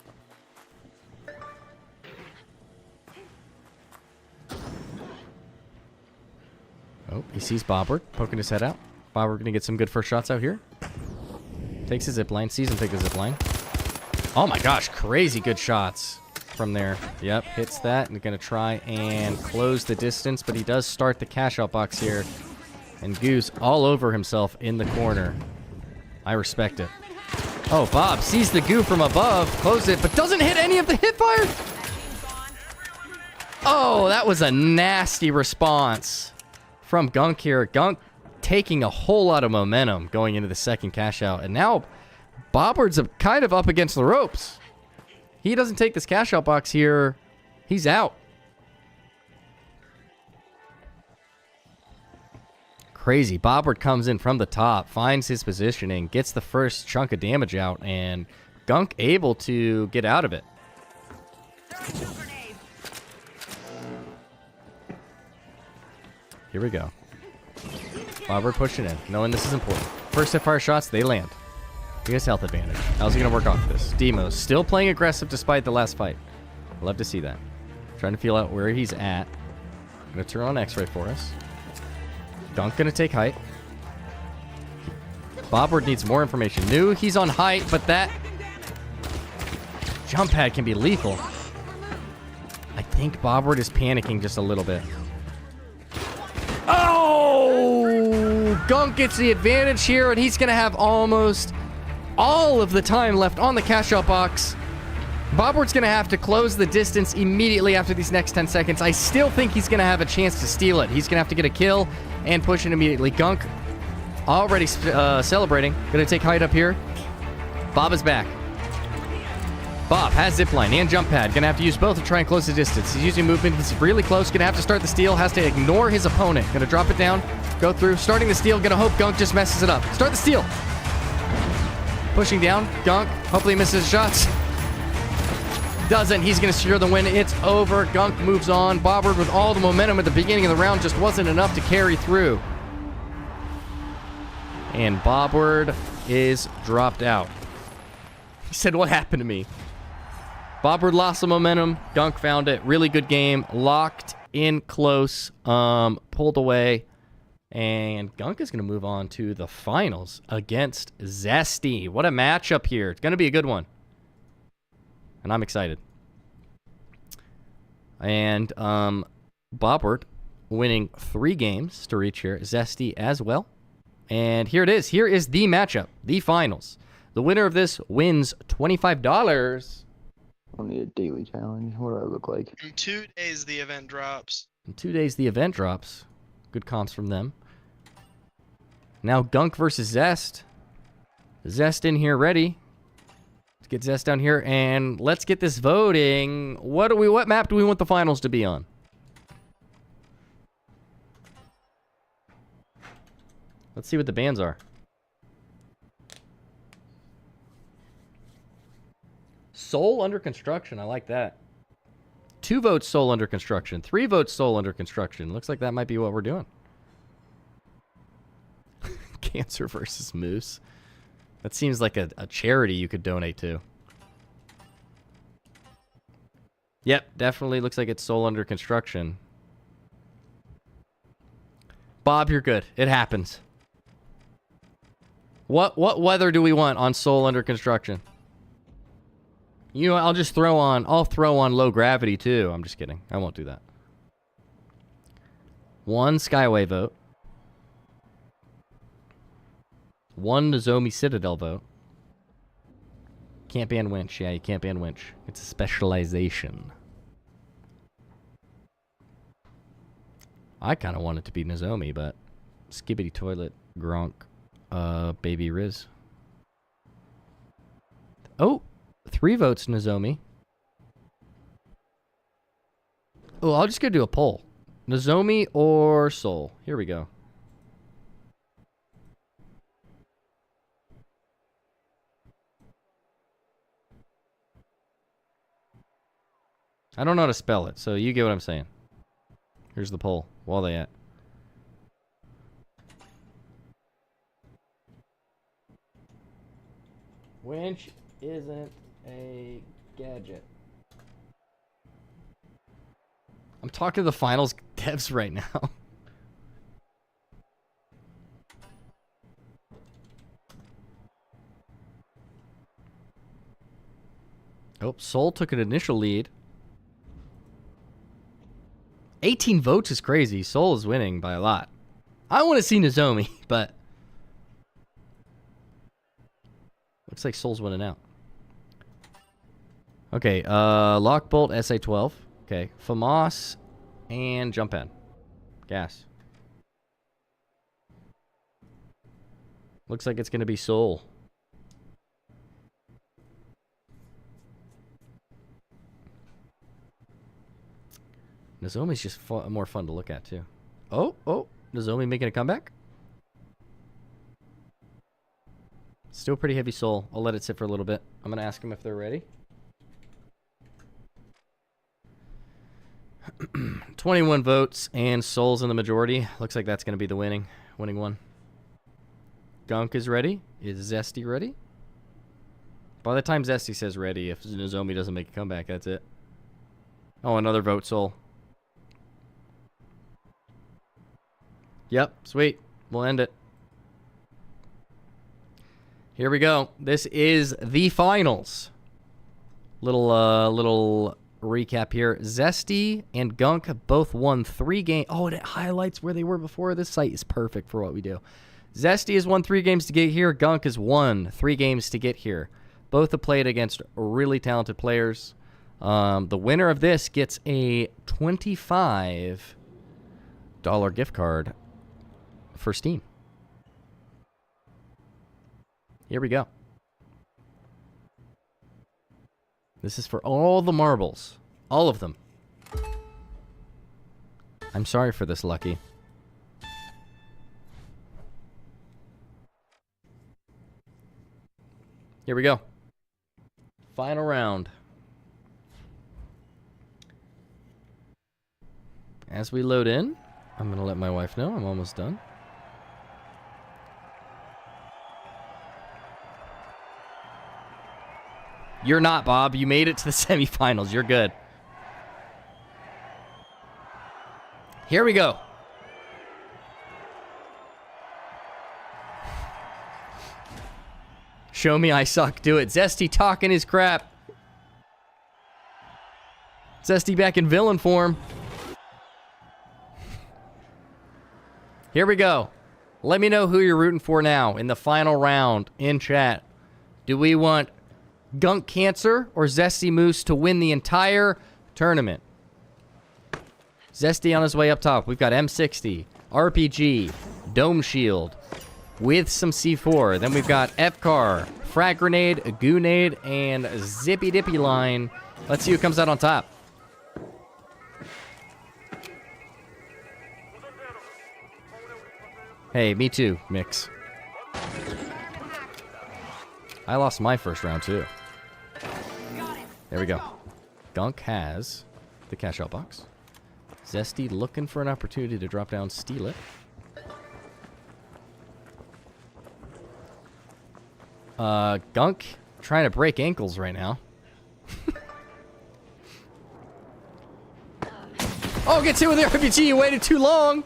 Oh, he sees Bobbert poking his head out. Bobbert going to get some good first shots out here. Takes his zip line. Sees him take the zip line. Oh my gosh, crazy good shots from there. Yep, hits that and going to try and close the distance, but he does start the cash out box here. And Goose all over himself in the corner. I respect it. Oh, Bob sees the goo from above, closes it, but doesn't hit any of the hip fire. Oh, that was a nasty response from Gunk here. Gunk taking a whole lot of momentum going into the second cash out. And now Bobbert's kind of up against the ropes. He doesn't take this cash out box here. He's out. Crazy. Bobbert comes in from the top, finds his positioning, gets the first chunk of damage out, and Gunk able to get out of it. Throwing two grenades. Here we go. Bobbert pushing in, knowing this is important. First hit fire shots, they land. He has health advantage. How's he going to work off this? Demo's still playing aggressive despite the last fight. Love to see that. Trying to feel out where he's at. Going to turn on X-ray for us. Gunk going to take height. Bobbert needs more information. Knew he's on height, but that jump pad can be lethal. I think Bobbert is panicking just a little bit. Oh! Gunk gets the advantage here, and he's going to have almost all of the time left on the cash out box. Bobbert's going to have to close the distance immediately after these next 10 seconds. I still think he's going to have a chance to steal it. He's going to have to get a kill and push it immediately. Gunk already celebrating. Going to take height up here. Bob is back. Bob has zipline and jump pad. Going to have to use both to try and close the distance. He's using movement. He's really close. Going to have to start the steal. Has to ignore his opponent. Going to drop it down. Go through. Starting the steal. Going to hope Gunk just messes it up. Start the steal. Pushing down. Gunk. Hopefully he misses shots. Doesn't. He's going to secure the win. It's over. Gunk moves on. Bobbert with all the momentum at the beginning of the round just wasn't enough to carry through. And Bobbert is dropped out. He said, what happened to me? Bobbert lost the momentum. Gunk found it. Really good game. Locked in close. Pulled away. And Gunk is going to move on to the finals against Zesty. What a matchup here. It's going to be a good one. And I'm excited. And Bobbert winning 3 games to reach here. Zesty as well. And here it is. Here is the matchup. The finals. The winner of this wins $25. I need a daily challenge. What do I look like? In 2 days, the event drops. In 2 days, the event drops. Good comps from them. Now Gunk versus Zest. Zest in here ready. Let's get Zest down here and let's get this voting. What map do we want the finals to be on? Let's see what the bands are. Soul under construction. I like that. 2 votes Soul under construction. 3 votes Soul under construction. Looks like that might be what we're doing. Cancer versus Moose. That seems like a charity you could donate to. Yep, definitely looks like it's Soul under construction. Bob, you're good. It happens. What weather do we want on Soul under construction? You know, I'll throw on low gravity too. I'm just kidding. I won't do that. 1 Skyway vote. 1 Nozomi Citadel vote. Can't ban Winch. Yeah, you can't ban Winch. It's a specialization. I kind of want it to be Nozomi, but Skibbity Toilet, Gronk, Baby Riz. Oh, 3 votes Nozomi. Oh, I'll just go do a poll. Nozomi or Soul. Here we go. I don't know how to spell it, so you get what I'm saying. Here's the poll. While they at? Winch isn't a gadget. I'm talking to the finals devs right now. Oh, Soul took an initial lead. 18 votes is crazy. Soul is winning by a lot. I want to see Nozomi, but looks like Soul's winning out. Okay, Lockbolt, SA-12. Okay, FAMAS and Jump Pad. Gas. Looks like it's going to be Soul. Nozomi's just more fun to look at, too. Oh, Nozomi making a comeback? Still pretty heavy Soul. I'll let it sit for a little bit. I'm going to ask them if they're ready. 21 votes, and Soul's in the majority. Looks like that's going to be the winning one. Gunk is ready. Is Zesty ready? By the time Zesty says ready, if Nozomi doesn't make a comeback, that's it. Oh, another vote, Soul. Yep, sweet. We'll end it. Here we go. This is the finals. Little recap here. Zesty and Gunk both won 3 games. Oh, and it highlights where they were before. This site is perfect for what we do. Zesty has won 3 games to get here. Gunk has won 3 games to get here. Both have played against really talented players. The winner of this gets a $25 gift card for Steam. Here we go. This is for all the marbles. All of them. I'm sorry for this, Lucky. Here we go. Final round. As we load in, I'm going to let my wife know I'm almost done. You're not, Bob. You made it to the semifinals. You're good. Here we go. Show me I suck. Do it. Zesty talking his crap. Zesty back in villain form. Here we go. Let me know who you're rooting for now in the final round in chat. Do we want Gunk Cancer or Zesty Moose to win the entire tournament? Zesty on his way up top. We've got M60, RPG, Dome Shield with some C4. Then we've got F-Car, Frag Grenade, a Goonade, and Zippy Dippy Line. Let's see who comes out on top. Hey, me too, Mix. I lost my first round too. There we go. Gunk has the cash out box. Zesty looking for an opportunity to drop down, steal it. Gunk trying to break ankles right now. Oh, gets hit with the RPG. You waited too long.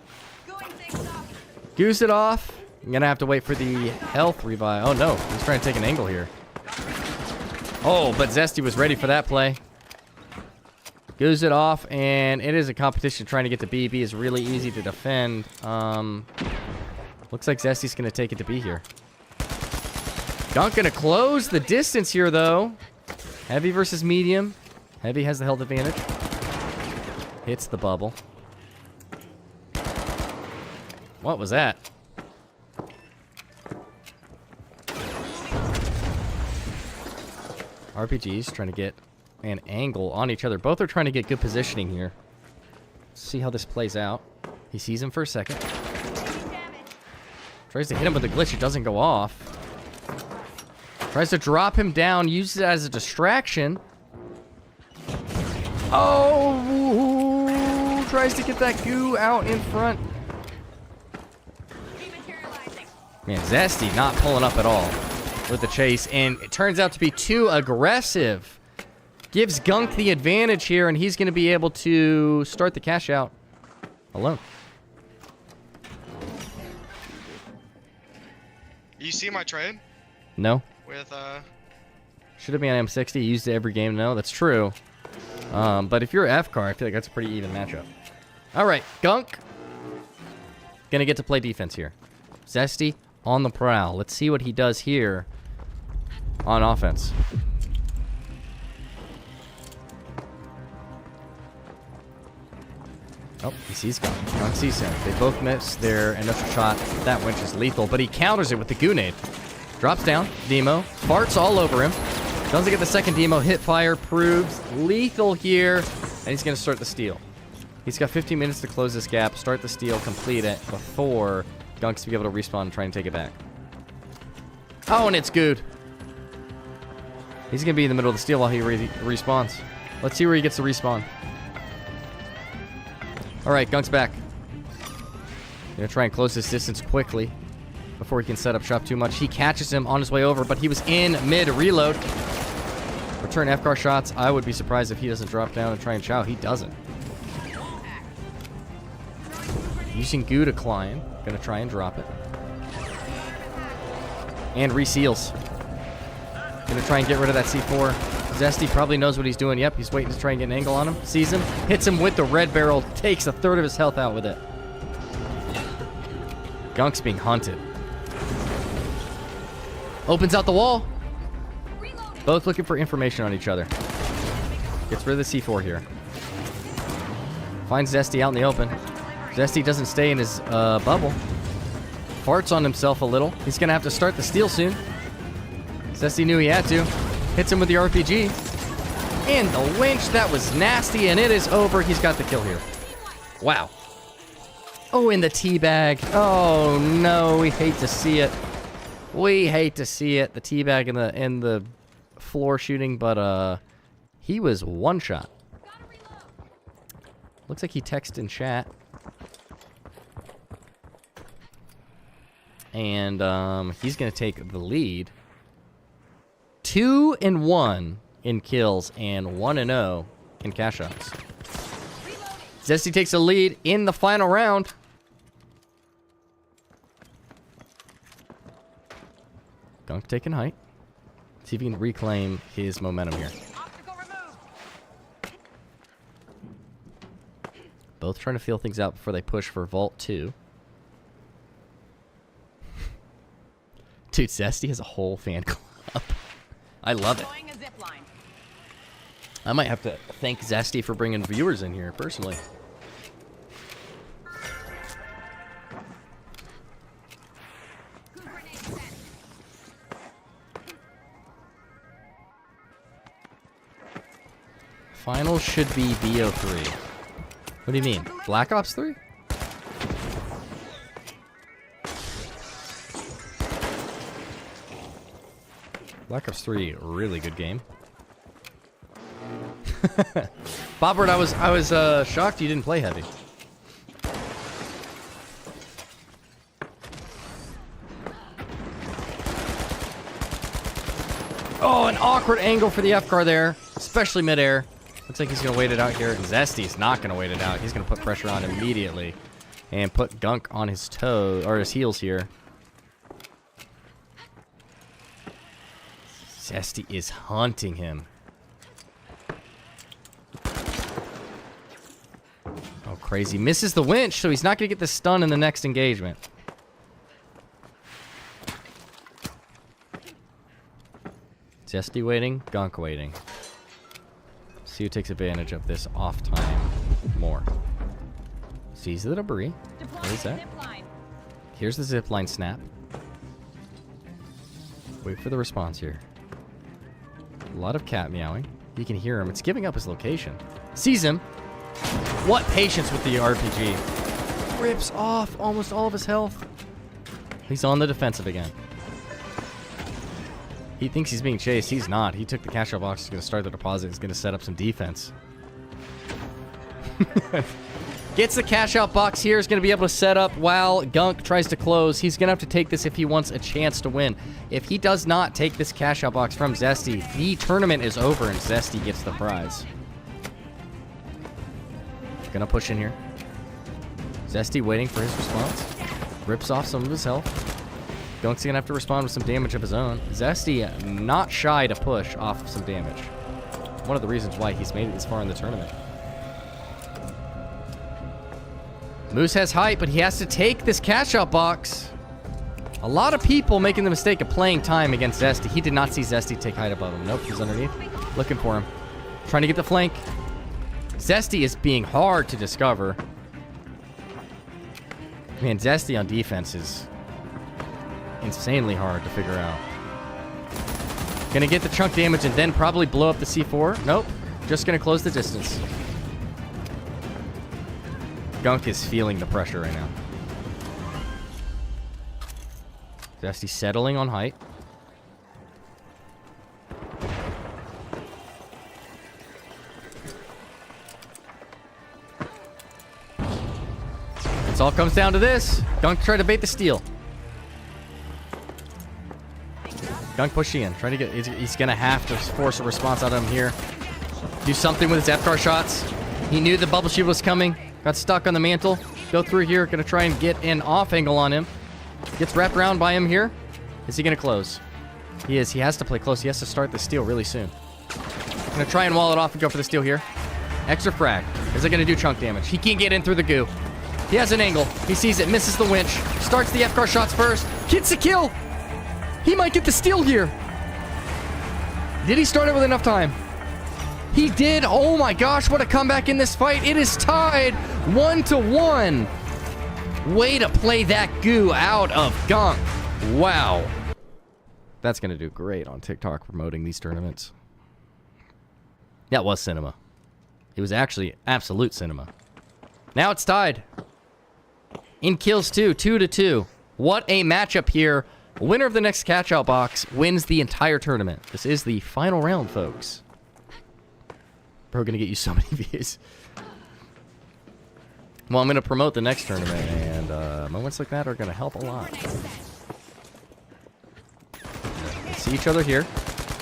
Goose it off. I'm gonna have to wait for the health revive. Oh no, he's trying to take an angle here. Oh, but Zesty was ready for that play. Goose it off, and it is a competition trying to get to B. B is really easy to defend. Looks like Zesty's gonna take it to B here. Gunk gonna close the distance here though. Heavy versus medium. Heavy has the health advantage. Hits the bubble. What was that? RPGs trying to get an angle on each other. Both are trying to get good positioning here. Let's see how this plays out. He sees him for a second. Tries to hit him with a glitch. It doesn't go off. Tries to drop him down. Uses it as a distraction. Oh! Tries to get that goo out in front. Man, Zesty not pulling up at all with the chase, and it turns out to be too aggressive. Gives Gunk the advantage here, and he's going to be able to start the cash out alone. You see my trade? No. With, Should have been an M60. Used it every game. No, that's true. But if you're F-Car, I feel like that's a pretty even matchup. All right, Gunk. Going to get to play defense here. Zesty on the prowl. Let's see what he does here on offense. Oh, he sees Gunk. Gunk sees him. They both miss their initial shot. That winch is lethal, but he counters it with the Goonade. Drops down. Demo. Farts all over him. Doesn't get the second demo. Hit fire proves lethal here, and he's going to start the steal. He's got 15 minutes to close this gap, start the steal, complete it before Gunk's to be able to respawn and try and take it back. Oh, and it's good. He's going to be in the middle of the steal while he respawns. Let's see where he gets the respawn. All right, Gunk's back. Going to try and close this distance quickly before he can set up shop too much. He catches him on his way over, but he was in mid-reload. Return F-Car shots. I would be surprised if he doesn't drop down and try and chow. He doesn't. Using goo to climb. Gonna try and drop it. And reseals. Gonna try and get rid of that C4. Zesty probably knows what he's doing. Yep, he's waiting to try and get an angle on him. Sees him. Hits him with the red barrel. Takes a third of his health out with it. Gunk's being hunted. Opens out the wall. Both looking for information on each other. Gets rid of the C4 here. Finds Zesty out in the open. Zesty doesn't stay in his bubble. Farts on himself a little. He's going to have to start the steal soon. Zesty knew he had to. Hits him with the RPG. And the winch. That was nasty, and it is over. He's got the kill here. Wow. Oh, in the teabag. Oh, no. We hate to see it. We hate to see it. The teabag in the floor shooting, but he was one shot. Looks like he texted in chat. And he's going to take the lead. 2-1 in kills and 1-0 in cash outs. Zesty takes the lead in the final round. Gunk taking height. See if he can reclaim his momentum here. Obstacle removed. Both trying to feel things out before they push for Vault 2. Dude, Zesty has a whole fan club. I love it. Deploying a zip line. I might have to thank Zesty for bringing viewers in here, personally. Grenade set. Finals should be BO3. What do you mean? Black Ops 3? Black Ops 3, really good game. Bobbert, I was shocked you didn't play heavy. Oh, an awkward angle for the F-car there, especially midair. Looks like he's gonna wait it out here. Zesty's not gonna wait it out. He's gonna put pressure on immediately and put Gunk on his toe or his heels here. Zesty is hunting him. Oh, crazy. Misses the winch, so he's not going to get the stun in the next engagement. Zesty waiting, Gunk waiting. See who takes advantage of this off time more. Sees the debris. What is that? Zip line. Here's the zipline snap. Wait for the response here. A lot of cat meowing. You can hear him. It's giving up his location. Sees him. What patience with the RPG. Rips off almost all of his health. He's on the defensive again. He thinks he's being chased. He's not. He took the cash out box. He's going to start the deposit. He's going to set up some defense. Gets the cash out box here. Is going to be able to set up while Gunk tries to close. He's going to have to take this if he wants a chance to win. If he does not take this cash out box from Zesty, the tournament is over and Zesty gets the prize. Gonna push in here. Zesty waiting for his response. Rips off some of his health. Gunk's gonna have to respond with some damage of his own. Zesty not shy to push off some damage. One of the reasons why he's made it this far in the tournament. Moose has height, but he has to take this cash out box. A lot of people making the mistake of playing time against Zesty. He did not see Zesty take height above him. Nope, he's underneath. Looking for him. Trying to get the flank. Zesty is being hard to discover. Man, Zesty on defense is insanely hard to figure out. Gonna get the chunk damage and then probably blow up the C4. Nope. Just gonna close the distance. Gunk is feeling the pressure right now. Zesty settling on height. It all comes down to this. Gunk tried to bait the steal. Gunk pushing in. Trying to get... He's going to have to force a response out of him here. Do something with his F-car shots. He knew the bubble shield was coming. Got stuck on the mantle. Go through here. Going to try and get an off angle on him. Gets wrapped around by him here. Is he going to close? He is. He has to play close. He has to start the steal really soon. Going to try and wall it off and go for the steal here. Extra frag. Is it going to do chunk damage? He can't get in through the goo. He has an angle. He sees it. Misses the winch. Starts the F-car shots first. Gets a kill. He might get the steal here. Did he start it with enough time? He did. Oh my gosh, what a comeback in this fight. It is tied 1-1. Way to play that goo out of Gunk. Wow. That's going to do great on TikTok promoting these tournaments. That was cinema. It was actually absolute cinema. Now it's tied. In kills too, 2-2. What a matchup here. Winner of the next catch-out box wins the entire tournament. This is the final round, folks. Bro, gonna get you so many views. Well, I'm gonna promote the next tournament, and moments like that are gonna help a lot. See each other here.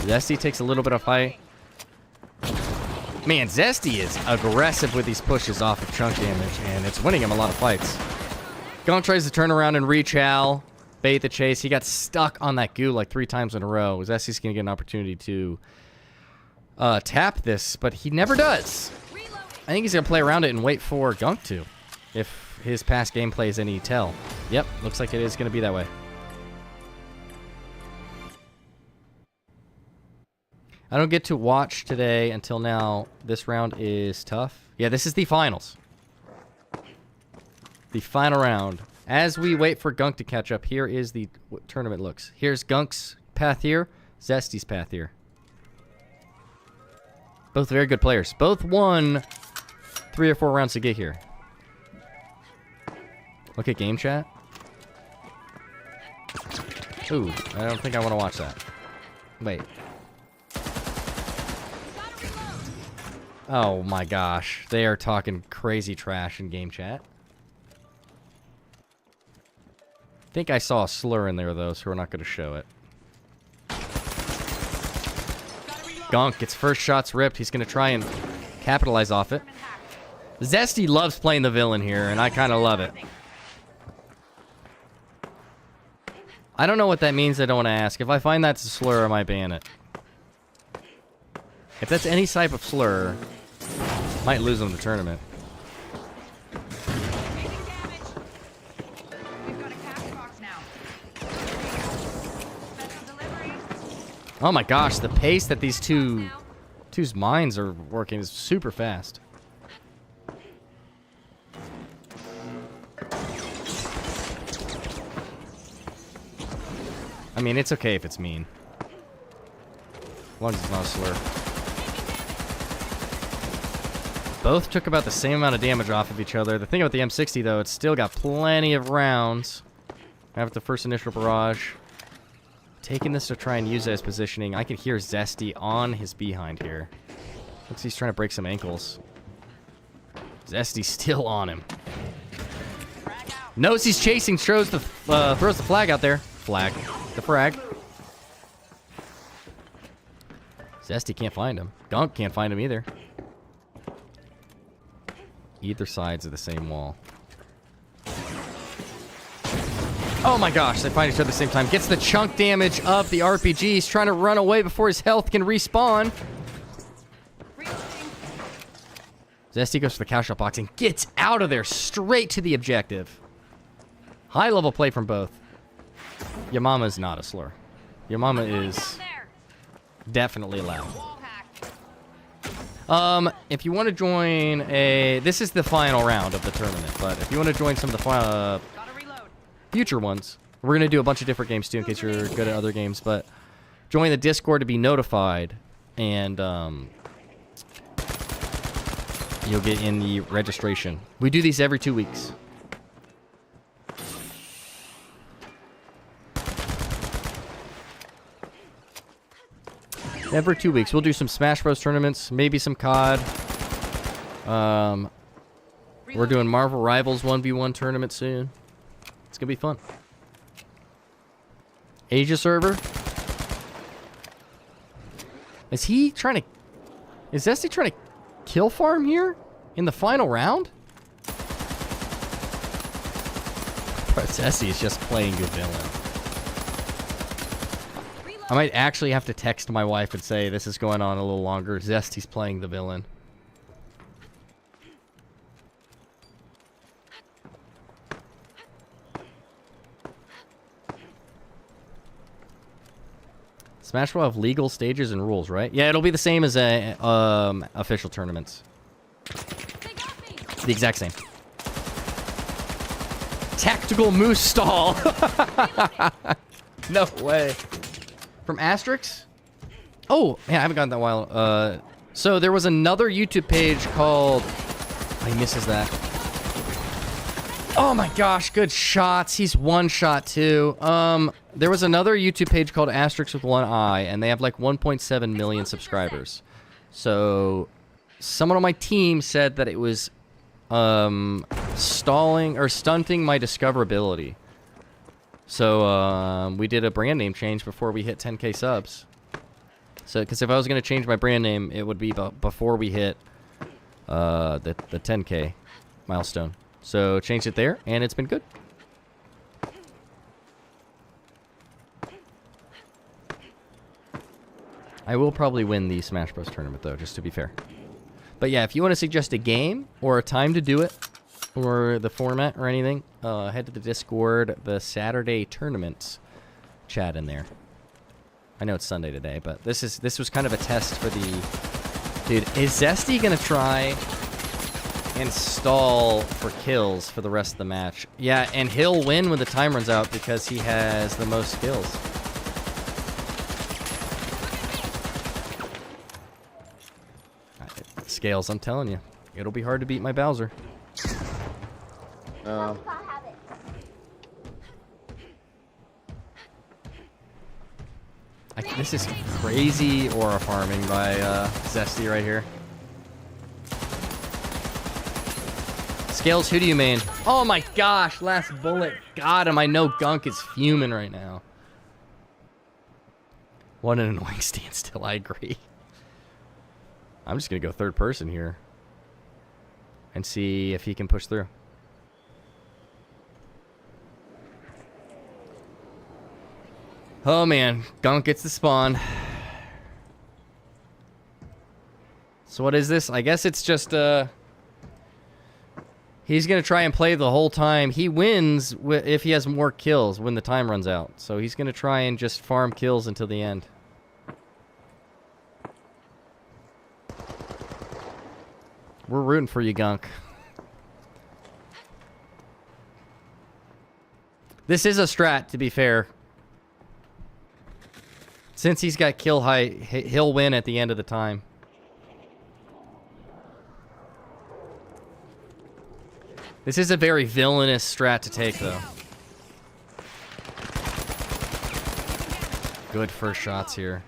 Zesty takes a little bit of fight. Man, Zesty is aggressive with these pushes off of chunk damage, and it's winning him a lot of fights. Gunk tries to turn around and reach Al. bait the chase. He got stuck on that goo like 3 times in a row. Zesty's going to get an opportunity to tap this, but he never does. I think he's going to play around it and wait for Gunk to, if his past gameplay is any tell. Yep, looks like it is going to be that way. I don't get to watch today until now. This round is tough. Yeah, this is the finals. The final round. As we wait for Gunk to catch up, here is the tournament looks. Here's Gunk's path here, Zesty's path here. Both very good players. Both won 3 or 4 rounds to get here. Look at game chat. Ooh, I don't think I want to watch that. Wait. Oh my gosh. They are talking crazy trash in game chat. I think I saw a slur in there though, so we're not going to show it. Gunk gets first shots ripped. He's going to try and capitalize off it. Zesty loves playing the villain here, and I kind of love it. I don't know what that means. I don't want to ask. If I find that's a slur, I might ban it. If that's any type of slur, might lose them the tournament. Oh my gosh, the pace that these two's minds are working is super fast. I mean, it's okay if it's mean. As long as it's not a slur. Both took about the same amount of damage off of each other. The thing about the M60, though, it's still got plenty of rounds. After the first initial barrage. Taking this to try and use it as positioning. I can hear Zesty on his behind here. Looks like he's trying to break some ankles. Zesty's still on him. Knows he's chasing, throws the flag out there. The frag. Zesty can't find him. Gunk can't find him either. Either sides of the same wall. Oh my gosh, they find each other at the same time. Gets the chunk damage of the RPG. He's trying to run away before his health can respawn. Zesty goes for the cow shot box and gets out of there straight to the objective. High level play from both. Your mama is not a slur. Your mama is definitely loud. If you want to join this is the final round of the tournament, but if you want to join some of the future ones, we're going to do a bunch of different games too in case you're good at other games, but join the Discord to be notified, and you'll get in the registration. We do these every 2 weeks. Every 2 weeks. We'll do some Smash Bros. Tournaments, maybe some COD. We're doing Marvel Rivals 1v1 tournament soon. It's going to be fun. Asia server. Is Zesty trying to kill farm here in the final round? Zesty is just playing good villain. I might actually have to text my wife and say this is going on a little longer. Zesty's playing the villain. Smash will have legal stages and rules, right? Yeah, it'll be the same as official tournaments. The exact same. Tactical moose stall. No way. From Asterix? Oh, yeah, I haven't gotten that in a while. So there was another YouTube page called... Oh, he misses that. Oh my gosh, good shots. He's one shot too. There was another YouTube page called Asterix with one eye, and they have like 1.7 million subscribers. So someone on my team said that it was stalling or stunting my discoverability. So we did a brand name change before we hit 10k subs. So because if I was going to change my brand name, it would be before we hit the 10k milestone. So changed it there, and it's been good. I will probably win the Smash Bros. Tournament, though, just to be fair. But yeah, if you want to suggest a game or a time to do it, or the format or anything, head to the Discord, the Saturday tournaments chat in there. I know it's Sunday today, but this was kind of a test for the... Dude, is Zesty going to try and stall for kills for the rest of the match? Yeah, and he'll win when the time runs out because he has the most kills. Scales, I'm telling you. It'll be hard to beat my Bowser. This is crazy aura farming by Zesty right here. Scales, who do you main? Oh my gosh, last bullet. Got him. I know Gunk is fuming right now. What an annoying standstill, I agree. I'm just going to go third person here. And see if he can push through. Oh man, Gunk gets the spawn. So what is this? I guess it's just, he's going to try and play the whole time. He wins if he has more kills when the time runs out. So he's going to try and just farm kills until the end. We're rooting for you, Gunk. This is a strat, to be fair. Since he's got kill height, he'll win at the end of the time. This is a very villainous strat to take, though. Good first shots here.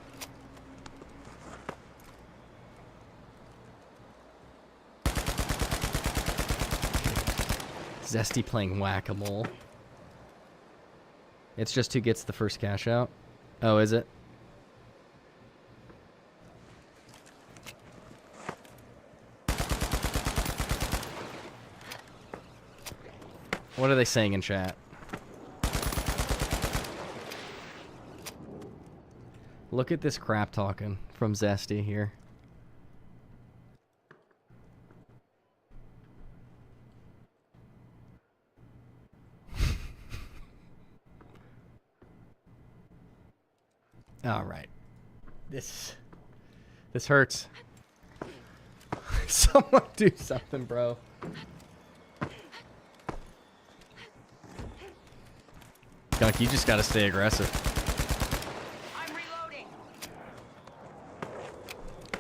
Zesty playing whack-a-mole. It's just who gets the first cash out. Oh, is it? What are they saying in chat? Look at this crap talking from Zesty here. All right. This hurts. Someone do something, bro. Gunk, you just gotta stay aggressive. I'm reloading.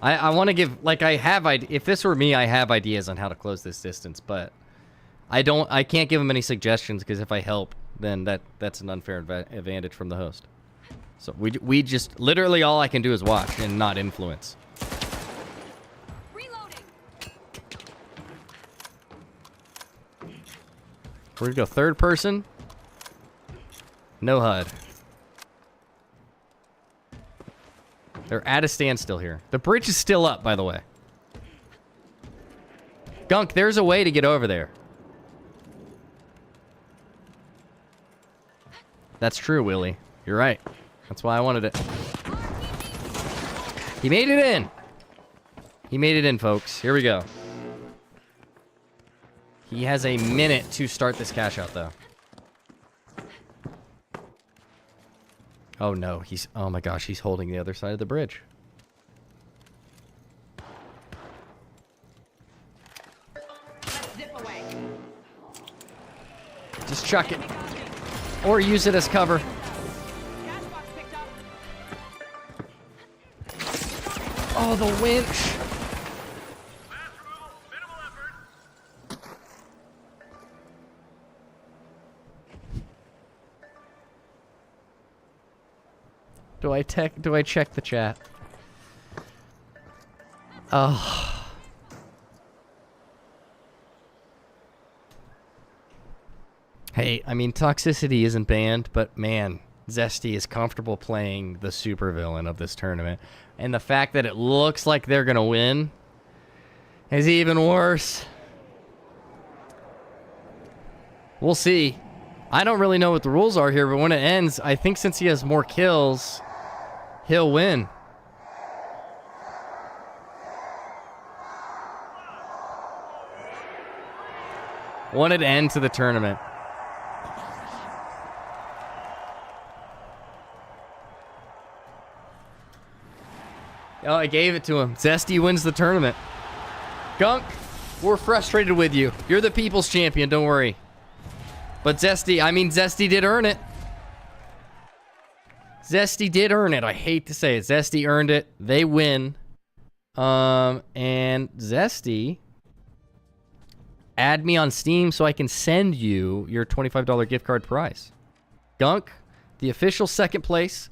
I want to give, like, if this were me, I have ideas on how to close this distance, but I can't give him any suggestions because if I help, then that's an unfair advantage from the host. So we just, literally all I can do is watch and not influence. Reloading. We're gonna go third person. No HUD. They're at a standstill here. The bridge is still up, by the way. Gunk, there's a way to get over there. That's true, Willie. You're right. That's why I wanted it. He made it in. He made it in, folks. Here we go. He has a minute to start this cash out, though. Oh no, oh my gosh, he's holding the other side of the bridge. Let's zip away. Just chuck it. Or use it as cover. Cash box picked up. Oh, the winch. Do I check the chat? Oh. Hey, I mean, toxicity isn't banned, but man, Zesty is comfortable playing the supervillain of this tournament. And the fact that it looks like they're gonna win is even worse. We'll see. I don't really know what the rules are here, but when it ends, I think since he has more kills, he'll win. Wanted to end to the tournament. Oh, I gave it to him. Zesty wins the tournament. Gunk, we're frustrated with you. You're the people's champion, don't worry. But Zesty did earn it. Zesty did earn it. I hate to say it. Zesty earned it. They win. And Zesty, add me on Steam so I can send you your $25 gift card prize. Gunk, the official second place.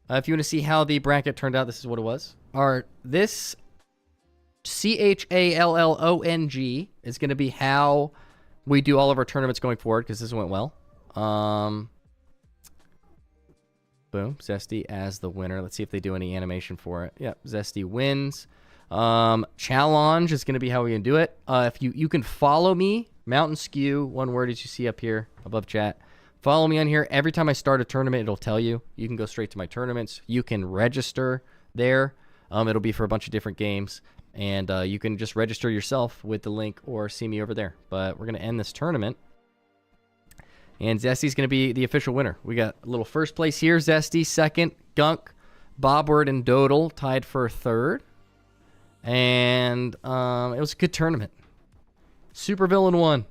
If you want to see how the bracket turned out, this is what it was. This CHALLONG is going to be how we do all of our tournaments going forward, because this went well. Boom, Zesty as the winner. Let's see if they do any animation for it. Yep, Zesty wins. Challenge is going to be how we can do it. If you can follow me, Mountain Skew, one word as you see up here above chat. Follow me on here. Every time I start a tournament, it'll tell you. You can go straight to my tournaments. You can register there. It'll be for a bunch of different games. And you can just register yourself with the link or see me over there. But we're going to end this tournament. And Zesty's going to be the official winner. We got a little first place here. Zesty, second. Gunk, Bobward, and Dodal tied for third. And it was a good tournament. Supervillain won.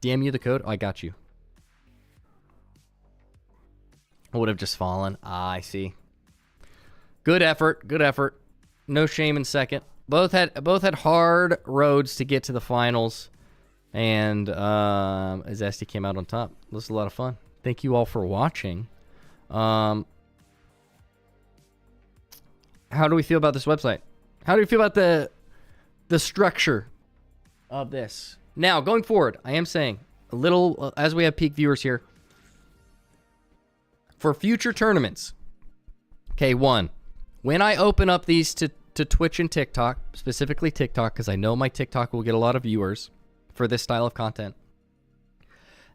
DM you the code? Oh, I got you. I would have just fallen. I see. Good effort. Good effort. No shame in second. Both had hard roads to get to the finals. And Zesty came out on top. This was a lot of fun. Thank you all for watching. How do we feel about this website? How do we feel about the structure of this? Now, going forward, I am saying a little, as we have peak viewers here, for future tournaments, okay, one, when I open up these to Twitch and TikTok, specifically TikTok, because I know my TikTok will get a lot of viewers for this style of content,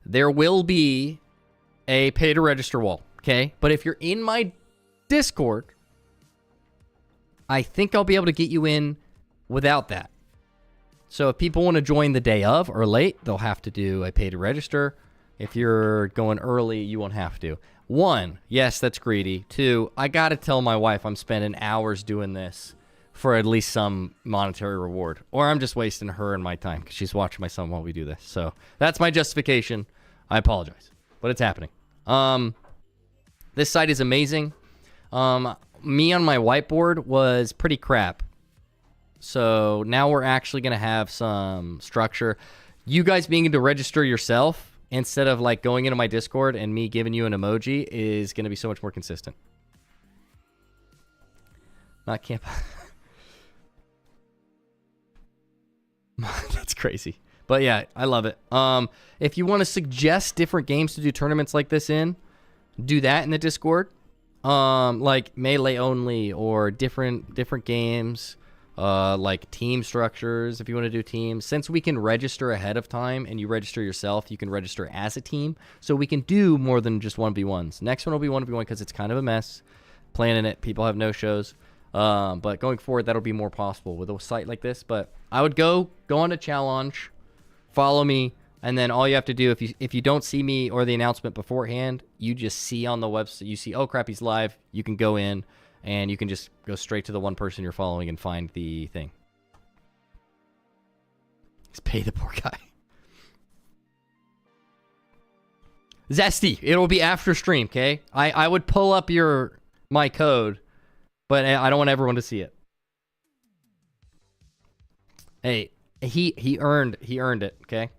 there will be a pay-to-register wall, okay? But if you're in my Discord, I think I'll be able to get you in without that. So if people want to join the day of or late, they'll have to do a pay to register. If you're going early, you won't have to. One, yes, that's greedy. Two, I got to tell my wife I'm spending hours doing this for at least some monetary reward. Or I'm just wasting her and my time because she's watching my son while we do this. So that's my justification. I apologize, but it's happening. This site is amazing. Me on my whiteboard was pretty crap. So now we're actually going to have some structure. You guys being able to register yourself instead of like going into my Discord and me giving you an emoji is going to be so much more consistent. Not camp. That's crazy. But yeah, I love it. If you want to suggest different games to do tournaments like this in, do that in the Discord. Like melee only or different games. Like team structures, if you want to do teams. Since we can register ahead of time and you register yourself, you can register as a team. So we can do more than just 1v1s. Next one will be 1v1 because it's kind of a mess. Planning it, people have no shows. But going forward, that'll be more possible with a site like this. But I would go on to challenge, follow me, and then all you have to do, if you don't see me or the announcement beforehand, you just see on the website, you see, oh crap, he's live. You can go in. And you can just go straight to the one person you're following and find the thing. Just pay the poor guy. Zesty, it'll be after stream, okay? I would pull up my code, but I don't want everyone to see it. Hey, he earned it, okay?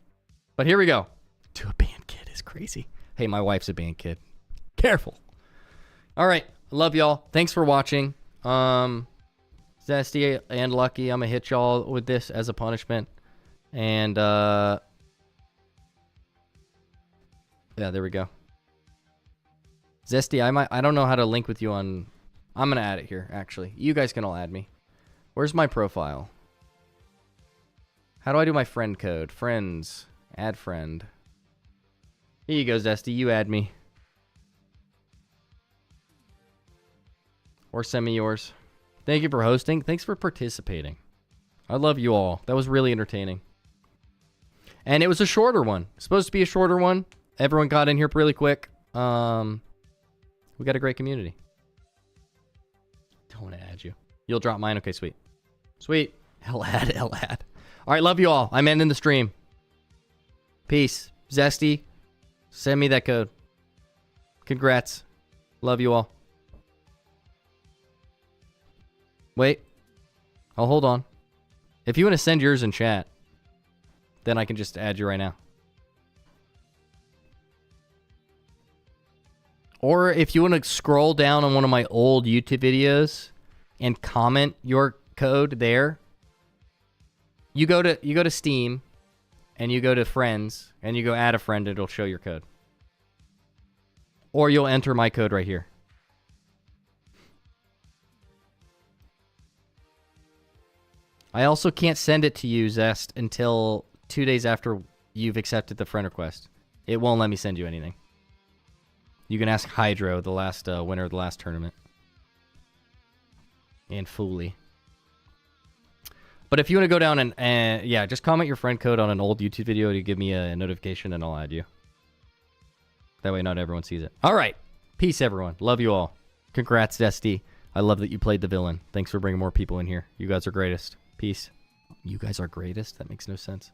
But here we go. To a band kid is crazy. Hey, my wife's a band kid. Careful. All right. Love y'all. Thanks for watching. Zesty and Lucky, I'm gonna hit y'all with this as a punishment. And yeah, there we go. Zesty, I don't know how to link with you on. I'm gonna add it here, actually. You guys can all add me. Where's my profile? How do I do my friend code? Friends. Add friend. Here you go, Zesty. You add me. Or send me yours. Thank you for hosting. Thanks for participating. I love you all. That was really entertaining. And it was a shorter one. Supposed to be a shorter one. Everyone got in here really quick. We got a great community. Don't want to add you. You'll drop mine. Okay, sweet. Sweet. Hell ad. All right, love you all. I'm ending the stream. Peace. Zesty, send me that code. Congrats. Love you all. Wait. Oh, hold on. If you want to send yours in chat, then I can just add you right now. Or if you want to scroll down on one of my old YouTube videos and comment your code there, you go to Steam and you go to friends and you go add a friend and it'll show your code. Or you'll enter my code right here. I also can't send it to you, Zest, until 2 days after you've accepted the friend request. It won't let me send you anything. You can ask Hydro, the last winner of the last tournament. And Fooly. But if you want to go down and yeah, just comment your friend code on an old YouTube video to give me a notification and I'll add you. That way not everyone sees it. All right. Peace, everyone. Love you all. Congrats, Zesty. I love that you played the villain. Thanks for bringing more people in here. You guys are greatest. Peace. You guys are greatest? That makes no sense.